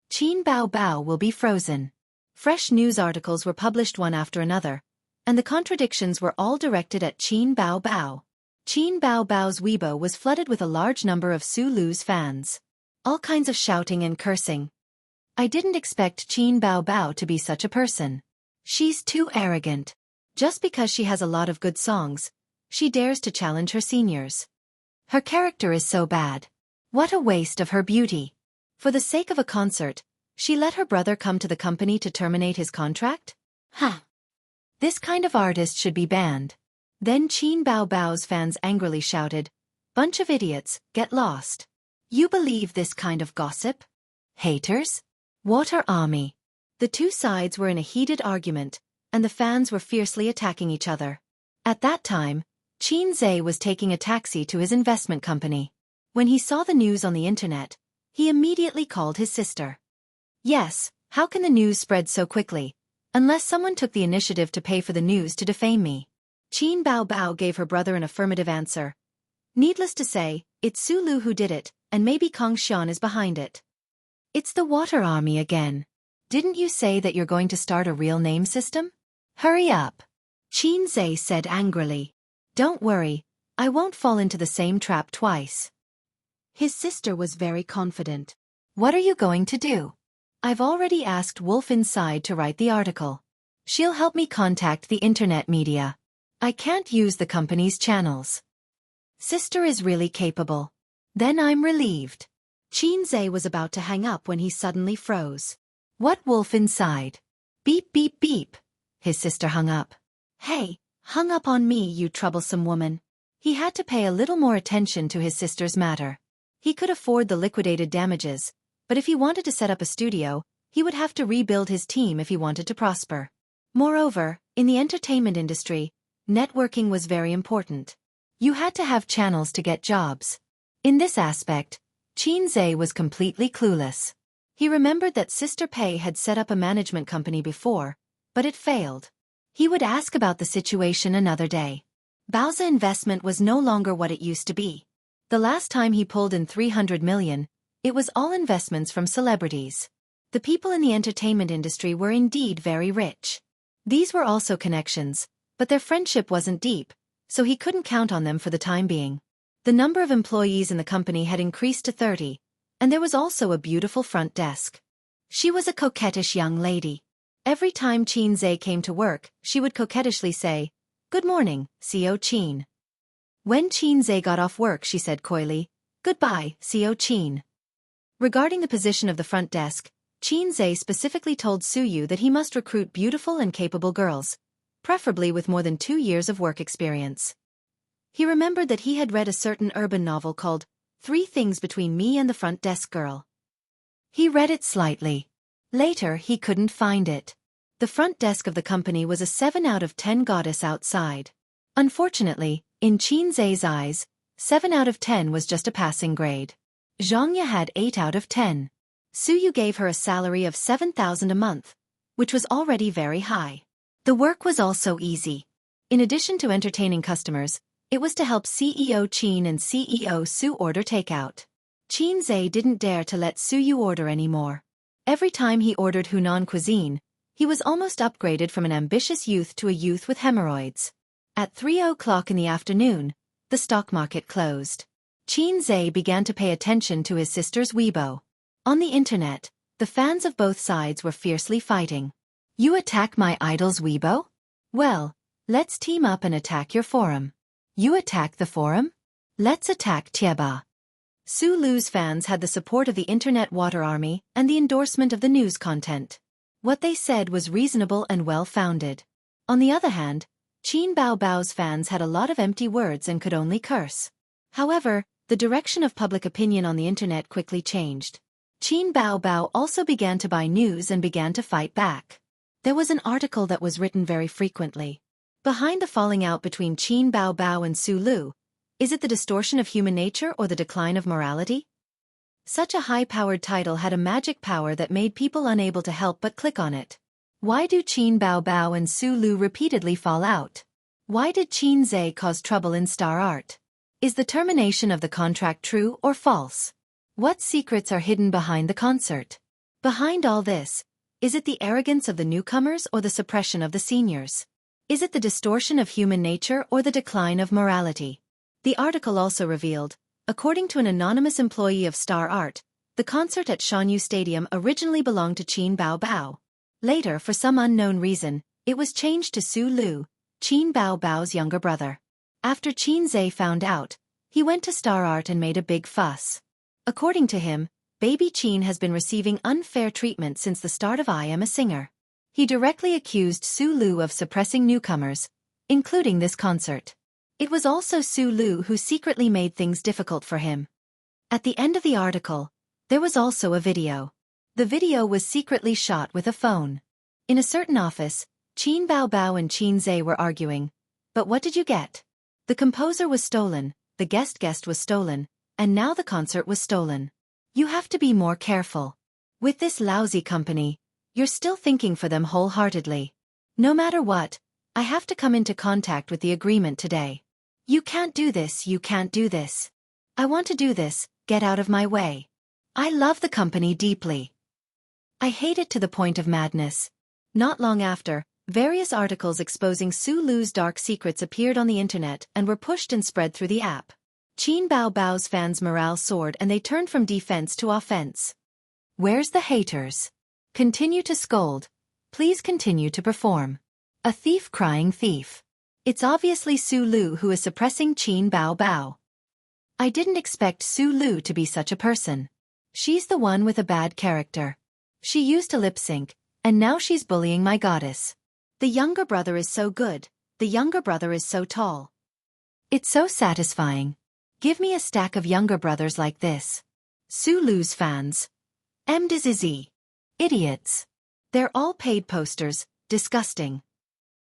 Qin Bao Bao will be frozen. Fresh news articles were published one after another, and the contradictions were all directed at Qin Bao Bao. Qin Bao Bao's Weibo was flooded with a large number of Su Lu's fans. All kinds of shouting and cursing. I didn't expect Qin Bao Bao to be such a person. She's too arrogant. Just because she has a lot of good songs, she dares to challenge her seniors. Her character is so bad. What a waste of her beauty. For the sake of a concert, she let her brother come to the company to terminate his contract? Huh. This kind of artist should be banned. Then Qin Bao Bao's fans angrily shouted, "Bunch of idiots, get lost. You believe this kind of gossip? Haters? Water army." The two sides were in a heated argument, and the fans were fiercely attacking each other. At that time, Qin Zhe was taking a taxi to his investment company. When he saw the news on the internet, he immediately called his sister. "Yes, how can the news spread so quickly? Unless someone took the initiative to pay for the news to defame me." Qin Bao Bao gave her brother an affirmative answer. "Needless to say, it's Su Lu who did it, and maybe Kong Xian is behind it." "It's the water army again. Didn't you say that you're going to start a real name system? Hurry up," Qin Zhe said angrily. "Don't worry, I won't fall into the same trap twice." His sister was very confident. "What are you going to do?" "I've already asked Wolf Inside to write the article. She'll help me contact the internet media. I can't use the company's channels." Sister is really capable. Then I'm relieved. Qin Zhe was about to hang up when he suddenly froze. "What Wolf Inside?" "Beep beep beep." His sister hung up. "Hey, hung up on me, you troublesome woman." He had to pay a little more attention to his sister's matter. He could afford the liquidated damages, but if he wanted to set up a studio, he would have to rebuild his team if he wanted to prosper. Moreover, in the entertainment industry, networking was very important. You had to have channels to get jobs. In this aspect, Qin Zhe was completely clueless. He remembered that Sister Pei had set up a management company before, but it failed. He would ask about the situation another day. Bao's investment was no longer what it used to be. The last time he pulled in 300 million, it was all investments from celebrities. The people in the entertainment industry were indeed very rich. These were also connections, but their friendship wasn't deep, so he couldn't count on them for the time being. The number of employees in the company had increased to 30, and there was also a beautiful front desk. She was a coquettish young lady. Every time Qin Zhe came to work, she would coquettishly say, "Good morning, CO Qin." When Qin Zhe got off work, she said coyly, "Goodbye, CO Qin." Regarding the position of the front desk, Qin Zhe specifically told Su Yu that he must recruit beautiful and capable girls, preferably with more than 2 years of work experience. He remembered that he had read a certain urban novel called 3 Things Between Me and the Front Desk Girl. He read it slightly. Later, he couldn't find it. The front desk of the company was a 7 out of 10 goddess outside. Unfortunately, in Qin Zhe's eyes, 7 out of 10 was just a passing grade. Zhang Ye had 8 out of 10. Su Yu gave her a salary of 7,000 a month, which was already very high. The work was also easy. In addition to entertaining customers, it was to help CEO Qin and CEO Su order takeout. Qin Zhe didn't dare to let Su Yu order anymore. Every time he ordered Hunan cuisine, he was almost upgraded from an ambitious youth to a youth with hemorrhoids. At 3 o'clock in the afternoon, the stock market closed. Qin Zhe began to pay attention to his sister's Weibo. On the internet, the fans of both sides were fiercely fighting. "You attack my idol's Weibo? Well, let's team up and attack your forum. You attack the forum? Let's attack Tieba." Su Lu's fans had the support of the internet water army and the endorsement of the news content. What they said was reasonable and well-founded. On the other hand, Qin Bao Bao's fans had a lot of empty words and could only curse. However, the direction of public opinion on the internet quickly changed. Qin Bao Bao also began to buy news and began to fight back. There was an article that was written very frequently. Behind the falling out between Qin Bao Bao and Su Lu, is it the distortion of human nature or the decline of morality? Such a high-powered title had a magic power that made people unable to help but click on it. Why do Qin Bao Bao and Su Lu repeatedly fall out? Why did Qin Zhe cause trouble in Star Art? Is the termination of the contract true or false? What secrets are hidden behind the concert? Behind all this, is it the arrogance of the newcomers or the suppression of the seniors? Is it the distortion of human nature or the decline of morality? The article also revealed, according to an anonymous employee of Star Art, the concert at Shanyu Stadium originally belonged to Qin Bao Bao. Later, for some unknown reason, it was changed to Su Lu, Qin Bao Bao's younger brother. After Qin Zhe found out, he went to Star Art and made a big fuss. According to him, baby Qin has been receiving unfair treatment since the start of I Am a Singer. He directly accused Su Lu of suppressing newcomers, including this concert. It was also Su Lu who secretly made things difficult for him. At the end of the article, there was also a video. The video was secretly shot with a phone. In a certain office, Qin Bao Bao and Qin Zhe were arguing. But what did you get? The composer was stolen, the guest was stolen, and now the concert was stolen. You have to be more careful. With this lousy company, you're still thinking for them wholeheartedly. No matter what, I have to come into contact with the agreement today. You can't do this, you can't do this. I want to do this, get out of my way. I love the company deeply. I hate it to the point of madness. Not long after, various articles exposing Su Lu's dark secrets appeared on the internet and were pushed and spread through the app. Qin Bao Bao's fans' morale soared and they turned from defense to offense. Where's the haters? Continue to scold. Please continue to perform. A thief crying thief. It's obviously Su Lu who is suppressing Qin Bao Bao. I didn't expect Su Lu to be such a person. She's the one with a bad character. She used to lip sync, and now she's bullying my goddess. The younger brother is so good, the younger brother is so tall. It's so satisfying. Give me a stack of younger brothers like this. Su Lu's fans. MDZZ. Idiots. They're all paid posters, disgusting.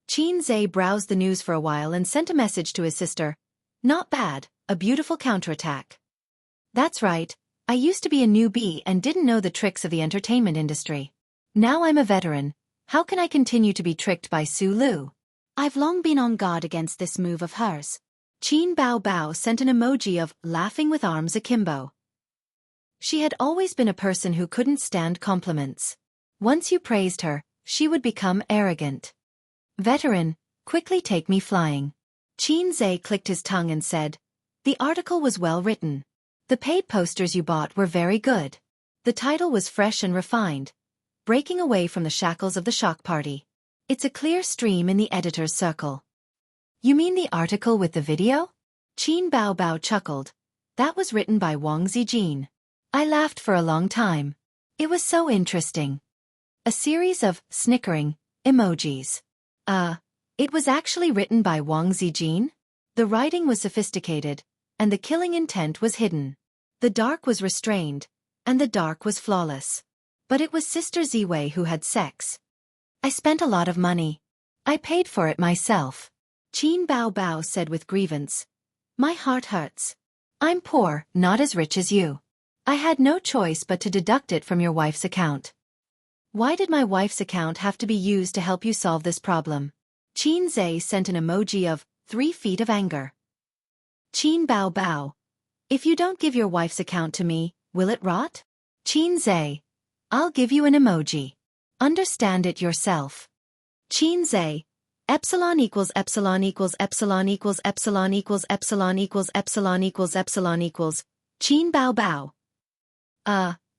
Qin Zhe browsed the news for a while and sent a message to his sister. Not bad, a beautiful counterattack. That's right, I used to be a newbie and didn't know the tricks of the entertainment industry. Now I'm a veteran, how can I continue to be tricked by Su Lu? I've long been on guard against this move of hers. Qin Bao Bao sent an emoji of laughing with arms akimbo. She had always been a person who couldn't stand compliments. Once you praised her, she would become arrogant. Veteran, quickly take me flying. Qin Zhe clicked his tongue and said, the article was well written. The paid posters you bought were very good. The title was fresh and refined. Breaking away from the shackles of the shock party. It's a clear stream in the editor's circle. You mean the article with the video? Qin Bao Bao chuckled. That was written by Wang Zijin. I laughed for a long time. It was so interesting. A series of snickering emojis. It was actually written by Wang Zijin? The writing was sophisticated, and the killing intent was hidden. The dark was restrained, and the dark was flawless. But it was Sister Ziwei who had sex. I spent a lot of money. I paid for it myself. Qin Bao Bao said with grievance. My heart hurts. I'm poor, not as rich as you. I had no choice but to deduct it from your wife's account. Why did my wife's account have to be used to help you solve this problem? Qin Zhe sent an emoji of 3 feet of anger. Qin Bao Bao. If you don't give your wife's account to me, will it rot? Qin Zhe. I'll give you an emoji. Understand it yourself. Qin Zhe. Epsilon equals epsilon equals epsilon equals epsilon equals epsilon equals epsilon equals epsilon equals. Qin Bao Bao.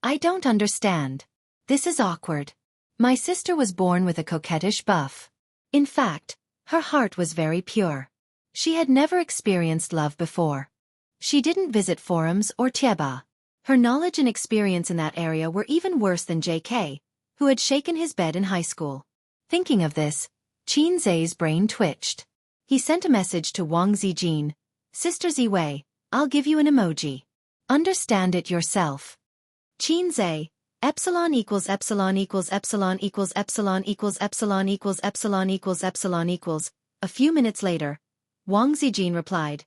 I don't understand. This is awkward. My sister was born with a coquettish buff. In fact, her heart was very pure. She had never experienced love before. She didn't visit forums or Tieba. Her knowledge and experience in that area were even worse than JK, who had shaken his bed in high school. Thinking of this, Qin Zhe's brain twitched. He sent a message to Wang Zijin. Sister Ziwei, I'll give you an emoji. Understand it yourself. Qin Zhe. Epsilon equals epsilon equals epsilon equals epsilon equals epsilon equals epsilon equals epsilon equals. A few minutes later, Wang Zijin replied.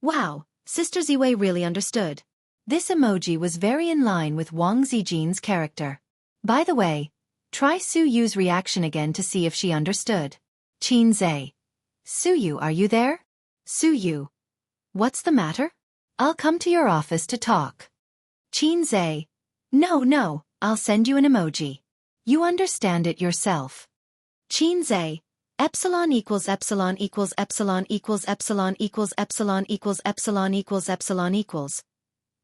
Wow, Sister Ziwei really understood. This emoji was very in line with Wang Zijin's character. By the way, try Su Yu's reaction again to see if she understood. Qin Zhe. Su Yu, are you there? Su Yu. What's the matter? I'll come to your office to talk. Qin Zhe. No, I'll send you an emoji. You understand it yourself. Qin Zhe. Epsilon equals epsilon equals epsilon equals epsilon equals epsilon equals epsilon equals epsilon equals.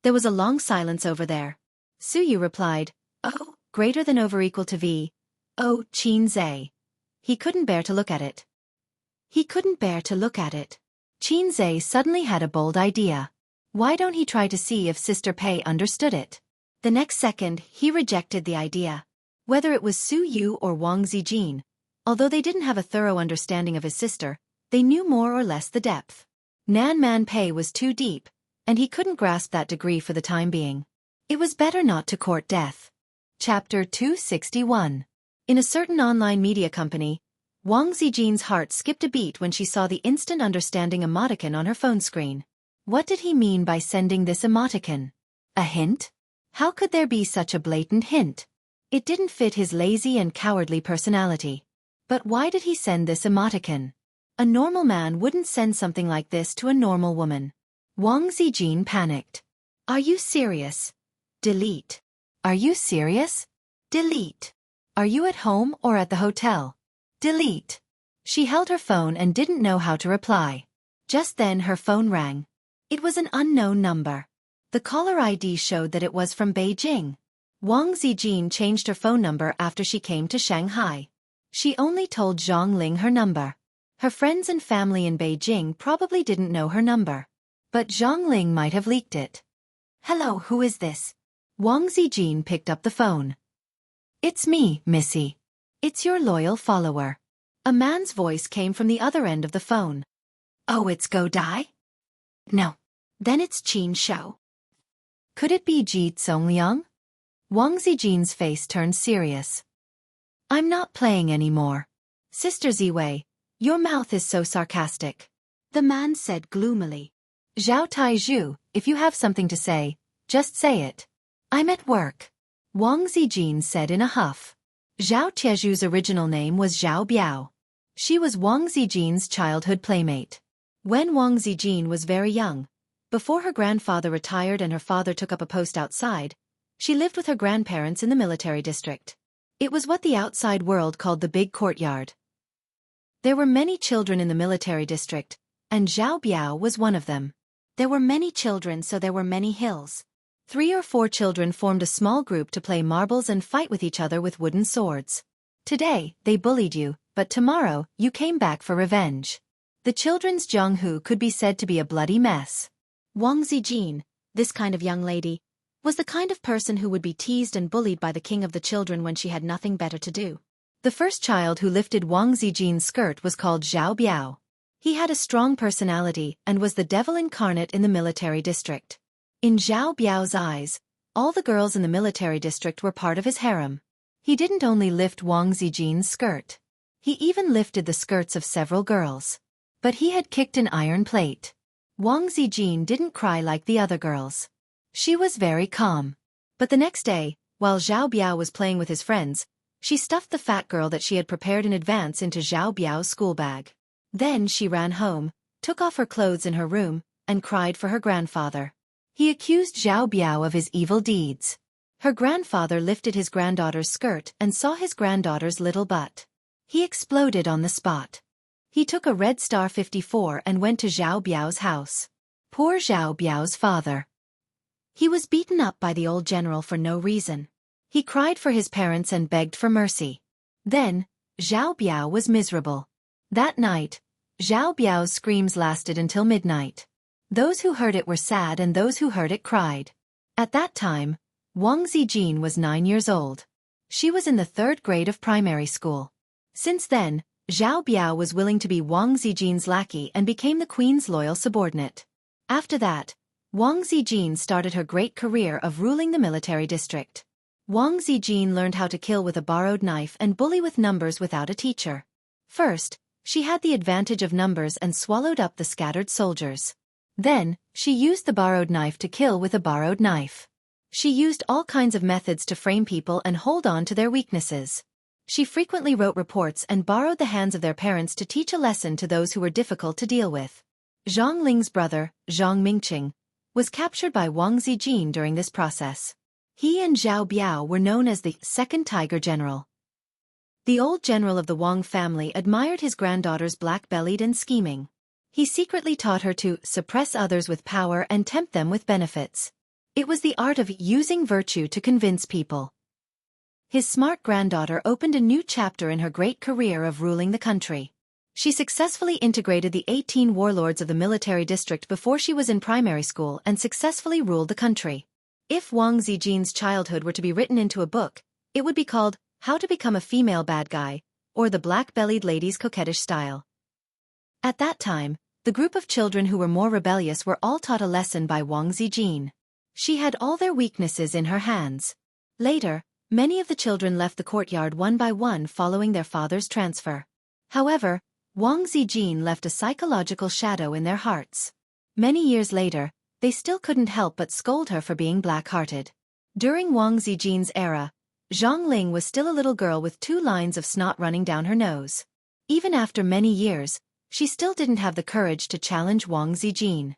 There was a long silence over there. Su Yu replied, Oh, greater than over equal to V. Oh, Qin Zhe. He couldn't bear to look at it. Qin Zhe suddenly had a bold idea. Why don't he try to see if Sister Pei understood it? The next second, he rejected the idea. Whether it was Su Yu or Wang Zijin, although they didn't have a thorough understanding of his sister, they knew more or less the depth. Nan Man Pei was too deep, and he couldn't grasp that degree for the time being. It was better not to court death. Chapter 261. In a certain online media company, Wang Zijin's heart skipped a beat when she saw the instant understanding emoticon on her phone screen. What did he mean by sending this emoticon? A hint? How could there be such a blatant hint? It didn't fit his lazy and cowardly personality. But why did he send this emoticon? A normal man wouldn't send something like this to a normal woman. Wang Zijin panicked. Are you serious? Delete. Are you serious? Delete. Are you at home or at the hotel? Delete. She held her phone and didn't know how to reply. Just then her phone rang. It was an unknown number. The caller ID showed that it was from Beijing. Wang Zijin changed her phone number after she came to Shanghai. She only told Zhang Ling her number. Her friends and family in Beijing probably didn't know her number. But Zhang Ling might have leaked it. Hello, who is this? Wang Zijin picked up the phone. It's me, Missy. It's your loyal follower. A man's voice came from the other end of the phone. Oh, it's Go Dai? No. Then it's Qin Shou. Could it be Ji Tsongliang? Wang Zijin's face turned serious. I'm not playing anymore. Sister Ziwei, your mouth is so sarcastic. The man said gloomily. Zhao Taizhu, if you have something to say, just say it. I'm at work. Wang Zijin said in a huff. Zhao Tiezhu's original name was Zhao Biao. She was Wang Zijin's childhood playmate. When Wang Zijin was very young, before her grandfather retired and her father took up a post outside, she lived with her grandparents in the military district. It was what the outside world called the big courtyard. There were many children in the military district, and Zhao Biao was one of them. There were many children, so there were many hills. 3 or 4 children formed a small group to play marbles and fight with each other with wooden swords. Today, they bullied you, but tomorrow, you came back for revenge. The children's Jianghu could be said to be a bloody mess. Wang Zijin, this kind of young lady, was the kind of person who would be teased and bullied by the king of the children when she had nothing better to do. The first child who lifted Wang Zijin's skirt was called Zhao Biao. He had a strong personality and was the devil incarnate in the military district. In Zhao Biao's eyes, all the girls in the military district were part of his harem. He didn't only lift Wang Zijin's skirt. He even lifted the skirts of several girls. But he had kicked an iron plate. Wang Zijin didn't cry like the other girls. She was very calm. But the next day, while Zhao Biao was playing with his friends, she stuffed the fat girl that she had prepared in advance into Zhao Biao's school bag. Then she ran home, took off her clothes in her room, and cried for her grandfather. He accused Zhao Biao of his evil deeds. Her grandfather lifted his granddaughter's skirt and saw his granddaughter's little butt. He exploded on the spot. He took a Red Star 54 and went to Zhao Biao's house. Poor Zhao Biao's father. He was beaten up by the old general for no reason. He cried for his parents and begged for mercy. Then, Zhao Biao was miserable. That night, Zhao Biao's screams lasted until midnight. Those who heard it were sad and those who heard it cried. At that time, Wang Zijin was 9 years old. She was in the 3rd grade of primary school. Since then, Zhao Biao was willing to be Wang Zijin's lackey and became the queen's loyal subordinate. After that, Wang Zijin started her great career of ruling the military district. Wang Zijin learned how to kill with a borrowed knife and bully with numbers without a teacher. First, she had the advantage of numbers and swallowed up the scattered soldiers. Then, she used the borrowed knife to kill with a borrowed knife. She used all kinds of methods to frame people and hold on to their weaknesses. She frequently wrote reports and borrowed the hands of their parents to teach a lesson to those who were difficult to deal with. Zhang Ling's brother, Zhang Mingqing, was captured by Wang Zijin during this process. He and Zhao Biao were known as the Second Tiger General. The old general of the Wang family admired his granddaughter's black-bellied and scheming. He secretly taught her to suppress others with power and tempt them with benefits. It was the art of using virtue to convince people. His smart granddaughter opened a new chapter in her great career of ruling the country. She successfully integrated the 18 warlords of the military district before she was in primary school and successfully ruled the country. If Wang Zijin's childhood were to be written into a book, it would be called How to Become a Female Bad Guy, or the Black-Bellied Lady's Coquettish Style. At that time, the group of children who were more rebellious were all taught a lesson by Wang Zijin. She had all their weaknesses in her hands. Later, many of the children left the courtyard one by one following their father's transfer. However, Wang Zijin left a psychological shadow in their hearts. Many years later, they still couldn't help but scold her for being black-hearted. During Wang Zijin's era, Zhang Ling was still a little girl with 2 lines of snot running down her nose. Even after many years, she still didn't have the courage to challenge Wang Zijin.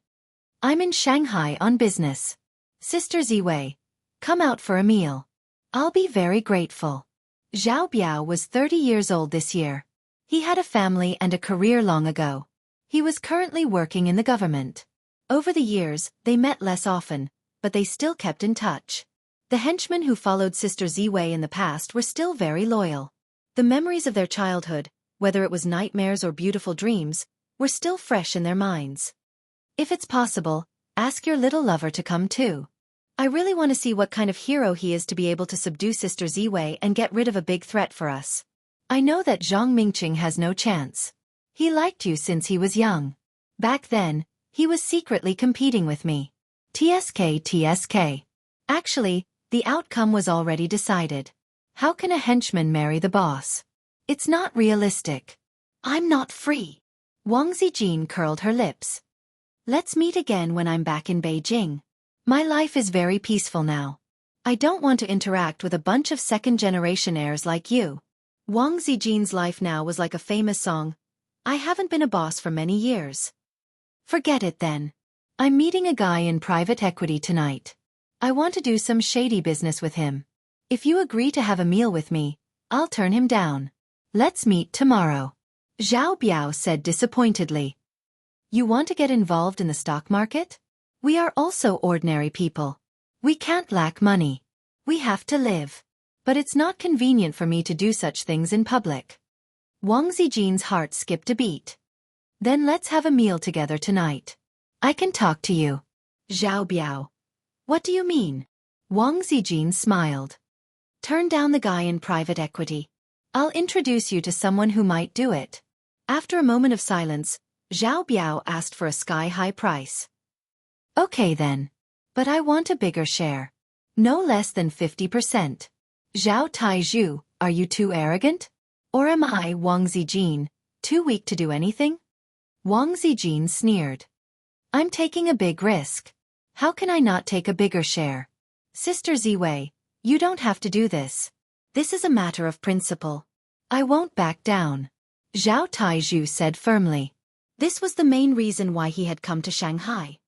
"I'm in Shanghai on business. Sister Ziwei, come out for a meal. I'll be very grateful." Zhao Biao was 30 years old this year. He had a family and a career long ago. He was currently working in the government. Over the years, they met less often, but they still kept in touch. The henchmen who followed Sister Ziwei in the past were still very loyal. The memories of their childhood, whether it was nightmares or beautiful dreams, were still fresh in their minds. "If it's possible, ask your little lover to come too. I really want to see what kind of hero he is to be able to subdue Sister Ziwei and get rid of a big threat for us. I know that Zhang Mingqing has no chance. He liked you since he was young. Back then, he was secretly competing with me. TSK. Actually, the outcome was already decided. How can a henchman marry the boss? It's not realistic. I'm not free." Wang Zijin curled her lips. "Let's meet again when I'm back in Beijing. My life is very peaceful now. I don't want to interact with a bunch of second-generation heirs like you." Wang Zijin's life now was like a famous song, "I haven't been a boss for many years." "Forget it then. I'm meeting a guy in private equity tonight. I want to do some shady business with him. If you agree to have a meal with me, I'll turn him down. Let's meet tomorrow." Zhao Biao said disappointedly. "You want to get involved in the stock market? We are also ordinary people. We can't lack money. We have to live. But it's not convenient for me to do such things in public." Wang Zijin's heart skipped a beat. "Then let's have a meal together tonight. I can talk to you." Zhao Biao. "What do you mean?" Wang Zijin smiled. "Turn down the guy in private equity. I'll introduce you to someone who might do it." After a moment of silence, Zhao Biao asked for a sky-high price. "Okay then. But I want a bigger share. No less than 50%. Zhao Taizhu, are you too arrogant? Or am I, Wang Zijin, too weak to do anything?" Wang Zijin sneered. "I'm taking a big risk. How can I not take a bigger share? Sister Ziwei, you don't have to do this. This is a matter of principle. I won't back down," Zhao Taizhu said firmly. This was the main reason why he had come to Shanghai.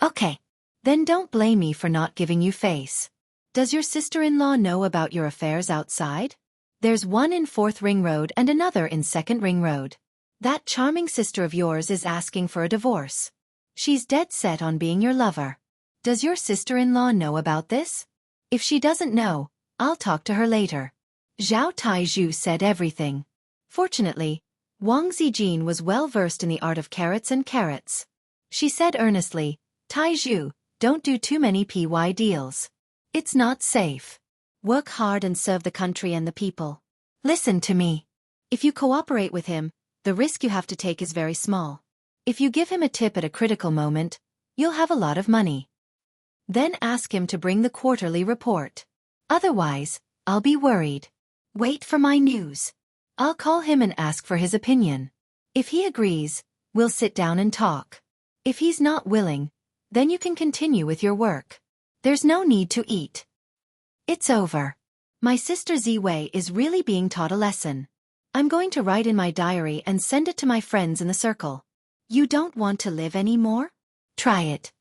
"Okay. Then don't blame me for not giving you face. Does your sister-in-law know about your affairs outside? There's one in 4th Ring Road and another in 2nd Ring Road. That charming sister of yours is asking for a divorce. She's dead set on being your lover. Does your sister-in-law know about this? If she doesn't know, I'll talk to her later." Zhao Taizhu said everything. Fortunately, Wang Zijin was well versed in the art of carrots and carrots. She said earnestly, "Taizhu, don't do too many PY deals. It's not safe. Work hard and serve the country and the people. Listen to me. If you cooperate with him, the risk you have to take is very small. If you give him a tip at a critical moment, you'll have a lot of money. Then ask him to bring the quarterly report. Otherwise, I'll be worried. Wait for my news. I'll call him and ask for his opinion. If he agrees, we'll sit down and talk. If he's not willing, then you can continue with your work. There's no need to eat. It's over. My sister Ziwei is really being taught a lesson. I'm going to write in my diary and send it to my friends in the circle. You don't want to live anymore? Try it."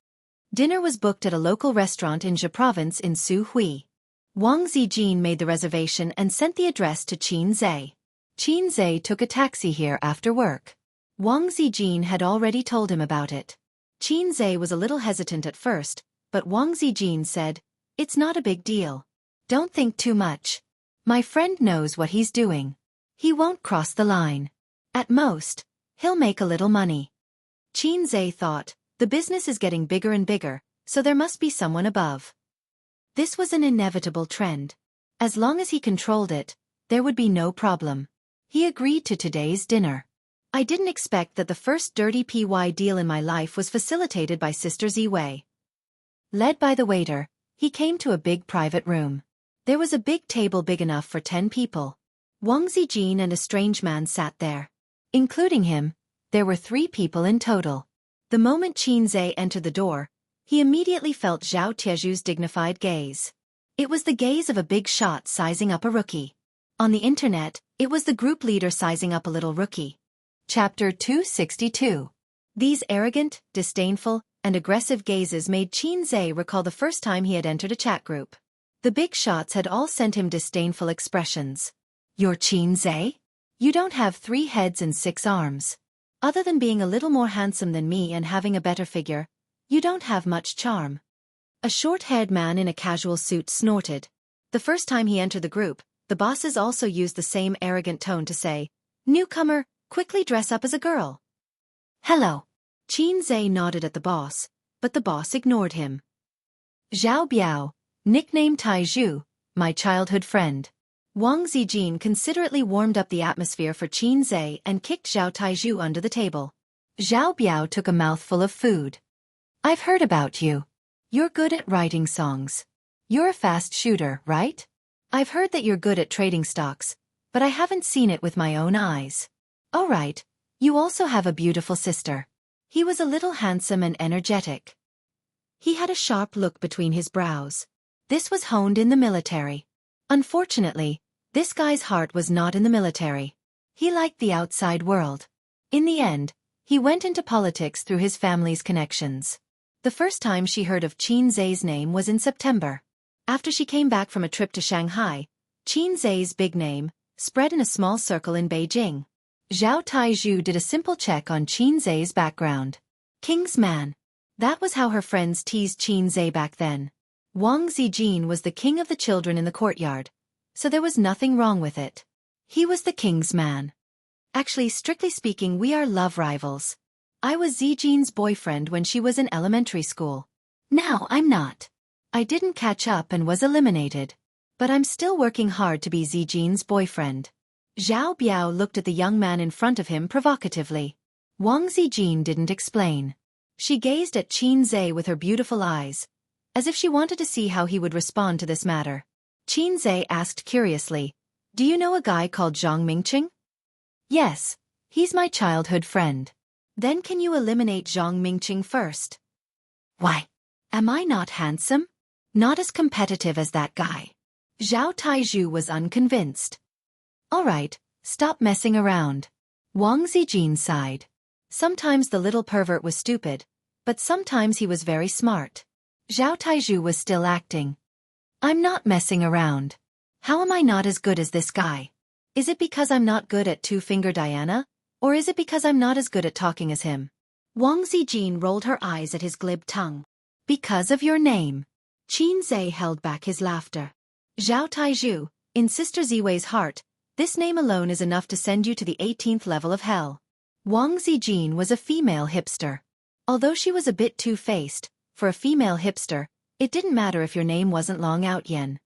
Dinner was booked at a local restaurant in Zhe Province in Suhui. Wang Zijin made the reservation and sent the address to Qin Zhe. Qin Zhe took a taxi here after work. Wang Zijin had already told him about it. Qin Zhe was a little hesitant at first, but Wang Zijin said, "It's not a big deal. Don't think too much. My friend knows what he's doing. He won't cross the line. At most, he'll make a little money." Qin Zhe thought, the business is getting bigger and bigger, so there must be someone above. This was an inevitable trend. As long as he controlled it, there would be no problem. He agreed to today's dinner. I didn't expect that the first dirty PY deal in my life was facilitated by Sister Ziwei. Led by the waiter, he came to a big private room. There was a big table big enough for 10 people. Wang Zijin and a strange man sat there. Including him, there were 3 people in total. The moment Qin Zhe entered the door, he immediately felt Zhao Tieju's dignified gaze. It was the gaze of a big shot sizing up a rookie. On the internet, it was the group leader sizing up a little rookie. Chapter 262. These arrogant, disdainful, and aggressive gazes made Qin Zhe recall the first time he had entered a chat group. The big shots had all sent him disdainful expressions. You're Qin Zhe? You don't have 3 heads and 6 arms. Other than being a little more handsome than me and having a better figure, you don't have much charm. A short-haired man in a casual suit snorted. The first time he entered the group, the bosses also used the same arrogant tone to say, "Newcomer, quickly dress up as a girl." "Hello." Qin Zhe nodded at the boss, but the boss ignored him. "Zhao Biao, nicknamed Taizhu, my childhood friend." Wang Zijin considerately warmed up the atmosphere for Qin Zhe and kicked Zhao Taizhu under the table. Zhao Biao took a mouthful of food. "I've heard about you. You're good at writing songs. You're a fast shooter, right? I've heard that you're good at trading stocks, but I haven't seen it with my own eyes. Oh right, you also have a beautiful sister." He was a little handsome and energetic. He had a sharp look between his brows. This was honed in the military. Unfortunately, this guy's heart was not in the military. He liked the outside world. In the end, he went into politics through his family's connections. The first time she heard of Qin Zhe's name was in September. After she came back from a trip to Shanghai, Qin Zhe's big name spread in a small circle in Beijing. Zhao Taizhu did a simple check on Qin Zhe's background. King's man. That was how her friends teased Qin Zhe back then. Wang Zijin was the king of the children in the courtyard, so there was nothing wrong with it. He was the king's man. Actually, strictly speaking, we are love rivals. I was Zijin's boyfriend when she was in elementary school. Now I'm not. I didn't catch up and was eliminated. But I'm still working hard to be Zijin's boyfriend. Zhao Biao looked at the young man in front of him provocatively. Wang Zijin didn't explain. She gazed at Qin Zhe with her beautiful eyes, as if she wanted to see how he would respond to this matter. Qin Zhe asked curiously, "Do you know a guy called Zhang Mingqing?" "Yes, he's my childhood friend." "Then can you eliminate Zhang Mingqing first?" "Why? Am I not handsome? Not as competitive as that guy." Zhao Taizhu was unconvinced. "All right, stop messing around." Wang Zijin sighed. Sometimes the little pervert was stupid, but sometimes he was very smart. Zhao Taizhu was still acting. "I'm not messing around. How am I not as good as this guy? Is it because I'm not good at Two-Finger Diana, or is it because I'm not as good at talking as him?" Wang Zijin rolled her eyes at his glib tongue. "Because of your name." Qin Zhe held back his laughter. "Zhao Taizhu, in Sister Ziwei's heart, this name alone is enough to send you to the 18th level of hell." Wang Zijin was a female hipster. Although she was a bit two-faced, for a female hipster, it didn't matter if your name wasn't Long Out Yen.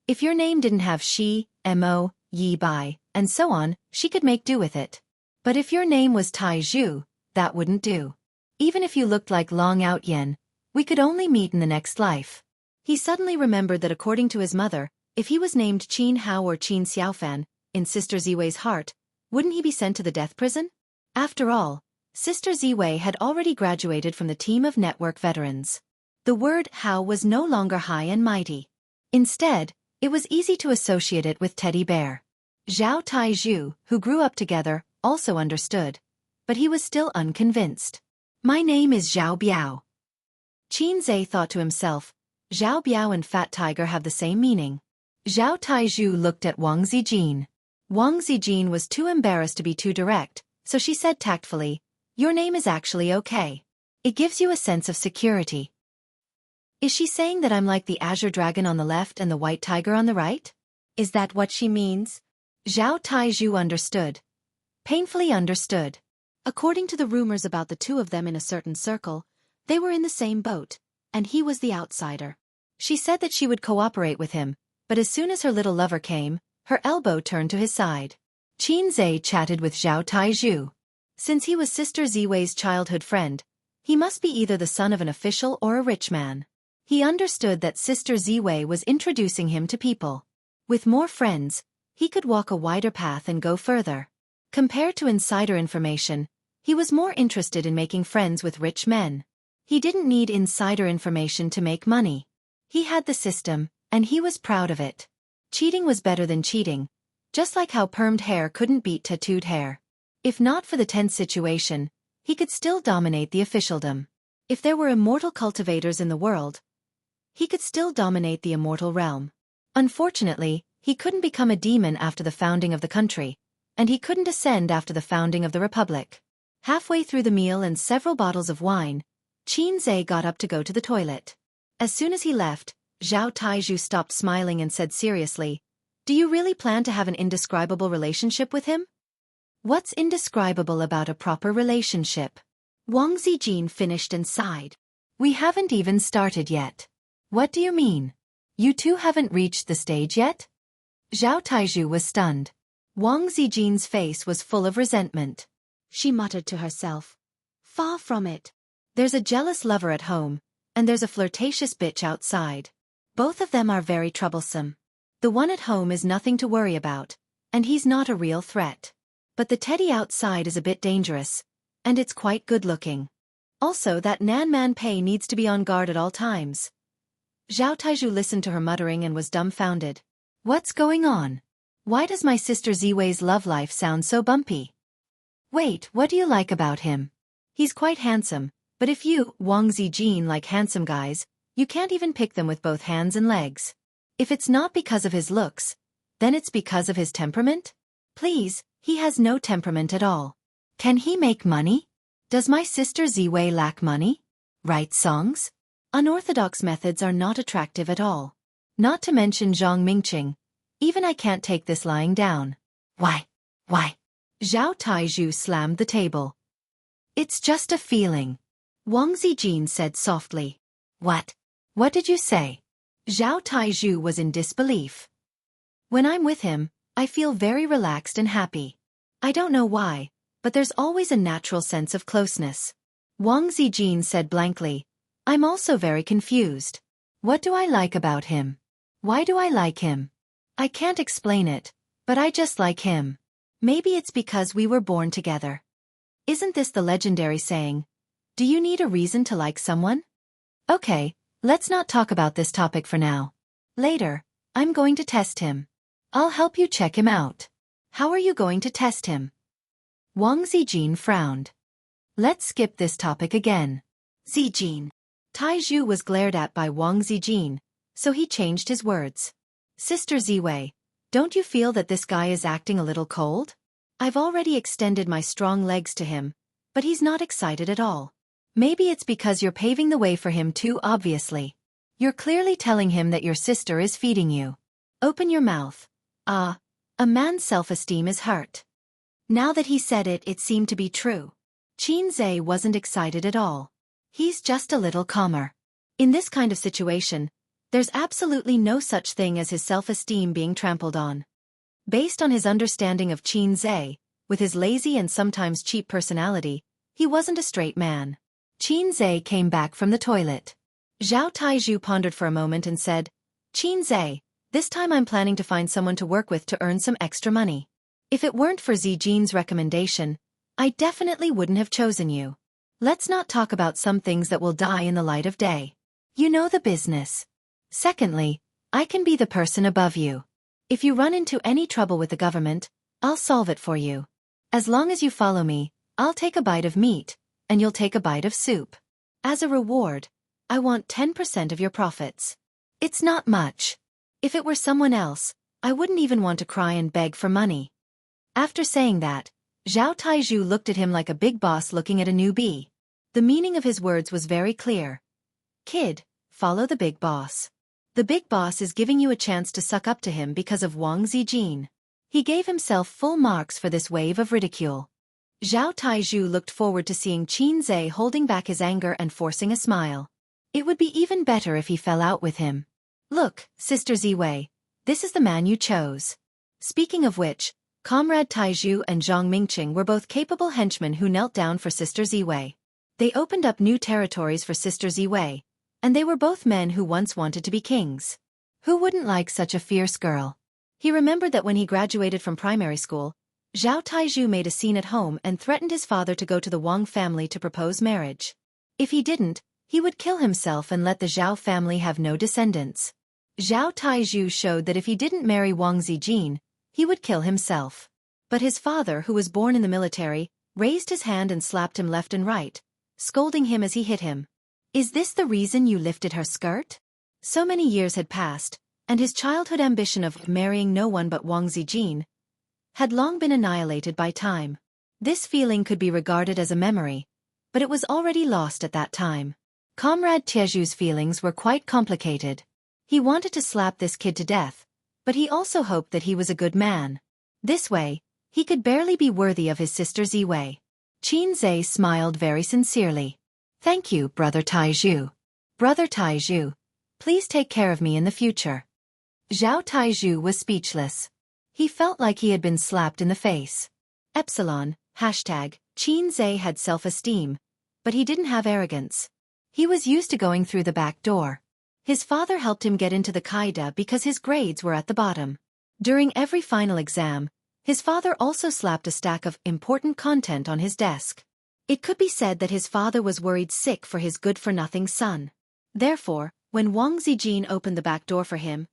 If your name didn't have Shi, Mo, Yi Bai, and so on, she could make do with it. But if your name was Taizhu, that wouldn't do. Even if you looked like Long Out Yen, we could only meet in the next life. He suddenly remembered that according to his mother, if he was named Qin Hao or Qin Xiaofan, in Sister Ziwei's heart, wouldn't he be sent to the death prison? After all, Sister Ziwei had already graduated from the team of network veterans. The word Hao was no longer high and mighty. Instead, it was easy to associate it with teddy bear. Zhao Taizhu, who grew up together, also understood, but he was still unconvinced. "My name is Zhao Biao." Qin Zhe thought to himself, Zhao Biao and Fat Tiger have the same meaning. Zhao Taizhu looked at Wang Zijin. Wang Zijin was too embarrassed to be too direct, so she said tactfully, "Your name is actually okay. It gives you a sense of security." Is she saying that I'm like the Azure Dragon on the left and the White Tiger on the right? Is that what she means? Zhao Taizhu understood. Painfully understood. According to the rumors about the two of them in a certain circle, they were in the same boat, and he was the outsider. She said that she would cooperate with him, but as soon as her little lover came, Her elbow turned to his side. Qin Zhe chatted with Zhao Taizhu. Since he was Sister Ziwei's childhood friend, he must be either the son of an official or a rich man. He understood that Sister Ziwei was introducing him to people. With more friends, he could walk a wider path and go further. Compared to insider information, he was more interested in making friends with rich men. He didn't need insider information to make money. He had the system, and he was proud of it. Cheating was better than cheating, just like how permed hair couldn't beat tattooed hair. If not for the tense situation, he could still dominate the officialdom. If there were immortal cultivators in the world, he could still dominate the immortal realm. Unfortunately, he couldn't become a demon after the founding of the country, and he couldn't ascend after the founding of the republic. Halfway through the meal and several bottles of wine, Qin Zhe got up to go to the toilet. As soon as he left, Zhao Taizhu stopped smiling and said seriously, "Do you really plan to have an indescribable relationship with him?" "What's indescribable about a proper relationship?" Wang Zijin finished and sighed. "We haven't even started yet." "What do you mean? You two haven't reached the stage yet?" Zhao Taizhu was stunned. Wang Zijin's face was full of resentment. She muttered to herself, "Far from it. There's a jealous lover at home, and there's a flirtatious bitch outside. Both of them are very troublesome. The one at home is nothing to worry about, and he's not a real threat. But the teddy outside is a bit dangerous, and it's quite good-looking. Also, that Nan Man Pei needs to be on guard at all times." Zhao Taizhu listened to her muttering and was dumbfounded. "What's going on? Why does my sister Ziwei's love life sound so bumpy?" "Wait, what do you like about him?" "He's quite handsome, but if you, Wang Zijin, like handsome guys, you can't even pick them with both hands and legs. If it's not because of his looks, then it's because of his temperament? Please, he has no temperament at all. Can he make money? Does my sister Ziwei lack money? Write songs? Unorthodox methods are not attractive at all. Not to mention Zhang Mingqing. Even I can't take this lying down. Why? Zhao Taizhu slammed the table. "It's just a feeling," Wang Zijin said softly. "What? What did you say?" Zhao Taizhu was in disbelief. "When I'm with him, I feel very relaxed and happy. I don't know why, but there's always a natural sense of closeness." Wang Zijin said blankly, "I'm also very confused. What do I like about him? Why do I like him? I can't explain it, but I just like him. Maybe it's because we were born together. Isn't this the legendary saying, 'Do you need a reason to like someone?' Okay, let's not talk about this topic for now. Later, I'm going to test him. I'll help you check him out." "How are you going to test him?" Wang Zijin frowned. "Let's skip this topic again." "Zijin." Taizhu was glared at by Wang Zijin, so he changed his words. "Sister Ziwei, don't you feel that this guy is acting a little cold? I've already extended my strong legs to him, but he's not excited at all. Maybe it's because you're paving the way for him too obviously. You're clearly telling him that your sister is feeding you. Open your mouth. Ah, a man's self-esteem is hurt." Now that he said it, it seemed to be true. Qin Zhe wasn't excited at all. He's just a little calmer. In this kind of situation, there's absolutely no such thing as his self-esteem being trampled on. Based on his understanding of Qin Zhe, with his lazy and sometimes cheap personality, he wasn't a straight man. Qin Zhe came back from the toilet. Zhao Taizhu pondered for a moment and said, "Qin Zhe, this time I'm planning to find someone to work with to earn some extra money. If it weren't for Zijin's recommendation, I definitely wouldn't have chosen you. Let's not talk about some things that will die in the light of day. You know the business. Secondly, I can be the person above you. If you run into any trouble with the government, I'll solve it for you. As long as you follow me, I'll take a bite of meat, and you'll take a bite of soup. As a reward, I want 10% of your profits. It's not much. If it were someone else, I wouldn't even want to cry and beg for money." After saying that, Zhao Taizhu looked at him like a big boss looking at a newbie. The meaning of his words was very clear. "Kid, follow the big boss. The big boss is giving you a chance to suck up to him because of Wang Zijin." He gave himself full marks for this wave of ridicule. Zhao Taizhu looked forward to seeing Qin Zhe holding back his anger and forcing a smile. It would be even better if he fell out with him. "Look, Sister Ziwei, this is the man you chose. Speaking of which, Comrade Taizhu and Zhang Mingqing were both capable henchmen who knelt down for Sister Ziwei. They opened up new territories for Sister Ziwei, and they were both men who once wanted to be kings. Who wouldn't like such a fierce girl? He remembered that when he graduated from primary school, Zhao Taizhu made a scene at home and threatened his father to go to the Wang family to propose marriage. If he didn't, he would kill himself and let the Zhao family have no descendants. Zhao Taizhu showed that if he didn't marry Wang Zijin, he would kill himself. But his father, who was born in the military, raised his hand and slapped him left and right, scolding him as he hit him. Is this the reason you lifted her skirt? So many years had passed, and his childhood ambition of marrying no one but Wang Zijin had long been annihilated by time. This feeling could be regarded as a memory, but it was already lost at that time. Comrade Tieju's feelings were quite complicated. He wanted to slap this kid to death, but he also hoped that he was a good man. This way, he could barely be worthy of his sister Ziwei. Qin Zhe smiled very sincerely. Thank you, Brother Taizhu. Brother Taizhu, please take care of me in the future. Zhao Taizhu was speechless. He felt like he had been slapped in the face. Epsilon, hashtag, Qin Zhe had self-esteem, but he didn't have arrogance. He was used to going through the back door. His father helped him get into the Qaeda because his grades were at the bottom. During every final exam, his father also slapped a stack of important content on his desk. It could be said that his father was worried sick for his good-for-nothing son. Therefore, when Wang Zijin opened the back door for him,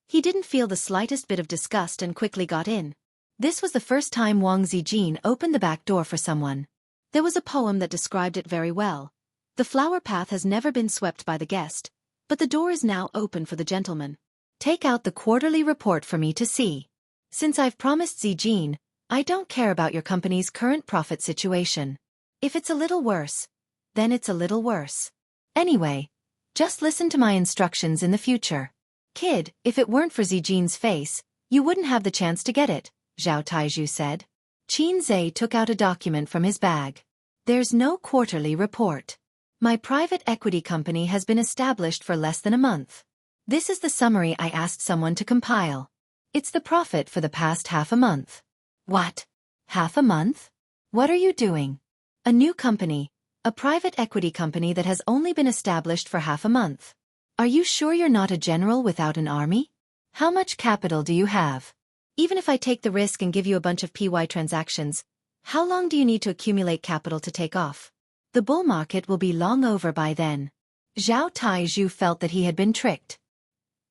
he didn't feel the slightest bit of disgust and quickly got in. This was the first time Wang Zijin opened the back door for someone. There was a poem that described it very well. The flower path has never been swept by the guest, but the door is now open for the gentleman. Take out the quarterly report for me to see. Since I've promised Zijin, I don't care about your company's current profit situation. If it's a little worse, then it's a little worse. Anyway, just listen to my instructions in the future. Kid, if it weren't for Zijin's face, you wouldn't have the chance to get it, Zhao Taizhu said. Qin Zhe took out a document from his bag. There's no quarterly report. My private equity company has been established for less than a month. This is the summary I asked someone to compile. It's the profit for the past half a month. What? Half a month? What are you doing? A new company, a private equity company that has only been established for half a month. Are you sure you're not a general without an army? How much capital do you have? Even if I take the risk and give you a bunch of PY transactions, how long do you need to accumulate capital to take off? The bull market will be long over by then. Zhao Taizhu felt that he had been tricked.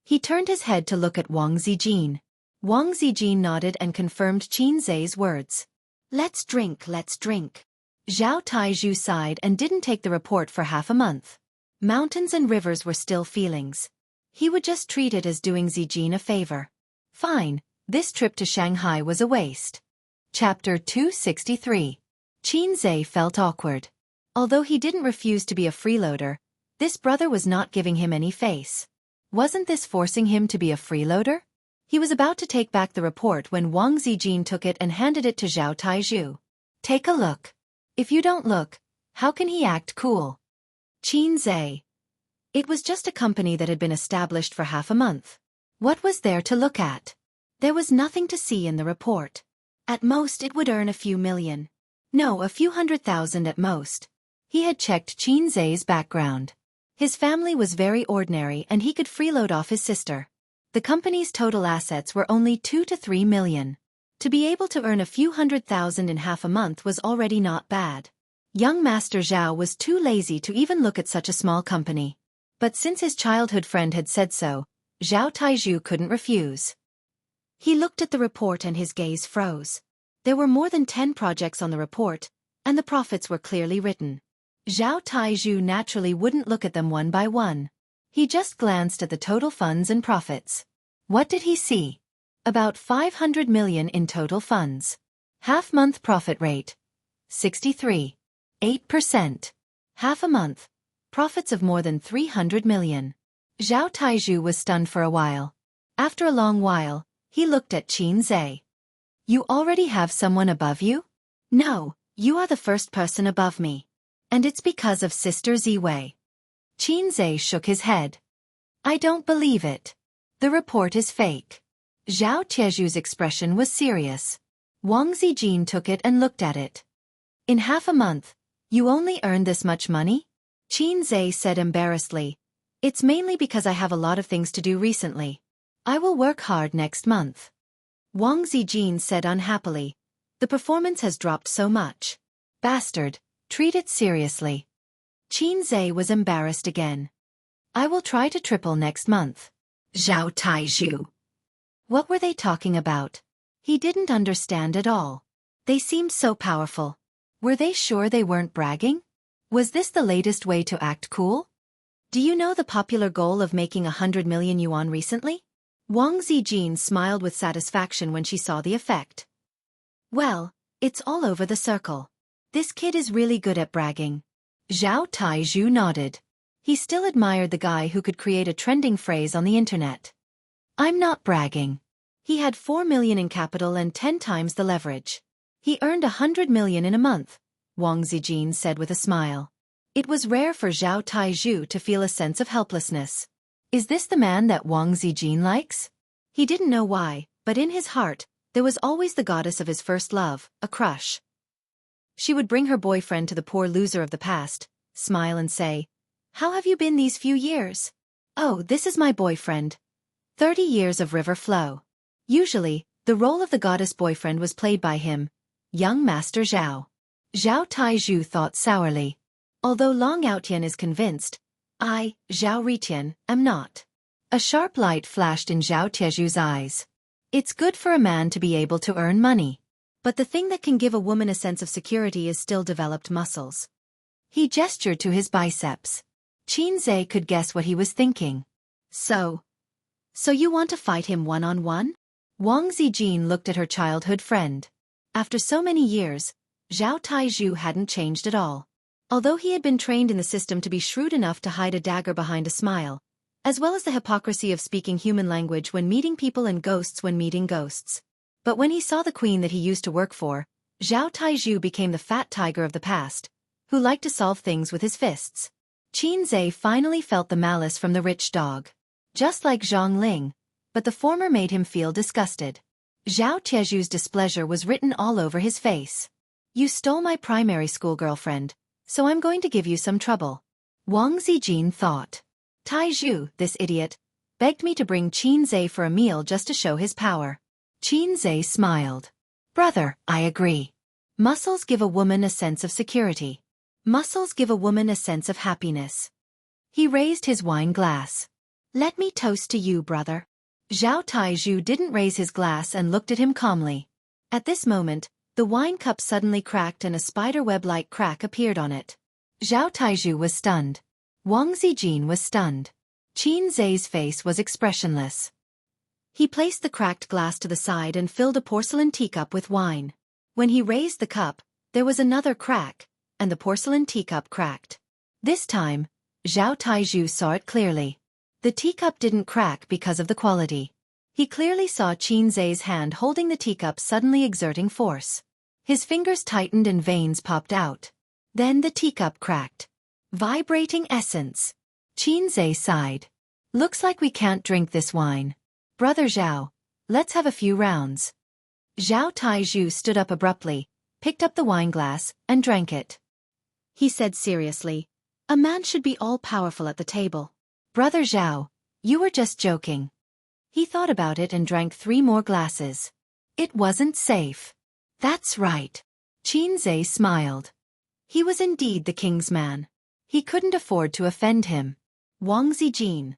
He turned his head to look at Wang Zijin. Wang Zijin nodded and confirmed Qin Zhe's words. Let's drink, let's drink. Zhao Taizhu sighed and didn't take the report for half a month. Mountains and rivers were still feelings. He would just treat it as doing Zijin a favor. Fine, this trip to Shanghai was a waste. Chapter 263. Qin Zhe felt awkward. Although he didn't refuse to be a freeloader, this brother was not giving him any face. Wasn't this forcing him to be a freeloader? He was about to take back the report when Wang Zijin took it and handed it to Zhao Taizhu. Take a look. If you don't look, how can he act cool? Qin Zhe. It was just a company that had been established for half a month. What was there to look at? There was nothing to see in the report. At most it would earn a few million. No, a few 100,000 at most. He had checked Qin Zhe's background. His family was very ordinary and he could freeload off his sister. The company's total assets were only 2 to 3 million. To be able to earn a few 100,000 in half a month was already not bad. Young Master Zhao was too lazy to even look at such a small company. But since his childhood friend had said so, Zhao Taizhu couldn't refuse. He looked at the report and his gaze froze. There were more than 10 projects on the report, and the profits were clearly written. Zhao Taizhu naturally wouldn't look at them one by one. He just glanced at the total funds and profits. What did he see? About 500 million in total funds. Half-month profit rate. 63.8%. Half a month. Profits of more than 300 million. Zhao Taizhu was stunned for a while. After a long while, he looked at Qin Zhe. You already have someone above you? No, you are the first person above me. And it's because of Sister Ziwei. Qin Zhe shook his head. I don't believe it. The report is fake. Zhao Tieju's expression was serious. Wang Zijin took it and looked at it. In half a month, you only earned this much money? Qin Zhe said embarrassedly. It's mainly because I have a lot of things to do recently. I will work hard next month. Wang Zijin said unhappily. The performance has dropped so much. Bastard, treat it seriously. Qin Zhe was embarrassed again. I will try to triple next month. Zhao Taizhu. What were they talking about? He didn't understand at all. They seemed so powerful. Were they sure they weren't bragging? Was this the latest way to act cool? Do you know the popular goal of making 100 million yuan recently? Wang Zijin smiled with satisfaction when she saw the effect. Well, it's all over the circle. This kid is really good at bragging. Zhao Taizhu nodded. He still admired the guy who could create a trending phrase on the internet. I'm not bragging. He had 4 million in capital and 10 times the leverage. He earned 100 million in a month, Wang Zijin said with a smile. It was rare for Zhao Taizhu to feel a sense of helplessness. Is this the man that Wang Zijin likes? He didn't know why, but in his heart, there was always the goddess of his first love, a crush. She would bring her boyfriend to the poor loser of the past, smile and say, How have you been these few years? Oh, this is my boyfriend. 30 years of river flow. Usually, the role of the goddess boyfriend was played by him, young Master Zhao. Zhao Taizhu thought sourly. Although Long Outian is convinced, I, Zhao Ritian, am not. A sharp light flashed in Zhao Tieju's eyes. It's good for a man to be able to earn money. But the thing that can give a woman a sense of security is still developed muscles. He gestured to his biceps. Qin Zhe could guess what he was thinking. So you want to fight him one-on-one? Wang Zijin looked at her childhood friend. After so many years, Zhao Taizhu hadn't changed at all. Although he had been trained in the system to be shrewd enough to hide a dagger behind a smile, as well as the hypocrisy of speaking human language when meeting people and ghosts when meeting ghosts. But when he saw the queen that he used to work for, Zhao Taizhu became the fat tiger of the past, who liked to solve things with his fists. Qin Zhe finally felt the malice from the rich dog. Just like Zhang Ling, but the former made him feel disgusted. Zhao Tieju's displeasure was written all over his face. You stole my primary school girlfriend, so I'm going to give you some trouble. Wang Zijin thought. Taizhu, this idiot, begged me to bring Qin Zhe for a meal just to show his power. Qin Zhe smiled. Brother, I agree. Muscles give a woman a sense of security. Muscles give a woman a sense of happiness. He raised his wine glass. Let me toast to you, brother. Zhao Taizhu didn't raise his glass and looked at him calmly. At this moment, the wine cup suddenly cracked and a spiderweb-like crack appeared on it. Zhao Taizhu was stunned. Wang Zijin was stunned. Qin Zhe's face was expressionless. He placed the cracked glass to the side and filled a porcelain teacup with wine. When he raised the cup, there was another crack, and the porcelain teacup cracked. This time, Zhao Taizhu saw it clearly. The teacup didn't crack because of the quality. He clearly saw Qin Zhe's hand holding the teacup suddenly exerting force. His fingers tightened and veins popped out. Then the teacup cracked. Vibrating essence. Qin Zhe sighed. Looks like we can't drink this wine. Brother Zhao, let's have a few rounds. Zhao Taizhu stood up abruptly, picked up the wineglass, and drank it. He said seriously, a man should be all-powerful at the table. Brother Zhao, you were just joking. He thought about it and drank 3 more glasses. It wasn't safe. That's right. Qin Zhe smiled. He was indeed the king's man. He couldn't afford to offend him. Wang Zijin.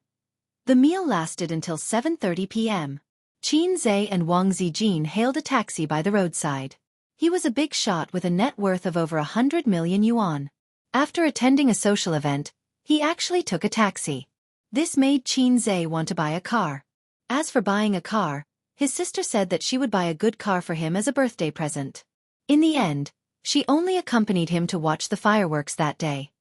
The meal lasted until 7:30 p.m. Qin Zhe and Wang Zijin hailed a taxi by the roadside. He was a big shot with a net worth of over 100 million yuan. After attending a social event, he actually took a taxi. This made Qin Zhe want to buy a car. As for buying a car, his sister said that she would buy a good car for him as a birthday present. In the end, she only accompanied him to watch the fireworks that day.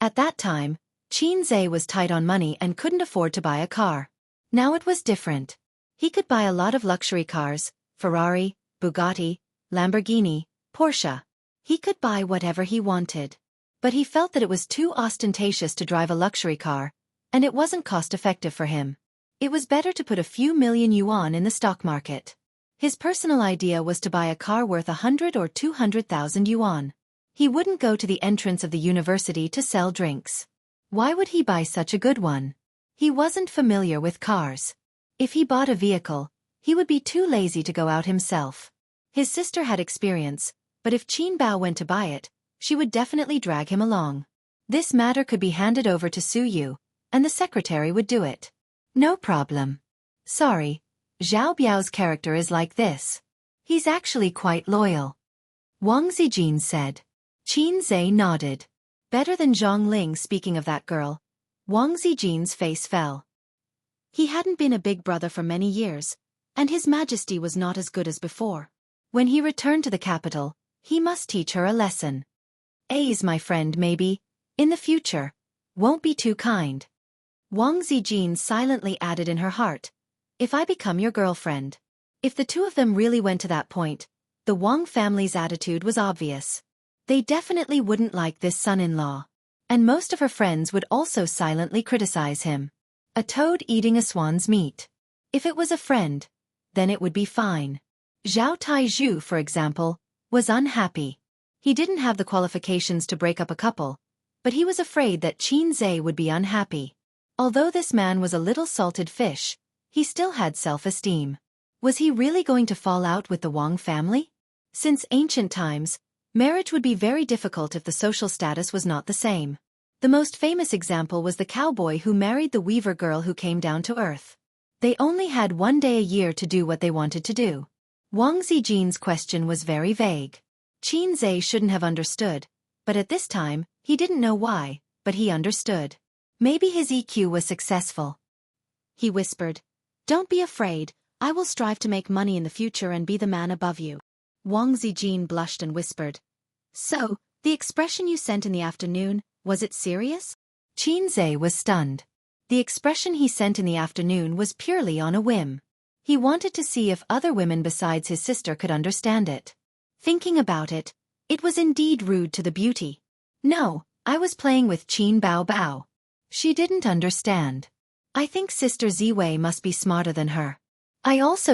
At that time, Qin Zhe was tight on money and couldn't afford to buy a car. Now it was different. He could buy a lot of luxury cars, Ferrari, Bugatti, Lamborghini, Porsche. He could buy whatever he wanted. But he felt that it was too ostentatious to drive a luxury car, and it wasn't cost-effective for him. It was better to put a few million yuan in the stock market. His personal idea was to buy a car worth 100 or 200,000 yuan. He wouldn't go to the entrance of the university to sell drinks. Why would he buy such a good one? He wasn't familiar with cars. If he bought a vehicle, he would be too lazy to go out himself. His sister had experience, but if Qin Bao went to buy it, she would definitely drag him along. This matter could be handed over to Su Yu, and the secretary would do it. No problem. Sorry, Zhao Biao's character is like this. He's actually quite loyal. Wang Zijin said. Qin Zhe nodded. Better than Zhang Ling. Speaking of that girl, Wang Zijin's face fell. He hadn't been a big brother for many years, and His Majesty was not as good as before. When he returned to the capital, he must teach her a lesson. A's my friend maybe, in the future, won't be too kind. Wang Zijin silently added in her heart, if I become your girlfriend. If the two of them really went to that point, the Wang family's attitude was obvious. They definitely wouldn't like this son-in-law. And most of her friends would also silently criticize him. A toad eating a swan's meat. If it was a friend, then it would be fine. Zhao Taizhu, for example, was unhappy. He didn't have the qualifications to break up a couple, but he was afraid that Qin Zhe would be unhappy. Although this man was a little salted fish, he still had self-esteem. Was he really going to fall out with the Wang family? Since ancient times, marriage would be very difficult if the social status was not the same. The most famous example was the cowboy who married the weaver girl who came down to earth. They only had one day a year to do what they wanted to do. Wang Zijin's question was very vague. Qin Zhe shouldn't have understood, but at this time, he didn't know why, but he understood. Maybe his EQ was successful. He whispered, "Don't be afraid, I will strive to make money in the future and be the man above you." Wang Zijin blushed and whispered, "So, the expression you sent in the afternoon, was it serious?" Qin Zhe was stunned. The expression he sent in the afternoon was purely on a whim. He wanted to see if other women besides his sister could understand it. Thinking about it, it was indeed rude to the beauty. No, I was playing with Qin Bao Bao. She didn't understand. I think Sister Ziwei must be smarter than her. I also